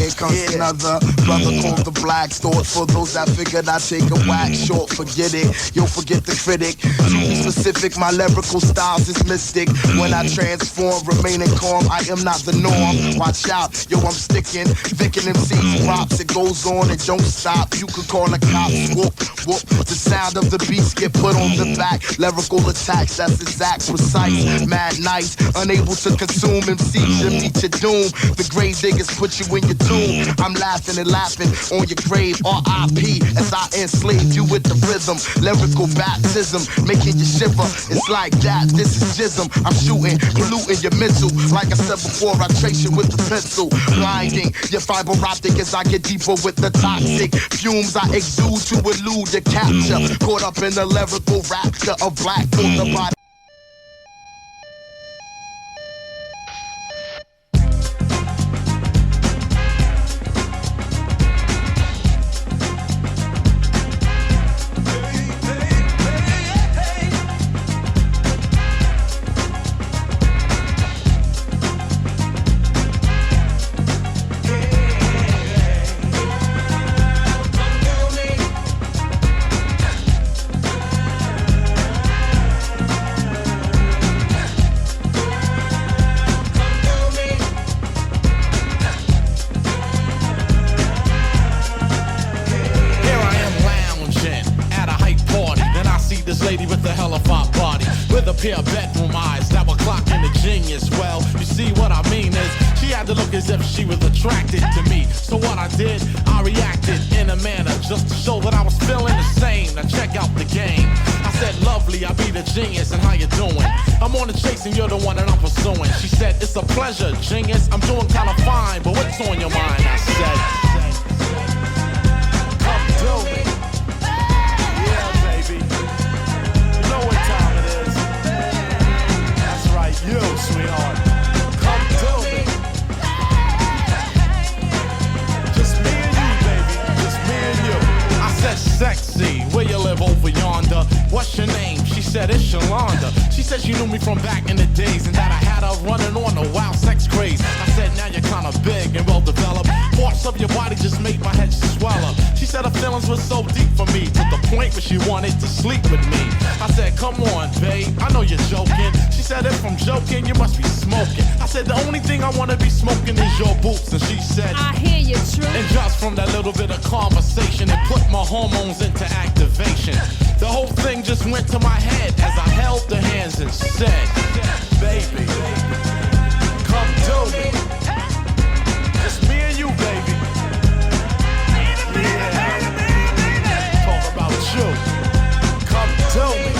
Here comes another brother called the Black Thought. For those that figured I'd take a whack short, forget it, you'll forget the critic. To be specific, my lyrical styles is mystic. When I transform, remaining calm, I am not the norm. Watch out, yo, I'm sticking, Vicking MC's props. It goes on and don't stop. You could call the cops, whoop, whoop. The sound of the beats get put on the back. Lyrical attacks, that's exact, precise. Mad nights, unable to consume MCs, you meet your doom. The grave diggers put you in your tomb. I'm laughing and laughing on your grave, R.I.P. as I enslave you with the rhythm. Lyrical baptism, making you shiver. It's like that, this is jism. I'm shooting, polluting your mental. Like I said before, I trace you with the pencil. Blinding your fiber optic as I get deeper with the toxic fumes I exude to elude the capture. Caught up in the lyrical rapture of Black Thought, the body. pair of bedroom eyes that were clocking the genius. Well, you see what I mean is, she had to look as if she was attracted to me. So what I did, I reacted in a manner just to show that I was feeling the same. Now check out the game. I said, lovely, I be the genius, and how you doing? I'm on the chase and you're the one that I'm pursuing. She said, it's a pleasure, genius. I'm doing kinda fine, but what's on your mind? I said, come to me. Yeah, baby. You know what time it is. That's right, you, sweetheart. Come to me. Just me and you, baby. Just me and you. I said, sexy, where you live over yonder? What's your name? She said, it's Shalonda. She said she knew me from back in the days and that I had her running on a wild sex craze. I said, now you're kinda big and well developed. Parts of your body just make my head swell up. She said her feelings were so deep for me, to the point where she wanted to sleep with me. I said, come on, babe, I know you're joking. She said, if I'm joking, you must be smoking. I said, the only thing I wanna be smoking is your boots. And she said, I hear you, true. And just from that little bit of conversation, it put my hormones into activation. The whole thing just went to my head as I held the hands and said, baby, come to me. Just me and you, baby. Yeah. Talk about you. Come to me.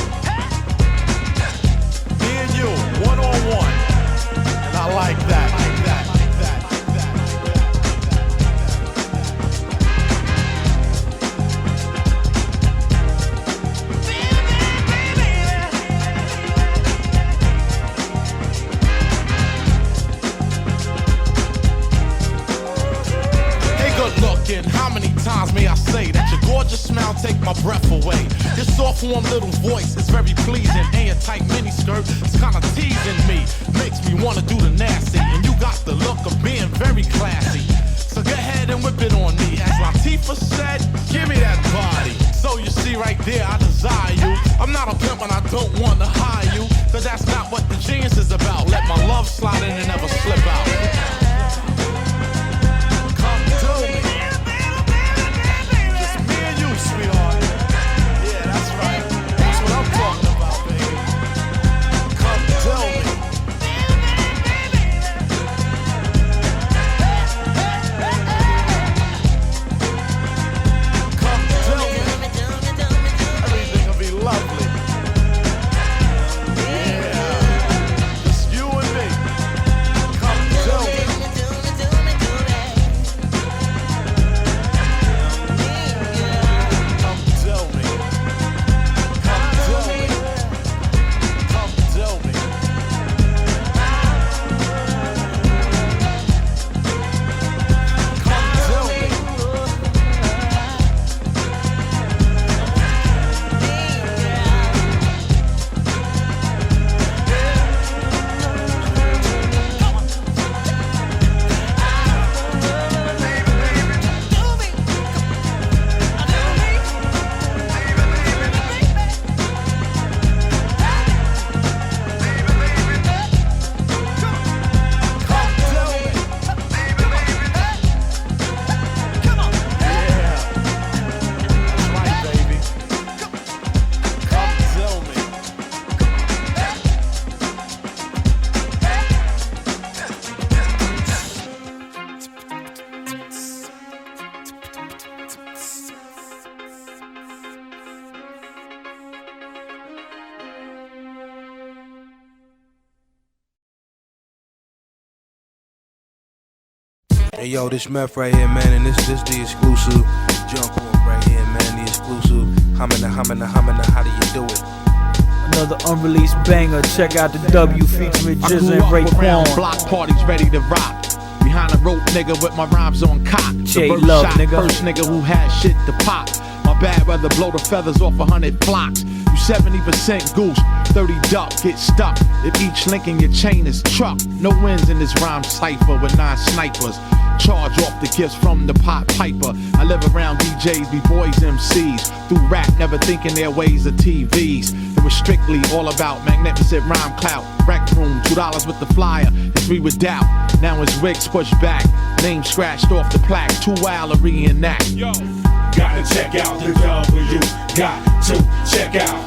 Me and you, one-on-one. And I like that. How many times may I say that your gorgeous smile take my breath away? Your soft, warm little voice is very pleasing, and your tight miniskirt is kinda teasing me. Makes me wanna do the nasty, and you got the look of being very classy. So go ahead and whip it on me. As Latifah said, give me that body. So you see right there, I desire you. I'm not a pimp and I don't wanna hire you, cause that's not what the genius is about. Let my love slide in and never slip out. Sweetheart. Yeah, that's right. That's what I'm talking about, baby. Come tell me. Come tell me. Everything will be lovely. Yeah. Just you and me. Come tell me. Hey yo, this meth right here, man, and this the exclusive jump off right here, man, the exclusive. Hummin', how do you do it? Another unreleased banger. Check out the W featuring GZA and Raekwon. Block parties ready to rock. Behind the rope, nigga, with my rhymes on cock. J-Love, nigga. First nigga who had shit to pop. My bad weather blow the feathers off 100 flocks. You 70% goose, 30 duck, get stuck. If each link in your chain is truck. No wins in this rhyme cipher with 9 snipers. Charge off the gifts from the pot piper. I live around DJs, B-boys, MCs. Through rap, never thinking their ways of TVs. It was strictly all about magnificent rhyme clout. Rec room, $2 with the flyer, and 3 with doubt. Now his wigs pushed back, name scratched off the plaque. Too wild to reenact. Yo, gotta check out the W. Got to check out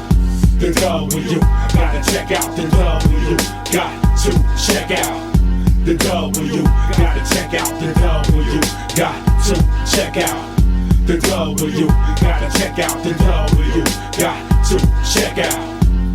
The W, gotta check out the W, got to check out. The W, gotta check out the W, got to check out. The W, gotta check out the W, got to check out.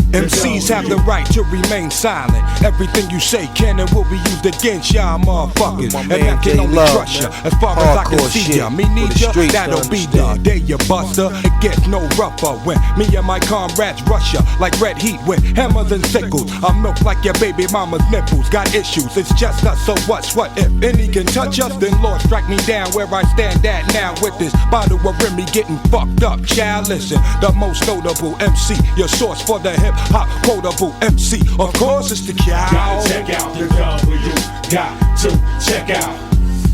MCs have the right to remain silent. Everything you say can and will be used against y'all motherfuckers. And I can only trust ya as far as I can see ya. Me need ya, that'll be the day you buster. It gets no rougher when me and my comrades rush ya like red heat with hammers and sickles. I'm milk like your baby mama's nipples. Got issues, it's just us, so what's what? If any can touch us, then Lord strike me down where I stand at now with this bottle of Remy getting fucked up. Child, listen, the most notable MC, your source for the hip hop quotable MC, of course it's the cow. Gotta check out the W, got to check out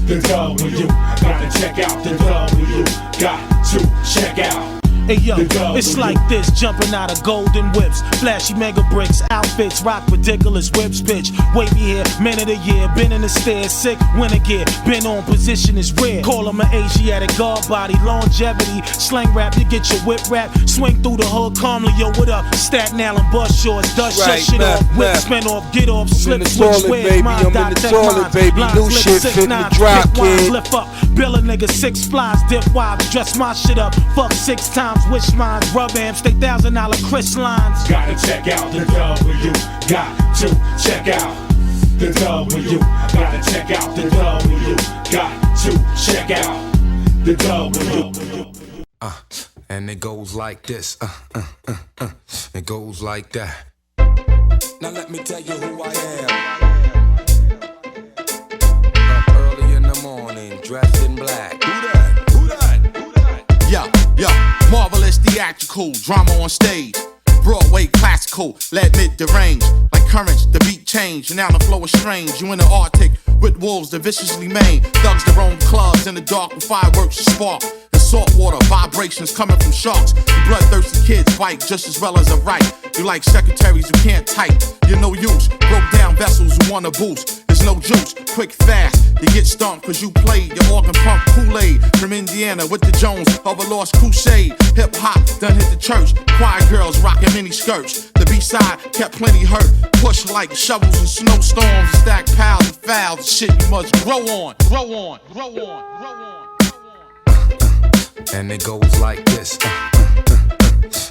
the W, gotta check out the W, got to check out. Hey yo, it's like this, jumping out of golden whips, flashy mega bricks, outfits, rock ridiculous whips, bitch. Wavy hair, man of the year, been in the stairs, sick winter gear, been on position is rare. Call him an Asiatic guard body, longevity, slang rap, you get your whip rap, swing through the hood calmly, yo, what up? Staten Island bust shorts, dust shut shit off, whip spin off, get off, slip, switch, where's mine, dot, tech mines, new shit fit the drop, kid. Lift up, bill a nigga 6 flies, dip wives, dress my shit up, fuck 6 times. Wish mines, rub amps, they $1,000 Chris lines. Gotta check out the W, got to check out the W, gotta check out the W, got to check out the W. And it goes like this, it goes like that. Now let me tell you who I am. Up early in the morning, dressed in black. Who that? Yo, marvelous theatrical, drama on stage. Broadway classical, let mid derange. Like currents, the beat change, and now the flow is strange. You in the Arctic with wolves that viciously maim. Thugs their own clubs in the dark with fireworks to spark. The saltwater vibrations coming from sharks. You bloodthirsty kids fight just as well as a right. You like secretaries who can't type. You're no use. Broke down vessels who wanna boost. There's no juice. Quick, fast. You get stomped cause you played your organ pump Kool-Aid. From Indiana with the Jones of a lost crusade. Hip hop done hit the church. Choir girls rocking mini skirts. The B-side kept plenty hurt. Push like shovels and snowstorms. Stack piles of fouls. Shit you must grow on. Grow on. Grow on. Grow on. And it goes like this,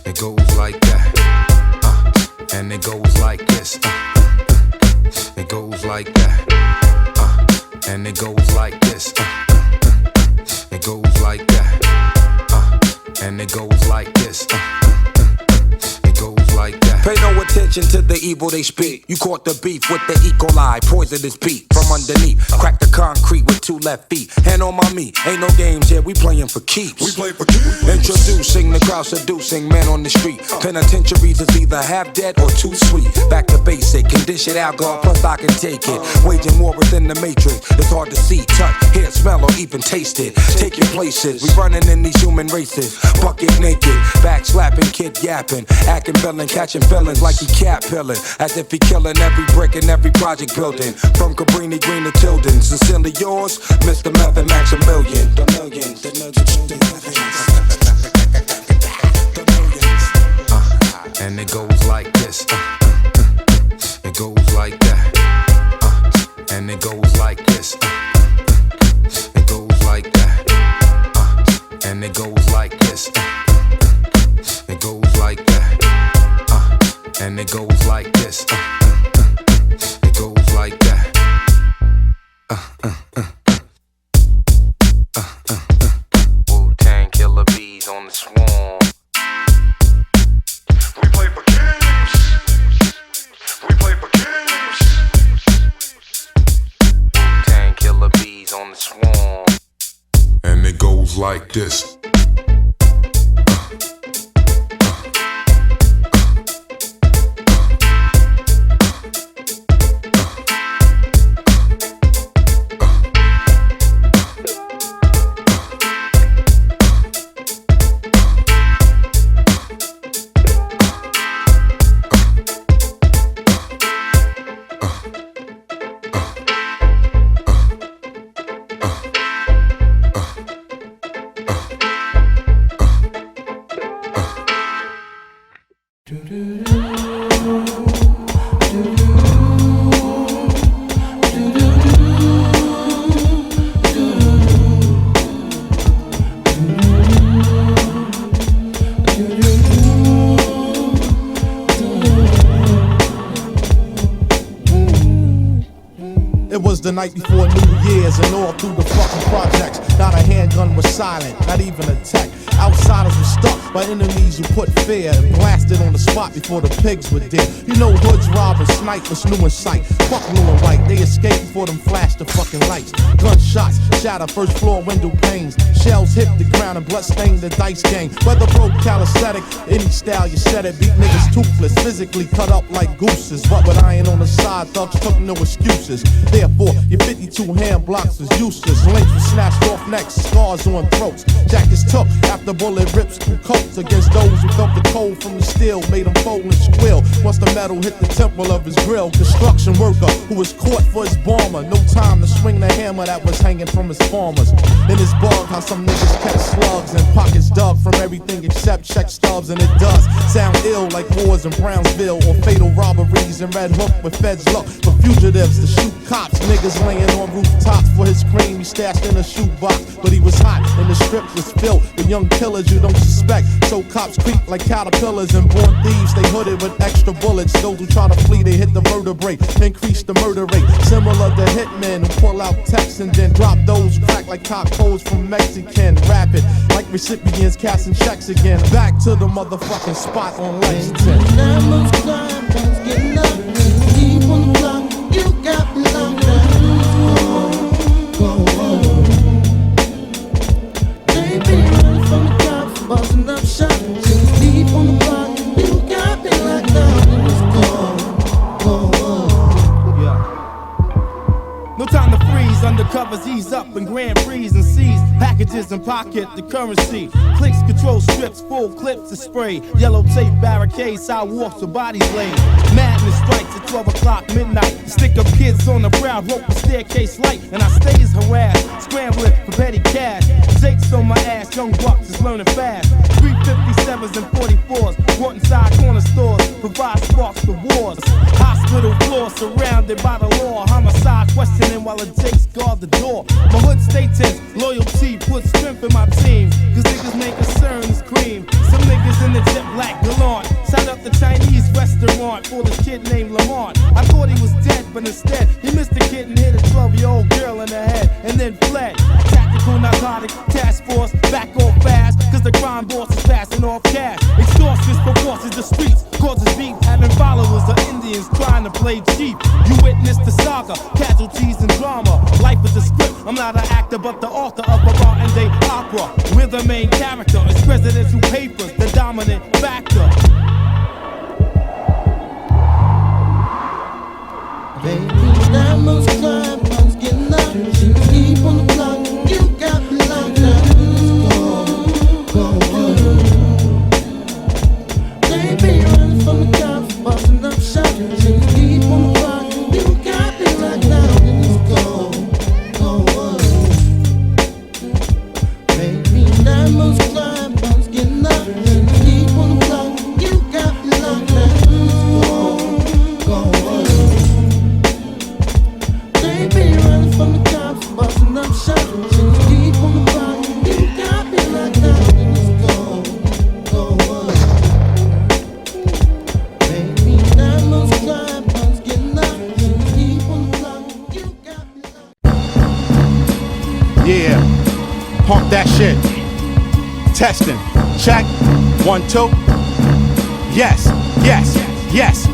it goes like that, and it goes like this, it goes like that, and it goes like this, it goes like that, and it goes like this. Like that. Pay no attention to the evil they speak. You caught the beef with the E. coli, poisonous beat from underneath. Crack the concrete with 2 left feet. Hand on my meat, ain't no games here, we playing for keeps. We play for keeps. Introducing the crowd seducing men on the street. Penitentiaries is either half dead or too sweet. Back to basic, conditioned alcohol, plus I can take it. Waging war within the matrix, it's hard to see, touch, hear, smell, or even taste it. Take your places, we running in these human races. Bucket naked, back slapping, kid yapping, acting villain, catching feelings like he cat pillin', as if he killing every brick in every project building. From Cabrini Green to Tilden, sincerely yours, Mr. Method Maximilian. The millions, the and it goes like this, it goes like that, and it goes like this, it goes like that, and it goes like this, it goes like that, and it goes like this, it goes like that. Wu-Tang Killer Bees on the swarm. We play for kings. We play for kings. Wu-Tang Killer Bees on the swarm. And it goes like this. the night before New Year's and all through the fucking projects. Not a handgun was silent, not even a tech. Outsiders were stuck by enemies who put fear and blasted on the spot before the pigs were dead. You know hoods, robbers, snipers, new in sight. Fuck blue and white, they escaped before them flashed the fucking lights. Gunshots shatter first floor window panes. Shells hit the ground and blood stained the dice game. Whether pro calisthenic, any style you said it. Beat niggas toothless, physically cut up like gooses. But with iron on the side, thugs took no excuses. Therefore, your 52 hand blocks was useless. Links were snatched off necks, scars on throats. Jackets took after bullet rips through coats against those who felt the cold from the steel, made them fold and squeal. Once the metal hit the temple of his grill, construction worker who was caught for his bomber. No time to swing the hammer that was hanging from his farmers. In his bug, how some niggas catch slugs and pockets dug from everything except check stubs, and it does sound ill like wars in Brownsville or fatal robberies in Red Hook where feds look for fugitives to shoot cops. Niggas laying on rooftops for his cream he stashed in a shoebox, but he was hot and the strip was filled with young killers you don't suspect. So cops creep like caterpillars and born thieves. They hooded with extra bullets. Those who try to flee, they hit the vertebrae, increase the murder rate. Similar to hitmen who pull out texts and then drop those who crack like top codes from Mexican. Rapid like recipients casting checks again. Back to the motherfucking spot on Lexington. Busting up shots, deep on the block, you got me like that. No time to freeze, undercovers ease up and grand freeze and seize packages and pocket the currency. Clicks, control strips, full clips to spray. Yellow tape barricades, sidewalks with bodies laid. Madness strikes at 12 o'clock midnight. Stick up kids on the prowl, rope the staircase light, and I stays harassed, scrambling for petty cash. Jakes on my ass, young bucks is learning fast. 357s and 44s, brought inside corner stores, provide sparks for wars. Hospital floors surrounded by the law. Homicide questioning while the Jakes guard the door. My hood stay tense, loyalty puts strength in my team. Cause niggas make concerns cream. Some niggas in the jet black gallant shot up the Chinese restaurant for this kid named Lamont. I thought he was dead, but instead he missed the kid and hit a 12-year-old girl in the head and then fled. Tactical narcotic task force, back off fast, cause the crime boss is passing off cash. Extortions for forces the streets, causes beef, having followers of Indians trying to play cheap. You witness the saga, casualties and drama. Life is a script, I'm not an actor but the author of a modern day opera. We're the main character, it's presidential papers, the dominant factor. Baby, that most crime, punks getting up. Deep on the block, you got me locked down. They be running from the cops, busting up shots. Deep on the block, you got me locked down. Baby, that most crime, punks getting up. Deep on the block, you got me locked down. They be running from the cops, busting up shots. Deep on the block, you got me locked down. Baby, that most crime, punks getting up. Deep on the block, you got me locked down. Yeah, pump that shit. Testing, check, 1, 2. Yes, yes, yes.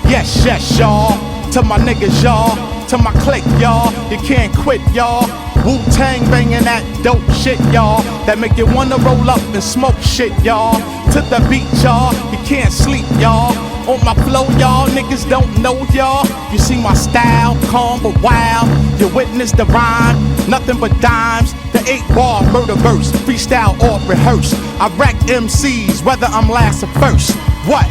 Yes, yes, y'all. To my niggas, y'all. To my clique, y'all. You can't quit, y'all. Wu-Tang banging that dope shit, y'all. That make you wanna roll up and smoke shit, y'all. To the beat, y'all. You can't sleep, y'all. On my flow, y'all. Niggas don't know, y'all. You see my style, calm but wild. You witness the rhyme, nothing but dimes. The 8-bar murder verse, freestyle or rehearse. I wreck MCs, whether I'm last or first. What?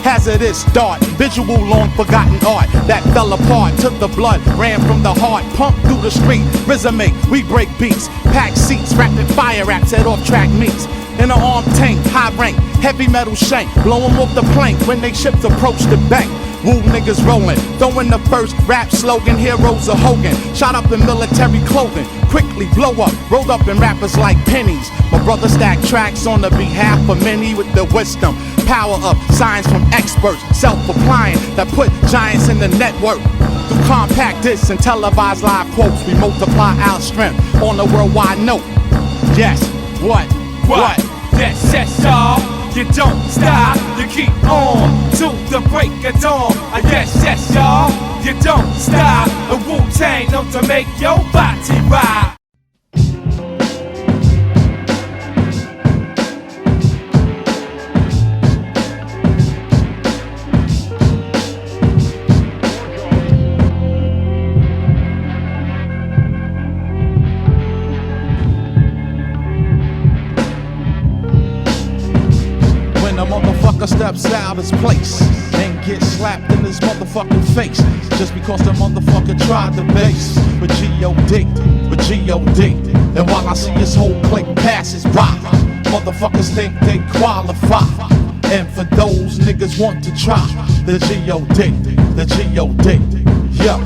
Hazardous dart, visual long forgotten art that fell apart, took the blood, ran from the heart, pumped through the street, resume, we break beats, pack seats, rapid fire raps at off-track meets. In an armed tank, high rank, heavy metal shank, blow 'em off the plank when they ships approach the bank. Woo niggas rolling, throwing the first rap slogan, heroes of Hogan. Shot up in military clothing, quickly blow up, rolled up in rappers like pennies. My brother stack tracks on the behalf of many with the wisdom, power of science from experts, self-applying that put giants in the network. Through compact discs and televised live quotes, we multiply our strength on a worldwide note. Yes, what? Yes, y'all. You don't stop, you keep on to the break of dawn. Yes, y'all. You don't stop. A Wu-Tang known to make your body rock. Steps out his place and get slapped in his motherfucking face just because the motherfucker tried to base with G.O.D. And while I see his whole clique passes by, motherfuckers think they qualify. And for those niggas want to try the G.O.D. Yeah,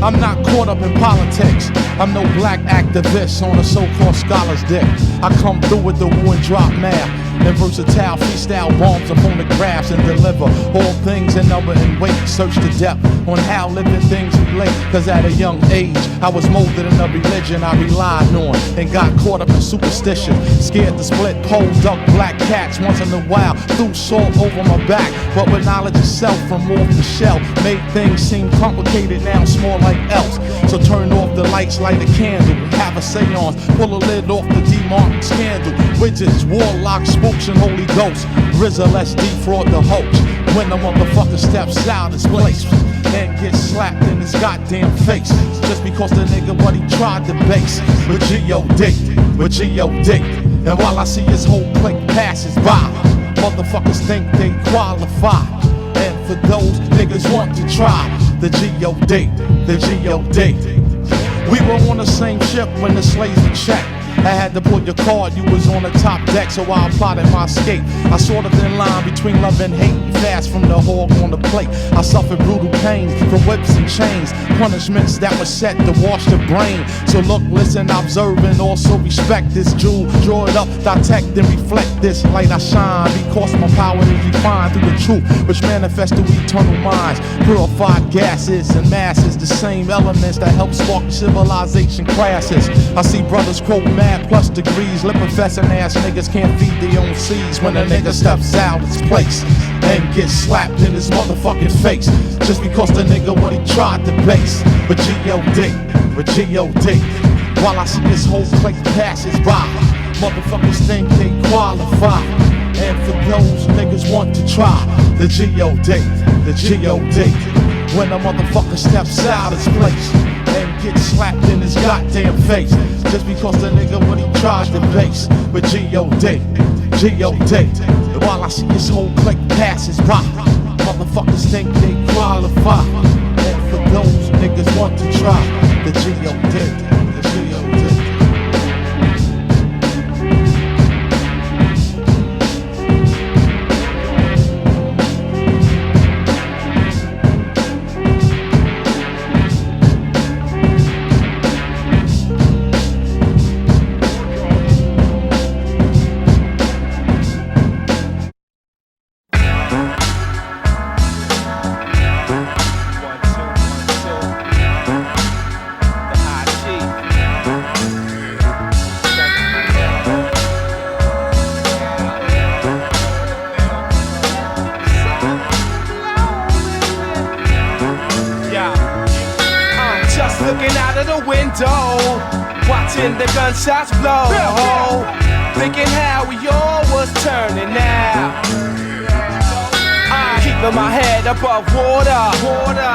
I'm not caught up in politics. I'm no black activist on a so-called scholar's dick. I come through with the woo and drop math and versatile freestyle bombs up on the graphs and deliver all things in number and weight. Search the depth on how living things relate. Cause at a young age, I was molded in a religion I relied on and got caught up in superstition. Scared to split pole, duck black cats once in a while. Threw salt over my back, but with knowledge of self from off the shelf, made things seem complicated, now small like elves. So turn off the lights, light a candle, have a seance, pull a lid off the demonic scandal. Witches, warlocks, spooks, and Holy Ghosts. RZA, let's defraud the hoax. When the motherfucker steps out his place and gets slapped in his goddamn face just because the nigga what he tried to base with G.O.D. And while I see his whole clique passes by, motherfuckers think they qualify. And for those niggas want to try the G.O.D. We were on the same ship when the slaves were checked. I had to pull your card, you was on the top deck, so I plotted my escape. I saw the thin line between love and hate, fast from the hog on the plate. I suffered brutal pain from whips and chains, punishments that were set to wash the brain. So look, listen, observe, and also respect this jewel. Draw it up, detect and reflect this light I shine, because my power is refined through the truth, which manifests through eternal minds. Purified gases and masses, the same elements that help spark civilization classes. I see brothers quote mad plus degrees, lip professing ass niggas can't feed their own seeds. When a nigga steps out his place and gets slapped in his motherfucking face just because the nigga what he tried to base with G.O.D. While I see this whole clique passes by, motherfuckers think they qualify. And for those niggas want to try the G.O.D. When a motherfucker steps out his place and gets slapped in his goddamn face just because the nigga what he tries to base with G.O.D. And while I see his whole clique passes by, motherfuckers think they qualify. And for those niggas want to try the G.O.D. Watching the gunshots blow, thinking how we all was turning now. Keeping my head above water.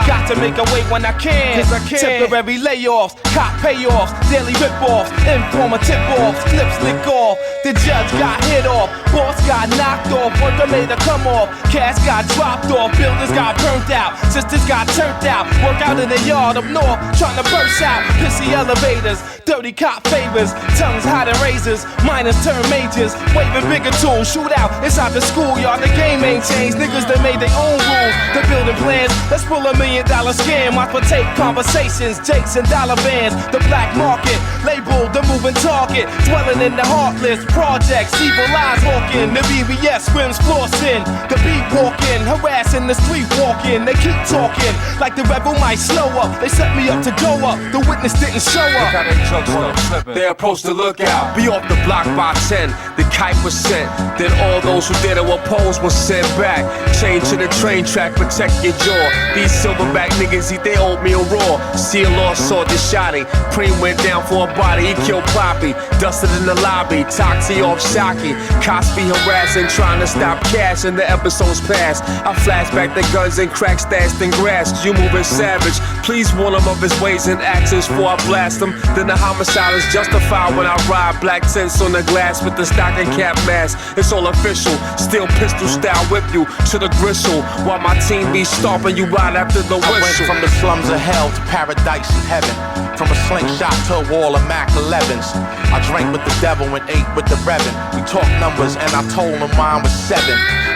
Got to make a way when I can. Temporary layoffs, cop payoffs, daily rip-offs, informer tip-offs, clips lick off. The judge got hit off. Boss got knocked off, worker made a come off. Cash got dropped off, builders got burnt out. Sisters got turned out, work out in the yard up north, trying to burst out. Pissy elevators, dirty cop favors, tongues hot and razors, minors turn majors, waving bigger tools, shoot out inside the schoolyard. The game ain't changed, niggas that made their own rules. The building plans, let's pull $1 million scam. Watch for tape conversations, jakes and dollar bands. The black market, labeled the moving target, dwelling in the heartless projects, evil lies walking. The BBS swims flossing, the beat walking, harassing the street walking. They keep talking like the rebel might slow up. They set me up to go up, the witness didn't show up. They approached the lookout, be off the block by 10. The kite was sent, then all those who dare to oppose was sent back. Chain to the train track, protect your jaw. These silverback niggas eat their oatmeal raw. See a lost sword, this shotty. Preem went down for a body, he killed Poppy. Dusted in the lobby, Toxie off Shocky. Cops be harassing, trying to stop cash in the episodes past. I flash back the guns and crack stashed in grass. You moving savage, please warn him of his ways and actions before I blast him. Then the homicide is justified when I ride. Black tints on the glass with the stocking cap mask. It's all official, still pistol style whip you to the gristle. While my team be stomping you right after the whistle. I went from the slums of hell to paradise in heaven. From a slingshot to a wall of Mac 11s. I drank with the devil and ate with the reverend. We talked numbers and I told him mine was 7.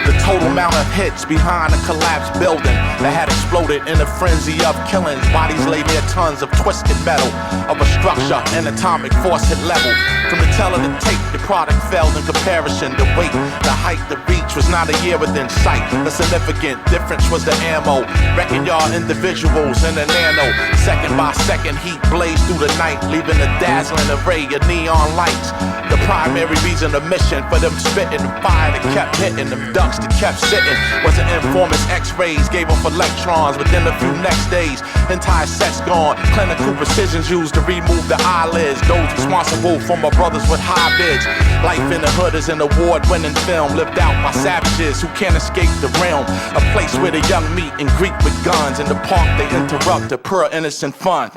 The total amount of hits behind a collapsed building that had exploded in a frenzy of killings. Bodies lay near tons of twisted metal of a structure and atomic force hit level. From the tell of the tape, the product failed in comparison. The weight, the height, the reach was not a year within sight. The significant difference was the ammo. Wrecking y'all individuals in a nano. Second by second, heat blazed through the night, leaving a dazzling array of neon lights. The primary reason, the mission for them spitting, the fire that kept hitting, them ducks that kept sitting. Was an informant's x-rays, gave off electrons within a few next days. Entire sets gone, clinical precisions used to remove the eyelids. Those responsible for my brothers with high bids. Life in the hood is an award-winning film, lived out by savages who can't escape the realm. A place where the young meet and greet with guns. In the park they interrupt the pure innocent fun.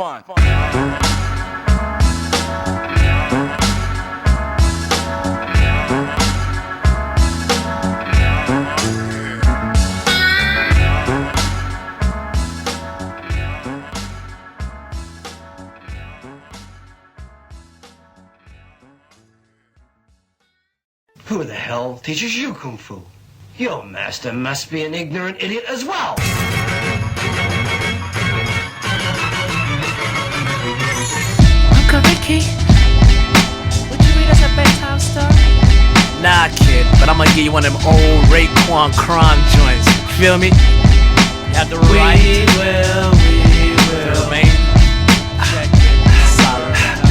Who the hell teaches you Kung Fu? Your master must be an ignorant idiot as well. Uncle Ricky, would you read us a bedtime story? Nah, kid, but I'm gonna give you one of them old Raekwon crime joints. Feel me? You have the right. We will. Man.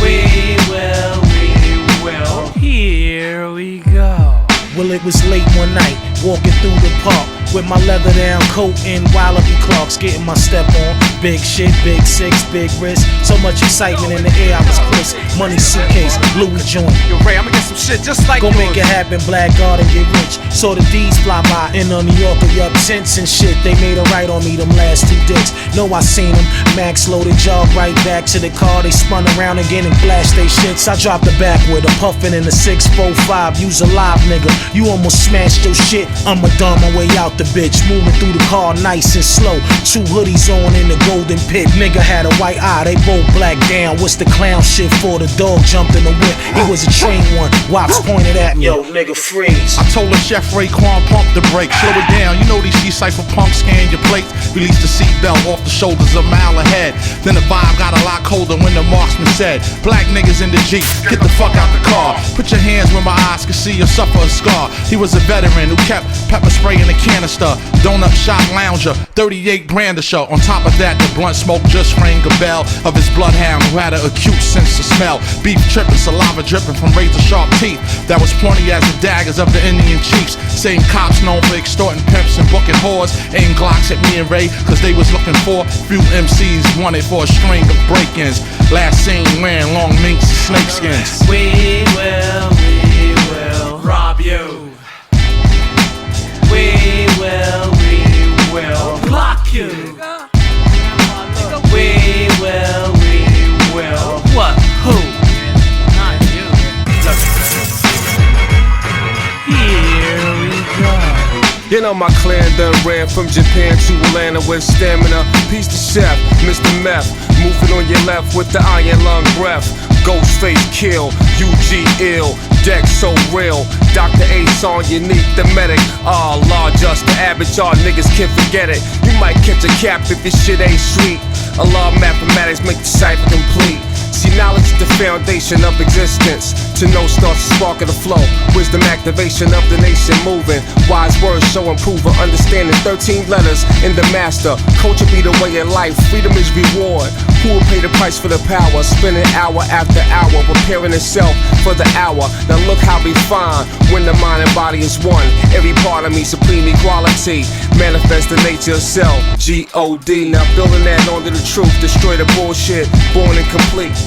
We will. Here we go. Well, it was late one night, walking through the park with my leather down coat and Wallaby Clarks, getting my step on. Big shit, big six, big wrist. So much excitement in the air, I was crisp. Money suitcase, Louis joint. Yo, Ray, I'ma get some shit just like Go make it happen, Blackguard and get rich. Saw the D's fly by in New York, yup, tents and shit. They made a right on me, them last 2 dicks. Know I seen them. Max loaded, jog right back to the car. They spun around again and flashed they shits. I dropped the back with a puffin' in the 645. Use a live nigga. You almost smashed your shit. I'ma dawn my way out the bitch. Moving through the car nice and slow. 2 hoodies on in the golden pit. Nigga had a white eye, they both black down. What's the clown shit for? The dog jumped in the whip. It was a train one. Wops pointed at me. Yo, nigga, freeze. I told the chef Raekwon, pump the brakes, slow it down. You know these C-Cypher punks scan your plates. Release the seatbelt off the shoulders a mile ahead. Then the vibe got a lot colder when the marksman said, black niggas in the Jeep, get the fuck out the car. Put your hands where my eyes can see or suffer a scar. He was a veteran who kept pepper spray in a canister. Donut shop lounger, 38 brandisher. On top of that, the blunt smoke just rang a bell of his bloodhound who had an acute sense of smell. Beef tripping, saliva dripping from razor sharp teeth that was pointy as the daggers of the Indian chiefs. Same cops known for extorting pimps and booking whores. Aim Glocks at me and Ray cause they was looking for few MCs wanted for a string of break-ins. Last seen wearing long minks and snakeskins. We will rob you. We will block you. We will. What? Who? Not you. Look. Yeah. 10 of my clan done ran from Japan to Atlanta with stamina. Peace to Chef, Mr. Meth, moving on your left with the iron lung breath. Ghostface kill, UG ill, Dex so real. Dr. Ace on unique, the medic. Law just the average, y'all niggas can't forget it. You might catch a cap if your shit ain't street. Allah mathematics make the cipher complete. See, knowledge is the foundation of existence. To know starts the spark of the flow. Wisdom activation of the nation moving. Wise words show improver. Understanding 13 letters in the master. Culture be the way of life. Freedom is reward. Who will pay the price for the power? Spending hour after hour preparing itself for the hour. Now look how we find when the mind and body is one. Every part of me supreme equality. Manifest the nature of self. G-O-D. Now building that onto the truth. Destroy the bullshit. Born incomplete.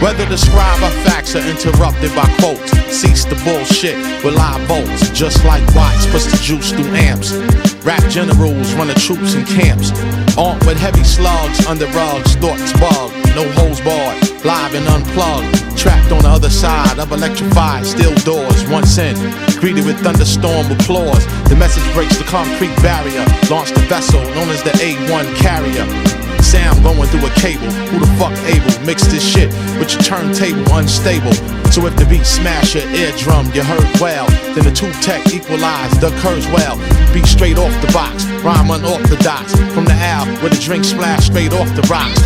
Whether describe our facts are interrupted by quotes, cease the bullshit with live bolts. Just like Watts puts the juice through amps. Rap generals run the troops in camps. Armed with heavy slugs under rugs, thoughts bug. No holes barred, live and unplugged. Trapped on the other side of electrified steel doors. Once in, greeted with thunderstorm applause. The message breaks the concrete barrier. Launched the vessel known as the A1 carrier. Sound going through a cable. Who the fuck able? Mix this shit with your turntable unstable. So if the beat smash your eardrum, you heard well. Then the two tech equalize, the curves well. Beat straight off the box, rhyme unorthodox. From the owl where the drink splash straight off the rocks.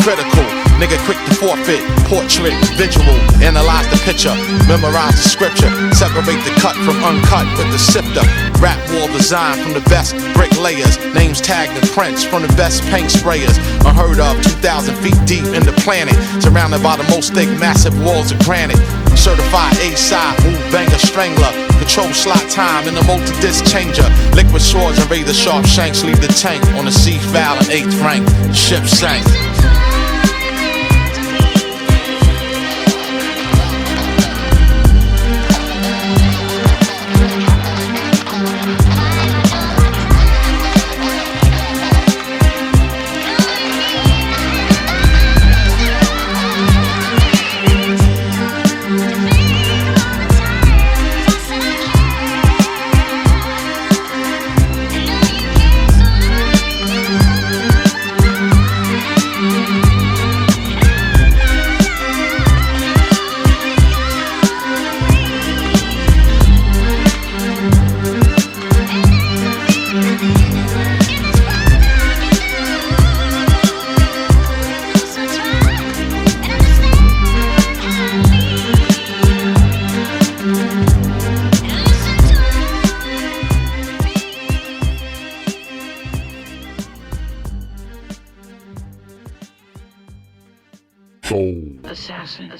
Critical, nigga quick to forfeit. Portrait, visual, analyze the picture. Memorize the scripture, separate the cut from uncut with the sifter. Rap wall design from the best bricklayers. Names tagged in prints from the best paint sprayers. Unheard of, 2,000 feet deep in the planet. Surrounded by the most thick, massive walls of granite. Certified A-side, move banger strangler. Control slot time in the multi-disc changer. Liquid swords and razor sharp shanks leave the tank on the sea foul in 8th rank. Ship sank. Assassin.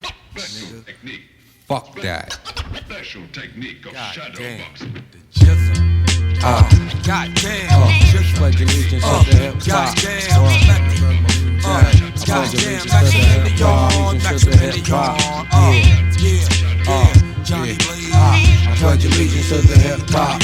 Special technique. Fuck that. Special technique of shadow boxing. Goddamn. Just pledge allegiance to the hip hop. Goddamn. I pledge allegiance to the hip hop.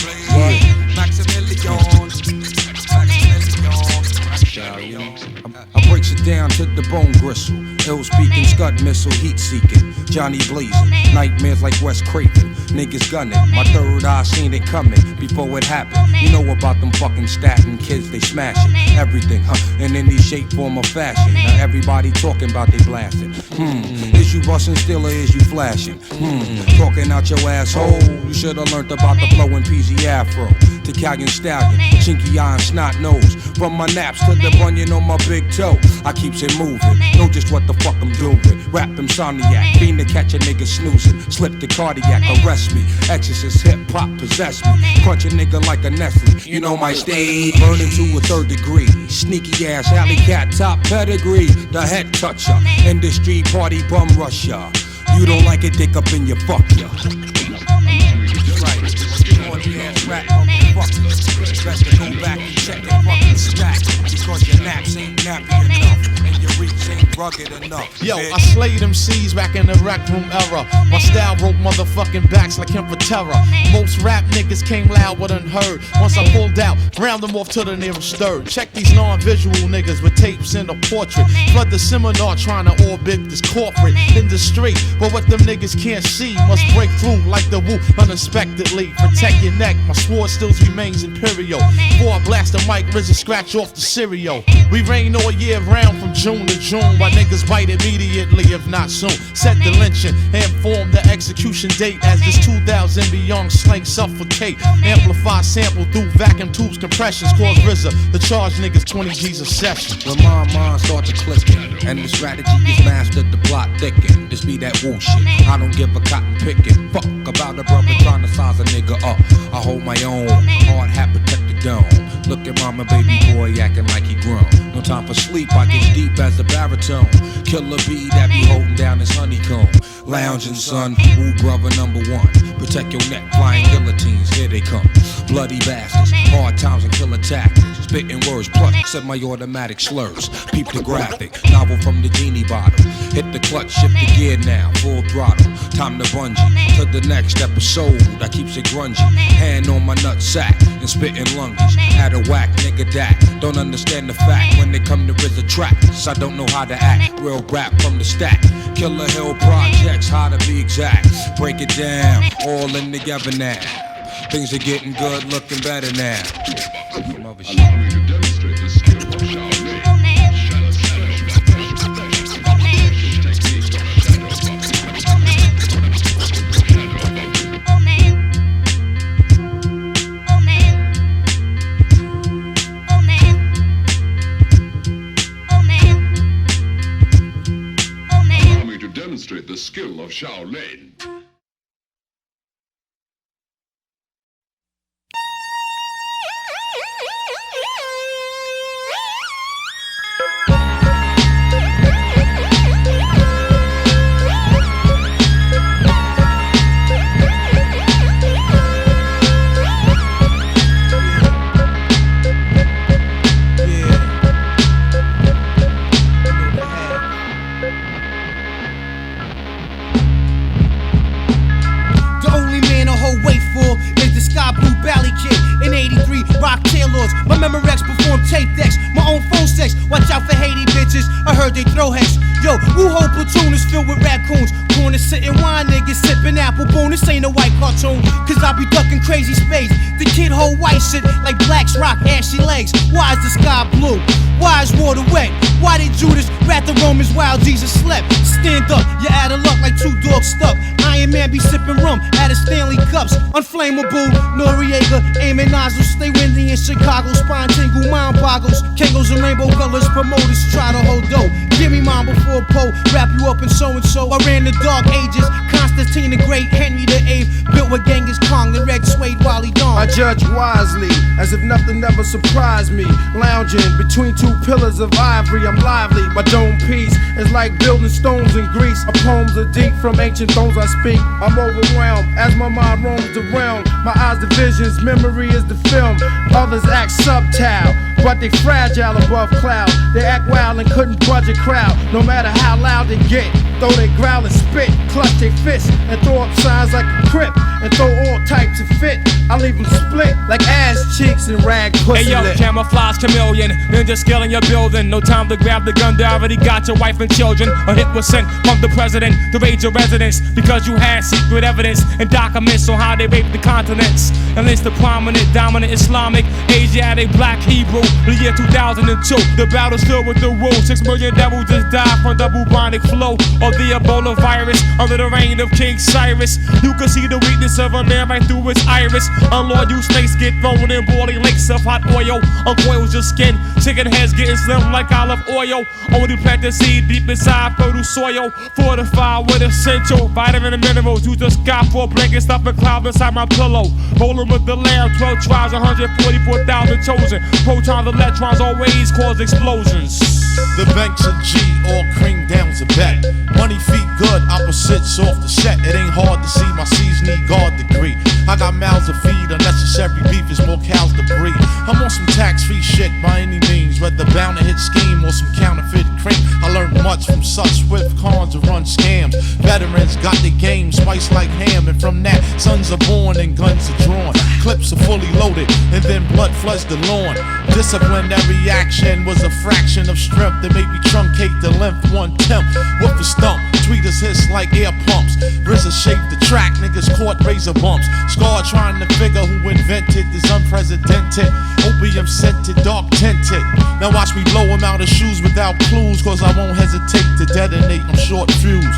I break shit down. down to the bone gristle. Ill speaking, scud missile, heat seeking. Johnny blazing, nightmares like Wes Craven. Niggas gunning, my third eye seen it coming before it happened. You know about them fucking statin kids, they smashing everything, and in any shape, form, or fashion. Now everybody talking about they blasting. Is you busting still or is you flashing? Talking out your asshole. You should've learned about the flowing PZ Afro. Italian stallion, chinky eye and snot nose. From my naps to the bunion on my big toe, I keeps it moving. Know just what the fuck I'm doing. Rap insomniac, fiend to catch a nigga snoozing. Slip the cardiac, arrest me. Exorcist hip hop possess me. Crunch a nigga like a Nestle. You know my stage, burning to a third degree. Sneaky ass alley cat, top pedigree. The head toucher, industry party bum rusher. You don't like it, dick up in your fuck ya. Rap motherfuckers, best to go back and check your fucking stack, because your naps ain't nappy enough and your reach ain't rugged enough. Yo, I slayed them C's back in the rec room era. My style broke motherfucking backs like him for terror. Most rap niggas came loud but unheard. Once I pulled out, ground them off to the nearest third. Check these non-visual niggas with tapes in a portrait. Flood the seminar trying to orbit this corporate industry. But what them niggas can't see must break through like the woo unexpectedly. Protect your neck, my sword still remains imperial. Before I blast the mic, RZA scratch off the cereal. We rain all year round from June to June. Why niggas bite immediately, if not soon. Set the lynching and form the execution date as this 2000 beyond slang suffocate. Amplify sample through vacuum tubes, compressions. Cause RZA the charge niggas 20 G's a session. When my mind starts to clicking and the strategy is mastered, the plot thicken. This be that woo shit. I don't give a cotton picking. Fuck about a brother trying to size a nigga up. I hold my own, hard hat protect the dome. Look at mama, baby boy acting like he grown. No time for sleep, I get deep as a baritone. Killer bee that be holding down his honeycomb. Lounging son, ooh brother number one. Protect your neck, flying guillotines, here they come. Bloody bastards, hard times and killer tactics. Spitting words, plus semi-automatic slurs. Peep the graphic, novel from the genie bottle. Hit the clutch, shift the gear now, full throttle. Time to bungee, to the next episode. I keeps it grungy, hand on my nut sack and spitting lungies. At a whack nigga that don't understand the fact. When they come to RZA tracks, I don't know how to act. Real rap from the stack, Killer Hill projects, how to be exact. Break it down, all in together now. Things are getting good, looking better now. Allow me to demonstrate the skill of Shaolin. Demonstrate the skill of Shaolin. My Memorex perform tape decks, my own phone sex. Watch out for Haiti bitches, I heard they throw hex. Yo, Wu whole platoon is filled with raccoons. Corner sitting wine niggas sipping apple boom. This ain't a white cartoon, cause I be ducking crazy space. The kid hold white shit like blacks rock ashy legs. Why is the sky blue? Why is water wet? Why did Judas rat the Romans while Jesus slept? Stand up, you're out of luck like two dogs stuck. Iron Man be sipping rum out of Stanley cups. Unflammable, Noriega, aiming nozzles. Stay windy in Chicago, spine tingle, mind boggles. Kangos and rainbow colors, promoters try to hold dough. Give me mine before Poe, wrap you up in so-and-so. I ran the dark ages, Constantine the Great, Henry the VIII. Built with Genghis Khan, the red suede Wally Dawn. I judge wisely, as if nothing ever surprised me. Lounging between two pillars of ivory, I'm lively. My dome piece is like building stones in Greece. My poems are deep from ancient thrones I speak. I'm overwhelmed as my mind roams the realm. My eyes the visions, memory is the film. Others act subtile, but they fragile above cloud. They act wild and couldn't budge a crowd. No matter how loud they get, though they growl and spit, clutch their fists and throw up signs like a crip. and throw all types of fit. I leave them split like ass cheeks and rag pussy Hey yo, lip. camouflage chameleon, ninja skill in your building. No time to grab the gun, they already got your wife and children. A hit was sent from the president to raid your residence because you had secret evidence and documents on how they raped the continents. And it's the prominent, dominant Islamic, Asiatic, black Hebrew. The year 2002, the battle's filled with the rules. 6 million devils just died from the bubonic flow of the Ebola virus under the reign of King Cyrus. You can see the weakness of a man right through his iris. Unlawed you snakes get thrown in boiling lakes of hot oil. Uncoils your skin, chicken heads getting slim like olive oil. Only plant the seed deep inside fertile soil. Fortified with essential vitamin and minerals. Use the sky for a blanket, stuff a cloud inside my pillow. Rolling with the lamb, 12 tribes, 144,000 chosen. Protons, electrons always cause explosions. The banks of G, all cream down's a bet. Money feet good, opposites off the set. It ain't hard to see, my C's need guard degree. I got mouths to feed, unnecessary beef is more cows to breed. I'm on some tax-free shit by any means, whether bound to hit scheme or some counterfeit cream. I learned much from such swift cons to run scams. Veterans got the game spiced like ham, and from that, sons are born and guns are drawn. Clips are fully loaded, and then blood floods the lawn. Disciplinary action was a fraction of strength that made me truncate the length 1/10. Whoop a stump, tweeters hiss like air pumps. RZA shaped the track, niggas caught razor bumps. Scar trying to figure who invented this unprecedented opium scented, dark tinted. Now watch me blow him out of shoes without clues, cause I won't hesitate to detonate, I'm short fuse.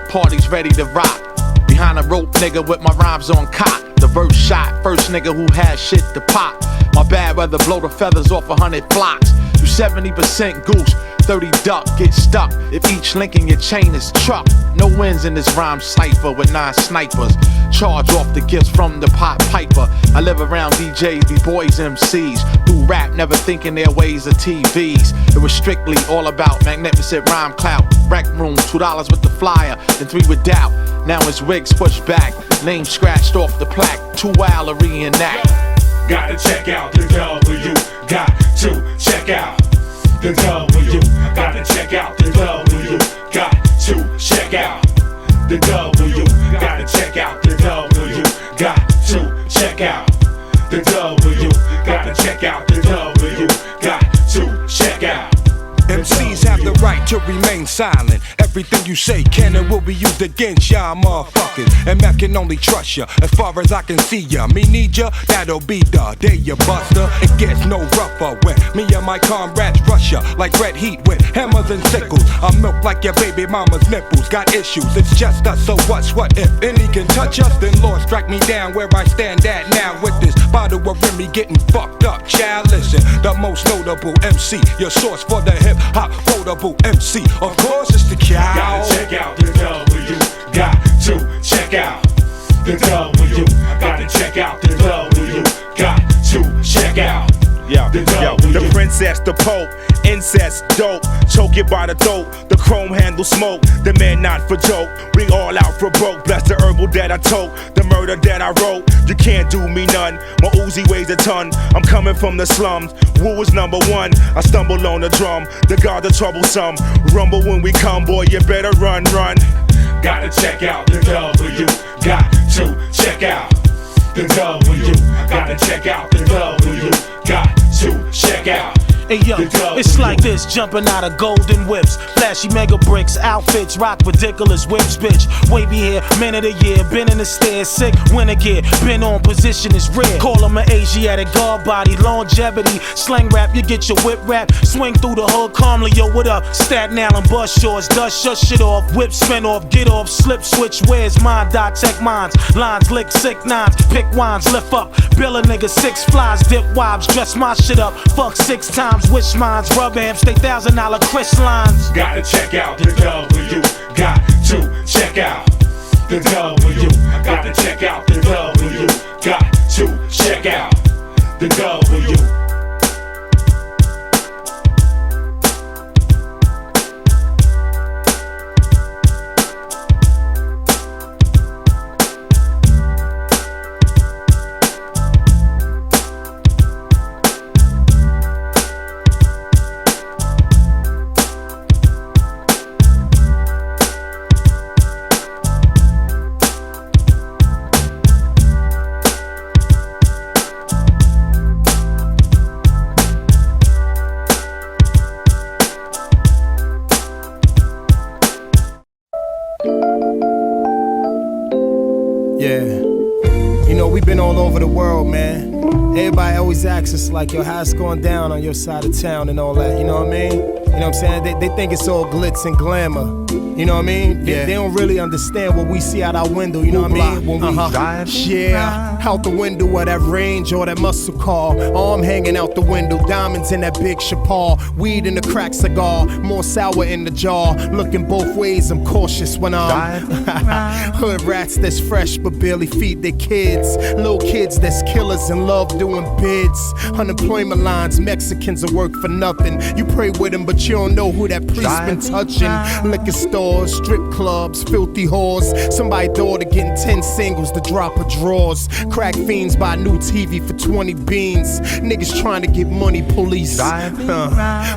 Parties ready to rock. Behind a rope nigga with my rhymes on cock. The verse shot, first nigga who had shit to pop. My bad weather blow the feathers off 100 flocks. You 70% goose, 30 duck, get stuck if each link in your chain is truck. No wins in this rhyme cipher with 9 snipers. Charge off the gifts from the pot piper. I live around DJs, B-boys, MCs who rap, never thinking their ways of TVs. It was strictly all about magnificent rhyme clout. Rec room, $2 with the flyer, and 3 with doubt. Now his wigs pushed back, name scratched off the plaque. Too wild to reenact. Gotta check out the W. Got to check out the W. Gotta check out the W. Got to check out the W. Gotta check out the W. Got to check out the W. Gotta check out the W. Got to check out. MCs have the right to remain silent. Everything you say can and will be used against y'all motherfuckers. And Mac can only trust ya as far as I can see ya. Me need ya, that'll be the day you buster. It gets no rougher when me and my comrades rush ya like red heat with hammers and sickles. I'm milk like your baby mama's nipples. Got issues, it's just us, so what's what if any can touch us? Then Lord strike me down where I stand at now with this bottle of Remy getting fucked up. Child, listen, the most notable MC, your source for the hip hop quotable MC. Of course it's the cow. Gotta check out the W. Got to check out the W. Gotta check out the W. Got to check out. Yo, the princess, the pope, incest, dope, choke it by the throat, the chrome handle smoke, the man not for joke, we all out for broke, bless the herbal that I tote, the murder that I wrote, you can't do me none, my Uzi weighs a ton, I'm coming from the slums, Wu is number 1, I stumble on the drum, the god the troublesome, rumble when we come, boy, you better run. Gotta check out the W, got to check out the W, gotta check out the W, got to check out Hey yo, it's like this, jumping out of golden whips, flashy mega bricks, outfits, rock ridiculous whips, bitch. Wavy here, man of the year, been in the stairs, sick winter gear, been on position is rare. Call him an Asiatic guard body, longevity, slang rap, you get your whip rap, swing through the hood calmly, yo, what up? Staten Island bus shorts, dust shut shit off, whip spin off, get off, slip switch, where's mine? Dot tech mines, lines lick sick nines, pick wines, lift up, bill a nigga 6 flies, dip wobs, dress my shit up, fuck 6 times, wish mines, rub amps, they $1,000 Chris lines. Gotta check out the W, got to check out the W, gotta check out the W, got to check out the W. Yeah. You know, we've been all over the world, man. Everybody always asks us, like, yo, how's it going down on your side of town and all that, you know what I mean? You know what I'm saying? They think it's all glitz and glamour. You know what I mean? Yeah. They don't really understand what we see out our window, you know what I mean? When we drive. Yeah, out the window of that Range or that muscle car. Arm hanging out the window, diamonds in that big Chapar. Weed in the crack cigar, more sour in the jar. Looking both ways, I'm cautious when I'm hood rats that's fresh but barely feed their kids. Little kids that's killers and love doing bids. Unemployment lines, Mexicans will work for nothing. You pray with them, but you don't know who that priest been touching. Liquor stores, strip clubs, filthy whores. Somebody daughter getting 10 singles to drop her drawers. Crack fiends buy new TV for 20 beans. Niggas trying to get money, police.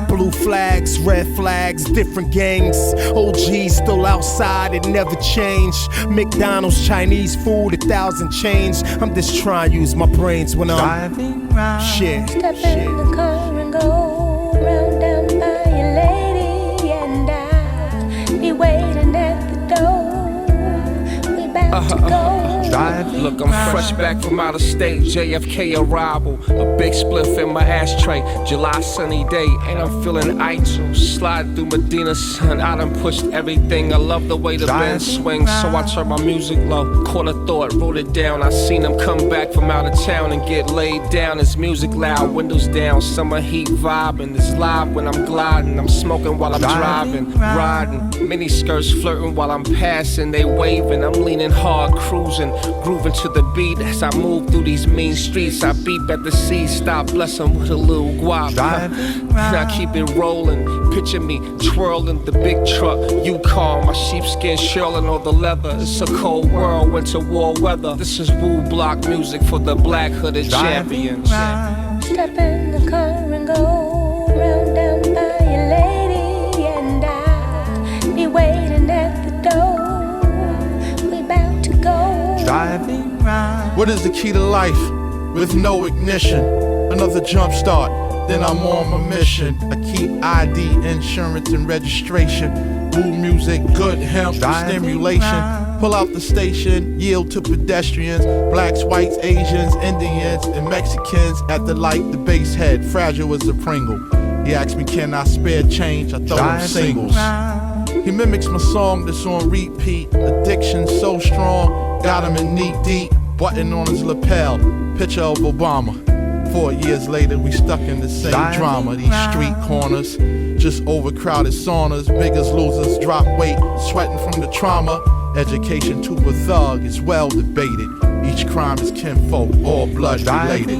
Blue flags, red flags, different gangs. OGs still outside, it never changed. McDonald's, Chinese food, 1,000 change. I'm just trying to use my brains when I'm shit. Step in the car and go round down by your lady, and I'll be waiting at the door. We bout to go. Look, I'm fresh back from out of state, JFK arrival. A big spliff in my ashtray, July sunny day, and I'm feeling iTunes. Slide through Medina, son, I done pushed everything. I love the way the band swings, so I turn my music low. Caught a thought, wrote it down. I seen him come back from out of town and get laid down. His music loud, windows down, summer heat vibing. It's live when I'm gliding, I'm smoking while I'm driving, riding. Mini skirts flirting while I'm passing, they waving. I'm leaning hard, cruising, grooving to the beat as I move through these mean streets. I beep at the sea, stop blessing with a little guap. And I keep it rolling, picture me twirling the big truck, Yukon, my sheepskin shirling all the leather. It's a cold world, winter war weather. This is Woo Block music for the black hooded champions. Step in the car and go round down by your lady, and I'll be waiting at the door. We bout to go. What is the key to life? With no ignition, another jump start, then I'm on my mission. I keep ID, insurance, and registration. Woo music, good hemp, stimulation. Pull out the station, yield to pedestrians. Blacks, whites, Asians, Indians, and Mexicans at the light, the bass head, fragile as a Pringle. He asked me, can I spare change? I throw him singles. He mimics my song that's on repeat. Addiction so strong, got him in knee deep. Button on his lapel, picture of Obama. 4 years later, we stuck in the same drama. These street corners, just overcrowded saunas. Biggest losers drop weight, sweating from the trauma. Education to a thug is well debated. Each crime is kinfolk, all blood related.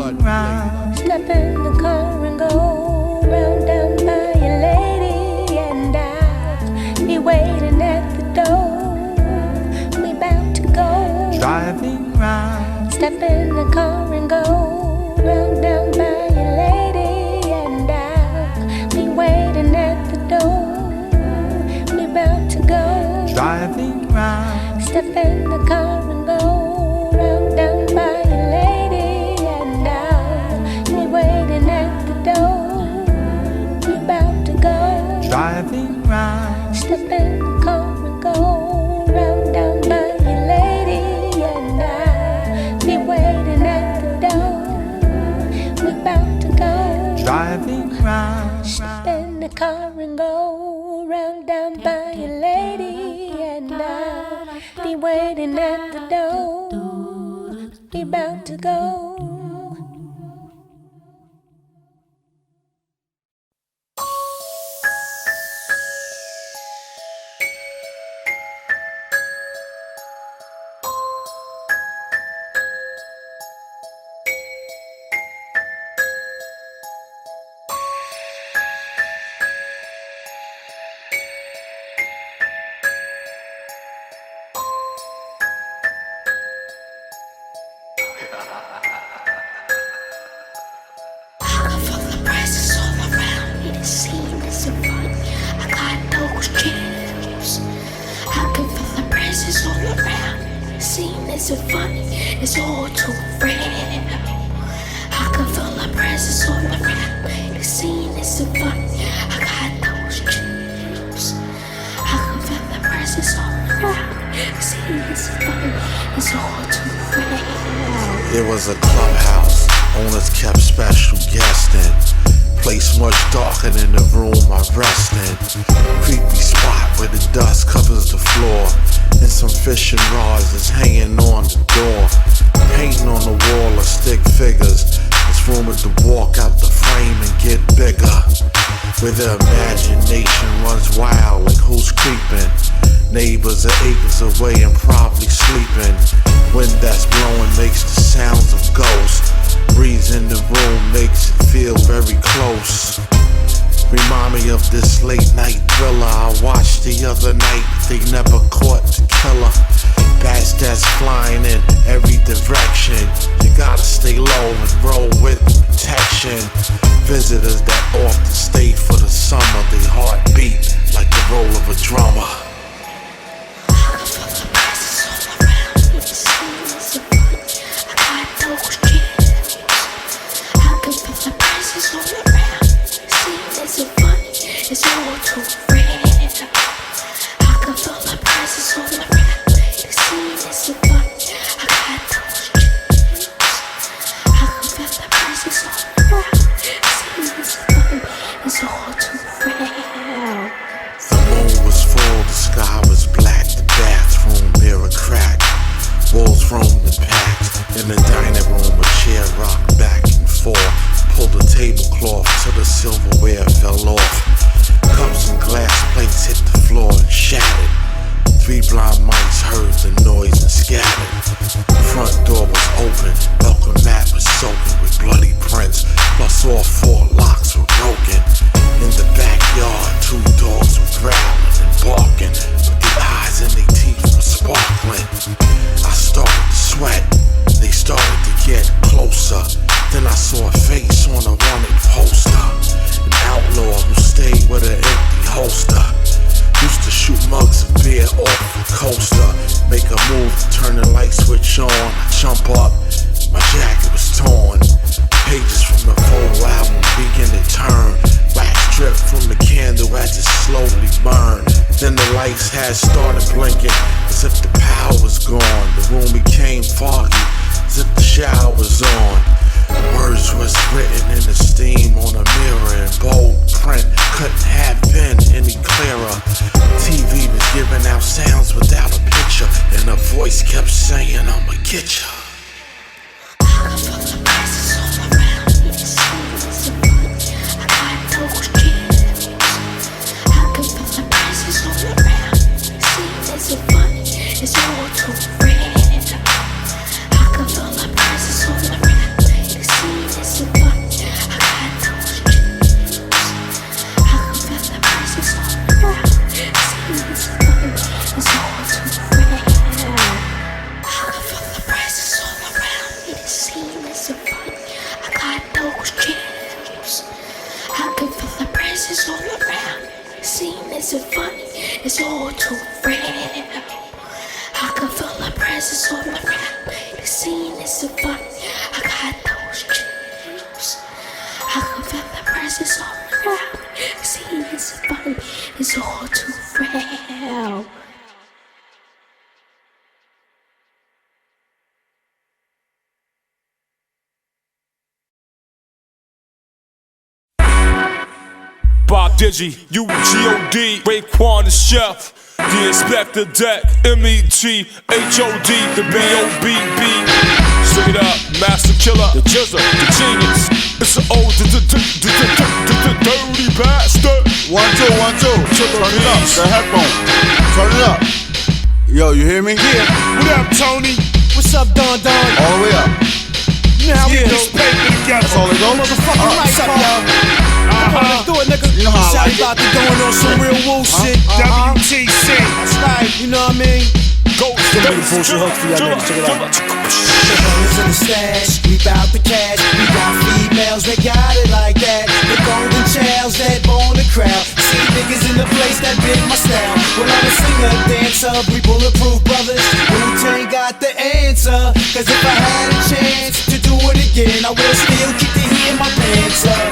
Step in the car and go round down by your lady, and I'll be waiting at the door. We bout to go. Step in the car and go round down by your lady, and I'll be waiting at the door. We bout to go. Step in the car and go round down by your lady, and I'll be waiting at the door. driving round. Step in the car and go round down by your lady, and I'll be waiting at the door. We about to go. So funny, it's all too real. I can feel the presence all around. The scene is so funny, I got those chills. I can feel the presence all around. The scene is so funny, it's all too real. It was a clubhouse, owners kept special guesting. Place much darker than the room I rest in. Creepy spot where the dust covers the floor, and some fishing rods is hanging on the door. Painting on the wall are stick figures. It's rumored to walk out the frame and get bigger. Where the imagination runs wild like who's creeping. Neighbors are acres away and probably sleeping. Wind that's blowing makes the sounds of ghosts. Breeze in the room makes it feel very close. Remind me of this late night thriller I watched the other night. They never caught the killer. Bats that's flying in every direction. You gotta stay low and roll with protection. Visitors that often stay for the summer. They heart beat like the roll of a drummer. It's all too real. I can feel the presence all around. The scene is so funny. I got those chills. I can feel the presence all around. The scene is so funny. It's all too real. The moon was full, the sky was black. The bathroom mirror cracked. Walls roamed and packed. In the dining room, a chair rocked back and forth. Pulled the tablecloth till the silverware fell off. Cups and glass plates hit the floor and shattered. 3 blind mice heard the noise and scattered. Front door was open, welcome mat was soaking with bloody prints. Plus all 4 locks were broken. In the backyard, 2 dogs were growling and barking, but the eyes and their teeth were sparkling. I started to sweat, they started to get closer. Then I saw a face on a wanted poster. An outlaw who stayed with an empty holster. Used to shoot mugs of beer off the coaster. Make a move to turn the light switch on. I jump up, my jacket was torn. Pages from the photo album begin to turn. Wax drip from the candle as it slowly burned. Then the lights had started blinking as if the power was gone. The room became foggy as if the shower was on. Words was written in the steam on a mirror in bold print. Couldn't have been any clearer. TV was giving out sounds without a picture, and a voice kept saying, I'ma get ya. It's all too real. I can feel the presence all around. The scene is so funny. I got those chills. I can feel the presence all around. The scene is so funny. It's all too real. I can feel the presence all around. The scene is so funny. I got those chills. I can feel the presence all around. The scene is so funny. It's all too real. I can feel the presence all around. The scene is so funny. I got those chills. I can feel the presence all around. The scene is so funny. It's all too real. Digi, UGOD, Raekwon the chef. The Inspector Deck, MEGHOD, the BOBB. Straight up, Master Killer, the GZA, the genius. It's an old dirty bastard. 1, 2, 1, 2. Turn it up, the headphone. Turn it up. Yo, you hear me? Yeah. What up, Tony? What's up, Don? All the way up. You know how we do. That's all it goes. Motherfucking right, What's up, y'all? Let's do it, nigga. You know how I Shout like about to going on some real woo shit. WTC. That's right, you know what I mean? Go, Give me the bullshit hooks for y'all niggas. Check it out. Hoes in the stash, we bout the cash. We got females that got it like that. The golden childs that bone the crowd. See niggas in the place that dig my style. Well, I'm a singer, dancer, we bulletproof brothers. Wu-Tang got the answer. Cause if I had a chance to do it again, I will still keep the heat in my pants up.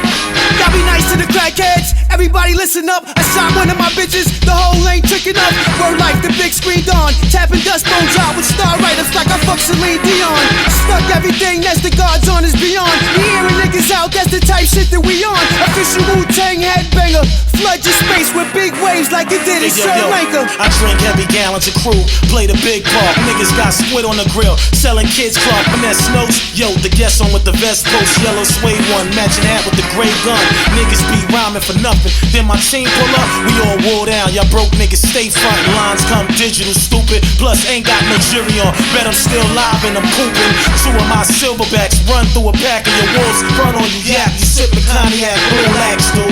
Y'all be nice to the crackheads. Everybody listen up. I shot one of my bitches. The whole ain't tricking up. Word like the big screen dawn. Tapping dust bones out with star writers like I fuck Celine Dion. Stuck everything that's the God's on is beyond. We hearing niggas out, that's the type shit that we on. Official Wu-Tang headbanger. Flood your space with big waves like it did in Sri Lanka. I drink heavy gallons of crew, play the big part. Niggas got squid on the grill, selling kids club. Finesse notes, yo, the guest on with the vest post. Yellow suede one, matching hat with the gray gun. Niggas be rhyming for nothing. Then my team pull up, we all wore down. Y'all broke niggas stay front. Lines come digital, stupid. Plus ain't got no jury on. Bet I'm still live and I'm pooping. Two of my silverbacks run through a pack of your wolves. Front on you, yap. You sipping cognac, blue lax, dude.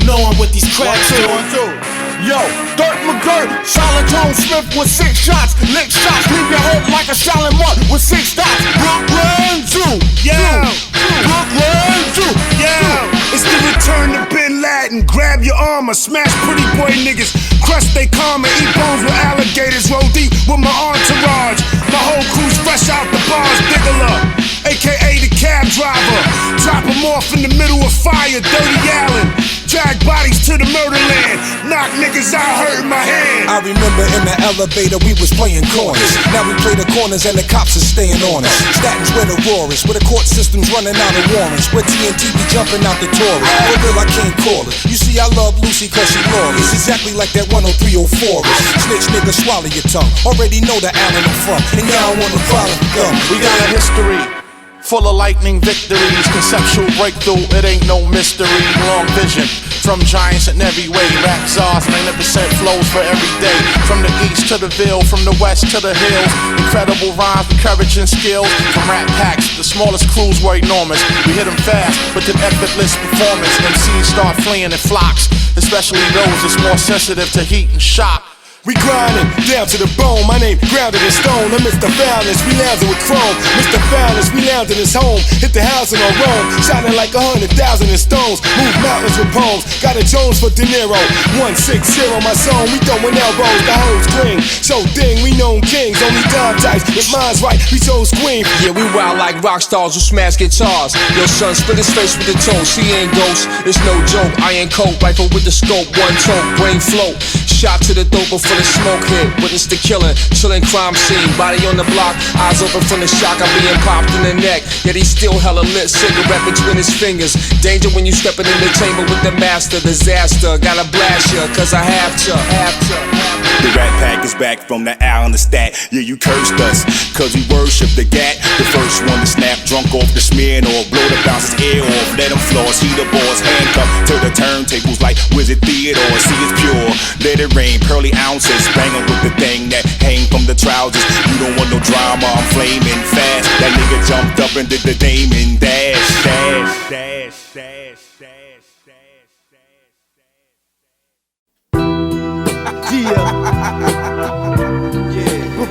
Knowing what these cracks do. 1, 2. Yo, Dirt McGirt, Silent Tone Smith with 6 shots. Lick shots, leave your head like a silent mud with 6 dots. Brooklyn Zoo, Brooklyn Zoo, It's the return to Bin Laden. Grab your armor, smash pretty boy niggas, crush they karma, eat bones with alligators, roll deep with my entourage. My whole crew's fresh out the bars, Diggler, aka the cab driver. Drop 'em off in the middle of fire, Dirty Allen. Drag bodies to the murderland, knock niggas out, hurting my hand. I remember in the elevator we was playing corners. Now we play the corners and the cops are staying on us. Statins where the roar is, where the court system's running out of warrants, where TNT be jumping out the tourists. For real, I can't call it. You see, I love Lucy cause she lawless, exactly like that 10304 is. Snitch nigga, swallow your tongue. Already know the Allen I'm from, and y'all want a problem gun. We got a history full of lightning victories, conceptual breakthrough, it ain't no mystery. Long vision from giants in every way. Rap czars, magnificent flows for every day. From the east to the ville, from the west to the hills. Incredible rhymes with courage and skill. From rap packs, the smallest crews were enormous. We hit them fast with an effortless performance. MCs start fleeing in flocks, especially those that's more sensitive to heat and shock. We grinding down to the bone. My name grounded in stone. I'm Mr. Foulness, we lounging with chrome. Mr. Foulness, we lounging his home. Hit the house in on Rome, shining like 100,000 in stones. Move mountains with poems. Got a Jones for De Niro. 160 my song. We throwing elbows. The hoes cling. So ding, we known kings. Only dime types. If mine's right, we chose queen. Yeah, we wild like rock stars who smash guitars. Yo, son, split his face with the toe. She ain't ghost. It's no joke. Iron coat, rifle with the scope. One toe, brain float. Shot to the throat before the smoke hit. Witness the killing, chilling crime scene. Body on the block, eyes open from the shock of being popped in the neck. Yet he's still hella lit, cigarette between his fingers. Danger when you stepping in the chamber with the master. Disaster, gotta blast ya, cause I have to. The Rat Pack is back from the island of Stat. Yeah, you cursed us, cause we worship the gat. The first one to snap, drunk off the smear or blow the bouncer's ear off. Let him floss, see the boys handcuffed to the turntables like Wizard Theodore. See it's pure, let it rain, pearly ounces. Banging with the thing that hang from the trousers. You don't want no drama, I'm flaming fast. That nigga jumped up and did the Damon dash.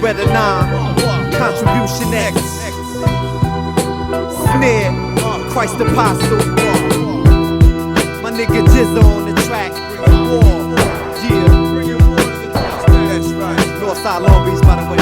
Beretta 9, Contribution X, Snare, Christ Apostle, my nigga GZA on the track, Northside Long Beach, by the way,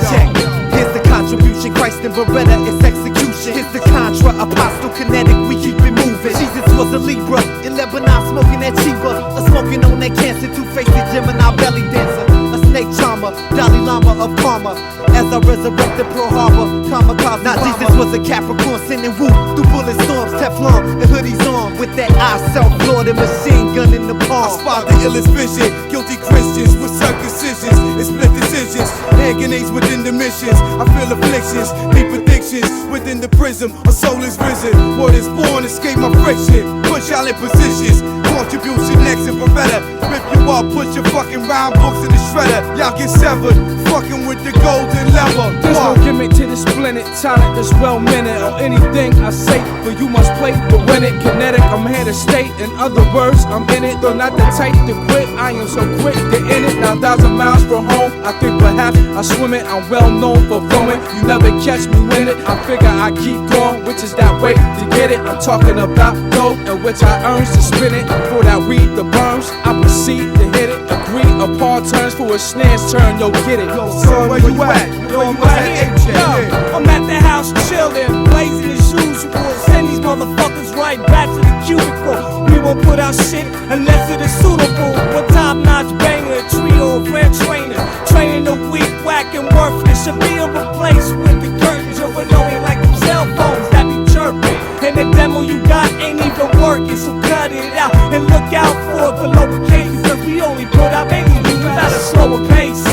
check, here's the contribution, Christ and Beretta, it's execution, here's the Contra, Apostle, kinetic, we keep it moving, Jesus was a Libra, in Lebanon smoking that Chiba, a smoking on that cancer, two-faced Gemini belly dancer, a snake charmer, Obama, Dalai Lama of karma. As I resurrected Pearl Harbor, kamikaze. Now Jesus was a Capricorn, sending woo through bullet storms, Teflon and hoodies on, with that eye self-lord and machine gun in the palm. I spot the illest vision, guilty Christians with circumcisions and split decisions, hand grenades within the missions. I feel afflictions, deep addictions within the prism. A soul is risen, word is born, escape my friction. Push y'all in positions, contribution next and Beretta. Rip you up, put your fucking rhyme books in the shredder. Y'all get severed, fucking with the golden lever. There's no gimmick to this splendid talent that's well meant or anything I say, but you must play to win it. Kinetic, I'm here to state. In other words, I'm in it, though not the type to quit. I am so quick to end it. 9,000 miles from home, I think perhaps I swim it. I'm well known for flowing. You never catch me win it. I figure I keep going, which is that way to get it. I'm talking about dope, and which I earn to spin it. For that weed, the berms, I proceed to hit it. Agree upon terms for a snare's turn. Yo, get it. Yo, son, where you at? Yo, I'm right here. Yo, I'm at the house chillin', blazing the shoes. We'll send these motherfuckers right back to the cubicle. We won't put out shit unless it is suitable. One top-notch banger, trio of rare trainer, training the weak, whack, and worthless. Should be replaced with the curtains of annoying like them cell phones that be chirping. And the demo you got ain't even working, so cut it out and look out for the lowercase, because we only put out baby news at a slower pace.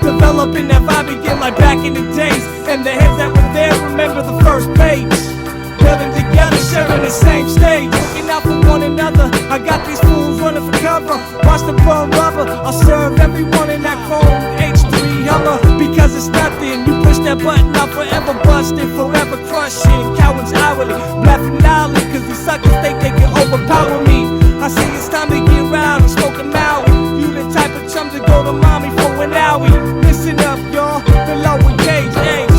Developing that vibe again like back in the days, and the heads that were there remember the first page. Building together, sharing the same stage, looking out for one another. I got these fools running for cover. Watch the burn rubber. I'll serve everyone in that chrome H3 Hummer, because it's nothing. You push that button, I'm forever busting, forever crushing. Cowards hourly, laughing loudly, cause these suckers think they can overpower me. I see it's time to get round and smoke a Maui. You the type of chum to go to mommy for an hour. Listen up, y'all, the lowercase H.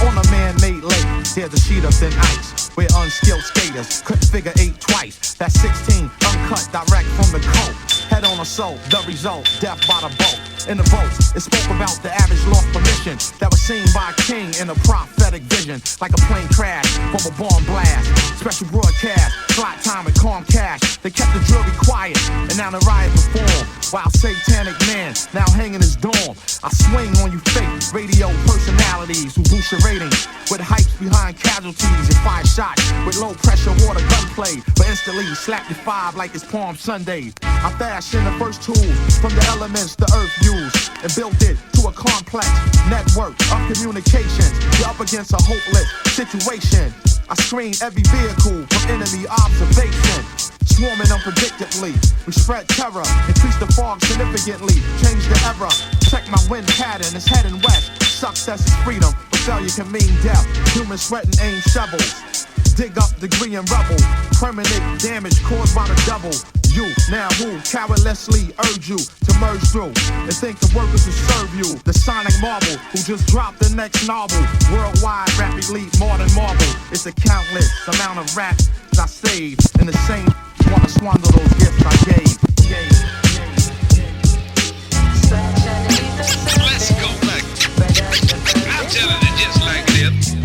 On a man-made lake, there's a sheet of thin ice where unskilled skaters couldn't figure 8 twice. That's 16, uncut, direct from the coat. Head on a soul, the result, death by the boat. In the votes, it spoke about the average lost permission that was seen by a king in a prophetic vision, like a plane crash from a bomb blast. Special broadcast, flight time and calm cash. They kept the jury quiet, and now the riot performed. While satanic man now hanging his dorm. I swing on you fake radio personalities who boost your ratings with hypes behind casualties and fire shots with low pressure water gunplay, but instantly slap your 5 like it's Palm Sunday. I fashioned the first tools from the elements the earth used and built it to a complex network of communications. You're up against a hopeless situation. I screen every vehicle from enemy observation. Swarming unpredictably, we spread terror, increase the fog significantly, change the era. Check my wind pattern, it's heading west. Success is freedom, but failure can mean death. Humans sweating aim shovels, dig up degree and rubble. Permanent damage caused by the double. You, now who, cowardlessly urge you to merge through and think the workers will serve you. The sonic marvel who just dropped the next novel. Worldwide rap elite, more than marble. It's a countless amount of rap I saved in the same. Wanna squander those gifts I gave. Let's go back. I'm telling it just like this.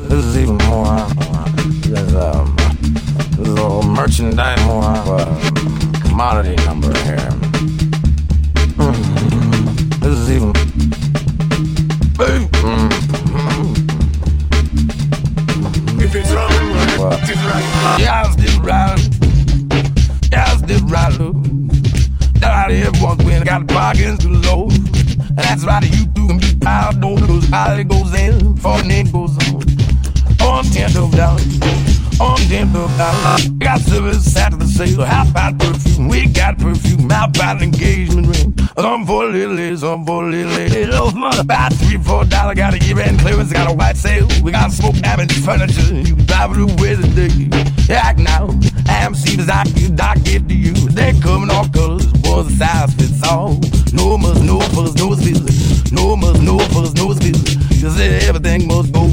This is even more. There's a little merchandise, more commodity number here. This is even. If it's wrong, it's right. Yeah, I still right. Yeah, I still right. That out here once when I got the bargains too low. And that's right, you two can be proud. Don't lose how it goes in, before the it goes on. On $10, on $10. Got service after the sale. How about perfume? We got perfume. How about an engagement ring? Some for a little lady, some for a little lady. Little mother, about $3 or $4. Got a year-end clearance, got a white sale. We got smoke damage furniture. You can drive it away today. Act now. I'm see as I give to you. They coming all colors. Was a size fits all. No must, no fuss, no spill. No must, no fuss, no spill. Cause everything must go.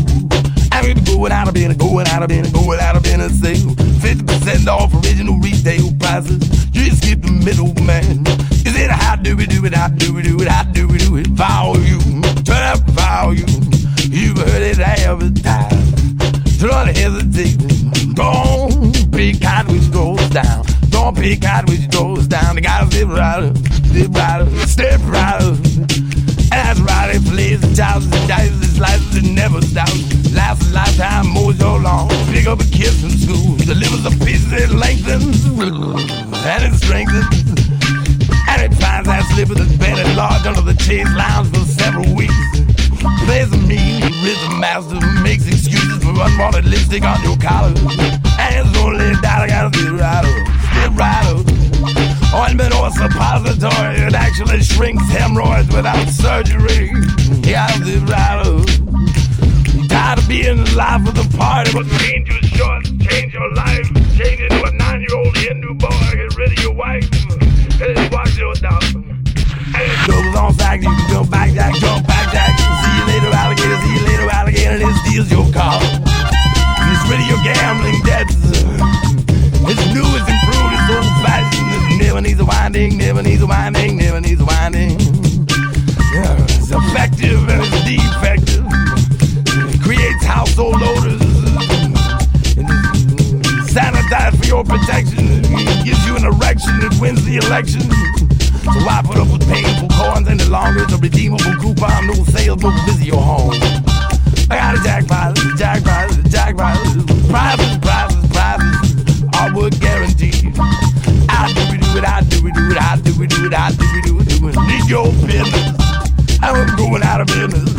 I'm going out of business, going out of business, going out of business sale. 50% off original retail prices. You just skip the middle man. Is it how do we do it? How do we do it? How do we do it? Volume, turn up volume. You've heard it advertised. Don't hesitate. Don't pick out which goes down. Don't pick out which goes down. The guys step right up, step right up, step right up. That's right, it plays the chows, the dice, the slices, it never stops. Lasts a lifetime, mows your lawn. Pick up a kid from school, delivers a piece, it lengthens, and it strengthens. And it finds that slipper that's been at large under the chase lounge for several weeks. Plays a mean rhythm master, makes excuses for unwanted lipstick on your collar. And it's only a dollar, gotta step right up, step right up. Ointment or suppository, it actually shrinks hemorrhoids without surgery. Yeah, I'll step right up. Tired of being the life of the party, but change your shorts, change your life. Change it to a 9-year-old Hindu boy, get rid of your wife, and then wash your dog. Doubles on sack, you can jump back jack, see you later alligator, see you later alligator, and it steals your car. It's rid of your gambling debts. It's new, it's improved, it's old fashioned. It never needs a winding, never needs a winding, never needs a winding. It's effective and it's defective. It creates household odors. Sanitized for your protection. It gives you an erection, it wins the election. So why put up with painful coins any longer? It's a redeemable coupon, no sales, no visit your home. I got a jackpot, prizes, hardwood guaranteed. How do we do it, how do we do it, how do we do it, how do we do it? Need your business, I'm going out of business.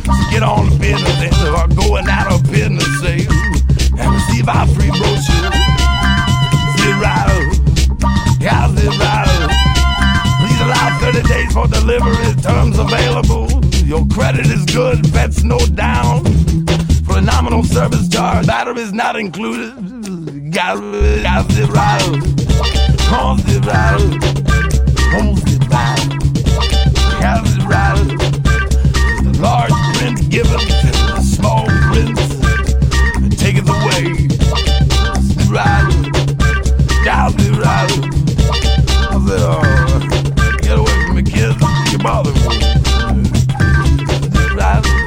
So get on the business end, or going out of business, say, and receive our free brochure. That's no down. For a nominal service charge, batteries not included. Gas the rattle. Pause the rattle. Pause the rattle. Gas the rattle. The large print given to the small print. Take it away. The rattle. Down the rattle. I said, oh, get away from me, kids. You bother me. The rattle.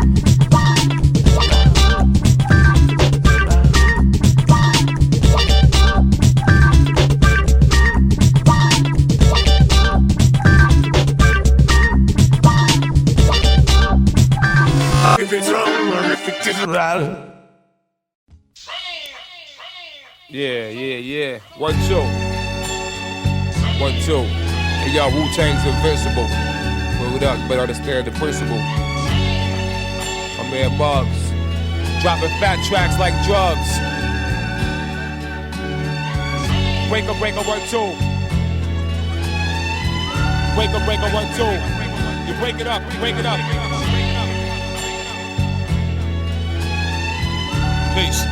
If it's wrong or if it is right. Yeah. 1, 2. 1, 2. Hey, y'all, Wu-Tang's invincible. Word up, better understand the principle. My man Muggs, dropping fat tracks like drugs. Break up, 1, 2. Break up, 1, 2. You break it up. Peace.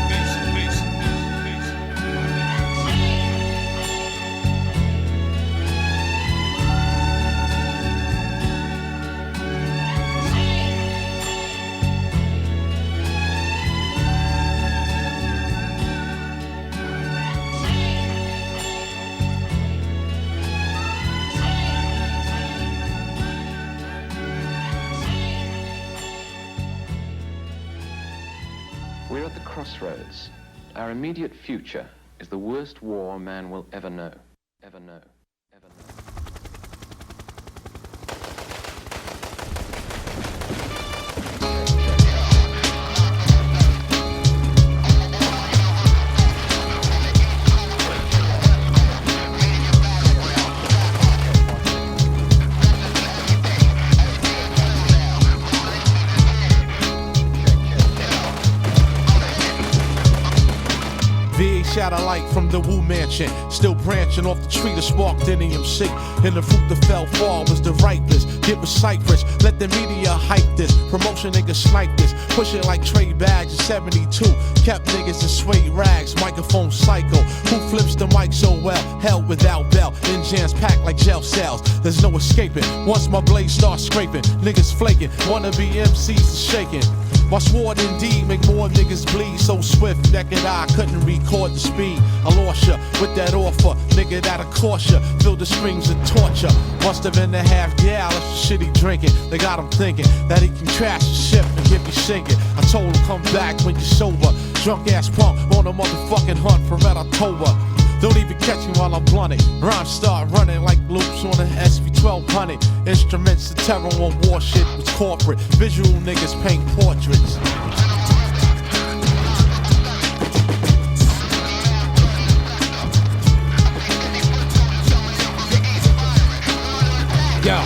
We're at the crossroads. Our immediate future is the worst war man will ever know. Ever know. Ever know. Shadow light from the Wu Mansion, still branching off the tree that sparked NEMC. And the fruit that fell far was the ripeness. Get with Cypress, let the media hype this. Promotion niggas snipe this, push it like trade bags in 72. Kept niggas in suede rags, microphone psycho. Who flips the mic so well? Hell without bell, in jams packed like jail cells. There's no escaping. Once my blade starts scraping, niggas flaking. Wannabe MCs is shaking. My sword indeed make more niggas bleed so swift, naked eye couldn't record the speed. I lost ya with that offer, nigga that'll cost ya. Feel the strings of torture. Must have been a half gallon of shit he drinking. They got him thinking that he can crash the ship and get me sinking. I told him come back when you're sober. Drunk ass punk on a motherfucking hunt for Red October. Don't even catch me while I'm blunting. Rhymes start running like loops on an SV-1200. Instruments of terror on war shit was corporate. Visual niggas paint portraits. Yo,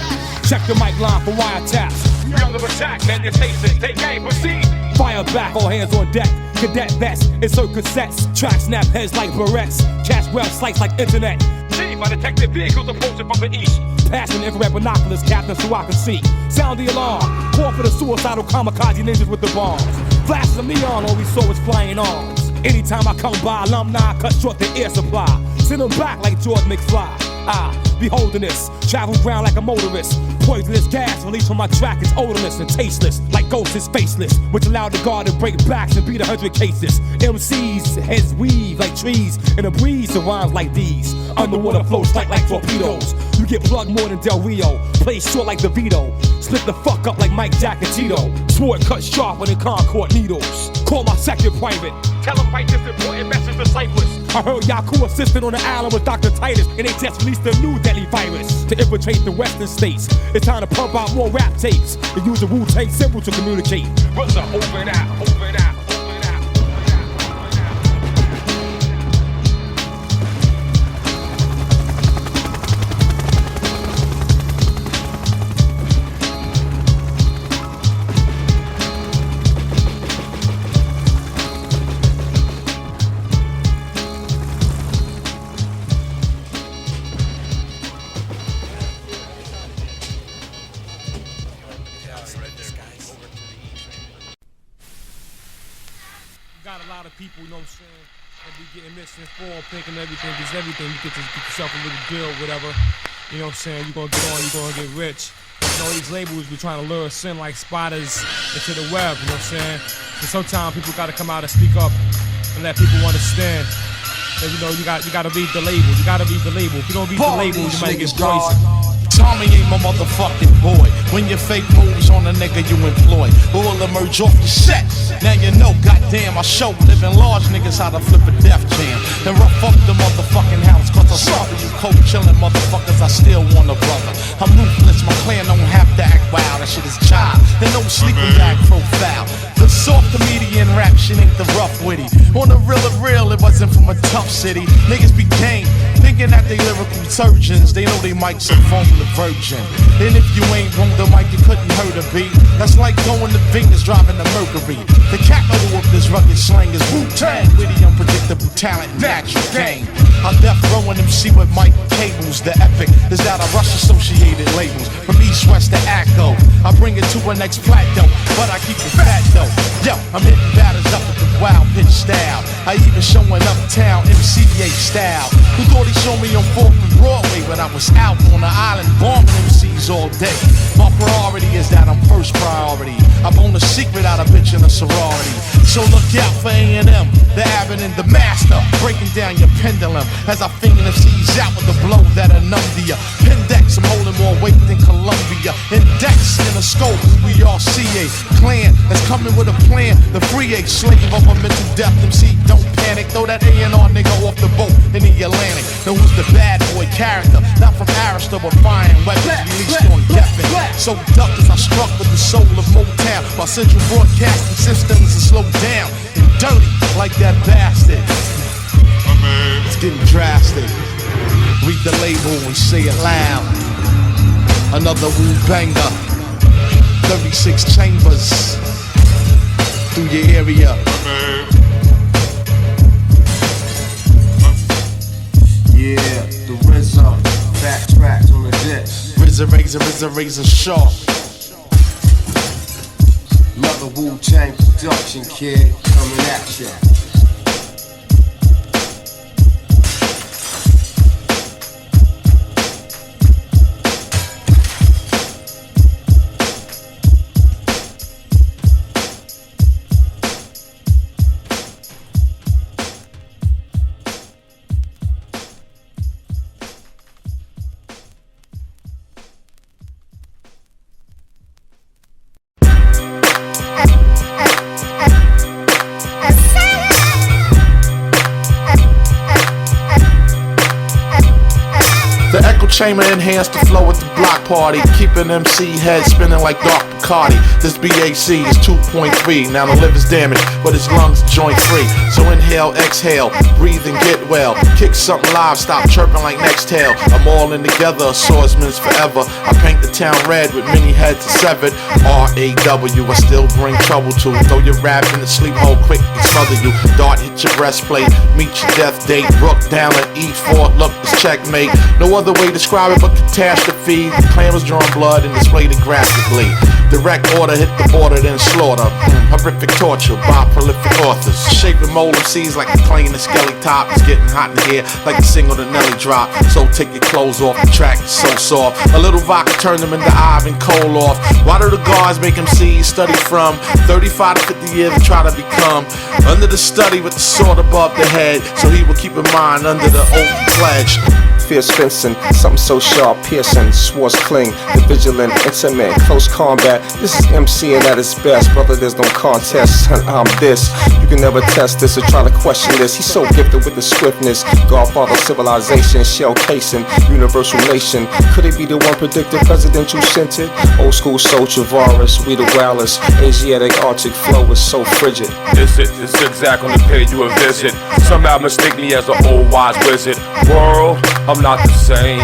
check the mic line for wiretaps. You're under attack, man, you taste it. Take aim, proceed. Fire back, all hands on deck. Cadet vest, insert cassettes. Track snap heads like barrettes. Cash well slice like internet. Chief, I detected vehicles approaching from the east. Passing infrared binoculars, captain, so I can see. Sound the alarm. Call for the suicidal kamikaze ninjas with the bombs. Flashes of neon, all we saw was flying arms. Anytime I come by, alumni cut short the air supply. Send them back like George McFly. Beholding this, travel ground like a motorist. Poisonous gas released from my track is odorless and tasteless, like ghosts is faceless, which allowed the guard to break backs and beat 100 cases. MCs heads weave like trees in a breeze of rhymes like these. Underwater flows like torpedoes. You get plugged more than Del Rio. Play short like DeVito. Split the fuck up like Mike Jack and Tito. Sword cut sharper than Concord needles. Call my second private. Tell him write this important message to Cypress. I heard Yaku assisted on the island with Dr. Titus, and they just released a new deadly virus to infiltrate the western states. It's time to pump out more rap tapes and use the Wu-Tang symbol to communicate. Brother, over and out, over and out. people, you know what I'm saying, that be getting misinformed, thinking everything is everything. You get yourself a little deal, whatever. You know what I'm saying? You're gonna get on, you're gonna get rich. You know, these labels be trying to lure sin like spiders into the web, you know what I'm saying? So sometimes people gotta come out and speak up and let people understand that, you know, you gotta read the label. You gotta read the label. If you don't read the label, you might get poisoned. Tommy ain't my motherfucking boy. When your fake moves on a nigga you employ, who will emerge off the set? Now you know, goddamn, I show living large niggas how to flip a death jam. Then rough up the motherfucking house, cause I saw you cold chillin' motherfuckers, I still want a brother. I'm ruthless, my clan don't have to act wild, that shit is child. And no sleeping bag profile. The soft comedian rap shit ain't the rough witty. On the real, it wasn't from a tough city. Niggas be game, thinking that they lyrical surgeons. They know they mics are from the virgin. And if you ain't on the mic, you couldn't hurt a beat. That's like going to Venus driving the Mercury. The capital of this rugged slang is Wu-Tang. Witty, unpredictable talent, natural game. I death rowing MC with mic cables. The epic is that I rush associated labels from east, west to Acco. I bring it to a next plateau, but I keep it fat though. Yo, I'm hitting batters up with the wild pitch style. I even showing uptown MCA style. Who thought he saw me on 4th and Broadway when I was out on the island bombing MCs all day? My priority is that I'm first priority. I bone a secret out of bitch in a sorority. So look out for A&M, the Abbott and the Master, breaking down your pendulum as I finger MCs out with a blow that'll numb to ya. Pendex, I'm holding more weight than Columbia. Index in a scope, we all CA clan that's coming with a plan. The free A slave of a mental death MC, don't panic. Throw that A&R nigga off the boat in the Atlantic. Now who's the bad boy character? Not from Arista, but firing weapons released on Geffen. So duck as I struck with the soul of Motown. My central broadcasting systems are slowed down and dirty like that bastard. It's getting drastic. Read the label and say it loud. Another Wu banger. 36 chambers through your area. Yeah, the RZA, backtracked on the disc. Razor sharp. Another Wu-Tang production, kid, coming at ya. Chamber enhanced the flow at the block party, keeping MC head spinning like Dark Bacardi. This BAC is 2.3, now the liver's damaged, but his lungs joint free. So inhale, exhale, breathe and get well. Kick something live, stop chirping like Nextel. I'm all in together, swordsman's forever. I paint the town red with many heads severed. R-A-W, I still bring trouble to. Throw your rap in the sleep hole quick and smother you. Dart hit your breastplate, meet your death date. Rook down at E4, look, it's checkmate. No other way to describe it but catastrophe. The clan was drawing blood and displayed it graphically. Direct order hit the border, then slaughter. Horrific torture by prolific authors. Shaping mold MCs like a plane and skelly top. It's getting hot in here like the single that Nelly dropped. So take your clothes off, the track is so soft. A little vodka turned them into Ivan Koloff. Why do the guards make MCs study from 35 to 50 years and try to become under the study with the sword above the head, so he will keep in mind under the oath pledge. Fierce fencing, something so sharp, piercing, swords cling, the vigilant, intimate, close combat. This is MCing at its best, brother, there's no contest, and I'm this. You can never test this or try to question this. He's so gifted with the swiftness, Godfather civilization, shell casing, universal nation. Could it be the one predicted presidential scented? Old school soldier virus, we the wildest, Asiatic Arctic flow is so frigid. It's zigzag on the page you a visit. Somehow mistake me as an old wise wizard. World, I'm not the same.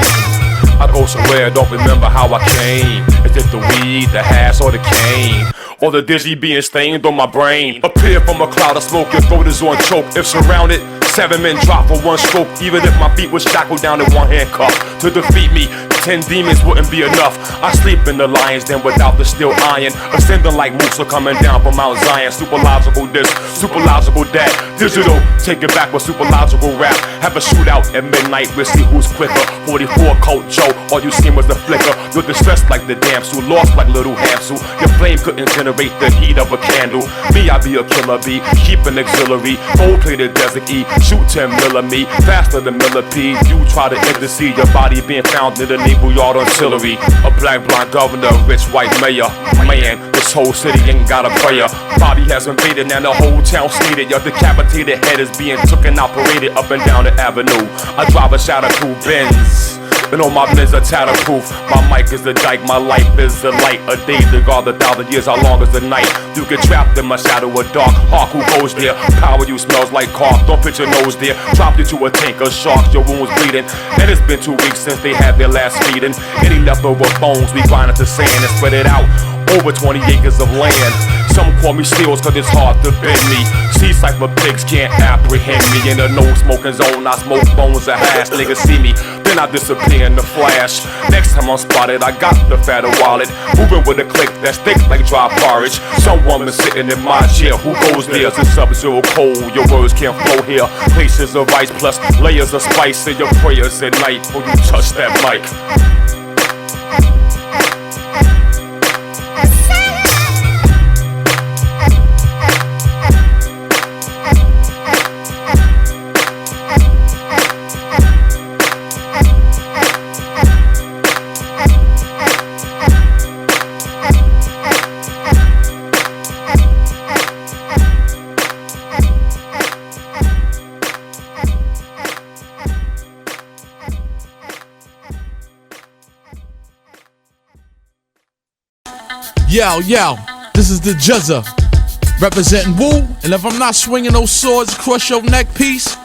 I go somewhere, don't remember how I came. Is it the weed, the hash, or the cane? Or the dizzy being stained on my brain? Appear from a cloud of smoke, your throat is on choke. If surrounded, 7 men drop for one stroke. Even if my feet was shackled down in one handcuff to defeat me, 10 demons wouldn't be enough. I sleep in the lions den without the steel iron. Ascending like Musa coming down from Mount Zion. Superlogical this, superlogical that. Digital, take it back with superlogical rap. Have a shootout at midnight, we'll see who's quicker. 44 Colt Joe, all you seen was the flicker. You're distressed like the damsel, lost like little Hansel. Your flame couldn't generate the heat of a candle. Me, I be a killer bee, keep an auxiliary. Gold-plated Desert E, shoot 10 millimeter, faster than millipede. You try to intercede, your body being found in the naval yard artillery. A black blonde governor, rich white mayor. Man, this whole city ain't got a prayer. Body has invaded and the whole town stated. Your decapitated head is being taken out, paraded up and down the avenue. I drive a shatterproof Benz, and all my men's are tatterproof. My mic is the dike, my life is the light. A day to guard 1,000 years, how long is the night? You get trapped in my shadow, a dark hawk who goes there. Power you smells like cough, don't put your nose there. Drop you to a tank of sharks, your wounds bleeding. And it's been 2 weeks since they had their last feeding. Any leftover bones, we grind it to sand and spread it out over 20 acres of land. Some call me steals cause it's hard to bend me. Sea cypher pigs can't apprehend me. In the no smoking zone, I smoke bones and hash. Niggas see me, then I disappear in the flash. Next time I'm spotted, I got the fatter wallet. Moving with a click that's thick like dry porridge. Some woman sitting in my chair, who goes there? It's sub-zero cold, your words can't flow here. Places of ice plus layers of spice in your prayers at night when you touch that mic. Yo, this is the GZA, representing Woo, and if I'm not swinging those swords across your neck piece,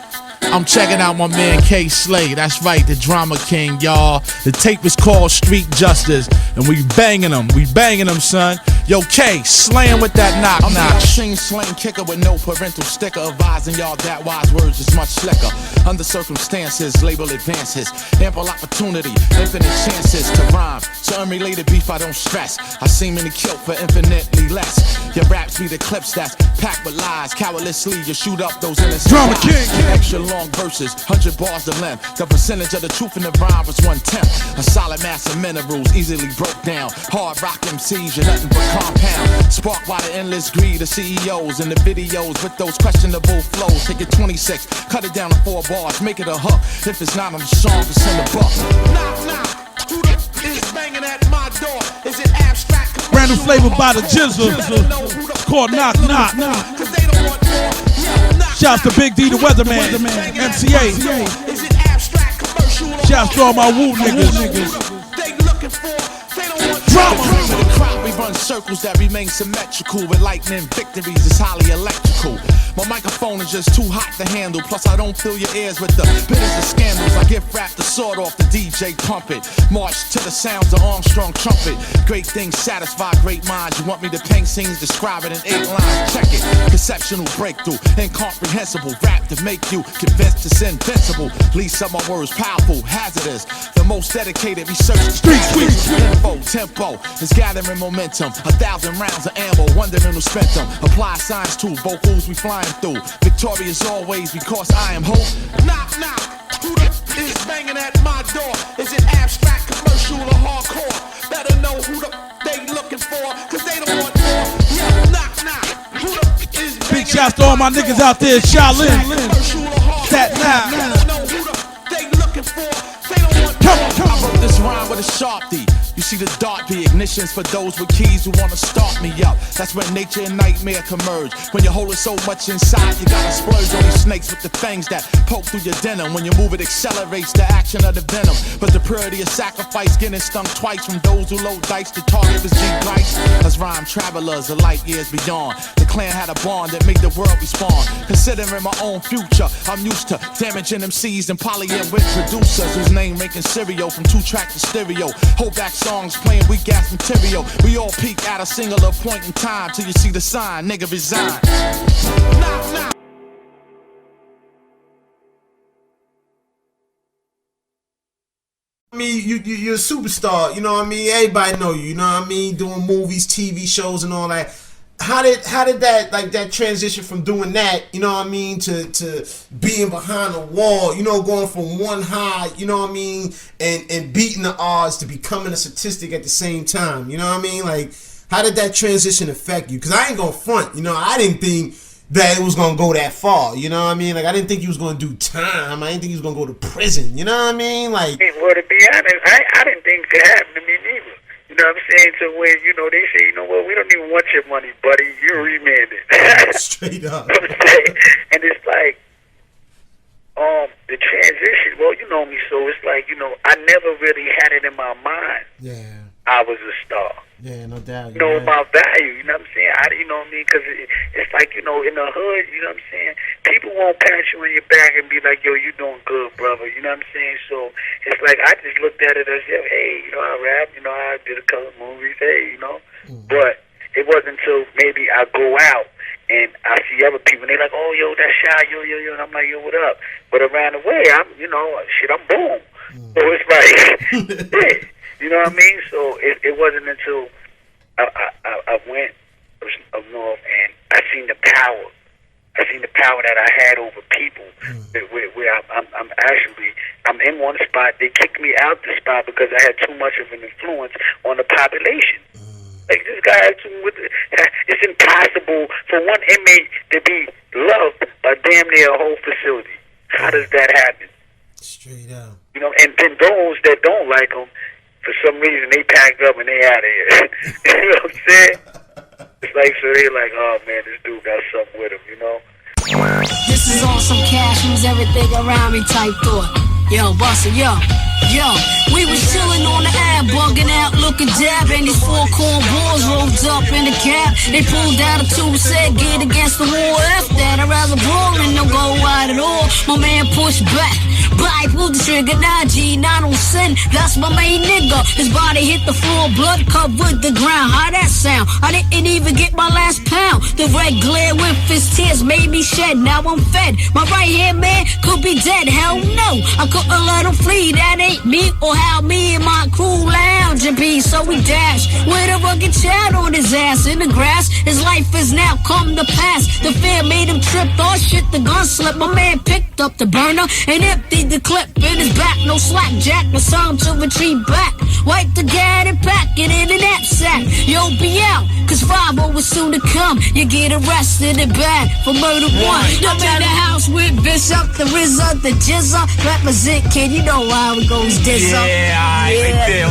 I'm checking out my man K Slay. That's right, the drama king, y'all. The tape is called Street Justice, and we banging them, son. Yo, K, slaying with that knock. I'm a machine slaying kicker with no parental sticker, advising y'all that wise words is much slicker. Under circumstances, label advances, ample opportunity, infinite chances to rhyme. So unrelated beef, I don't stress. I seem in the kilt for infinitely less. Your raps be the clips that's packed with lies. Cowardlessly, you shoot up those innocent Drama lies. king. Extra long verses, 100 bars to length. The percentage of the truth in the rhyme was 1/10. A solid mass of minerals, easily broke down. Hard rock MCs, you're nothing but compound. Sparked by the endless greed of CEOs and the videos with those questionable flows. Take it 26, cut it down to 4 bars, make it a hook. If it's not on the song, it's in the book. Knock, knock. Who the is banging at my door? Is it abstract? Brand new flavor by the GZA. It's called Knock Knock. Shouts to Big D the Weatherman, MCA. Shouts to all my Woo niggas. We run circles that remain symmetrical with lightning victories. It's highly electrical. My microphone is just too hot to handle. Plus, I don't fill your ears with the bitters of scandals. I gift wrap the sword off the DJ, pump it. March to the sounds of Armstrong trumpet. Great things satisfy great minds. You want me to paint scenes, describe it in 8 lines. Check it. Conceptual breakthrough, incomprehensible. Rap to make you convinced it's invincible. Least of my words powerful, hazardous. The most dedicated research. Street info, tempo is gathering momentum. 1,000 rounds of ammo, wondering who spent them. Apply science to vocals we flying through. Victorious always because I am hope. Knock, knock. Who the is banging at my door? Is it abstract, commercial, or hardcore? Better know who the they looking for, cause they don't want more. Yeah, knock, knock. Who the is banging? Big shouts to all my niggas out there in Shaolin. That now. Better know who the they looking for. They don't want more. I wrote this rhyme with a sharp D. You see the dart be ignitions for those with keys who wanna start me up. That's when nature and nightmare converge. When you hold it so much inside, you gotta splurge on these snakes with the fangs that poke through your denim. When you move it accelerates the action of the venom. But the purity of sacrifice getting stung twice from those who load dice. The target was G Christ. As rhyme travelers are light years beyond. The clan had a bond that made the world respond. Considering my own future, I'm used to damaging MCs and polying with producers whose name making cereal from 2-track to stereo. Hold back songs playing weak ass material. We all peak at a singular point in time till you see the sign, nigga resign. Knock, knock. I mean, you're a superstar, you know what I mean? Everybody know you know what I mean? Doing movies, TV shows, and all that. How did that, like, that transition from doing that, you know what I mean, to being behind a wall, you know, going from one high, you know what I mean, and beating the odds to becoming a statistic at the same time, you know what I mean? Like, how did that transition affect you? Because I ain't gonna front, you know, I didn't think that it was gonna go that far, you know what I mean? Like, I didn't think he was gonna do time. I didn't think he was gonna go to prison, you know what I mean? Like, well, to be honest, I didn't think it could happen to me neither. You know what I'm saying? So when, you know, they say, you know what, we don't even want your money, buddy. You're remanded. Straight up. You know what I'm saying? And it's like, the transition, well, you know me, so it's like, you know, I never really had it in my mind. Yeah. I was a star. Yeah, no doubt. You know, my value, you know what I'm saying? You know what I mean? Because it's like, you know, in the hood, you know what I'm saying? People won't pat you on your back and be like, yo, you doing good, brother. You know what I'm saying? So it's like, I just looked at it as, hey, you know, I rap, you know, I did a couple movies, hey, you know. But it wasn't until maybe I go out and I see other people, and they're like, oh, yo, that's Shy, yo, and I'm like, yo, what up? But around the way, I'm boom. So it's like, yeah. You know what I mean? So it wasn't until I went up north and I seen the power. I seen the power that I had over people. Where I'm in one spot. They kicked me out the spot because I had too much of an influence on the population. Like, this guy has it's impossible for one inmate to be loved by damn near a whole facility. How does that happen? Straight up. You know, and then those that don't like him, for some reason, they packed up and they out of here. You know what I'm saying? It's like, so they like, oh man, this dude got something with him, you know? This is on some cash moves, everything around me type thought. Yo, Buster, yo, we was chillin' on the ab, bugging out, looking dab, and these four corn boys rolled up in the cab. They pulled out a tube, said, get against the wall. F that, I'd rather brawl and no go wide at all. My man pushed back, bye, pulled the trigger, nah, G, not on sin. That's my main nigga. His body hit the floor, blood covered the ground. How that sound? I didn't even get my last pound. The red glare with his tears made me shed. Now I'm fed. My right hand man could be dead. Hell no, I couldn't let him flee. That ain't me or how me and my crew lounge and be. So we dash with a rugged child on his ass in the grass. His life is now come to pass. The fear made him trip. Oh shit, the gun slipped. My man picked up the burner and emptied the clip in his back. No slack, Jack was time to retreat back. Wipe the gat and pack it in a knapsack. Yo, be out, cause 5-0 was soon to come. You get arrested and bad for murder one. I'm in the house with Bishop, the RZA, the GZA. Represent, kid, you know how it goes, Dizza. Yeah, alright, right there,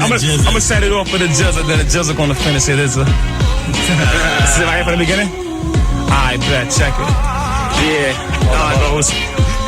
I'm gonna set it off for the GZA, then the GZA gonna finish it. Is it right here from the beginning? Alright, bet, check it. Yeah, it goes.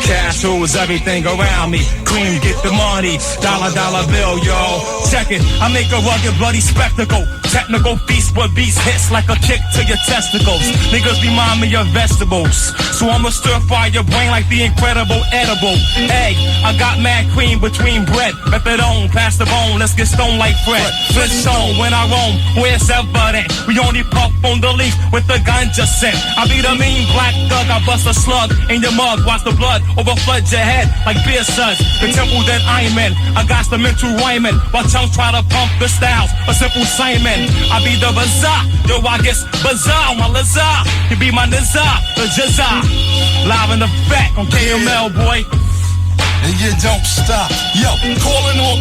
Cash rules everything around me. Cream, get the money. Dollar bill, yo. Check it. I make a rugged, bloody spectacle. Technical feast where beats hits like a kick to your testicles. Niggas remind me of vegetables. So I'ma stir fry your brain like the incredible edible egg. I got mad cream between bread. Methadone, pass the bone. Let's get stoned like Fred. Flintstone when I roam. Where's evident? We only puff on the leaf with the ganja scent. I be the mean black thug. I bust a slug in your mug. Watch the blood overflood your head like beer suds. The temple that I'm in, I got the mental rhyming while chunks try to pump the styles. A simple Simon, I be the bazaar. Yo, I guess bazaar, my lazar. You be my nizar, the GZA. Live in the back on KML, boy. And you don't stop. Yo, calling all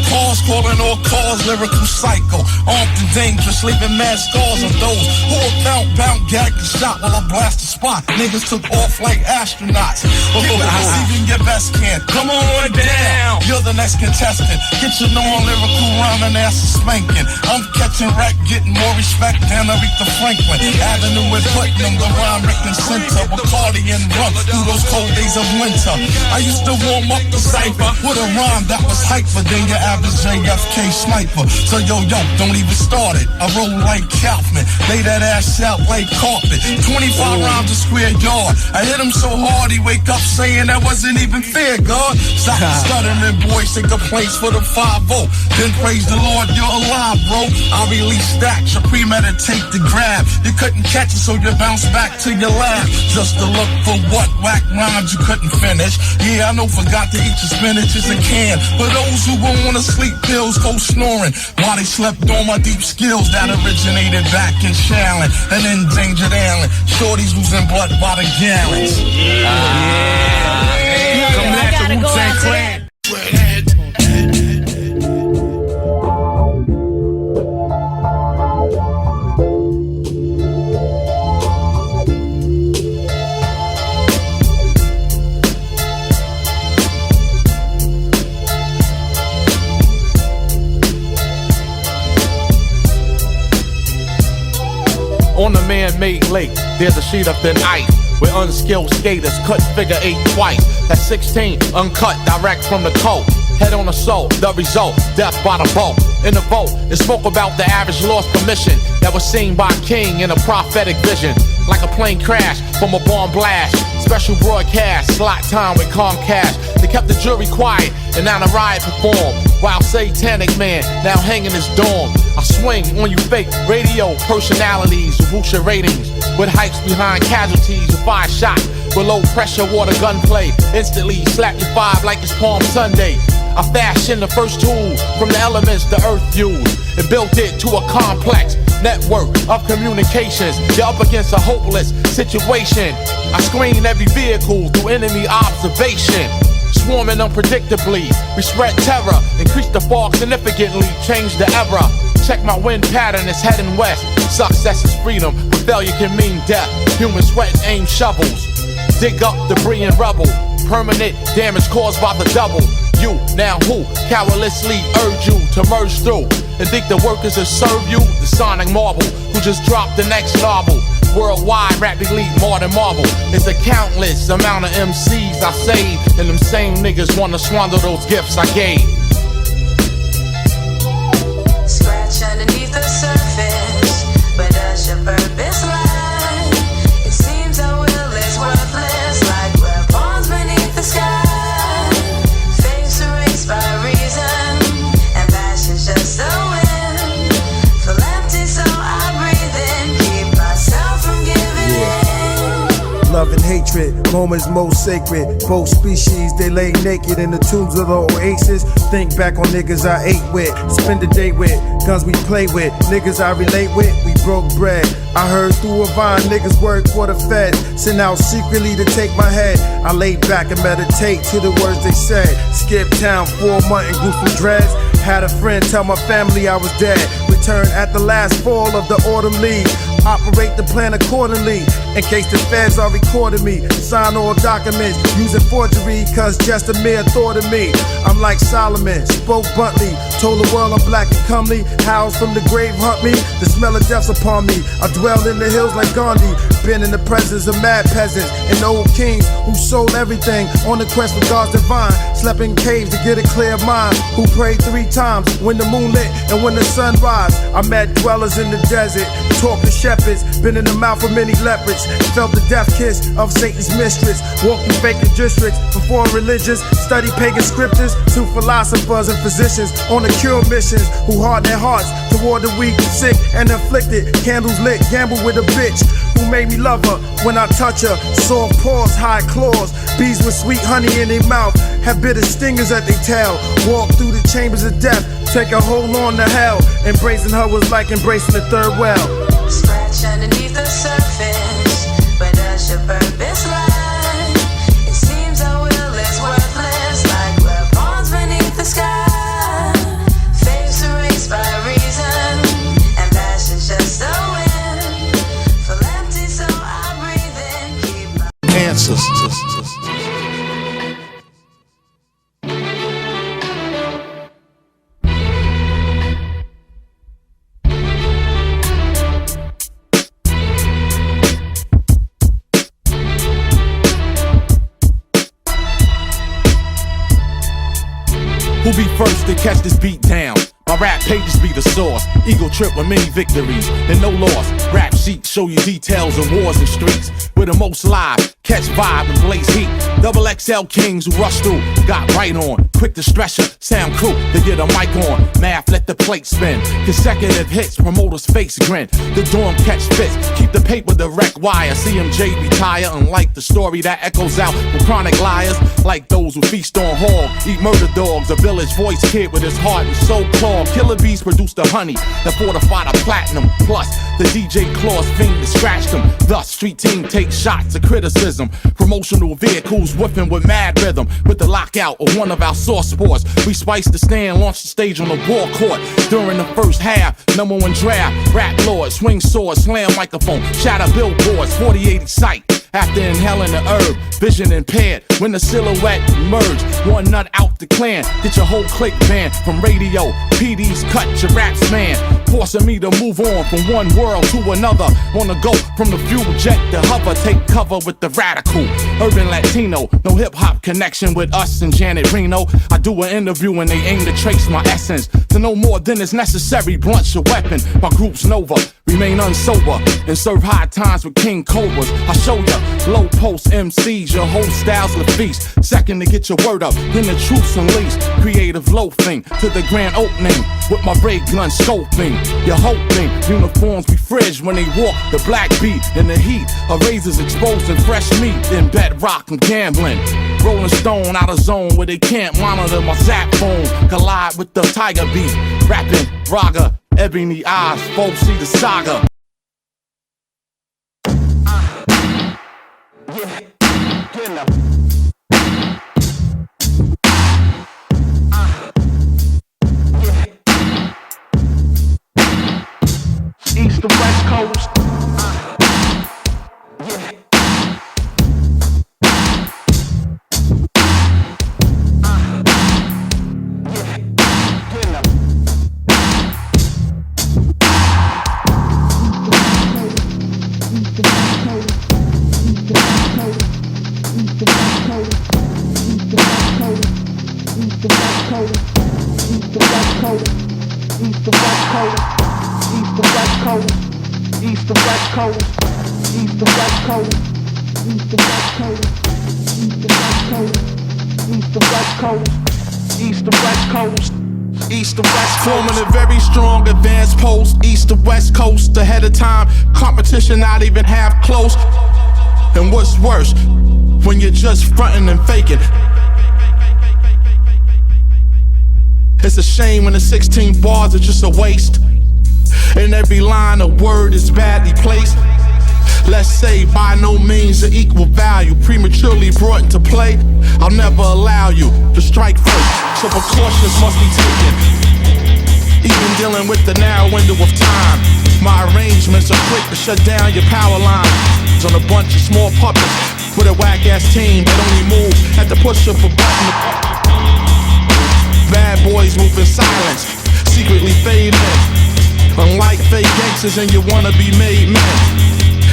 cars, lyrical psycho. Armed and dangerous, leaving mad scars on those who are bound, gagged and shot while I blast the spot. Niggas took off like astronauts. Give it, even your best can. Come on down. You're the next contestant. Get your non-lyrical rhyming ass spanking. I'm catching wreck, getting more respect than Aretha Franklin. Avenue with Putnam, the rhyme written center. Bacardi and rum through those cold days of winter. I used to warm up the cipher with a rhyme that was hyper than your average JFK sniper. So yo, don't even start it. I roll like Kaufman, lay that ass out like carpet. 25 rhymes a square yard. I hit him so hard he wake up saying that wasn't even fair, God. Stop the stuttering boys, take complaints for the 5-0. Then praise the Lord, you're alive, bro. I release stacks, you premeditate the grab. You couldn't catch it, so you bounce back to your lab. Just to look for what whack rhymes you couldn't finish. Yeah, I know, forgot to eat your spinach as a can. For those who won't wanna sleep pills, go snoring. While they slept on my deep skills that originated back in Shaolin, an endangered island. Shorties losing blood by the gallons. Coming at the Wu-Tang Clan. On a man-made lake, there's a sheet of thin ice where unskilled skaters couldn't figure 8 twice. That's 16, uncut, direct from the coat. Head on a soul, the result, death by the boat. In the vote, it spoke about the average lost permission that was seen by King in a prophetic vision. Like a plane crash from a bomb blast. Special broadcast, slot time with Comcast. They kept the jury quiet, and now the riot performed. While Satanic Man now hanging his dorm. I swing on you fake radio personalities who boost your ratings. With hypes behind casualties who fire shots. With low pressure water gunplay. Instantly slap your 5 like it's Palm Sunday. I fashioned the first tool from the elements the earth used and built it to a complex network of communications. You're up against a hopeless situation. I screen every vehicle through enemy observation. Swarming unpredictably, we spread terror, increase the fog significantly, change the era. Check my wind pattern, it's heading west. Success is freedom, but failure can mean death. Human sweat and aim shovels, dig up debris and rubble. Permanent damage caused by the double. You, now who, cowardlessly urge you to merge through and think the workers will serve you? The sonic marble, who just dropped the next novel. Worldwide, rap elite more than Marvel. It's a countless amount of MCs I saved, and them same niggas wanna squander those gifts I gave. Scratch underneath the surface, but does your purpose lie? It seems our will is worthless, like we're pawns beneath the sky. Face erased by reason, and passion's just a wind. Feel empty, so I breathe in, keep myself from giving in. Love and hatred, moments most sacred. Both species, they lay naked in the tombs of the oasis. Think back on niggas I ate with, spend the day with, guns we play with, niggas I relate with, we broke bread. I heard through a vine, niggas work for the feds, sent out secretly to take my head. I laid back and meditate to the words they said. Skip town, 4 months and grew some dreads. Had a friend tell my family I was dead. Returned at the last fall of the autumn leaves. Operate the plan accordingly, in case the feds are recording me. Sign all documents, using forgery, cause just a mere thought of me. I'm like Solomon, spoke bluntly, told the world I'm black and comely. Howls from the grave hunt me, the smell of death's upon me. I dwell in the hills like Gandhi, been in the presence of mad peasants and old kings who sold everything on the quest for God's divine. Slept in caves to get a clear mind, who prayed 3 times when the moon lit and when the sun rise. I met dwellers in the desert, talked to shepherds, been in the mouth of many leopards, felt the death kiss of Satan's mistress, walked through vacant districts for foreign religions, studied pagan scriptures to philosophers and physicians on the cure missions who harden their hearts toward the weak, sick, and afflicted. Candles lit, gamble with a bitch who made me love her when I touch her. Soft paws, high claws, bees with sweet honey in their mouth, have bitter stingers at their tail. Walk through the chambers of death, take a hold on to hell. Embracing her was like embracing the third well. Scratch underneath the surface, but does your purpose lie? It seems our will is worthless, like we're pawns beneath the sky. Face erased by reason, and passion's just a wind. Feel empty, so I breathe in, keep my Ancestors. Who be first to catch this beat down? My rap pages be the source. Ego trip with many victories and no loss. Rap sheets show you details of wars and streets. We're the most live, catch vibe and blaze heat. Double XL kings who rush through, got right on. Quick to stretch ya, sound crew to get a mic on. Math, let the plate spin. Consecutive hits, promoters face grin. The dorm catch fits, keep the paper direct wire. CMJ retire, unlike the story that echoes out from chronic liars. Like those who feast on hog, eat murder dogs. A village voice kid with his heart and soul clawed. Killer bees produced the honey that fortified a platinum. Plus, the DJ Claw's fiend that scratched him. Thus, street team takes shots of criticism. Promotional vehicles whipping with mad rhythm. With the lockout of one of our source sports, we spiced the stand, launched the stage on the ball court. During the first half, #1 draft, rap lord, swing sword, slam microphone, shatter billboards, 4080 sight. After inhaling the herb, vision impaired. When the silhouette emerged, one nut out the clan. Get your whole clique banned from radio. PD's cut your raps, man. Forcing me to move on from one world to another. On the go from the fuel jet to hover. Take cover with the radical. Urban Latino, no hip hop connection with us and Janet Reno. I do an interview and they aim to trace my essence. To know more than is necessary, blunt's your weapon. My group's Nova, remain unsober and serve high times with King Cobras. I show ya low post MCs, your whole style's the feast. Second to get your word up, then the truth's unleashed. Creative loafing to the grand opening with my ray gun scoping. You're hoping uniforms be fridged when they walk the black beat in the heat of razors exposing fresh meat. In bedrock I'm gambling. Rolling Stone out of zone where they can't monitor my zap phone. Collide with the tiger beat. Rapping raga, ebony eyes, folks see the saga. East to West Coast. Forming a very strong advanced post, east to west coast, ahead of time, competition not even half close. And what's worse, when you're just fronting and faking. It's a shame when the 16 bars are just a waste, and every line of word is badly placed. Let's say by no means of equal value, prematurely brought into play. I'll never allow you to strike first, so precautions must be taken. Even dealing with the narrow window of time, my arrangements are quick to shut down your power lines. On a bunch of small puppets with a whack-ass team that only move at the push of a button. Bad boys move in silence, secretly fade in. Unlike fake gangsters and you wanna be made men,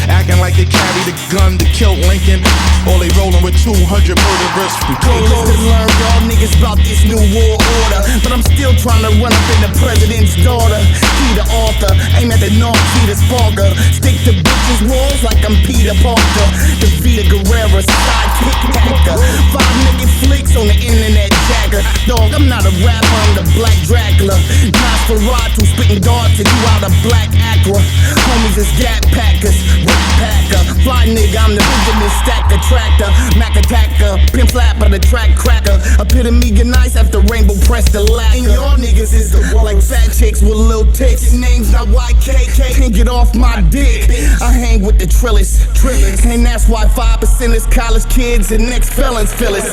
acting like they carry the gun to kill Lincoln, or they rolling with 200 murderers from Goals to learn y'all niggas about this new world order, but I'm still trying to run up in the president's daughter. He the author, aim at the North Key to Sparker. Stick to bitches' walls like I'm Peter Parker. The Vita Guerrera sidekick hacker. 5 naked flicks on the internet jacker. Dog, I'm not a rapper, I'm the Black Dracula. Nosferatu spitting darts and you out of Black Accra. Homies is gap packers, rap packer. Fly nigga, I'm the Benjamin Stacker tractor. Mac attacker, pin flapper, the track cracker. Epitome get nice after Rainbow press the lacquer. And y'all niggas is the one like fat chicks with little tits. Your name's not YKK, can't get off my dick. I hang with the trillers, and that's why 5% is college kids and next felons feel it.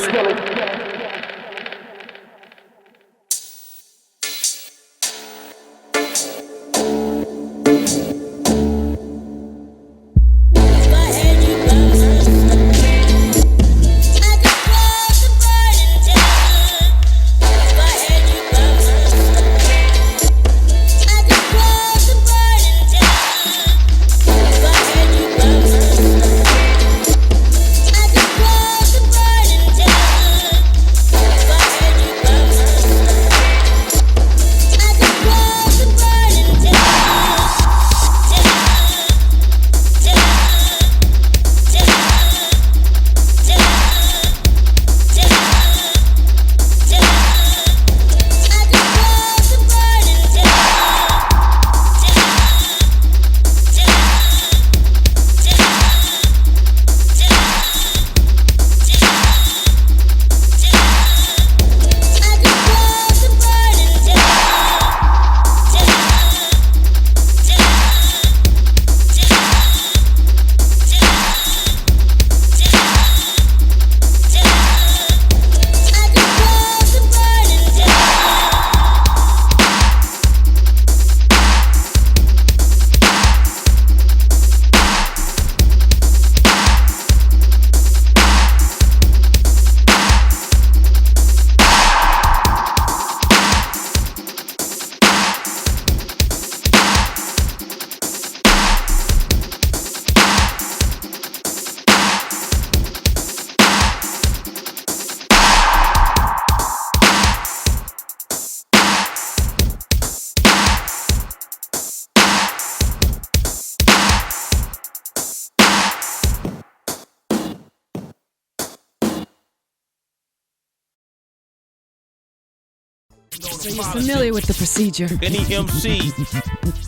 So you're familiar with the procedure. Any MC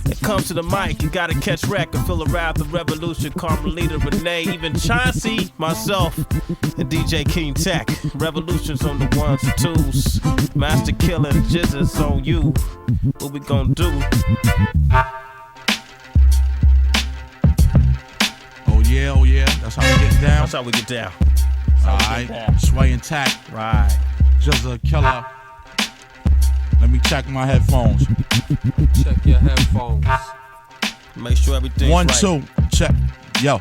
that comes to the mic, you gotta catch wreck and feel the wrath of revolution. Carmelita, Renee, even Chauncey, myself, and DJ King Tech. Revolution's on the ones and twos. Master Killer, GZA's on you. What we gonna do? Oh yeah, that's how we get down. That's how we get down. Alright, Sway intact. Right. GZA Killer. Let me check my headphones. Check your headphones. Make sure everything's 1, right. 2, check. Yo.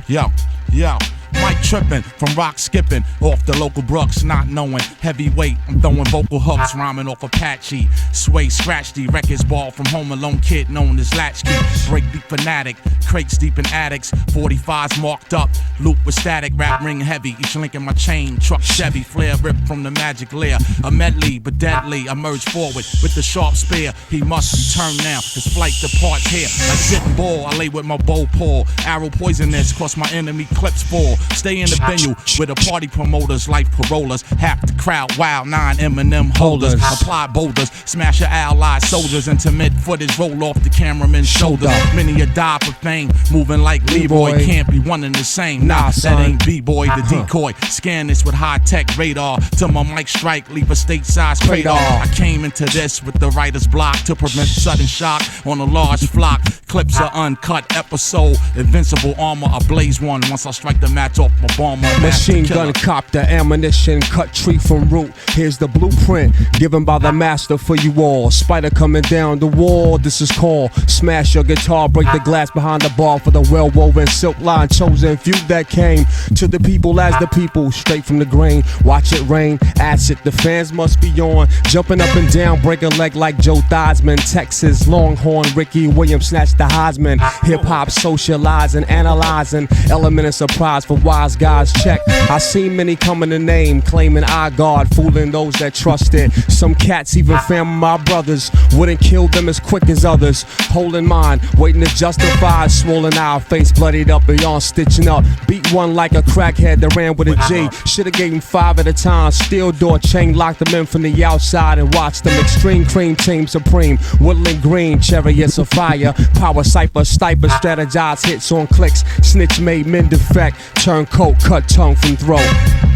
Mic tripping from rock skipping off the local Brooks, not knowing heavyweight. I'm throwing vocal hooks, rhyming off Apache. Sway scratch the records ball from Home Alone kid known as Latchkey. Break beat fanatic, crates deep in attics. 45s marked up, loop with static, rap ring heavy. Each link in my chain, truck Chevy, flare ripped from the magic lair. A medley but deadly, I merge forward with the sharp spear. He must return now, his flight departs here. Like sitting ball, I lay with my bow paw. Arrow poisonous, cross my enemy clips fall. Stay in the venue with the party promoters, life parolers. Half the crowd, wild 9 M&M holders. Apply boulders, smash your allied soldiers. Intimate footage roll off the cameraman's shoulder. Many a die for fame, moving like Leroy. Can't be one and the same. Nah, that ain't B-boy, the decoy. Scan this with high-tech radar. Till my mic strike, leave a state-sized crater. I came into this with the writer's block to prevent sudden shock on a large flock. Clips are uncut, episode. Invincible armor, I blaze one once I strike the match off my bomber. Machine gun cop the ammunition, cut tree from root. Here's the blueprint given by the master for you all. Spider coming down the wall, this is called smash your guitar, break the glass behind the bar for the well-woven silk line. Chosen few that came to the people as the people, straight from the grain. Watch it rain, acid, the fans must be on. Jumping up and down, break a leg like Joe Theismann. Texas Longhorn, Ricky Williams snatched the Heisman. Hip-hop socializing, analyzing, element of surprise for wise guys. Check, I seen many coming to name, claiming I God, fooling those that trust it. Some cats, even family, my brothers, wouldn't kill them as quick as others. Holding mine, waiting to justify. Swollen eye, face bloodied up beyond stitching up. Beat one like a crackhead that ran with a G. Shoulda gave him 5 at a time. Steel door chain, locked them in from the outside and watched them. Extreme cream team supreme. Woodland green, chariots of fire. Power cipher, stiper, strategize hits on clicks. Snitch made men defect. Turncoat, cut tongue from throat.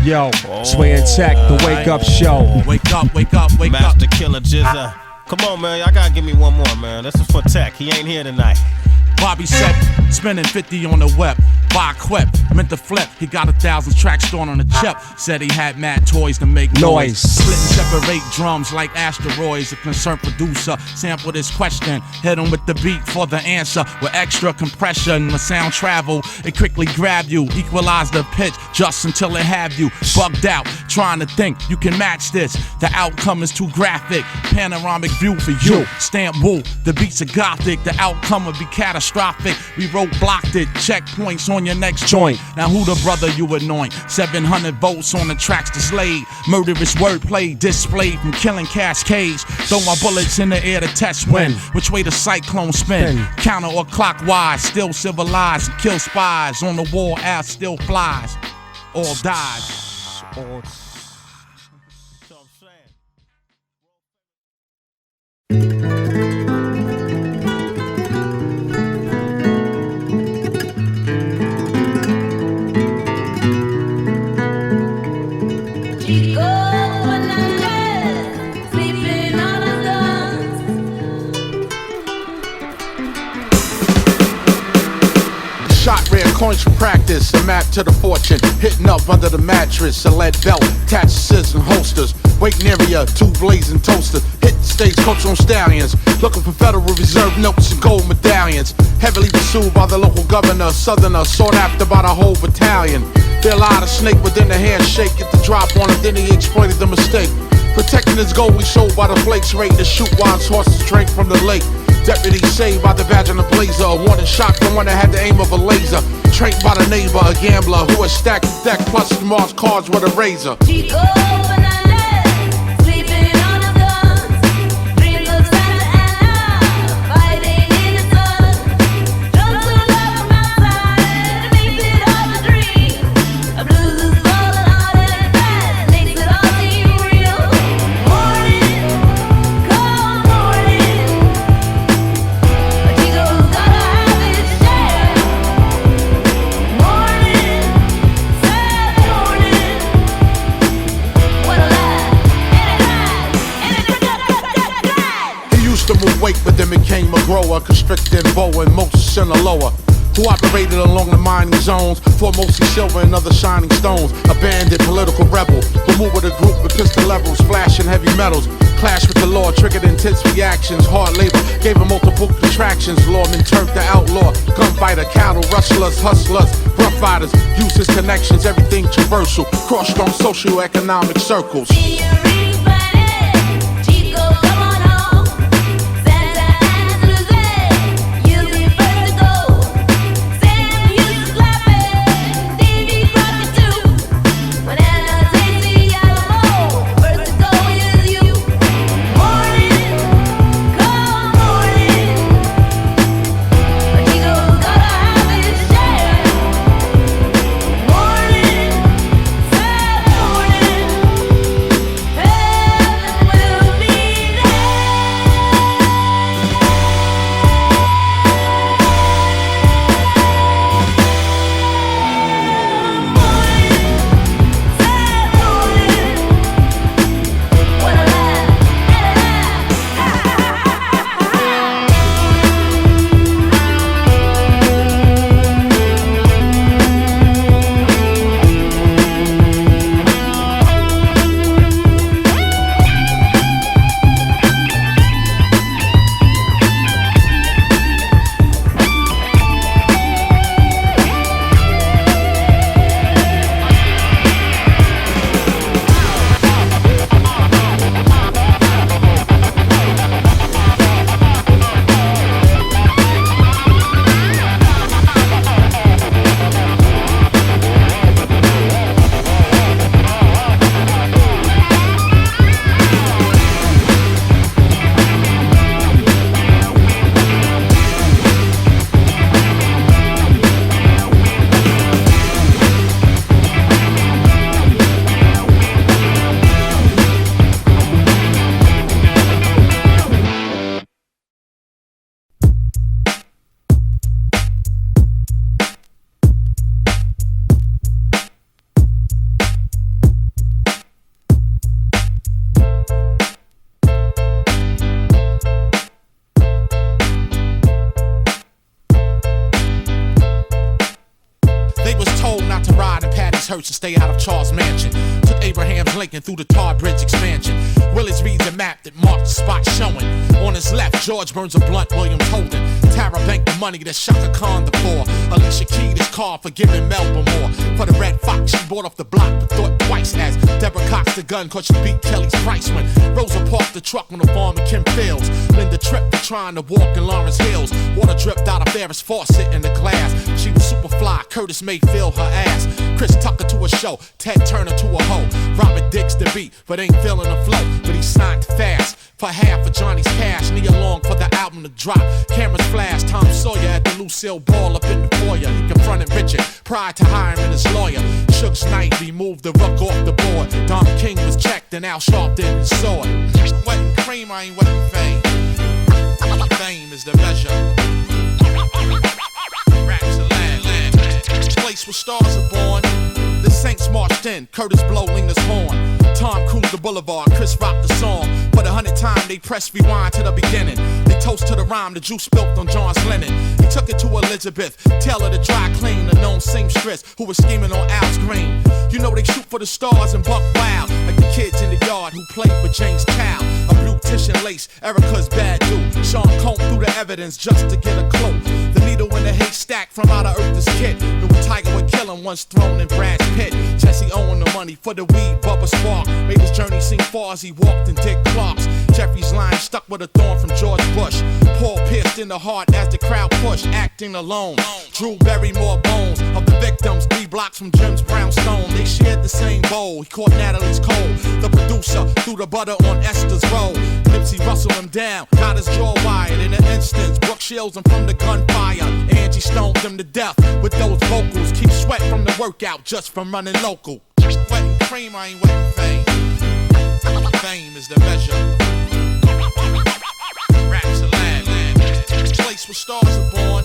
Yo, Sway and Tech, the wake up show. Wake up. Master Killer GZA. Come on, man, y'all gotta give me one more, man. This is for Tech. He ain't here tonight. Bobby said, spending 50 on the web. Buy quip, meant to flip. He got 1,000 tracks stored on the chip. Said he had mad toys to make noise. Split and separate drums like asteroids. A concerned producer sampled his question. Hit him with the beat for the answer. With extra compression, the sound travel. It quickly grab you. Equalize the pitch just until it have you bugged out. Trying to think you can match this. The outcome is too graphic. Panoramic view for you. Stamp woo. The beats are gothic. The outcome would be catastrophic. We roadblocked it. Checkpoints on your next joint. Now who the brother you anoint? 700 volts on the tracks displayed. Murderous wordplay displayed from killing cascades. Throw my bullets in the air to test when. Which way the cyclone spin? Counter or clockwise. Still civilized. Kill spies. On the wall ass still flies. All dies. Shot rare coins for practice, a map to the fortune. Hitting up under the mattress, a lead belt, attached scissors and holsters. Waiting area, 2 blazing toasters. Hit the stage, coach on stallions. Looking for Federal Reserve notes and gold medallions. Heavily pursued by the local governor, southerner, sought after by the whole battalion. They allowed a snake within the handshake, get the drop on him, then he exploited the mistake. Protecting his gold, we showed by the flakes, ready to shoot while his horses drank from the lake. Deputy saved by the badge on the blazer. A warning shot from one that had the aim of a laser. Trained by the neighbor, a gambler who had stacked the deck plus marked cards with a razor. weight, but then became a grower, constricted boa and most Sinaloa. Who operated along the mining zones for mostly silver and other shining stones. A bandit political rebel who moved with a group with pistol levels, flashing heavy metals. Clash with the law, triggered intense reactions. Hard labor gave him multiple contractions. Lawman turned the outlaw, gunfighter, cattle rustlers, hustlers, rough riders. Used his connections, everything traversal. Crossed on socio-economic circles. To stay out of Charles Mansion. Took Abraham's Lincoln through the Tar Bridge expansion. Willis reads a map that marked the spot showing. On his left, George burns a blunt, Williams holding. Tara banked the money that Shaka Khan the poor. Alicia keyed his car for giving Melba more. For the Red Fox, she bought off the block but thought twice as Deborah cocked the gun cause she beat Kelly's price when Rosa parked the truck on the farm in Kim Fields. Linda tripped for trying to walk in Lawrence Hills. Water dripped out of Ferris faucet in the glass. She was super fly, Curtis Mayfield her ass. Chris Tucker to a show, Ted Turner to a hoe. Robert Dix the beat, but ain't feeling the flow. But he signed fast for half of Johnny's cash. Knee along for the album to drop. Cameras flash, Tom Sawyer at the Lucille Ball up in the foyer. He confronted Richard prior to hiring his lawyer. Suge Knight removed the rook off the board. Don King was checked and Al Sharpton his sword. Wetting cream, I ain't wetting fame. Fame is the measure. Raps the land. Place where stars are born. The Saints marched in, Curtis blow Lena's horn. Tom cruised the boulevard, Chris rocked the song. For the 100th time, they pressed rewind to the beginning. They toast to the rhyme, the juice spilt on John's linen. He took it to Elizabeth, Taylor the dry clean, a known seamstress who was scheming on Al's green. You know they shoot for the stars and buck wild, like the kids in the yard who played with James Cow. A blue tissue lace, Erica's bad dude. Sean combed through the evidence just to get a clue. The needle in the haystack from out of Earth is kid. Knew a tiger would kill him once thrown in Brad's pit. Jesse owing the money for the weed, Bubba Spark made his journey seem far as he walked in Dick Clark's. Jeffrey's line stuck with a thorn from George Bush. Paul pierced in the heart as the crowd pushed, acting alone. Drew buried more bones of the victims 3 blocks from Jim's brownstone. They shared the same bowl. He caught Natalie's cold. The producer threw the butter on Esther's roll. Nipsey rustled him down, got his jaw wired. In an instant, Brooke shields him from the gunfire. Angie stoned him to death with those vocals. Keep sweat from the workout just from running local. Wetting cream, I ain't wetting fame. Fame is the measure. Raps the land. Place where stars are born.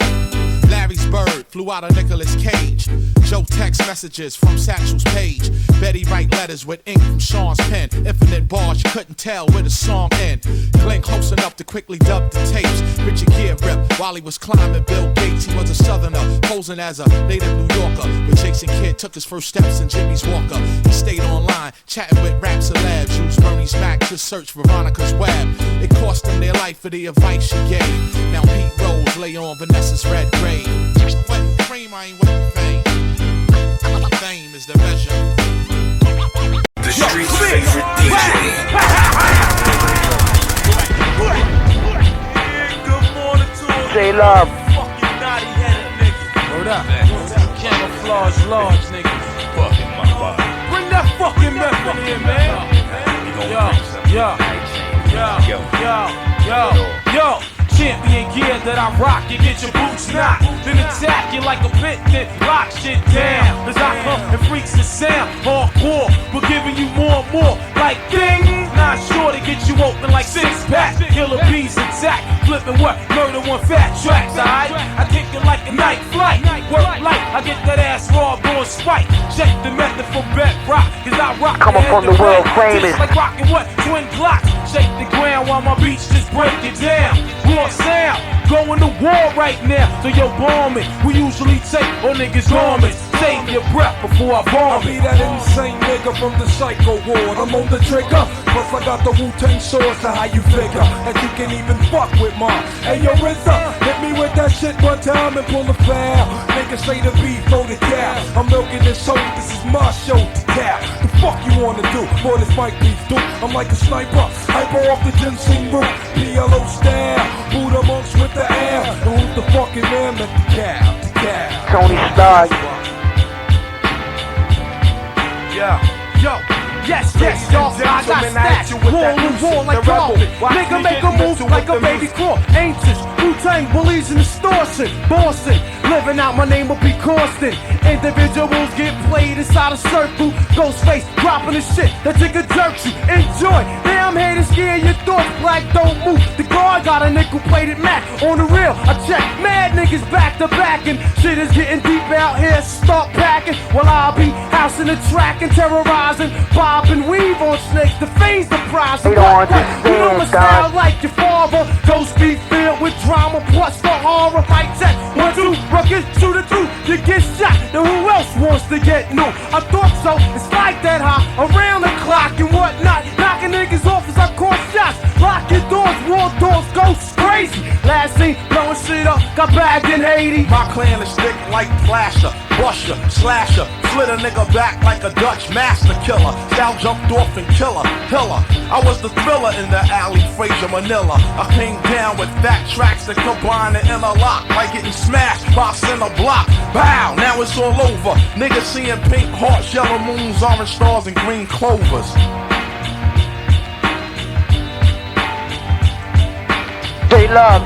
Larry's bird flew flew out of Nicolas Cage. Joe text messages from Satchel's page. Betty write letters with ink from Sean's pen. Infinite bars, you couldn't tell where the song end. Glenn close enough to quickly dub the tapes. Richard Gere rip while he was climbing Bill Gates. He was a southerner, posing as a native New Yorker. When Jason Kidd took his first steps in Jimmy's Walker. He stayed online, chatting with rap celebs. Used Bernie's Mac to search Veronica's web. It cost them their life for the advice she gave. Now Pete Rose lay on Vanessa's red grave. Wet cream, I ain't wet fame. Fame is the measure. The street's favorite DJ. Good morning to him. Say love. Fucking naughty headed nigga. Hold up. Camouflage large nigga. Fucking my body. Bring that fucking meth in here, man. Yo. Champion gear that I rock, you get your boots knocked. Then attack you like a pit, then lock shit down. As I come and freaks the sound, hardcore, but giving you more and more. Like ding, not sure to get you open like 6-pack. Killer bees attack, flipping what? Murder one fat tracks, alright? I kick it like a night flight. Work light, I get that ass raw, going spike. Check the method for bedrock, cause I rock. Come up on the world famous. Like rocking what? Twin Glocks. Shake the ground while my beats just break it down. Raw sound, going to war right now. So yo, bomb it. We usually take all niggas' garments. Save your breath before I bomb I be that insane nigga from the psycho ward. I'm on the trigger, plus I got the Wu-Tang swords. So how you figure that you can even fuck with mine? Hey yo, RZA, hit me with that shit one time and pull a foul. Niggas say the beef, throw the cow. I'm milking this show, this is my show to tap. The fuck you wanna do? Boy, this might be dude. I'm like a sniper, hyper off the ginseng root. PLO style, Buddha monks with the air. And who's the fucking man at the cow? The cow. Tony Starr. Yo, yes, y'all, I got stacks. Wall like carpet. Nigga make a move like a baby crawl. Ancients, Wu-Tang bullies and extortion. Boston, living out my name will be constant. Individuals get played inside a circle. Ghostface dropping the shit that you can jerk you. Enjoy. Now I'm here to scare your thoughts. Black don't move. The guard got a nickel-plated Mac on the real. I check mad niggas back to back and shit is getting deep out here. Start packing while I'll be housing the track and terrorizing. Bob and weave on snakes. The fiends surprise. You know my style like your father. Ghost be filled with drama plus for horror. Mic check 1, 2, ruckus, shoot it through. You get shot. Now who else wants to get new? I thought so. It's like that high around the clock and whatnot. Knocking niggas off as I call shots. Lock your doors, war doors, ghosts crazy. Last scene, blowing shit up, got bagged in Haiti. My clan is thick like Flasher, Busher, Slasher. Split a nigga back like a Dutch master killer. Sal jumped off and killer. I was the thriller in the alley, Fraser, Manila. I came down with fat tracks that combine and interlock. Like getting smashed by a center block. Bow, now it's all over. Niggas seeing pink hearts, yellow moons, orange stars, and green clovers. Say love.